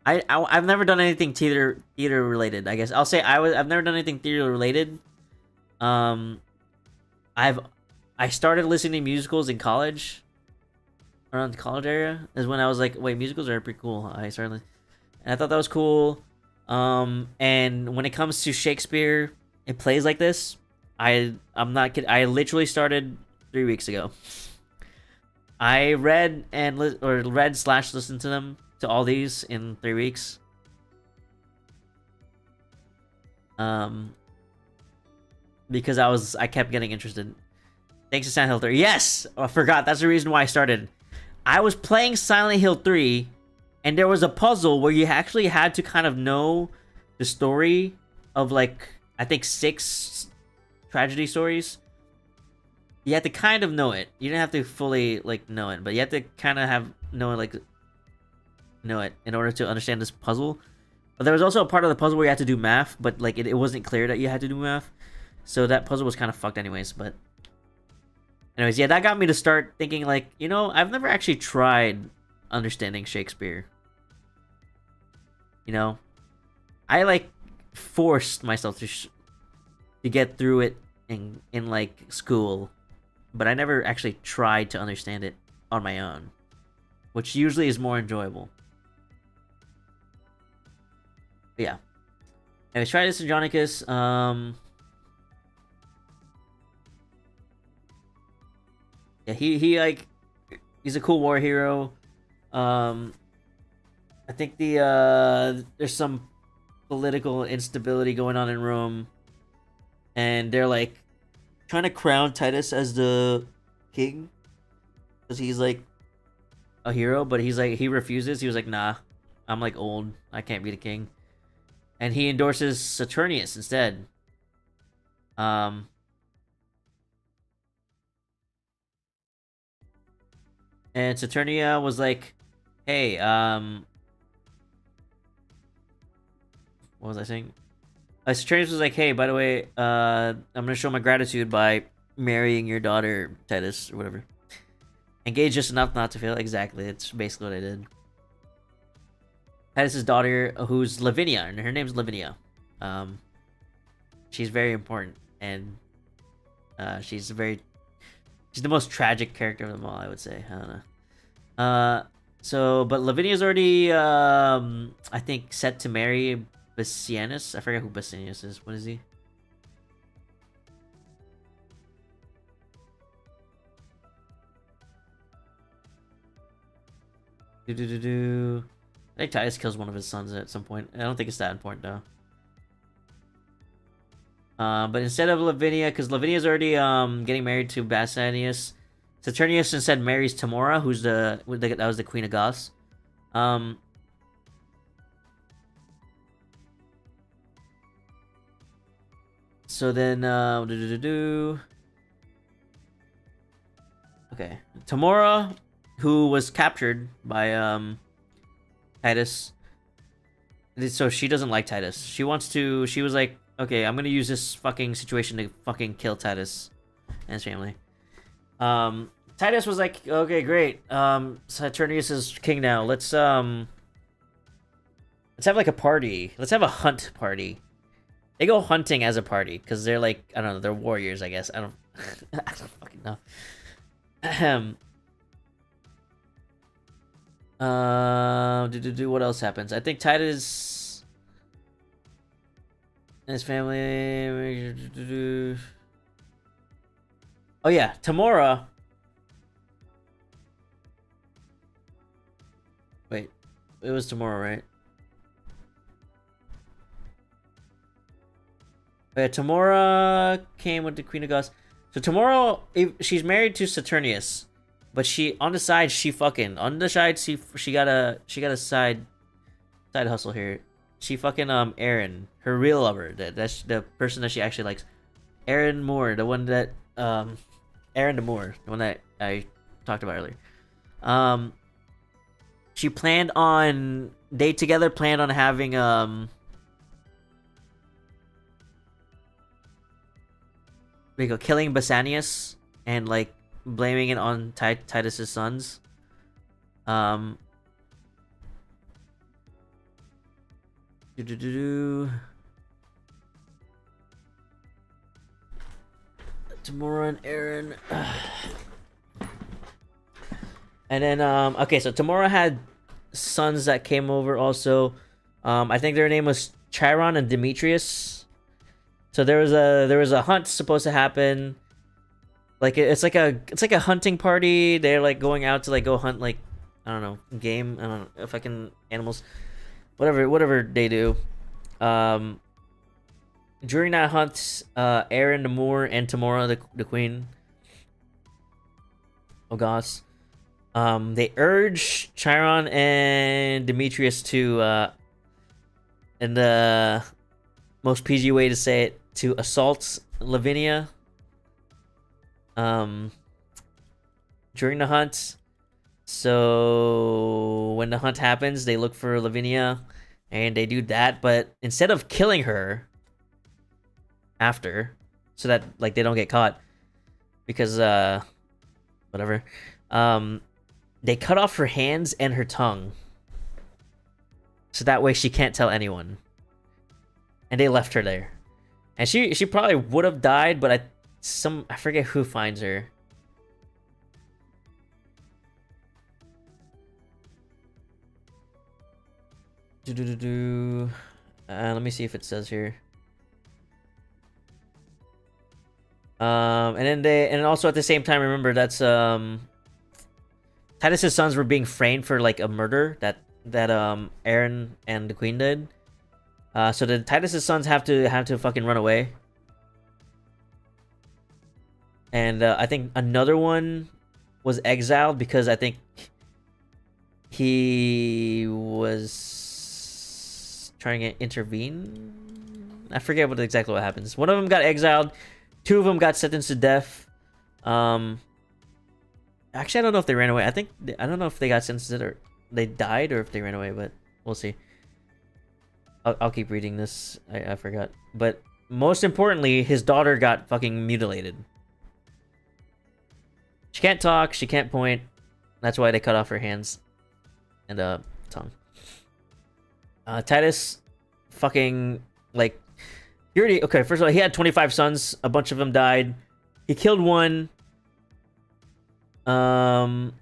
I've never done anything theater related. I guess I'll say I've never done anything theater related. I started listening to musicals in college. Around the college area is when I was like, wait, musicals are pretty cool. And I thought that was cool. And when it comes to Shakespeare and plays like this, I'm not kidding. I literally started 3 weeks ago. I read and listened to them, to all these in 3 weeks. Because I kept getting interested. Thanks to Silent Hill 3. Yes! Oh, I forgot. That's the reason why I started. I was playing Silent Hill 3, and there was a puzzle where you actually had to kind of know the story of, like, I think 6 tragedy stories. You had to kind of know it. You didn't have to fully, like, know it, but you had to kind of know it in order to understand this puzzle. But there was also a part of the puzzle where you had to do math, but, like, it wasn't clear that you had to do math. So that puzzle was kind of fucked anyways, but... Anyways, yeah, that got me to start thinking, like, you know, I've never actually tried understanding Shakespeare. You know? I, like, forced myself to get through it in like, school. But I never actually tried to understand it on my own. Which usually is more enjoyable. But yeah. Anyways, try this Andronicus. Yeah, he's a cool war hero. I think there's some political instability going on in Rome, and they're like trying to crown Titus as the king because he's like a hero, but he refuses. He was like, nah, I'm like old, I can't be the king, and he endorses Saturnius instead. And Saturnia was like, hey, what was I saying? Saturnius was like, hey, by the way, I'm gonna show my gratitude by marrying your daughter, Titus, or whatever. Engage just enough not to fail. Exactly, it's basically what I did. Titus's daughter, who's Lavinia, and her name's Lavinia. She's very important, and she's the most tragic character of them all, I would say. I don't know. But Lavinia's already, I think, set to marry Bassianus. I forget who Bassianus is. What is he? I think Titus kills one of his sons at some point. I don't think it's that important, though. But instead of Lavinia, because Lavinia's already getting married to Basanius, Saturnius instead marries Tamora, who's that was the Queen of Goths. So then, okay, Tamora, who was captured by Titus. So she doesn't like Titus. She wants to. She was like, okay, I'm gonna use this fucking situation to fucking kill Titus and his family. Titus was like, okay, great. Saturnius is king now. Let's have like a party. Let's have a hunt party. They go hunting as a party because they're like, I don't know, they're warriors, I guess. I don't fucking know. What else happens? I think Titus and his family. Oh yeah, Tamora. Wait, it was Tamora, right? Yeah, Tamora came with the Queen of Goths. So Tamora, she's married to Saturnius, but on the side she got a side hustle here. She fucking Aaron, her real lover. That's the person that she actually likes. Aaron Moore, the one that Aaron Moore, the one that I talked about earlier. She planned on having killing Basanius and like blaming it on Titus's sons. Tamora and Aaron. And then okay, so Tamora had sons that came over also. I think their name was Chiron and Demetrius. So there was a hunt supposed to happen. Like it's like a hunting party. They're like going out to like go hunt, like, I don't know, game. I don't know, if I can, animals, whatever they do. During that hunt, Aaron the Moor and Tamora the Queen of Goths, they urge Chiron and Demetrius to in the most PG way to say it, to assault Lavinia during the hunt. So when the hunt happens, they look for Lavinia and they do that, but instead of killing her after, so that like they don't get caught, because whatever, they cut off her hands and her tongue, so that way she can't tell anyone. And they left her there. And she probably would have died, but I forget who finds her. Let me see if it says here. And then also at the same time, remember that's Titus's sons were being framed for like a murder that Aaron and the Queen did. So the Titus's sons have to fucking run away. And I think another one was exiled because I think he was trying to intervene. I forget exactly what happens. One of them got exiled. Two of them got sentenced to death. Actually, I don't know if they ran away. I don't know if they got sentenced or they died or if they ran away, but we'll see. I'll keep reading this. I forgot. But most importantly, his daughter got fucking mutilated. She can't talk. She can't point. That's why they cut off her hands and tongue. Titus fucking, like, okay, first of all, he had 25 sons. A bunch of them died. He killed one. 2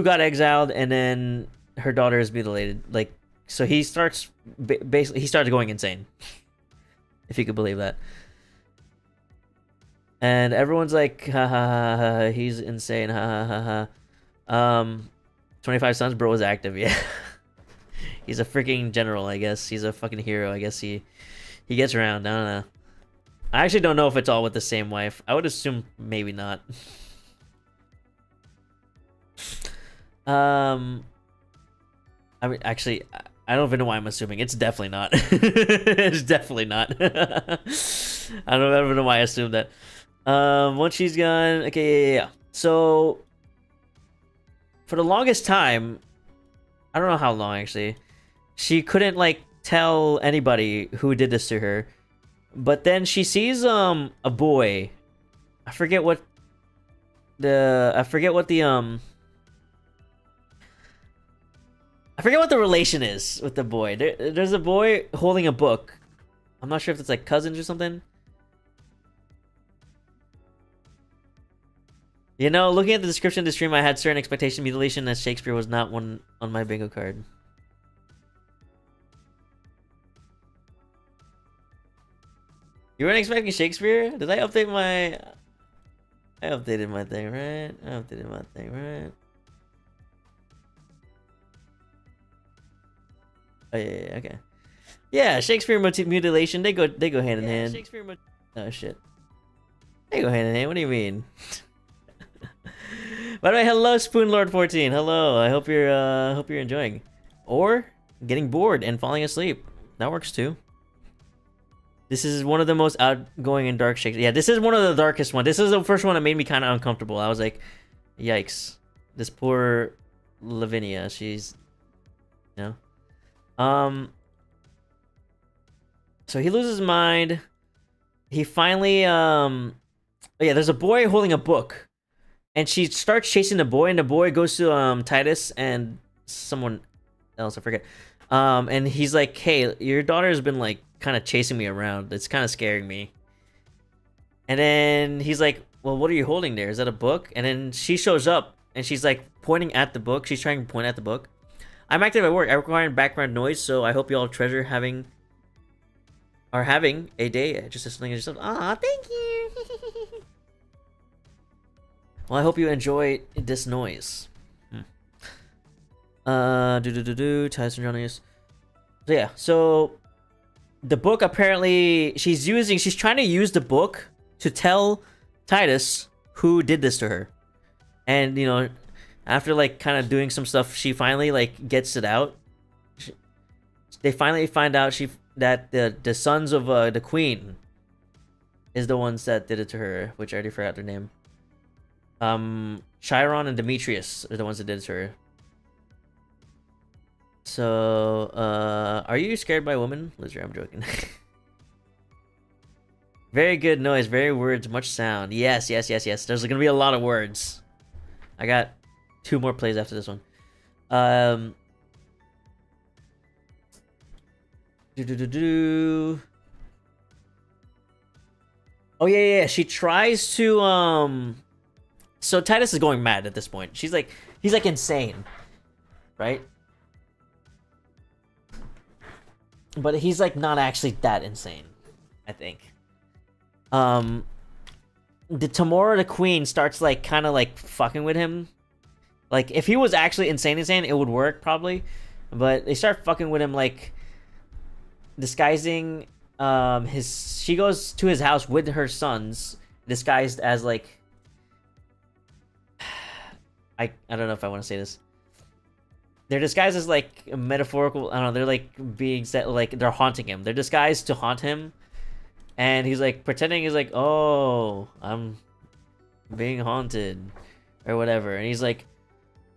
got exiled, and then her daughter is mutilated. Like, so he starts basically he started going insane, if you could believe that. And everyone's like, ha ha ha, ha, he's insane, ha ha ha ha. 25 Sons bro was active, yeah. He's a freaking general, I guess. He's a fucking hero, I guess. He gets around. I don't know. I actually don't know if it's all with the same wife. I would assume maybe not. I mean, actually, I don't even know why I'm assuming. It's definitely not. It's definitely not. I don't even know why I assumed that. Once she's gone, okay, yeah. So, for the longest time, I don't know how long actually, she couldn't like tell anybody who did this to her. But then she sees a boy. I forget what the relation is with the boy. There's a boy holding a book. I'm not sure if it's like cousins or something. You know, looking at the description of the stream, I had certain expectation mutilation as Shakespeare was not one on my bingo card. You weren't expecting Shakespeare? Did I update my... I updated my thing, right? Oh, yeah, okay. Yeah, Shakespeare mutilation, they go hand in hand. Oh, shit. They go hand in hand, what do you mean? By the way, hello Spoonlord14. Hello. I hope you're enjoying. Or getting bored and falling asleep. That works too. This is one of the most outgoing and dark Shakespeare. Yeah, this is one of the darkest ones. This is the first one that made me kind of uncomfortable. I was like, yikes. This poor Lavinia, she's you know. So he loses his mind. He finally yeah, there's a boy holding a book. And she starts chasing the boy, and the boy goes to Titus and someone else, I forget. And he's like, "Hey, your daughter's been like kind of chasing me around. It's kind of scaring me." And then he's like, "Well, what are you holding there? Is that a book?" And then she shows up, and she's like pointing at the book. She's trying to point at the book. I'm active at work. I require background noise, so I hope you all treasure having a day just as something as yourself. Aw, thank you. Well, I hope you enjoy this noise. Tyson Johnny's. So yeah, so the book apparently she's trying to use the book to tell Titus who did this to her. And you know, after like kind of doing some stuff, she finally like gets it out. They finally find out that the sons of the queen is the ones that did it to her, which I already forgot their name. Chiron and Demetrius are the ones that did it to her. So, are you scared by women? Loser, I'm joking. Very good noise, very words, much sound. Yes. There's gonna be a lot of words. I got 2 more plays after this one. Oh yeah. She tries to So Titus is going mad at this point. He's like insane, right? But he's like not actually that insane, I think. The Tamora the queen starts like kind of like fucking with him. Like if he was actually insane, it would work probably. But they start fucking with him, like disguising she goes to his house with her sons disguised as like I don't know if I want to say this. They're disguised as like metaphorical. I don't know. They're like being set like they're haunting him. They're disguised to haunt him, and he's like pretending he's like, "Oh, I'm being haunted," or whatever. And he's like,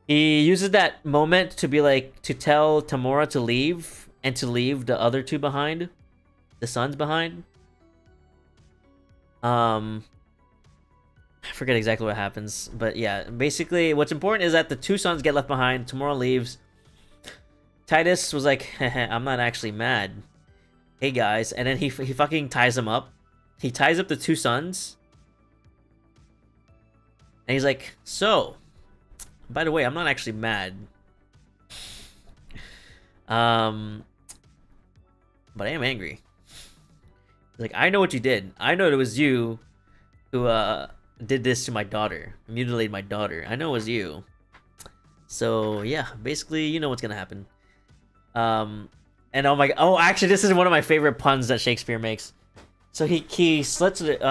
he uses that moment to be like to tell Tamora to leave and to leave the other 2 behind, the sons behind. I forget exactly what happens, but yeah, basically what's important is that the 2 sons get left behind. Tamora leaves. Titus was like, I'm not actually mad. Hey guys, and then he fucking ties them up. He ties up the 2 sons. And he's like, so, by the way, I'm not actually mad. But I am angry. Like, I know what you did. I know it was you who did this to my daughter, mutilated my daughter. I know it was you. So yeah, basically, you know what's gonna happen. And actually, this is one of my favorite puns that Shakespeare makes. So he slits it.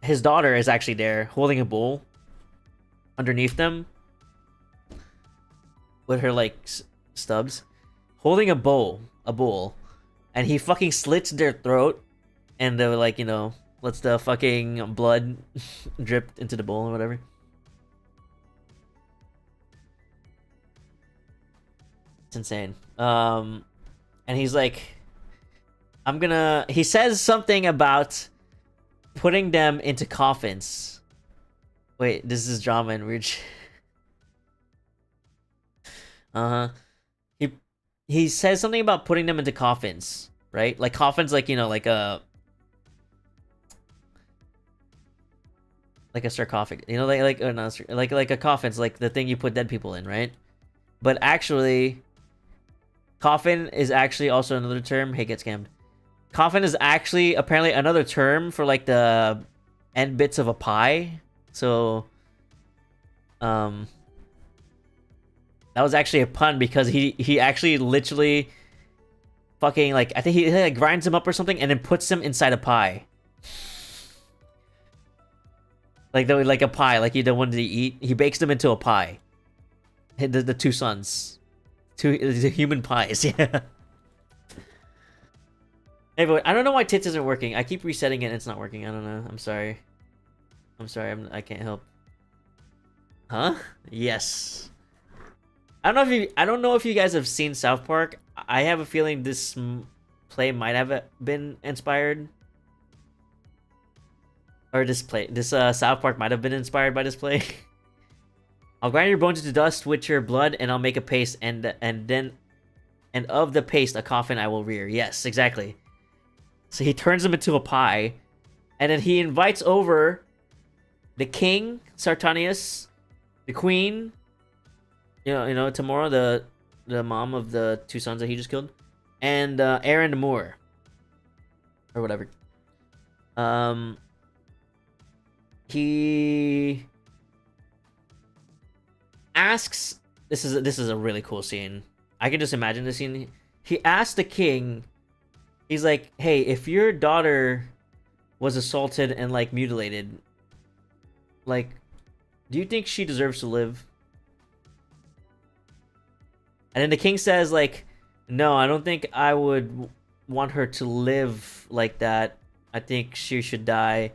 His daughter is actually there holding a bowl underneath them with her like stubs, holding a bowl, and he fucking slits their throat, and they're like, you know, lets the fucking blood drip into the bowl or whatever. It's insane. And he's like, he says something about putting them into coffins. Wait, this is drama and weird. He says something about putting them into coffins, right? Like coffins, like, you know, like a sarcophagus, you know, like a coffin's like the thing you put dead people in, right? But actually, coffin is actually also another term. Hey, get scammed. Coffin is actually apparently another term for like the end bits of a pie. So, that was actually a pun because he actually literally fucking like, I think he like grinds them up or something and then puts them inside a pie. Like a pie, like you don't want to eat. He bakes them into a pie. The two sons, the human pies. Yeah. Hey, but I don't know why tits isn't working. I keep resetting it and it's not working. I don't know. I'm sorry. I can't help. Huh? Yes. I don't know if you guys have seen South Park. I have a feeling this play might have been inspired. Or this South Park might have been inspired by this play. I'll grind your bones into dust with your blood, and I'll make a paste, and of the paste a coffin I will rear. Yes, exactly. So he turns them into a pie, and then he invites over the king, Sartanius, the queen, you know, Tamora, the mom of the two sons that he just killed, and Aaron Moore, or whatever. He asks, this is a really cool scene. I can just imagine the scene. He asks the king, he's like, hey, if your daughter was assaulted and like mutilated, like, do you think she deserves to live? And then the king says like, no, I don't think I would want her to live like that. I think she should die.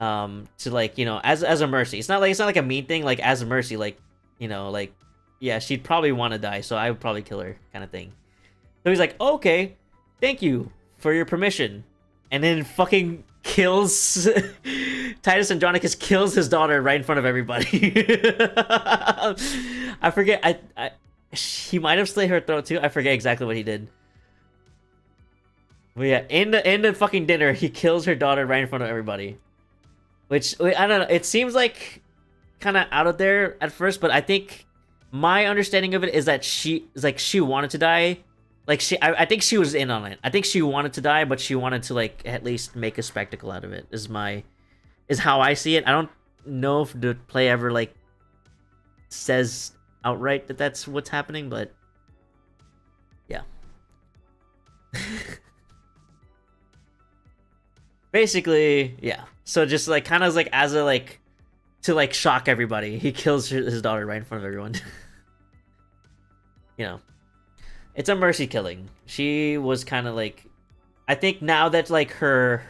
To like, you know, as a mercy. It's not like a mean thing, like as a mercy, like, you know, like, yeah, she'd probably want to die, so I would probably kill her, kind of thing. So he's like, okay, thank you for your permission, and then fucking kills Titus Andronicus kills his daughter right in front of everybody. I forget. He might have slit her throat too. I forget exactly what he did. But yeah, in the fucking dinner, he kills her daughter right in front of everybody. Which, I don't know, it seems like kind of out of there at first, but I think my understanding of it is that she wanted to die. Like, I think she was in on it. I think she wanted to die, but she wanted to, like, at least make a spectacle out of it, is how I see it. I don't know if the play ever, like, says outright that that's what's happening, but yeah. Basically, yeah. So just like kind of like as a like to like shock everybody, he kills his daughter right in front of everyone. You know, it's a mercy killing. She was kind of like, I think now that like her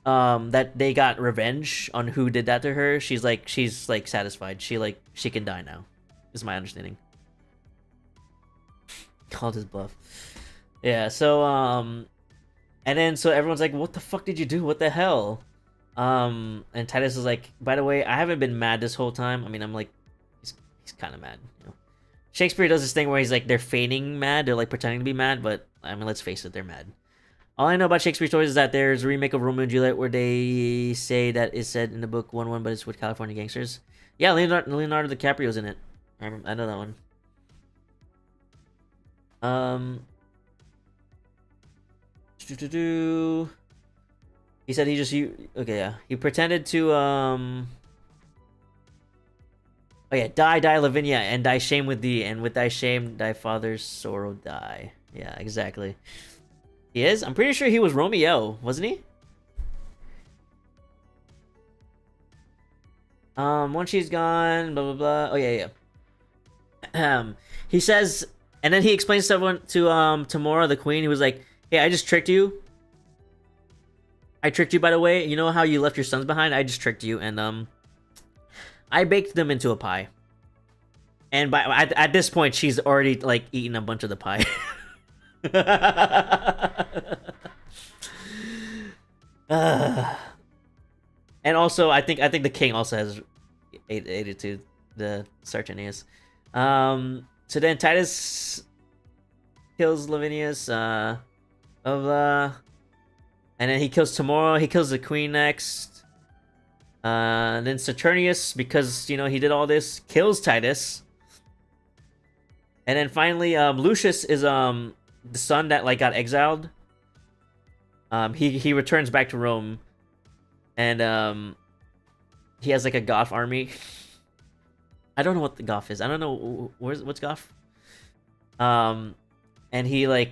that they got revenge on who did that to her, she's like satisfied. She can die now, is my understanding. Called his bluff. Yeah. So and then so everyone's like, what the fuck did you do? What the hell? And Titus is like, by the way, I haven't been mad this whole time. I mean, I'm like, he's kind of mad, you know. Shakespeare does this thing where he's like, they're feigning mad, they're like pretending to be mad, but I mean, let's face it, they're mad. All I know about Shakespeare stories is that there's a remake of Romeo and Juliet where they say that it's said in the book 1-1, but it's with California gangsters. Yeah, Leonardo DiCaprio's in it. I know that one. He said he just okay, yeah. He pretended to oh yeah, die Lavinia, and die shame with thee, and with thy shame thy father's sorrow die. Yeah, exactly. He is? I'm pretty sure he was Romeo, wasn't he? Once she's gone, blah blah blah. Oh yeah, yeah. He says, and then he explains to everyone to Mora, the queen. He was like, "Hey, I just tricked you. I tricked you, by the way. You know how you left your sons behind? I just tricked you, and I baked them into a pie. And at this point, she's already like eaten a bunch of the pie." And also, I think the king also has ate to the Sartanius. So then Titus kills Lavinius, and then he kills Tamora. He kills the queen next. Then Saturnius, because you know he did all this, kills Titus. And then finally, Lucius is the son that like got exiled. He returns back to Rome, and he has like a Goth army. I don't know what the Goth is. I don't know what's Goth. And he like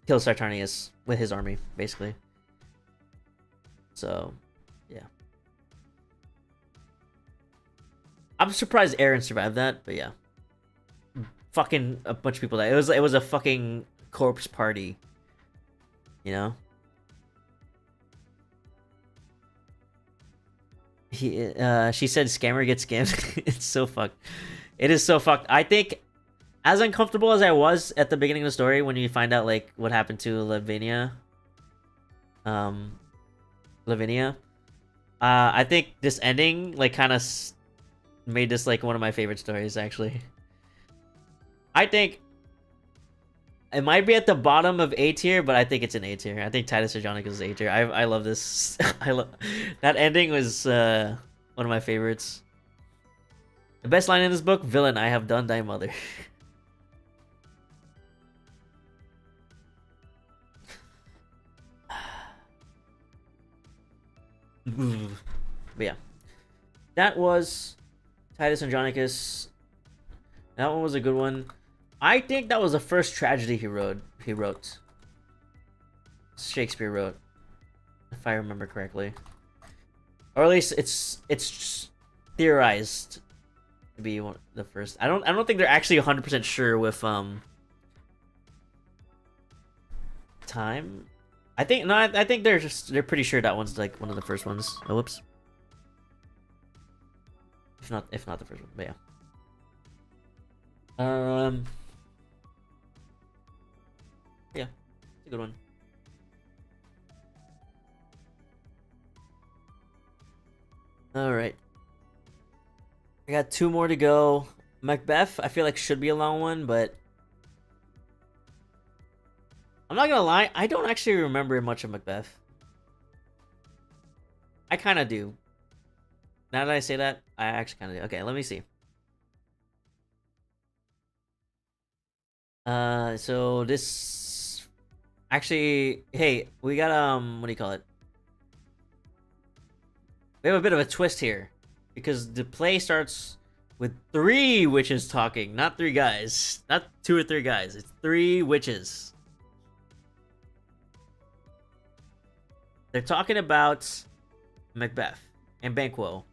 kills Sartanius with his army, basically. So, yeah. I'm surprised Aaron survived that, but yeah. Fucking a bunch of people died. It was a fucking corpse party. You know? She said scammer gets scammed. It's so fucked. It is so fucked. I think as uncomfortable as I was at the beginning of the story when you find out like what happened to Lavinia. I think this ending like kind of made this like one of my favorite stories actually. I think it might be at the bottom of A tier, but I think it's an A tier. I think Titus Andronicus is A tier. I love this. I love that ending was one of my favorites. The best line in this book: "Villain, I have done thy mother." But yeah, that was Titus Andronicus. That one was a good one. I think that was the first tragedy he wrote. Shakespeare wrote, if I remember correctly, or at least it's theorized to be the first. I don't think they're actually 100% sure with time. I think they're pretty sure that one's like one of the first ones. Oh, whoops. If not the first one, but yeah. Yeah, it's a good one. All right, I got 2 more to go. Macbeth, I feel like should be a long one, but I'm not gonna lie, I don't actually remember much of Macbeth. I kind of do. Now that I say that, I actually kind of do. Okay, let me see. So this actually, hey, we got what do you call it? We have a bit of a twist here because the play starts with 3 witches talking, not 3 guys, not 2 or 3 guys. It's 3 witches. They're talking about Macbeth and Banquo.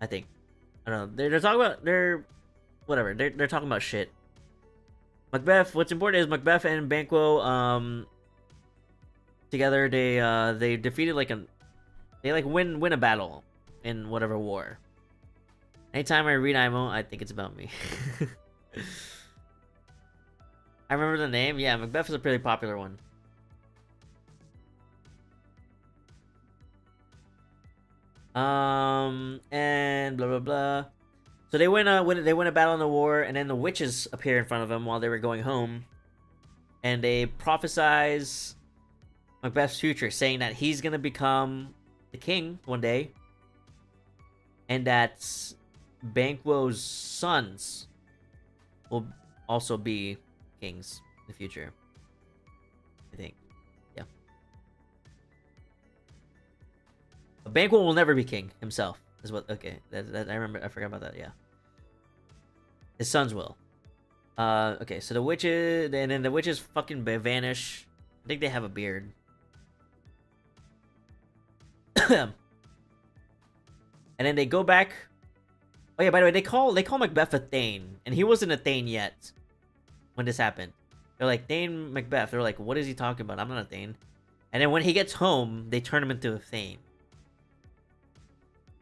I think. I don't know. They're talking about whatever. They're talking about shit. Macbeth. What's important is Macbeth and Banquo. Together they defeated they win a battle in whatever war. Anytime I read IMO, I think it's about me. I remember the name. Yeah, Macbeth is a pretty popular one. And blah blah blah. So they win a battle in the war, and then the witches appear in front of them while they were going home, and they prophesize Macbeth's future, saying that he's gonna become the king one day, and that Banquo's sons will also be kings in the future. I think. Banquo will never be king himself. Is what? Okay, that I remember. I forgot about that. Yeah, his sons will. Okay, so the witches, and then the witches fucking vanish. I think they have a beard. And then they go back. Oh yeah, by the way, they call Macbeth a Thane, and he wasn't a Thane yet when this happened. They're like, Thane Macbeth. They're like, what is he talking about? I'm not a Thane. And then when he gets home, they turn him into a Thane.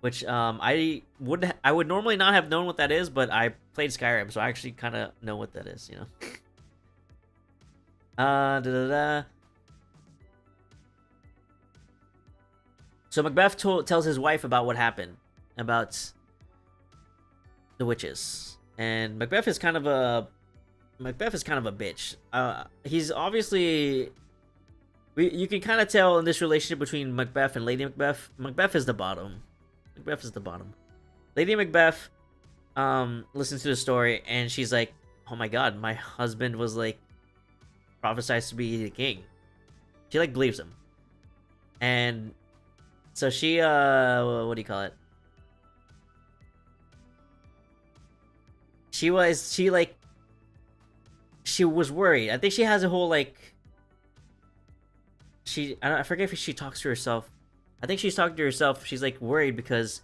Which I would normally not have known what that is, but I played Skyrim, so I actually kind of know what that is, you know. So Macbeth tells his wife about what happened, about the witches, and Macbeth is kind of a bitch. He's obviously, you can kind of tell in this relationship between Macbeth and Lady Macbeth. Macbeth is the bottom. Macbeth is the bottom. Lady Macbeth listens to the story and she's like, oh my god, my husband was like prophesied to be the king. She like believes him. And so she what do you call it? She was worried. I think she has a whole like I forget if she talks to herself. I think she's talking to herself. She's like worried because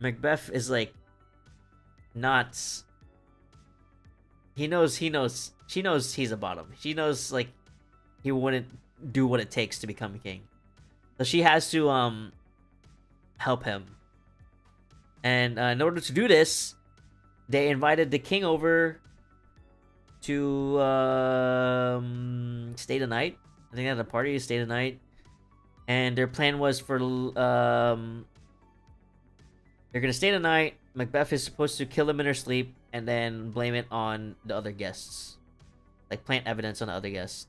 Macbeth is like not. She knows he's a bottom. She knows like he wouldn't do what it takes to become a king. So she has to help him. And in order to do this, they invited the king over to stay the night. I think at a party, stay the night. And their plan was for they're gonna stay the night. Macbeth is supposed to kill him in her sleep and then blame it on the other guests, like plant evidence on the other guests.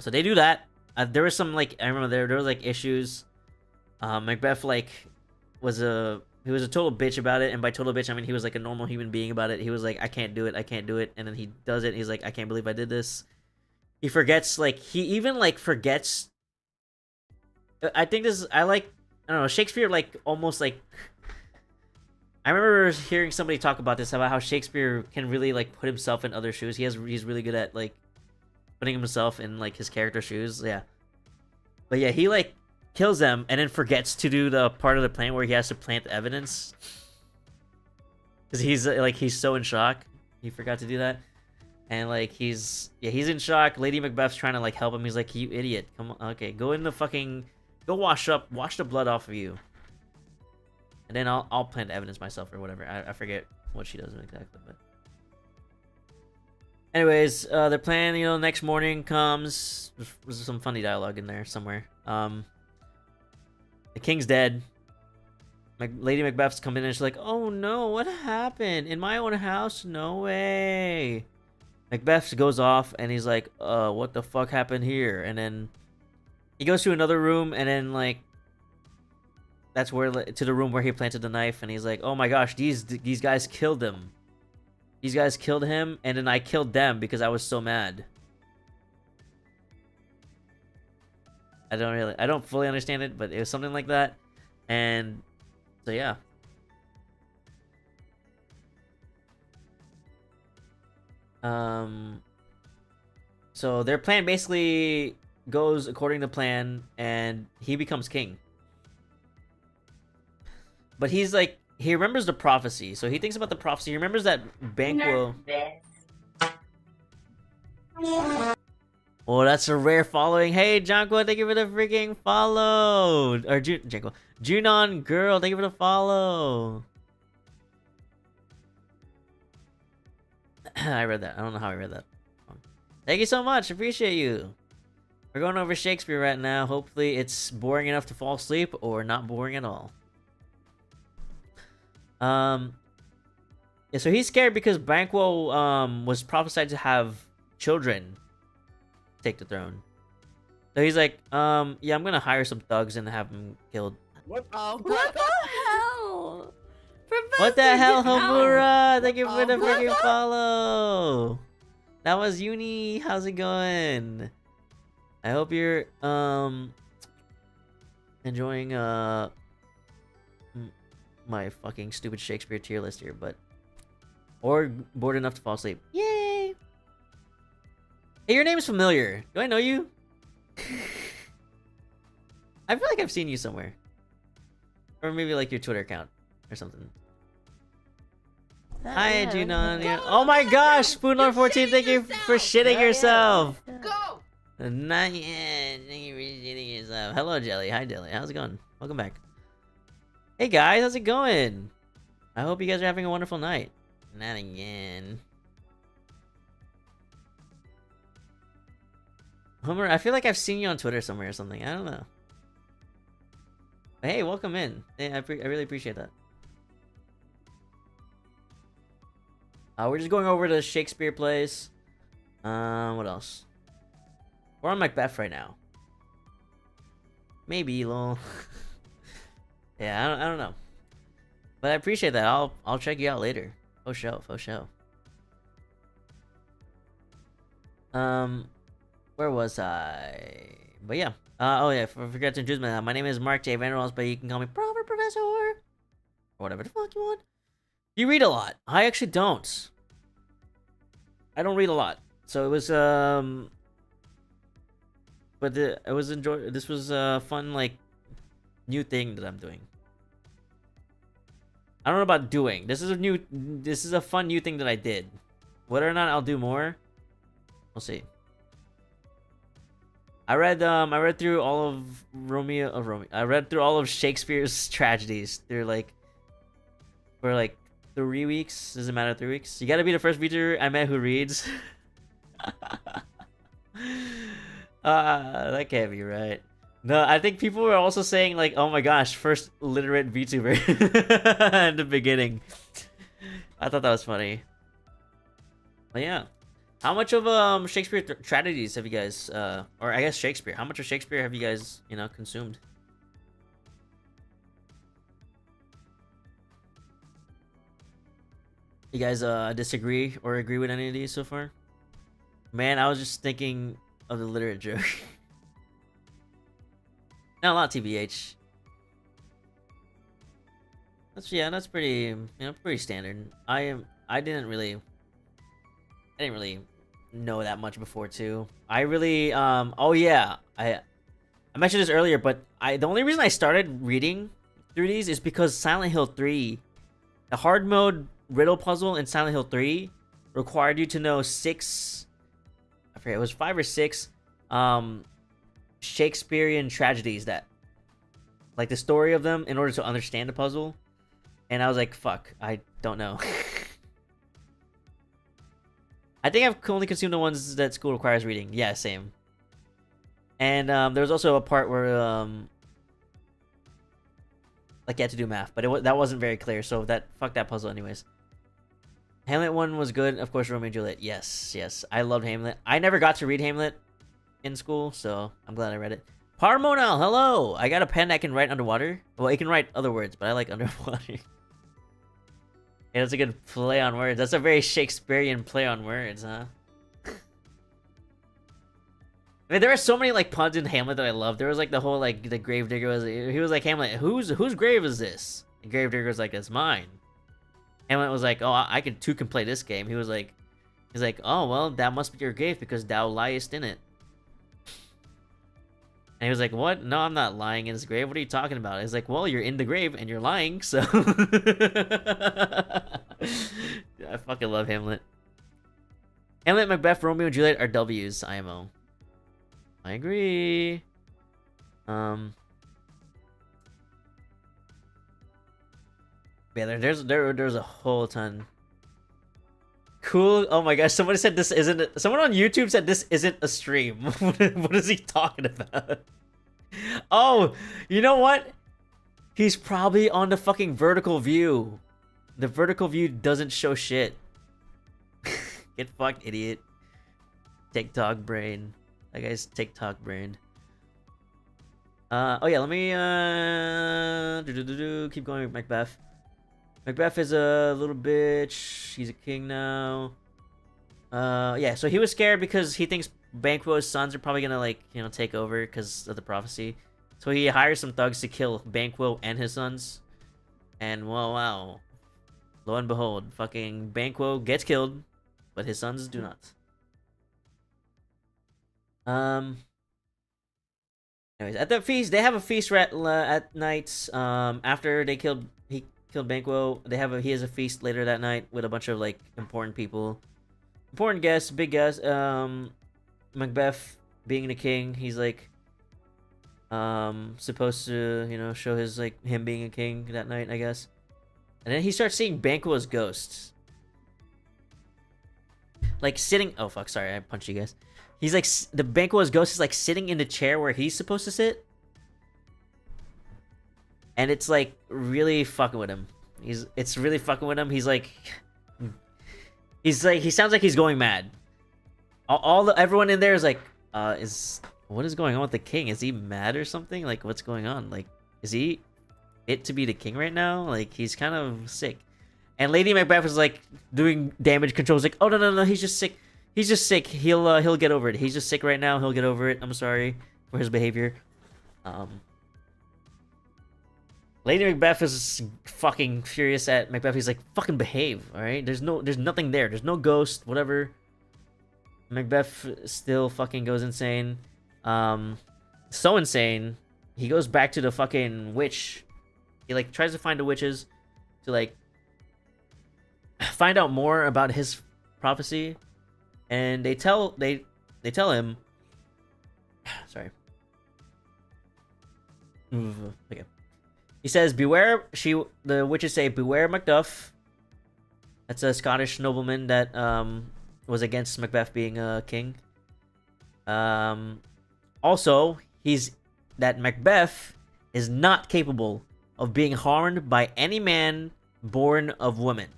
So they do that. There was some like I remember there was like issues. Macbeth like he was a total bitch about it, and by total bitch I mean he was like a normal human being about it. He was like, I can't do it, and then he does it. He's like, I can't believe I did this. He forgets, like, he even, like, forgets... I think this is... I don't know, Shakespeare, like, almost, like... I remember hearing somebody talk about this, about how Shakespeare can really, like, put himself in other shoes. He's really good at, like, putting himself in, like, his character's shoes. Yeah. But, yeah, he, like, kills them and then forgets to do the part of the plan where he has to plant the evidence. Because he's so in shock. He forgot to do that. And, like, he's in shock. Lady Macbeth's trying to, like, help him. He's like, you idiot. Come on. Okay, go in the fucking... Go wash the blood off of you. And then I'll plant evidence myself or whatever. I forget what she does exactly, but... Anyways, their plan, you know, next morning comes... There's some funny dialogue in there somewhere. The king's dead. Lady Macbeth's coming in and she's like, oh no, what happened? In my own house? No way. Macbeth goes off and he's like, what the fuck happened here? And then he goes to another room and then like that's where to the room where he planted the knife and he's like, oh my gosh, these guys killed him. These guys killed him and then I killed them because I was so mad. I don't fully understand it, but it was something like that. And so yeah. So their plan basically goes according to plan, and he becomes king. But he's like, he remembers the prophecy, so he thinks about the prophecy. He remembers that Banquo. Oh, that's a rare following. Hey, Janko, thank you for the freaking follow. Or Janko, Junon girl, thank you for the follow. I read that. I don't know how I read that. Thank you so much. Appreciate you. We're going over Shakespeare right now. Hopefully it's boring enough to fall asleep or not boring at all. Yeah, so he's scared because Banquo was prophesied to have children take the throne. So he's like, yeah, I'm gonna hire some thugs and have them killed. What? What the hell? What the hell, Professor Homura? Thank you for the freaking follow. That was Uni. How's it going? I hope you're enjoying my fucking stupid Shakespeare tier list here, but Or bored enough to fall asleep. Yay! Hey, your name's familiar. Do I know you? I feel like I've seen you somewhere. Or maybe like your Twitter account or something. Hi, Junon. Yeah. Oh my gosh, Spoonlord14, thank you for shitting yourself. Go! Not yet. Thank you for shitting yourself. Hello, Jelly. Hi, Jelly. How's it going? Welcome back. Hey guys, how's it going? I hope you guys are having a wonderful night. Not again. Homer, I feel like I've seen you on Twitter somewhere or something. I don't know. But hey, welcome in. Hey, I really appreciate that. We're just going over to Shakespeare plays. What else? We're on Macbeth right now. Maybe, lol. Yeah, I don't know. But I appreciate that. I'll check you out later. Faux show, faux show. Where was I? But yeah. Oh yeah, forgot to introduce myself. My name is Mark J. Vanderwals, but you can call me Professor. Or whatever the fuck you want. You read a lot. I actually don't. I don't read a lot. So it was but this was a fun like new thing that I'm doing. I don't know about doing. This is a fun new thing that I did. Whether or not I'll do more, we'll see. I read through all of I read through all of Shakespeare's tragedies for like 3 weeks. Does it matter 3 weeks? You gotta be the first VTuber I met who reads. That can't be right. No, I think people were also saying like, oh my gosh, first literate VTuber in the beginning. I thought that was funny. But yeah. How much of Shakespeare tragedies have you guys or I guess Shakespeare, how much of Shakespeare have you guys, consumed? You guys disagree or agree with any of these so far? Man, I was just thinking of the literature. No, not TBH. That's pretty pretty standard. I didn't really know that much before too. I really oh yeah, I mentioned this earlier, but the only reason I started reading through these is because Silent Hill 3, the hard mode riddle puzzle in Silent Hill 3 required you to know 6, I forget, it was 5 or 6 Shakespearean tragedies, that like the story of them, in order to understand the puzzle. And I was like, fuck, I don't know. I think I've only consumed the ones that school requires reading. Yeah, same. And there was also a part where like you had to do math, but that wasn't very clear, so fuck that puzzle anyways. Hamlet one was good, of course. Romeo and Juliet, yes, I loved Hamlet. I never got to read Hamlet in school, so I'm glad I read it. Parmonal, hello! I got a pen that can write underwater. Well, it can write other words, but I like underwater. Yeah, that's a good play on words. That's a very Shakespearean play on words, huh? I mean, there are so many like puns in Hamlet that I love. There was like the whole like the gravedigger he was like, Hamlet, whose grave is this? And gravedigger was like, it's mine. Hamlet was like, oh, I can play this game. He's like, oh well, that must be your grave because thou liest in it. And he was like, what? No, I'm not lying in his grave. What are you talking about? He's like, well, you're in the grave and you're lying, so... I fucking love Hamlet. Hamlet, Macbeth, Romeo, and Juliet are W's, IMO. I agree. Yeah, there's a whole ton. Cool. Oh my gosh, somebody said this isn't... Someone on YouTube said this isn't a stream. What is he talking about? Oh, you know what? He's probably on the fucking vertical view. The vertical view doesn't show shit. Get fucked, idiot. TikTok brain. That guy's TikTok brain. Oh yeah, let me keep going with Macbeth. Macbeth is a little bitch. He's a king now. Yeah, so he was scared because he thinks Banquo's sons are probably gonna like, take over because of the prophecy. So he hires some thugs to kill Banquo and his sons. And well, wow. lo and behold, fucking Banquo gets killed, but his sons do not. Anyways, at the feast, they have a feast at night. After he killed Banquo, he has a feast later that night with a bunch of like important people, important guests, big guests. Macbeth being the king, he's like supposed to show his like him being a king that night, I guess. And then he starts seeing Banquo's ghosts, like sitting. Oh fuck! Sorry, I punched you guys. He's like the Banquo's ghost is like sitting in the chair where he's supposed to sit, and it's like really fucking with him. It's really fucking with him. He sounds like he's going mad. Everyone in there is like, what is going on with the king? Is he mad or something? Like, what's going on? Like, is he fit to be the king right now? Like, he's kind of sick. And Lady Macbeth is like doing damage control. He's like, oh no, he's just sick. He's just sick. He'll get over it. He's just sick right now. He'll get over it. I'm sorry for his behavior. Lady Macbeth is fucking furious at Macbeth. He's like, fucking behave, all right? There's nothing there. There's no ghost, whatever. Macbeth still fucking goes insane. So insane. He goes back to the fucking witch. He like tries to find the witches to like find out more about his prophecy. And they tell him, sorry. Okay. He says, "Beware." The witches say, "Beware, Macduff." That's a Scottish nobleman that was against Macbeth being a king. Also, that Macbeth is not capable of being harmed by any man born of woman.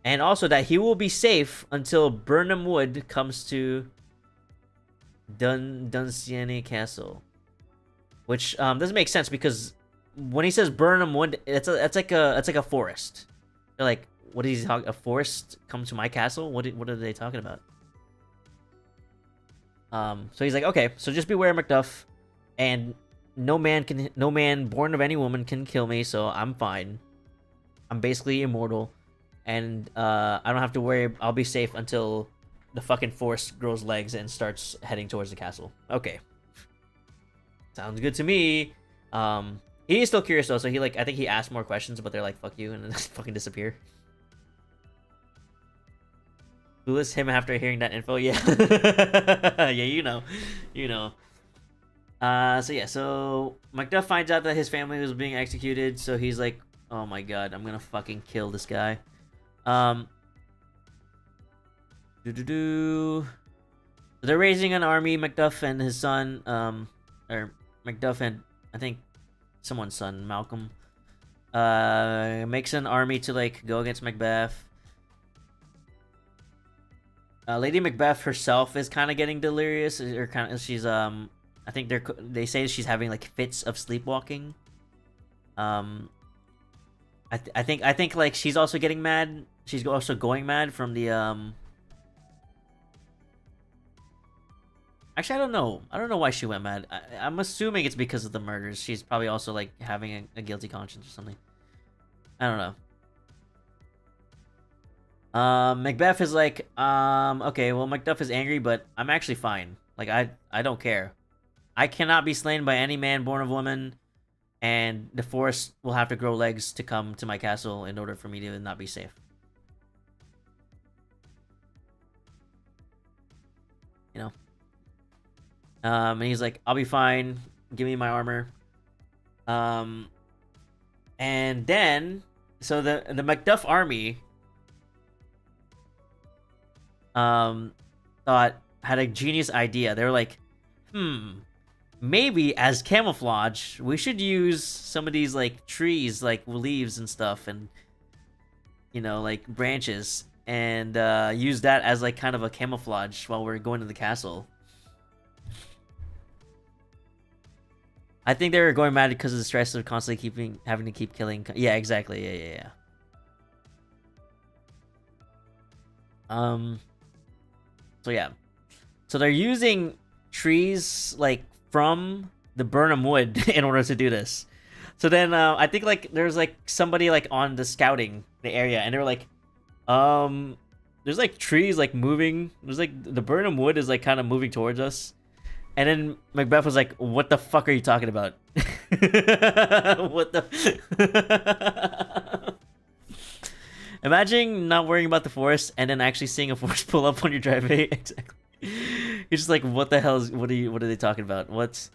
And also that he will be safe until Burnham Wood comes to Dunsany Castle, which doesn't make sense because when he says Burnham Wood, it's like a forest. They're like, what is he talking? A forest come to my castle? What are they talking about? So he's like, okay, so just beware, Macduff, and no man born of any woman can kill me, so I'm fine. I'm basically immortal. And I don't have to worry. I'll be safe until the fucking forest grows legs and starts heading towards the castle. Okay, sounds good to me. He is still curious though, so I think he asked more questions, but they're like, "Fuck you," and then fucking disappear. Clueless him after hearing that info. Yeah, yeah, you know. So Macduff finds out that his family was being executed, so he's like, "Oh my god, I'm gonna fucking kill this guy." So they're raising an army, Macduff and his son, or Macduff and I think someone's son, Malcolm, makes an army to like go against Macbeth. Lady Macbeth herself is kind of getting delirious, or kind of she's I think they say she's having like fits of sleepwalking. I think like she's also getting mad. She's also going mad from the Actually, I don't know. I don't know why she went mad. I'm assuming it's because of the murders. She's probably also like having a guilty conscience or something. I don't know. Macbeth is like, okay, well, Macduff is angry, but I'm actually fine. Like, I don't care. I cannot be slain by any man born of woman, and the forest will have to grow legs to come to my castle in order for me to not be safe. You know? And he's like, I'll be fine. Give me my armor. And then, so the Macduff army had a genius idea. They were like, maybe as camouflage, we should use some of these like trees, like leaves and stuff, and like branches, and use that as like kind of a camouflage while we're going to the castle. I think they were going mad because of the stress of constantly having to keep killing. Yeah, exactly. Yeah. So yeah. So they're using trees like from the Burnham Wood in order to do this. So then I think like there's like somebody like on the scouting the area, and they were like, there's like trees like moving. There's like the Burnham Wood is like kind of moving towards us. And then Macbeth was like, "What the fuck are you talking about? What the?" Imagine not worrying about the forest and then actually seeing a forest pull up on your driveway. Exactly. You're just like, "What the hell is? What are they talking about? What's?"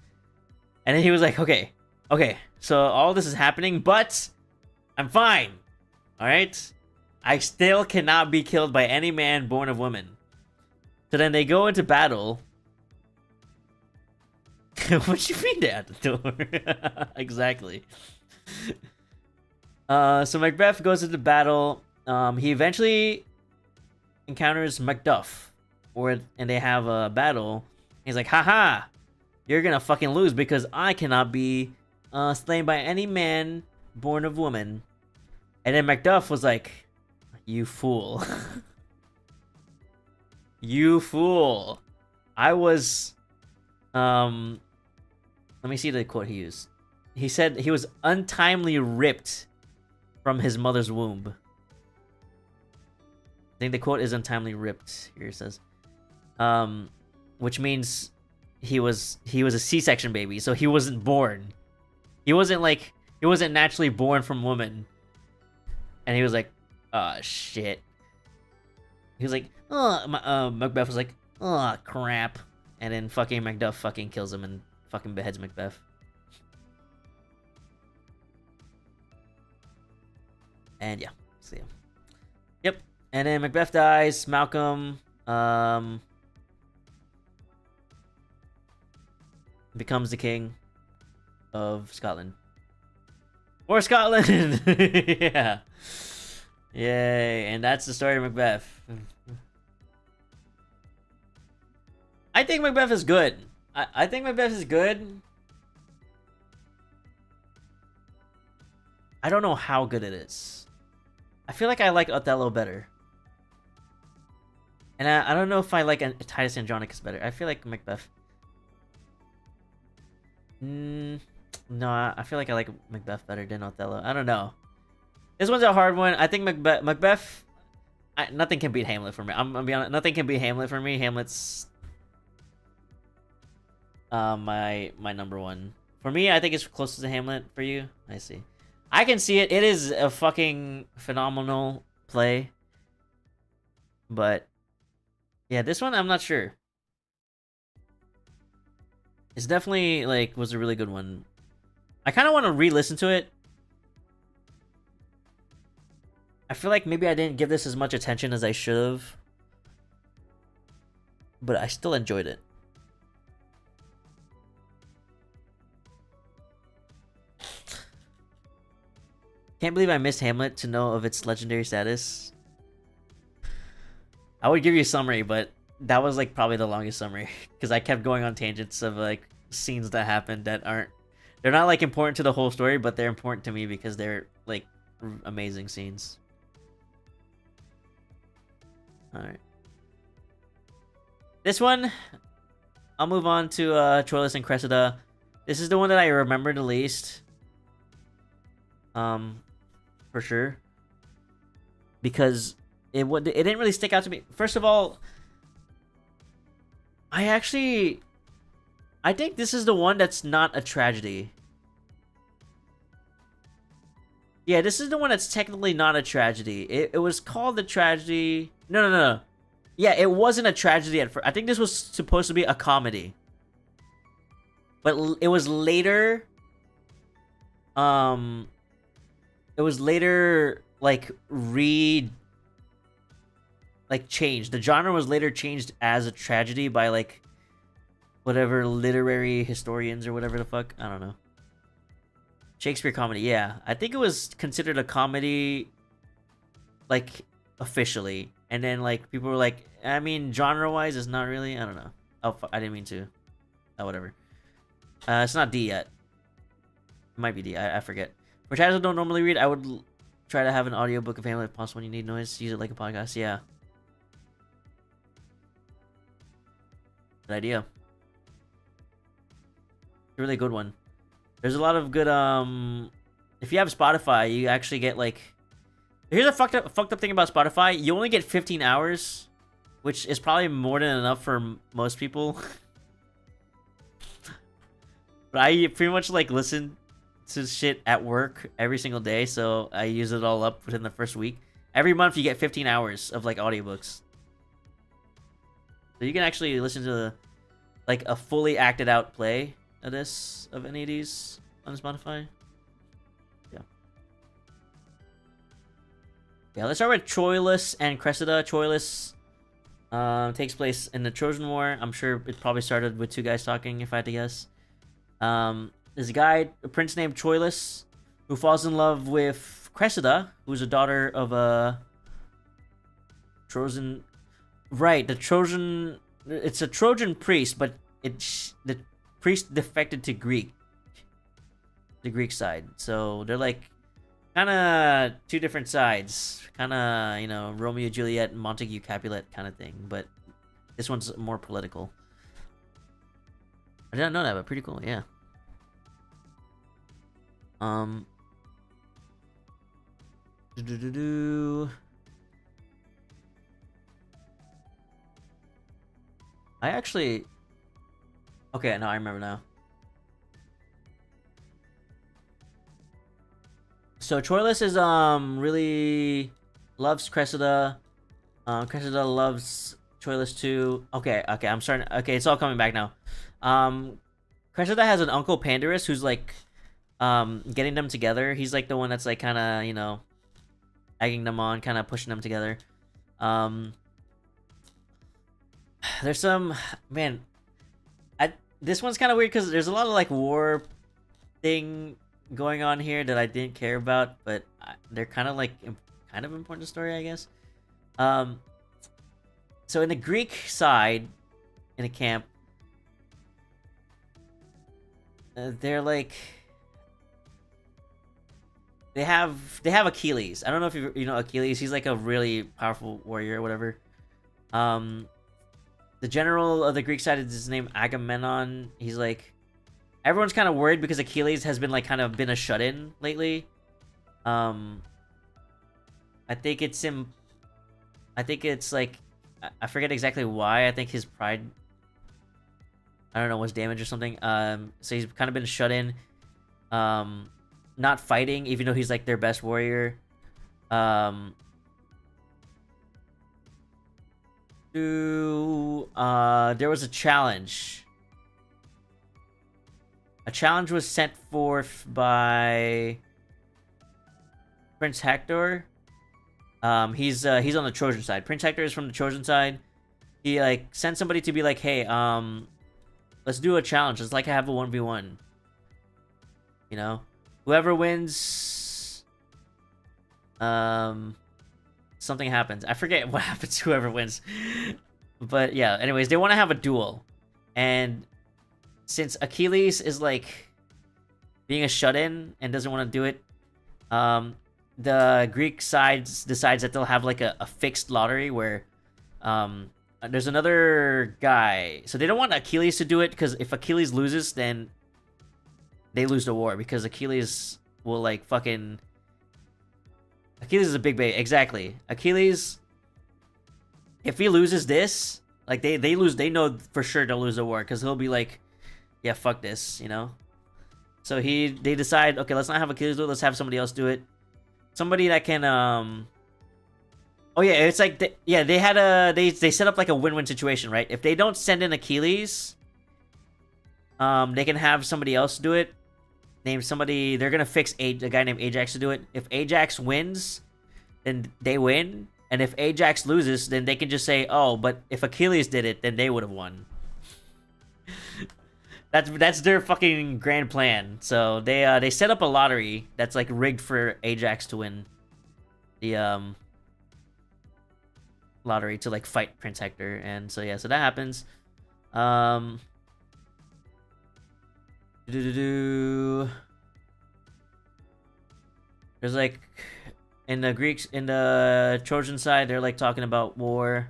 And then he was like, "Okay, okay. So all this is happening, but I'm fine. All right. I still cannot be killed by any man born of woman." So then they go into battle. What you mean at the door? Exactly. So Macbeth goes into battle. He eventually encounters Macduff, and they have a battle. He's like, "Haha, you're gonna fucking lose because I cannot be slain by any man born of woman." And then Macduff was like, "You fool, you fool! I was." Let me see the quote he used. He said he was untimely ripped from his mother's womb. I think the quote is untimely ripped. Here it says, which means he was a C-section baby, so he wasn't born. He wasn't naturally born from woman. And he was like, "Oh shit." He was like, "Oh," Macbeth was like, "Oh crap," and then fucking Macduff fucking kills him and fucking beheads Macbeth. And yeah, see him. Yep. And then Macbeth dies. Malcolm becomes the king of Scotland. Or Scotland! Yeah. Yay. And that's the story of Macbeth. I think Macbeth is good. I think Macbeth is good. I don't know how good it is. I feel like I like Othello better. And I don't know if I like Titus Andronicus better. I feel like Macbeth. No, I feel like I like Macbeth better than Othello. I don't know. This one's a hard one. I think Macbeth. Nothing can beat Hamlet for me. I'm gonna be honest. Nothing can beat Hamlet for me. Hamlet's my number one. For me, I think it's closest to Hamlet. For you, I see. I can see it. It is a fucking phenomenal play. But yeah, this one I'm not sure. It's definitely like was a really good one. I kind of want to re-listen to it. I feel like maybe I didn't give this as much attention as I should have. But I still enjoyed it. Can't believe I missed Hamlet to know of its legendary status. I would give you a summary, but that was like probably the longest summary because I kept going on tangents of like scenes that happened that they're not like important to the whole story, but they're important to me because they're like amazing scenes. All right. This one, I'll move on to Troilus and Cressida. This is the one that I remember the least. For sure. Because it didn't really stick out to me. First of all, I think this is the one that's not a tragedy. Yeah, this is the one that's technically not a tragedy. It was called a tragedy. No. Yeah, it wasn't a tragedy at first. I think this was supposed to be a comedy. But it was later like changed. The genre was later changed as a tragedy by like whatever literary historians or whatever the fuck. I don't know. Shakespeare comedy, yeah. I think it was considered a comedy like officially. And then like people were like, I mean, genre-wise it's not really. I don't know. Oh, I didn't mean to. Oh, whatever. It's not D yet. It might be D. I forget. For chaters who don't normally read, I would try to have an audiobook of Hamlet if possible when you need noise. Use it like a podcast. Yeah. Good idea. It's a really good one. There's a lot of good if you have Spotify, you actually get like, here's a fucked up thing about Spotify. You only get 15 hours, which is probably more than enough for most people. But I pretty much like listen to shit at work every single day, so I use it all up within the first week. Every month you get 15 hours of like audiobooks. So you can actually listen to like a fully acted out play of any of these on Spotify. Yeah, let's start with Troilus and Cressida. Troilus takes place in the Trojan War. I'm sure it probably started with two guys talking, if I had to guess. There's a prince named Troilus, who falls in love with Cressida, who's a daughter of a Trojan. Right, it's a Trojan priest, but the priest defected to the Greek side. So they're like kind of two different sides, kind of, you know, Romeo Juliet and Montague Capulet kind of thing, but this one's more political. I didn't know that, but pretty cool. Yeah. I actually, okay, no, I remember now. So Troilus is really loves Cressida. Cressida loves Troilus too. Okay, I'm starting. Okay, it's all coming back now. Cressida has an uncle Pandarus who's like getting them together. He's like the one that's like kind of, you know, egging them on, kind of pushing them together. There's some, man, this one's kind of weird because there's a lot of like war thing going on here that I didn't care about, but they're kind of like kind of important story, I guess. So in the Greek side, in a camp, they're like, they have Achilles. I don't know if you know Achilles. He's like a really powerful warrior or whatever. The general of the Greek side is his name Agamemnon. He's like, everyone's kind of worried because Achilles has been like kind of been a shut-in lately. I think it's like, I forget exactly why. I think his pride, I don't know, was damaged or something. So he's kind of been shut in, not fighting, even though he's like their best warrior. There was a challenge. A challenge was sent forth by Prince Hector. He's on the Trojan side. Prince Hector is from the Trojan side. He like sent somebody to be like, hey, let's do a challenge. Let's like have a 1v1. You know, whoever wins, something happens. I forget what happens to whoever wins. But yeah, anyways, they want to have a duel. And since Achilles is like being a shut-in and doesn't want to do it, the Greek side decides that they'll have like a fixed lottery where there's another guy. So they don't want Achilles to do it because if Achilles loses, then they lose the war because Achilles will like fucking... Achilles is a big bait. Exactly. Achilles, if he loses this, like they lose, they know for sure they'll lose the war because he'll be like, yeah, fuck this, you know? So they decide, okay, let's not have Achilles do it, let's have somebody else do it. Somebody that can, oh yeah, it's like, they set up like a win-win situation, right? If they don't send in Achilles, they can have somebody else do it. Name somebody, they're gonna fix a guy named Ajax to do it. If Ajax wins, then they win. And if Ajax loses, then they can just say, oh, but if Achilles did it, then they would have won. That's their fucking grand plan. So they set up a lottery that's like rigged for Ajax to win the lottery to like fight Prince Hector. And so yeah, so that happens. There's like in the Trojan side, they're like talking about war.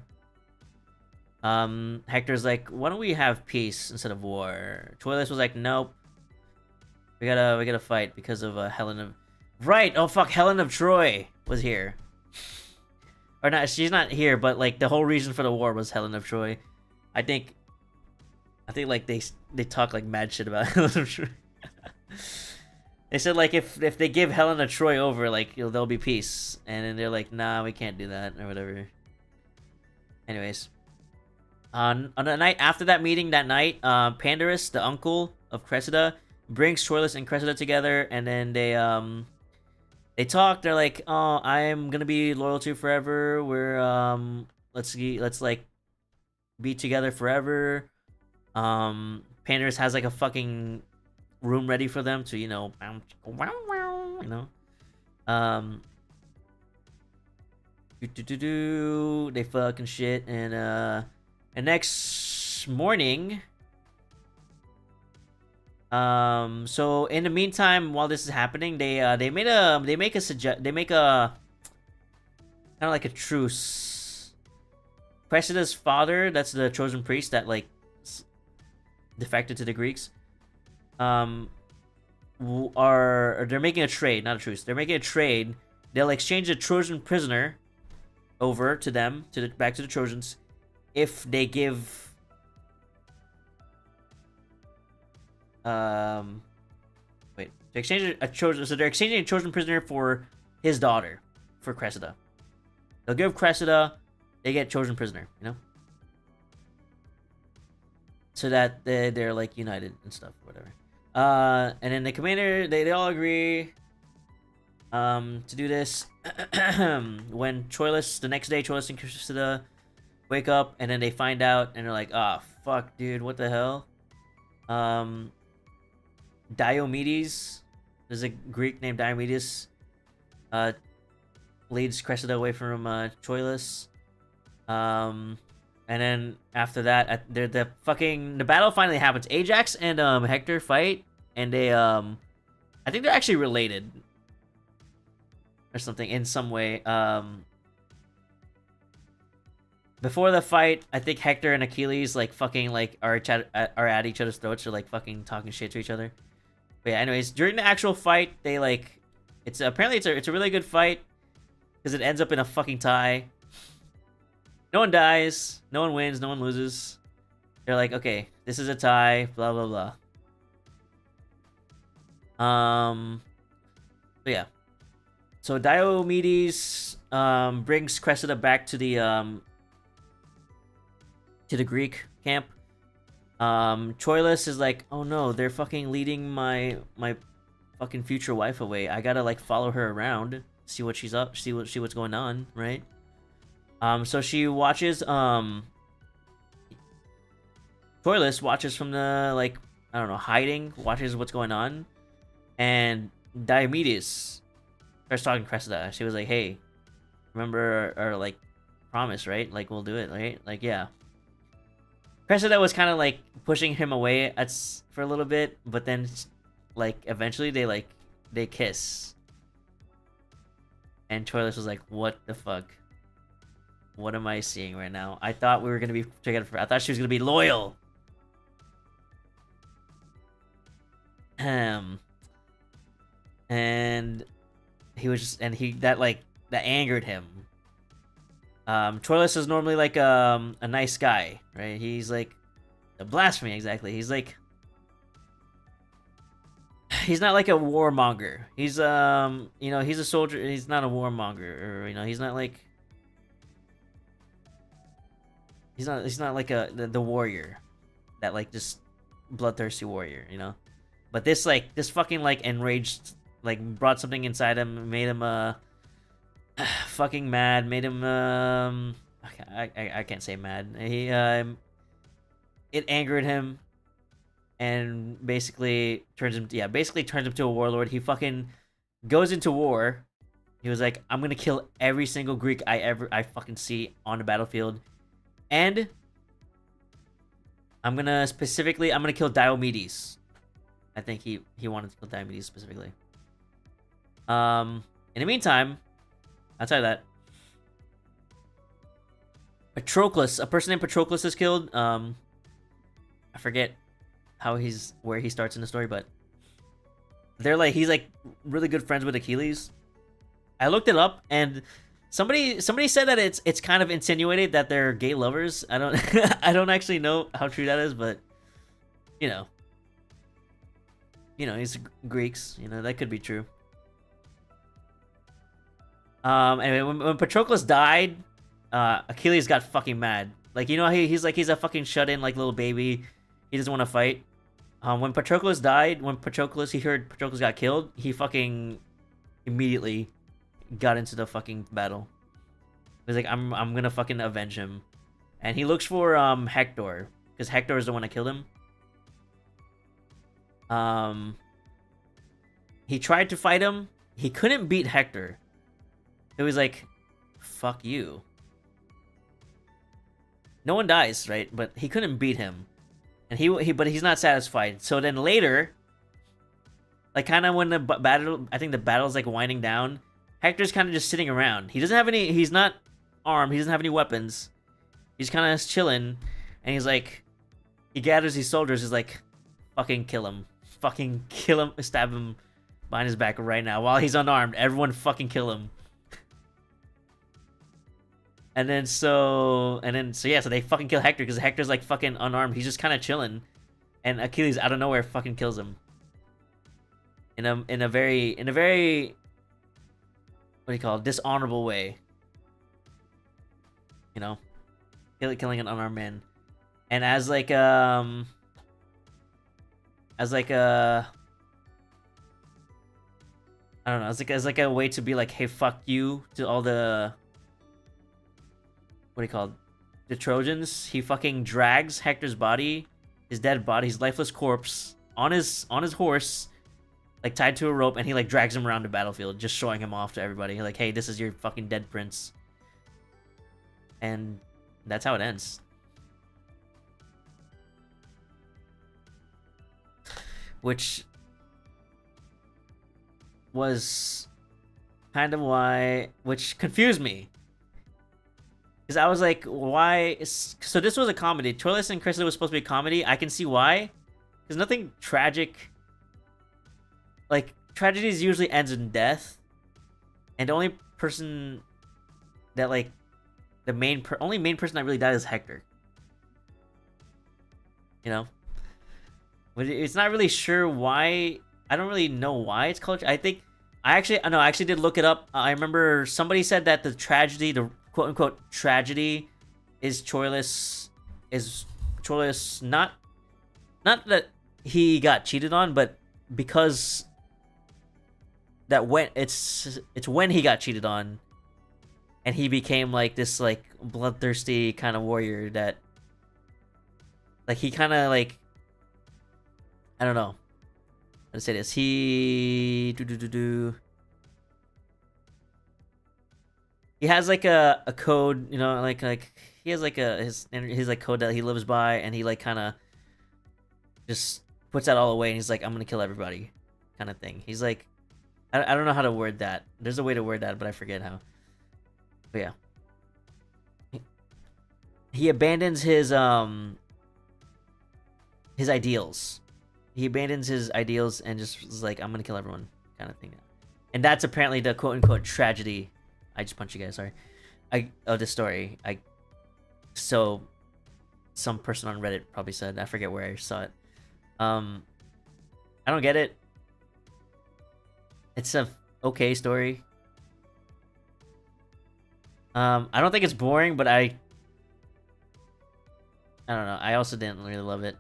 Hector's like, why don't we have peace instead of war? Troilus was like, nope. We gotta fight because of Helen of... Right! Oh fuck, Helen of Troy was here. Or not, she's not here, but like the whole reason for the war was Helen of Troy. I think like they talk like mad shit about Helen of Troy. They said like if they give Helen of Troy over, like there'll be peace, and then they're like, nah, we can't do that or whatever. Anyways, on the night after that meeting, Pandarus, the uncle of Cressida, brings Troilus and Cressida together, and then they talk. They're like, oh, I'm gonna be loyal to you forever. We're let's like be together forever. Pandarus has like a fucking room ready for them to, you know, they fucking shit, and next morning, so in the meantime, while this is happening, they make a kind of like a truce. Cressida's father, that's the chosen priest that like defected to the Greeks, they're making a trade, not a truce. They're making a trade. They'll exchange a Trojan prisoner over to them, back to the Trojans, if they give they're exchanging a Trojan prisoner for his daughter, for Cressida. They'll give Cressida, they get Trojan prisoner, you know, so that they're like united and stuff, whatever. And then the commander, they all agree to do this. When the next day, Troilus and Cressida wake up, and then they find out, and they're like, oh fuck, dude, what the hell? Diomedes, there's a Greek named Diomedes, leads Cressida away from Troilus. And then after that, the battle finally happens. Ajax and Hector fight, and they I think they're actually related or something in some way. Before the fight, I think Hector and Achilles like fucking like are at each other's throats, or like fucking talking shit to each other. But yeah, anyways, during the actual fight, they like it's a really good fight because it ends up in a fucking tie. No one dies, no one wins, no one loses. They're like, okay, this is a tie, blah blah blah. So yeah. So Diomedes brings Cressida back to the Greek camp. Troilus is like, oh no, they're fucking leading my fucking future wife away. I gotta like follow her around, see what she's up, see what's going on, right? So she watches, Troilus watches from the, like, I don't know, hiding, watches what's going on, and Diomedes starts talking to Cressida. She was like, hey, remember our like, promise, right? Like, we'll do it, right? Like, yeah. Cressida was kind of, like, pushing him away for a little bit, but then, like, eventually they kiss. And Troilus was like, what the fuck? What am I seeing right now? I thought we were gonna be together I thought she was gonna be loyal. And he was just, that angered him. Troilus is normally like a nice guy, right? He's like a blasphemy, exactly. He's like, he's not like a warmonger. He's you know, he's a soldier. He's not a warmonger, or you know, he's not like. He's not like the warrior, that like just bloodthirsty warrior, you know. But this fucking like enraged, like brought something inside him, made him fucking mad, made him I can't say mad. He it angered him, and basically turns him to a warlord. He fucking goes into war. He was like, I'm gonna kill every single Greek I fucking see on the battlefield. And I'm gonna kill Diomedes. I think he wanted to kill Diomedes specifically. In the meantime, outside of that, Patroclus, a person named Patroclus is killed. I forget where he starts in the story, but they're like he's like really good friends with Achilles. I looked it up and somebody said that it's kind of insinuated that they're gay lovers. I don't I don't actually know how true that is, but you know, he's Greeks. You know, that could be true. Anyway, when Patroclus died, Achilles got fucking mad. Like, you know, he's a fucking shut-in like little baby. He doesn't want to fight. When Patroclus died, he heard Patroclus got killed, he fucking immediately got into the fucking battle. He's like, I'm gonna fucking avenge him. And he looks for Hector, because Hector is the one that killed him. He tried to fight him. He couldn't beat Hector. It was like, fuck you. No one dies, right? But he couldn't beat him. And but he's not satisfied. So then later, like kind of when the battle, I think the battle's like winding down, Hector's kind of just sitting around. He doesn't have any, he's not armed, he doesn't have any weapons. He's kind of chilling, and he's like, he gathers these soldiers, he's like, fucking kill him. Fucking kill him, stab him behind his back right now while he's unarmed. Everyone fucking kill him. So they fucking kill Hector because Hector's like fucking unarmed. He's just kind of chilling, and Achilles out of nowhere fucking kills him. In a very what do you call it? Dishonorable way. You know, killing an unarmed man, and as like a I don't know, as like a way to be like, hey, fuck you to all the, what do you call it? The Trojans. He fucking drags Hector's body, his dead body, his lifeless corpse, on his horse, like tied to a rope, and he like drags him around the battlefield, just showing him off to everybody. Like, hey, this is your fucking dead prince. And that's how it ends. Which was kind of which confused me. Because I was like, why? So this was a comedy. Troilus and Cressida was supposed to be a comedy. I can see why. Because nothing tragic. Like, tragedies usually ends in death. And the only person that, like, only main person that really died is Hector. You know? But it's not really sure why. I don't really know why it's called. I actually did look it up. I remember somebody said that the tragedy, the quote unquote tragedy, is Troilus not that he got cheated on, but because that it's when he got cheated on, and he became like this like bloodthirsty kind of warrior that, like, he kind of like, I don't know how to say this. He has like a code, you know, like he has like his like code that he lives by, and he like kind of just puts that all away, and he's like, I'm gonna kill everybody, kind of thing. He's like, I don't know how to word that. There's a way to word that, but I forget how. But yeah, he abandons his ideals. He abandons his ideals and just is like, I'm gonna kill everyone, kind of thing. And that's apparently the quote unquote tragedy. I just punched you guys, sorry. Of the story. So some person on Reddit probably said, I forget where I saw it. I don't get it. It's a okay story. I don't think it's boring, but I don't know. I also didn't really love it.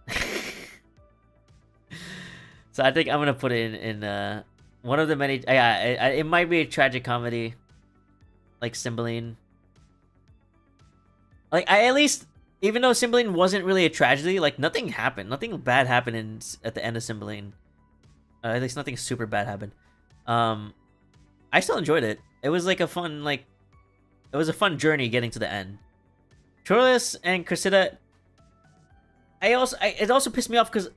So I think I'm gonna put it in one of the many. Yeah, it might be a tragic comedy, like Cymbeline. Like, I at least, even though Cymbeline wasn't really a tragedy, like nothing happened, nothing bad happened at the end of Cymbeline. At least nothing super bad happened. I still enjoyed it. It was like a fun it was a fun journey getting to the end. Troilus and Cressida. It also pissed me off because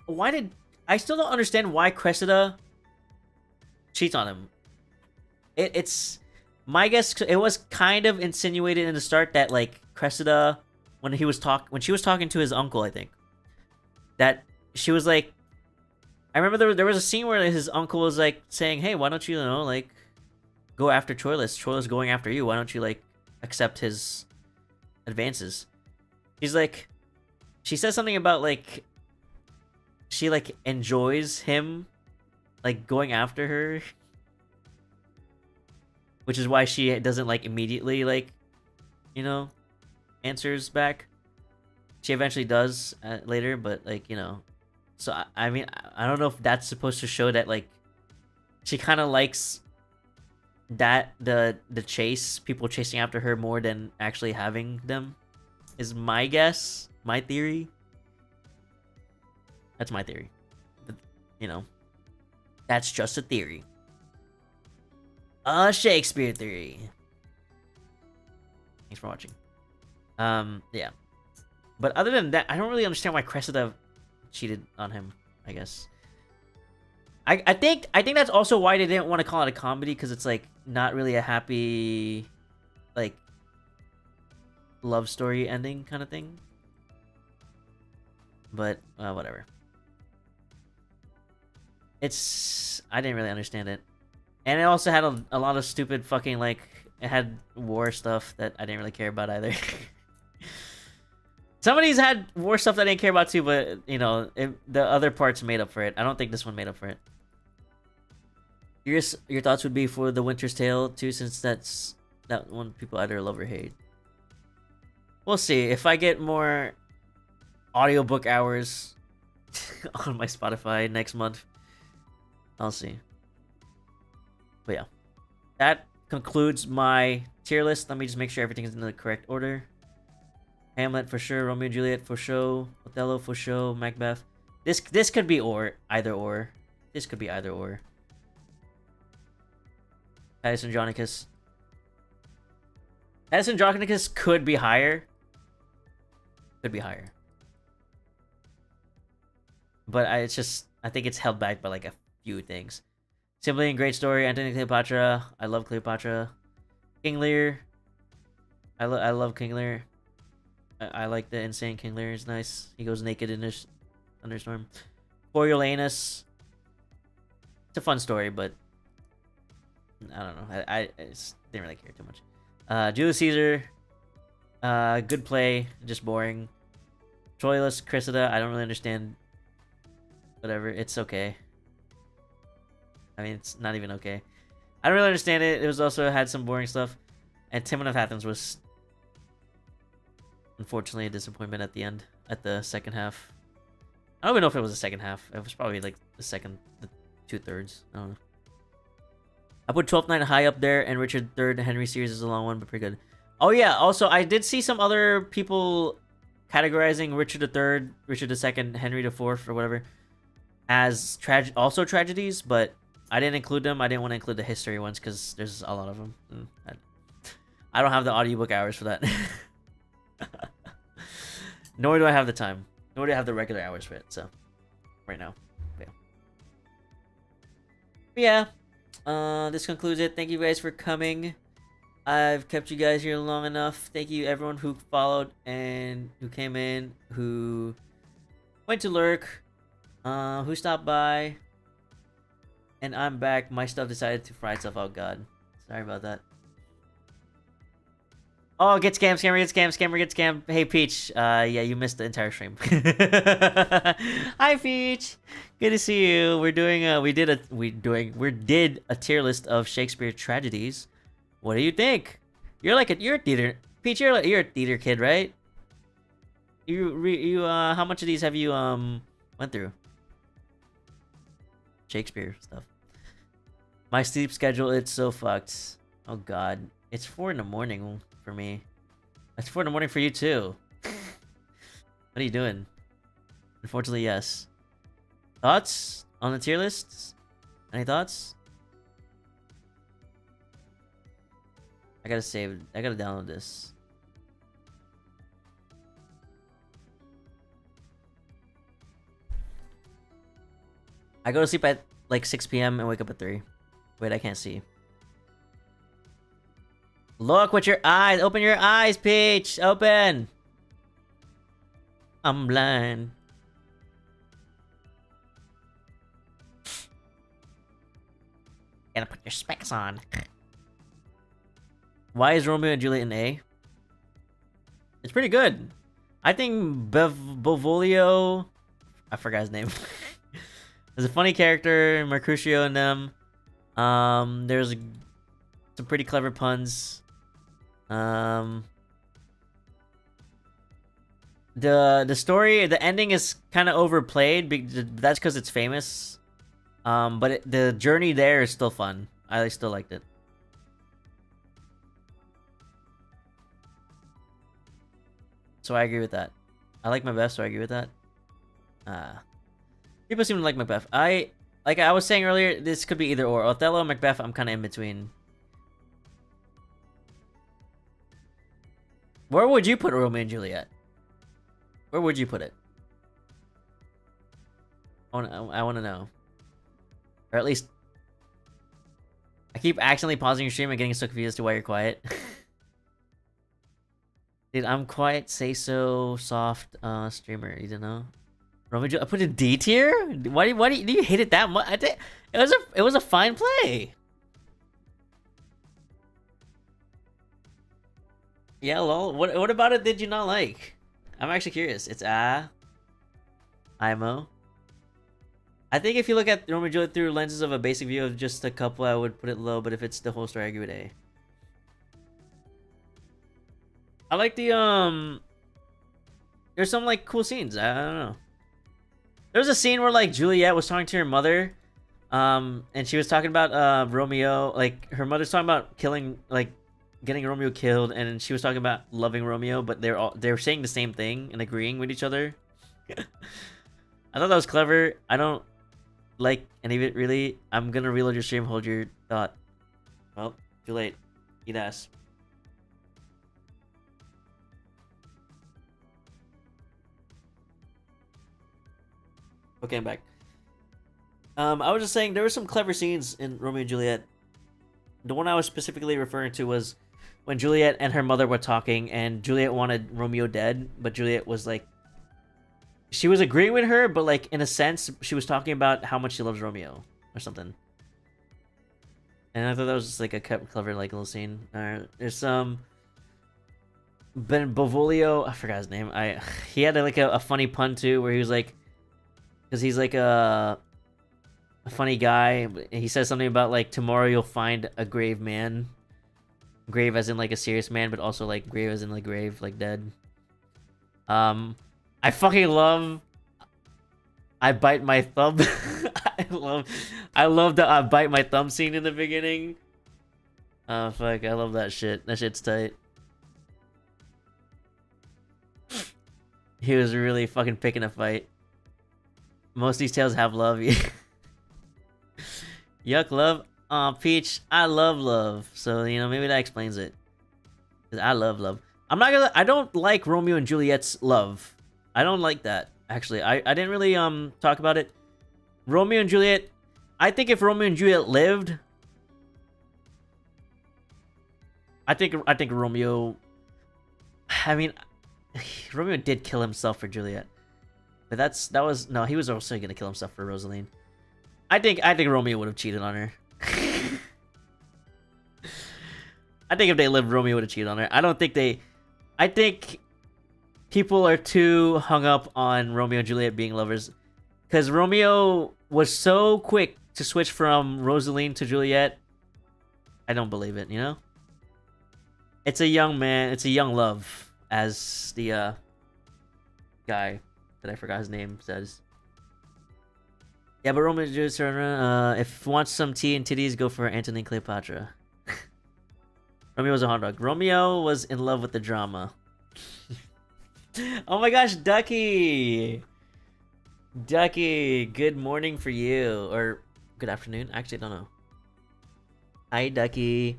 I still don't understand why Cressida cheats on him. It's my guess. It was kind of insinuated in the start that like Cressida, when she was talking to his uncle, I think that she was like, I remember there was a scene where his uncle was like saying, "Hey, why don't you, like, go after Troilus? Troilus going after you. Why don't you like accept his advances?" She's like, she says something about like she like enjoys him like going after her, which is why she doesn't like immediately like answers back. She eventually does later, but like so I mean I don't know if that's supposed to show that like she kind of likes that the chase, people chasing after her more than actually having them, is my guess, my theory. That's my theory. But, that's just a theory. A Shakespeare theory. Thanks for watching. Yeah. But other than that, I don't really understand why Cressida cheated on him, I guess. I think that's also why they didn't want to call it a comedy, because it's like not really a happy like love story ending kind of thing. But whatever. I didn't really understand it. And it also had a lot of stupid fucking like, it had war stuff that I didn't really care about either. Some of these had war stuff that I didn't care about too, but the other parts made up for it. I don't think this one made up for it. Your thoughts would be for The Winter's Tale too, since that one people either love or hate. We'll see. If I get more audiobook hours on my Spotify next month, I'll see. But yeah, that concludes my tier list. Let me just make sure everything is in the correct order. Hamlet for sure, Romeo and Juliet for sure, Othello for sure, Macbeth. This could be either or. This could be either or. Titus Andronicus. Titus Andronicus could be higher. Could be higher. But I think it's held back by like a few things. Simply and Great Story, Antony and Cleopatra. I love Cleopatra. King Lear. I love King Lear. I like the insane King Lear. It's nice. He goes naked in this thunderstorm. Coriolanus. It's a fun story, but I don't know. I just didn't really care too much. Julius Caesar. Good play, just boring. Troilus, Cressida. I don't really understand. Whatever. It's okay. I mean, it's not even okay. I don't really understand it. It was also had some boring stuff. And Timon of Athens was unfortunately a disappointment at the end, at the second half. I don't even know if it was the second half. It was probably like the 2/3. I don't know. I put 12th Night high up there, and Richard III Henry series is a long one, but pretty good. Oh yeah, also I did see some other people categorizing Richard III, Richard II, Henry IV, or whatever, as also tragedies, but I didn't include them. I didn't want to include the history ones because there's a lot of them. I don't have the audiobook hours for that. Nor do I have the time. Nor do I have the regular hours for it, so right now. But yeah. This concludes it. Thank you guys for coming. I've kept you guys here long enough. Thank you everyone who followed and who came in, who went to lurk, who stopped by. And I'm back. My stuff decided to fry itself out. God, sorry about that. Oh, get scammed, scammer, get scammed, scammer, get scammed. Hey, Peach. Yeah, you missed the entire stream. Hi, Peach. Good to see you. We did a tier list of Shakespeare tragedies. What do you think? You're a theater. Peach, you're a theater kid, right? How much of these have you went through? Shakespeare stuff. My sleep schedule, it's so fucked. Oh God, it's 4 in the morning for me. It's 4 in the morning for you too. What are you doing? Unfortunately, yes. Thoughts on the tier lists? Any thoughts? I gotta download this. I go to sleep at like 6 p.m. and wake up at 3. Wait, I can't see. Look with your eyes. Open your eyes, Peach. Open. I'm blind. Gotta put your specs on. Why is Romeo and Juliet an A? It's pretty good. I think Bovolio, I forgot his name. There's a funny character, Mercutio in them. There's some pretty clever puns. The story, the ending is kind of overplayed. That's because it's famous. But the journey there is still fun. I still liked it. So I agree with that. I like Macbeth, so I agree with that. People seem to like Macbeth. Like I was saying earlier, this could be either or. Othello, Macbeth, I'm kind of in between. Where would you put Romeo and Juliet? Where would you put it? I want to know. Or at least... I keep accidentally pausing your stream and getting so confused as to why you're quiet. Dude, I'm quiet, say so, soft, streamer. You don't know? Romeo, I put a D tier? Why do you hate it that much? It was a fine play. Yeah, lol. What about it did you not like? I'm actually curious. It's IMO. I think if you look at Romeo and Juliet through lenses of a basic view of just a couple, I would put it low, but if it's the whole story, I give it A. I like the there's some like cool scenes. I don't know. There was a scene where like Juliet was talking to her mother, and she was talking about Romeo. Like her mother's talking about getting Romeo killed, and she was talking about loving Romeo, but they're saying the same thing and agreeing with each other. I thought that was clever. I don't like any of it really. I'm gonna reload your stream. Hold your thought. Well, too late. Eat ass. Okay, I'm back. I was just saying there were some clever scenes in Romeo and Juliet. The one I was specifically referring to was when Juliet and her mother were talking, and Juliet wanted Romeo dead, but Juliet was like, she was agreeing with her, but like in a sense, she was talking about how much she loves Romeo or something. And I thought that was just like a clever like little scene. There's Bovolio, I forgot his name. He had like a funny pun too, where he was like, because he's like a funny guy. He says something about like tomorrow you'll find a grave man. Grave as in like a serious man, but also like grave as in like grave, like dead. I fucking love I bite my thumb. I love the I bite my thumb scene in the beginning. Oh fuck, I love that shit. That shit's tight. He was really fucking picking a fight. Most of these tales have love. Yuck, love. Aw, Peach, I love love. So, you know, maybe that explains it. 'Cause I love love. I don't like Romeo and Juliet's love. I don't like that, actually. I didn't really, talk about it. Romeo and Juliet, I think if Romeo and Juliet lived, I think Romeo, I mean, Romeo did kill himself for Juliet. But no, he was also gonna kill himself for Rosaline. I think Romeo would have cheated on her. I think if they lived, Romeo would have cheated on her. I think people are too hung up on Romeo and Juliet being lovers. Because Romeo was so quick to switch from Rosaline to Juliet. I don't believe it, you know? It's a young man, it's a young love, as the guy that I forgot his name says. Yeah, but Romeo and Juliet, if you want some tea and titties, go for Antony and Cleopatra. Romeo was a hot dog. Romeo was in love with the drama. Oh my gosh, Ducky! Ducky, good morning for you. Or good afternoon. Actually, I don't know. Hi, Ducky.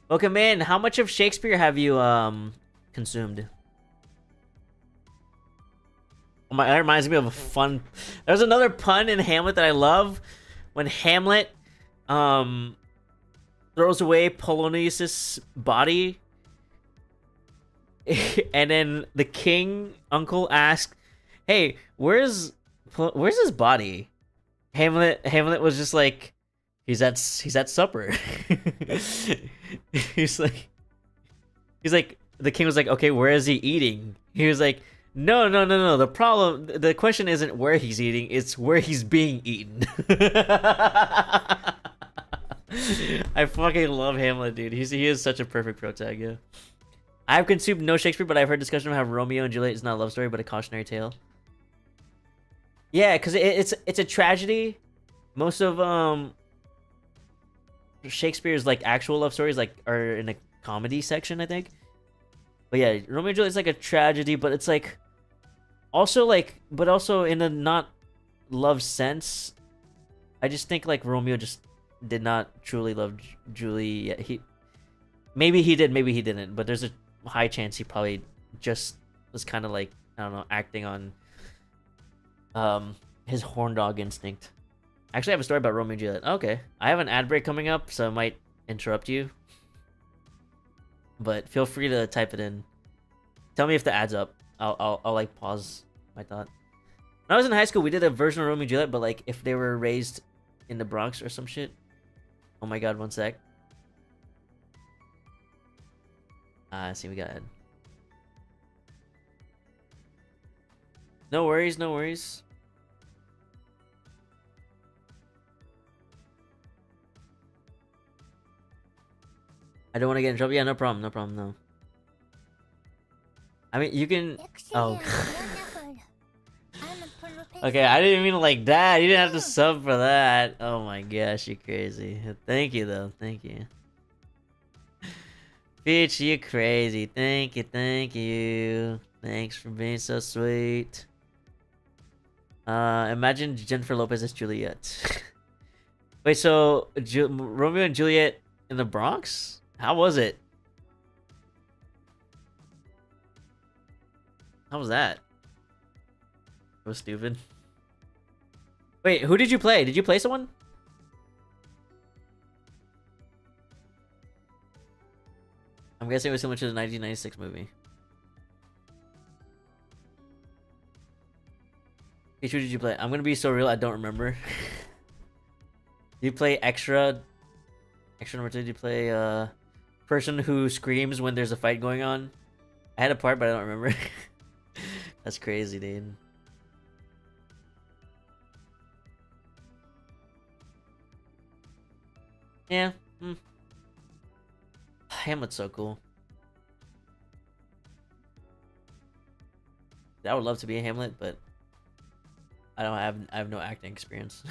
Welcome in. How much of Shakespeare have you consumed? Oh my, that reminds me of a fun... There's another pun in Hamlet that I love. When Hamlet throws away Polonius' body, and then the king uncle asks, "Hey, where's his body?" Hamlet was just like, he's at supper. he's like the king was like, okay, where is he eating? He was like, no. The question isn't where he's eating, it's where he's being eaten. I fucking love Hamlet, dude. He is such a perfect protag, yeah. I've consumed no Shakespeare, but I've heard discussion of how Romeo and Juliet is not a love story, but a cautionary tale. Yeah, because it's a tragedy. Most of Shakespeare's like actual love stories like are in a comedy section, I think. But yeah, Romeo and Juliet is like a tragedy, but it's like also in a not love sense. I just think like Romeo just did not truly love Julie. Maybe he did, maybe he didn't, but there's a high chance he probably just was kind of like, I don't know, acting on his horn dog instinct. Actually, I have a story about Romeo and Juliet. Okay, I have an ad break coming up, so I might interrupt you, but feel free to type it in. Tell me if the ad's up. I'll like pause my thought. When I was in high school, we did a version of Romeo and Juliet, but like if they were raised in the Bronx or some shit. Oh my god, one sec. See, we got Ed. No worries, no worries. I don't want to get in trouble. Yeah, no problem, no. I mean, you can... Oh. Okay, I didn't mean it like that. You didn't have to sub for that. Oh my gosh, you're crazy. Thank you, though. Thank you. Bitch, you crazy. Thank you. Thanks for being so sweet. Imagine Jennifer Lopez as Juliet. Wait, so Romeo and Juliet in the Bronx? How was it? How was that? That was stupid. Wait, who did you play? Did you play someone? I'm guessing it was similar to the 1996 movie. Hey, who did you play? I'm gonna be so real, I don't remember. Did you play extra? Extra number 2, did you play person who screams when there's a fight going on? I had a part, but I don't remember. That's crazy, dude. Yeah. Hamlet's so cool. I would love to be a Hamlet, but I have no acting experience.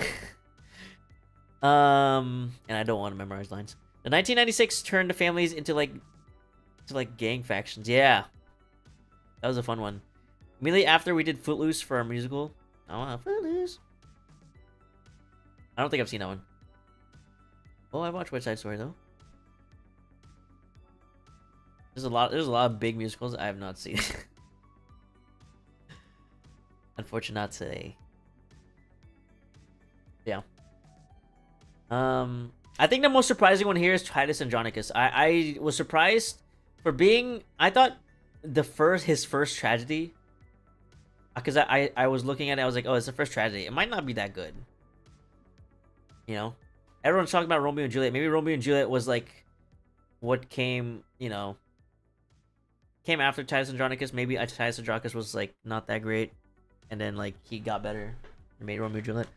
And I don't want to memorize lines. The 1996 turned the families into like gang factions. Yeah. That was a fun one. Immediately after we did Footloose for our musical. Oh, Footloose. I don't think I've seen that one. Oh, I watched West Side Story though. There's a lot of big musicals I have not seen. Unfortunately. Yeah. I think the most surprising one here is Titus Andronicus. I was surprised for being... I thought his first tragedy... Because I was looking at it, I was like, oh, it's the first tragedy. It might not be that good. You know? Everyone's talking about Romeo and Juliet. Maybe Romeo and Juliet was like... what came, you know... came after Titus Andronicus. Maybe Titus Andronicus was like not that great. And then like he got better and made Romeo and Juliet.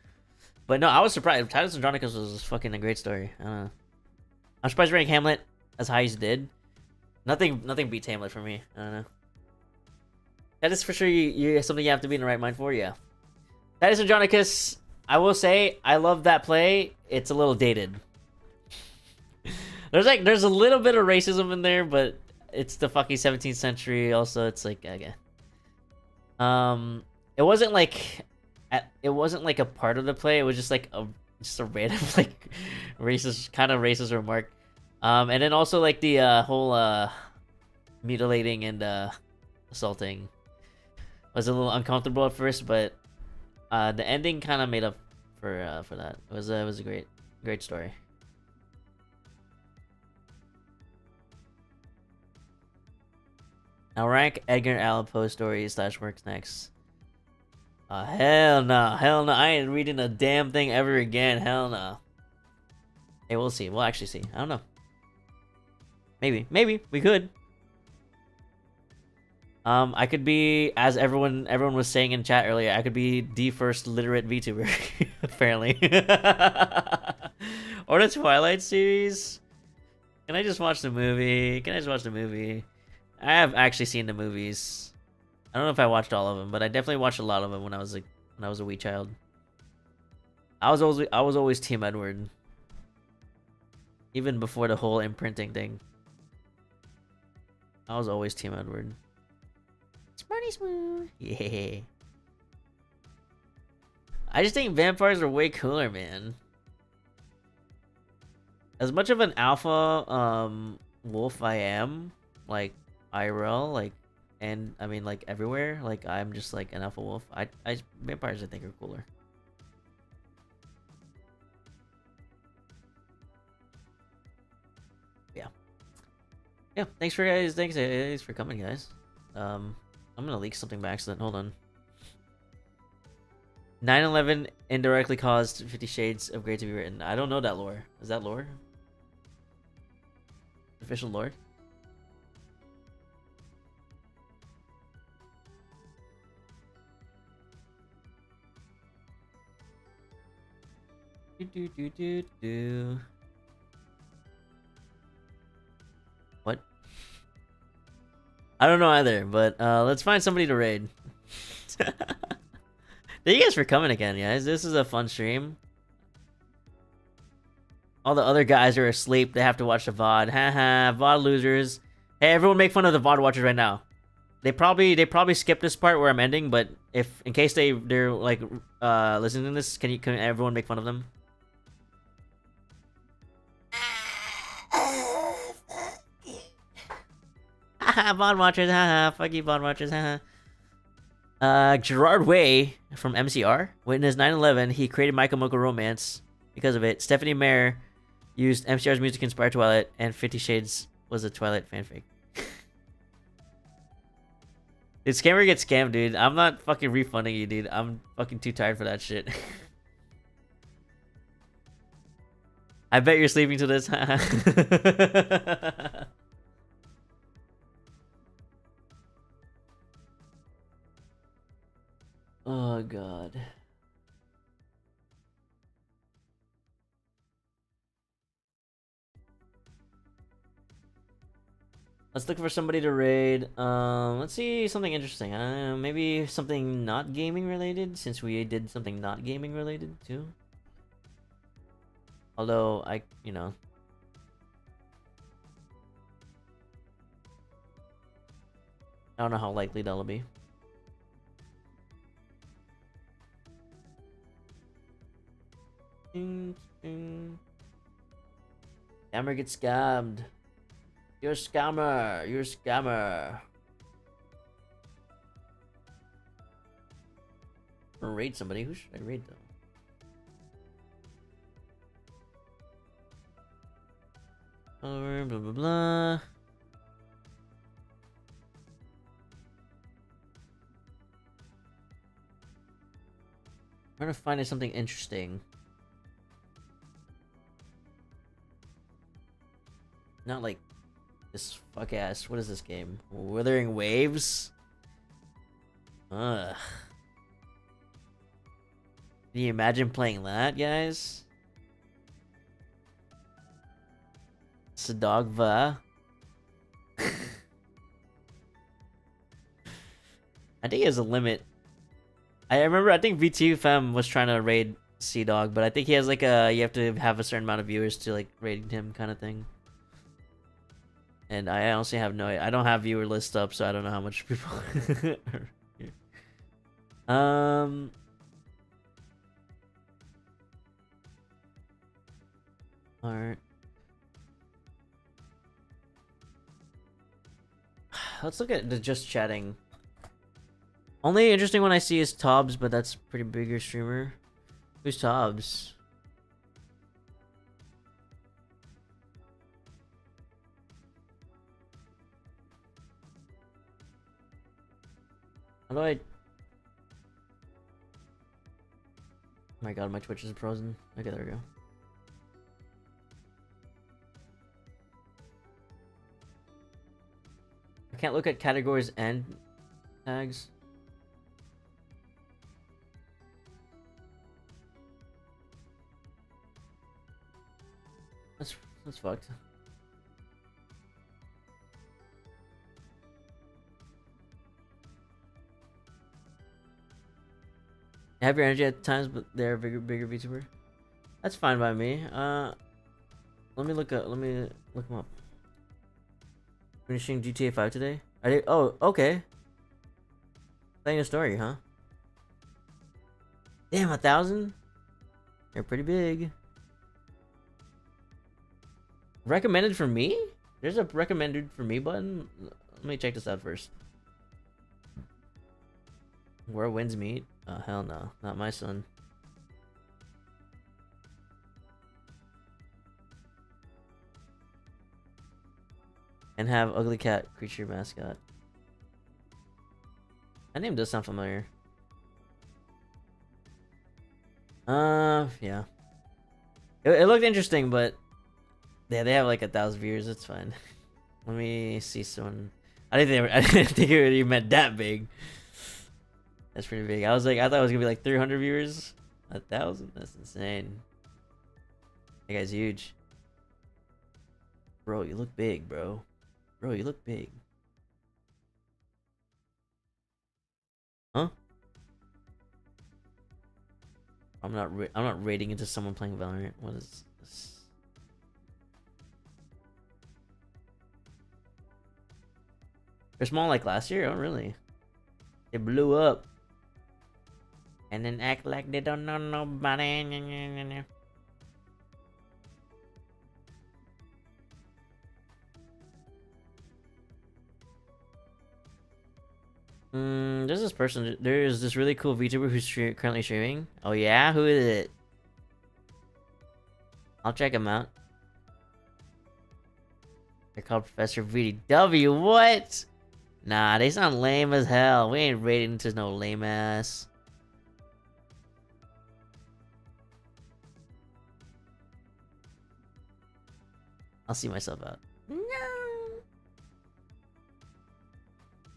But no, I was surprised. Titus Andronicus was fucking a great story. I don't know. I'm surprised rank Hamlet as high as it did. Nothing beats Hamlet for me. I don't know. That is for sure you something you have to be in the right mind for, yeah. Titus Andronicus, I will say, I love that play. It's a little dated. There's a little bit of racism in there, but it's the fucking 17th century. Also, it's like, okay. It wasn't like a part of the play. It was just like a random like racist remark. And then also like the whole mutilating and assaulting was a little uncomfortable at first, but the ending kind of made up for that. It was a great story. Now rank Edgar Allan Poe stories / works next. Hell no. I ain't reading a damn thing ever again. Hell no. Hey, we'll see. We'll actually see. I don't know. Maybe we could. I could be, as everyone was saying in chat earlier, I could be the first literate VTuber, apparently. Or the Twilight series. Can I just watch the movie? I have actually seen the movies. I don't know if I watched all of them, but I definitely watched a lot of them when I was a wee child. I was always Team Edward, even before the whole imprinting thing. I was always Team Edward. Smarty smooth. Yeah. I just think vampires are way cooler, man. As much of an alpha wolf I am, like IRL, like, and I mean like everywhere, like I'm just like an alpha wolf. Vampires I think are cooler. Yeah, thanks for coming, guys. I'm gonna leak something by accident. Hold on. 9/11 indirectly caused 50 Shades of Grey to be written. I don't know that lore. Is that lore? Official lore? Do. What? I don't know either, but let's find somebody to raid. Thank you guys for coming again, guys. This is a fun stream. All the other guys are asleep. They have to watch the VOD. Haha, VOD losers. Hey, everyone make fun of the VOD watchers right now. They probably skip this part where I'm ending, but if in case they're like listening to this, can everyone make fun of them? Haha, VOD watchers, haha, fuck you VOD watchers, haha. Gerard Way from MCR. Witnessed 9/11. He created My Chemical Romance because of it. Stephanie Meyer used MCR's music to inspire Twilight, and 50 Shades was a Twilight fanfic. Did Scammer get scammed, dude? I'm not fucking refunding you, dude. I'm fucking too tired for that shit. I bet you're sleeping to this. Oh god. Let's look for somebody to raid. Let's see something interesting. Maybe something not gaming related, since we did something not gaming related too. Although I don't know how likely that'll be. Scammer gets scammed. You're a scammer. You're a scammer. I'm gonna raid somebody. Who should I raid though? Blah blah blah. I'm trying to find something interesting. Not like this fuck ass. What is this game? Withering Waves? Ugh. Can you imagine playing that, guys? Sadogva. I think he has a limit. I remember, I think VTFM was trying to raid Sea Dog, but I think he has like a, you have to have a certain amount of viewers to like raid him kind of thing. And I honestly have no, I don't have viewer list up, so I don't know how much people are here. Alright. Let's look at the just chatting. Only interesting one I see is Tobbs, but that's a pretty bigger streamer. Who's Tobbs? How do I... Oh my god, my Twitch is frozen. Okay, there we go. I can't look at categories and tags. That's fucked. Have your energy at times, but they're a bigger VTuber. That's fine by me. Let me look them up. Finishing GTA 5 today. I did. Oh, okay. Playing a story, huh? Damn, 1,000. They're pretty big. Recommended for me? There's a recommended for me button. Let me check this out first. Where winds meet? Oh, hell no. Not my son. And have ugly cat creature mascot. That name does sound familiar. Yeah. It looked interesting, but yeah, they have like 1,000 viewers. It's fine. Let me see someone. I didn't think it really meant that big. That's pretty big. I thought it was gonna be like 300 viewers. 1,000? That's insane. That guy's huge. Bro, you look big, bro. Bro, you look big. Huh? I'm not raiding into someone playing Valorant. What is this? They're small like last year? Oh, really? They blew up. And then act like they don't know nobody. There's this person. There's this really cool VTuber who's currently streaming. Oh yeah? Who is it? I'll check him out. They're called Professor VDW. What? Nah, they sound lame as hell. We ain't raiding into no lame ass. I'll see myself out.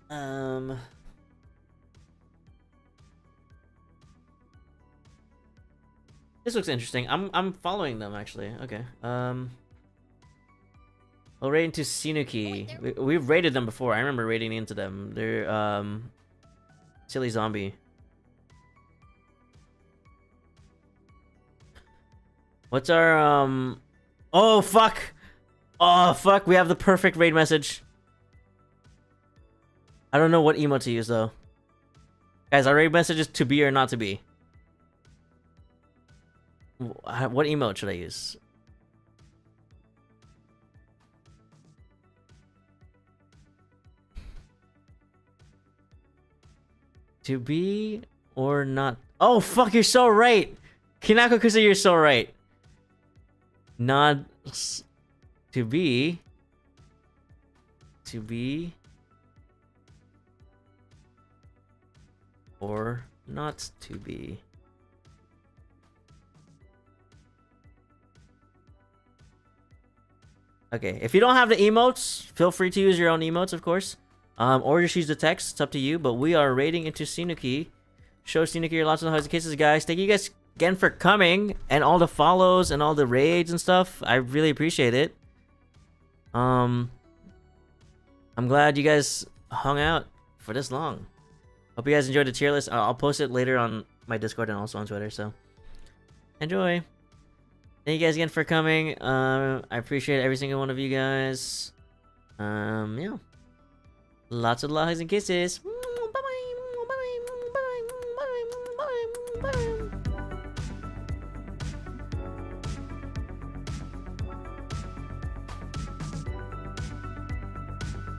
No. This looks interesting. I'm following them actually. Okay. We'll raid into Sinuki. We've raided them before. I remember raiding into them. They're silly zombie. What's our oh fuck! Oh fuck, we have the perfect raid message. I don't know what emote to use though. Guys, our raid message is to be or not to be. What emote should I use? To be or not? Oh fuck, you're so right. Kinako Kusa, you're so right. Not to be or not to be. Okay, if you don't have the emotes, feel free to use your own emotes, of course. Or just use the text. It's up to you. But we are raiding into Sinuki. Show Sinuki your lots of hugs and kisses, guys. Thank you guys again for coming and all the follows and all the raids and stuff. I really appreciate it. I'm glad you guys hung out for this long. Hope you guys enjoyed the tier list. I'll post it later on my Discord and also on Twitter. So enjoy. Thank you guys again for coming. I appreciate every single one of you guys. Yeah. Lots of hugs and kisses.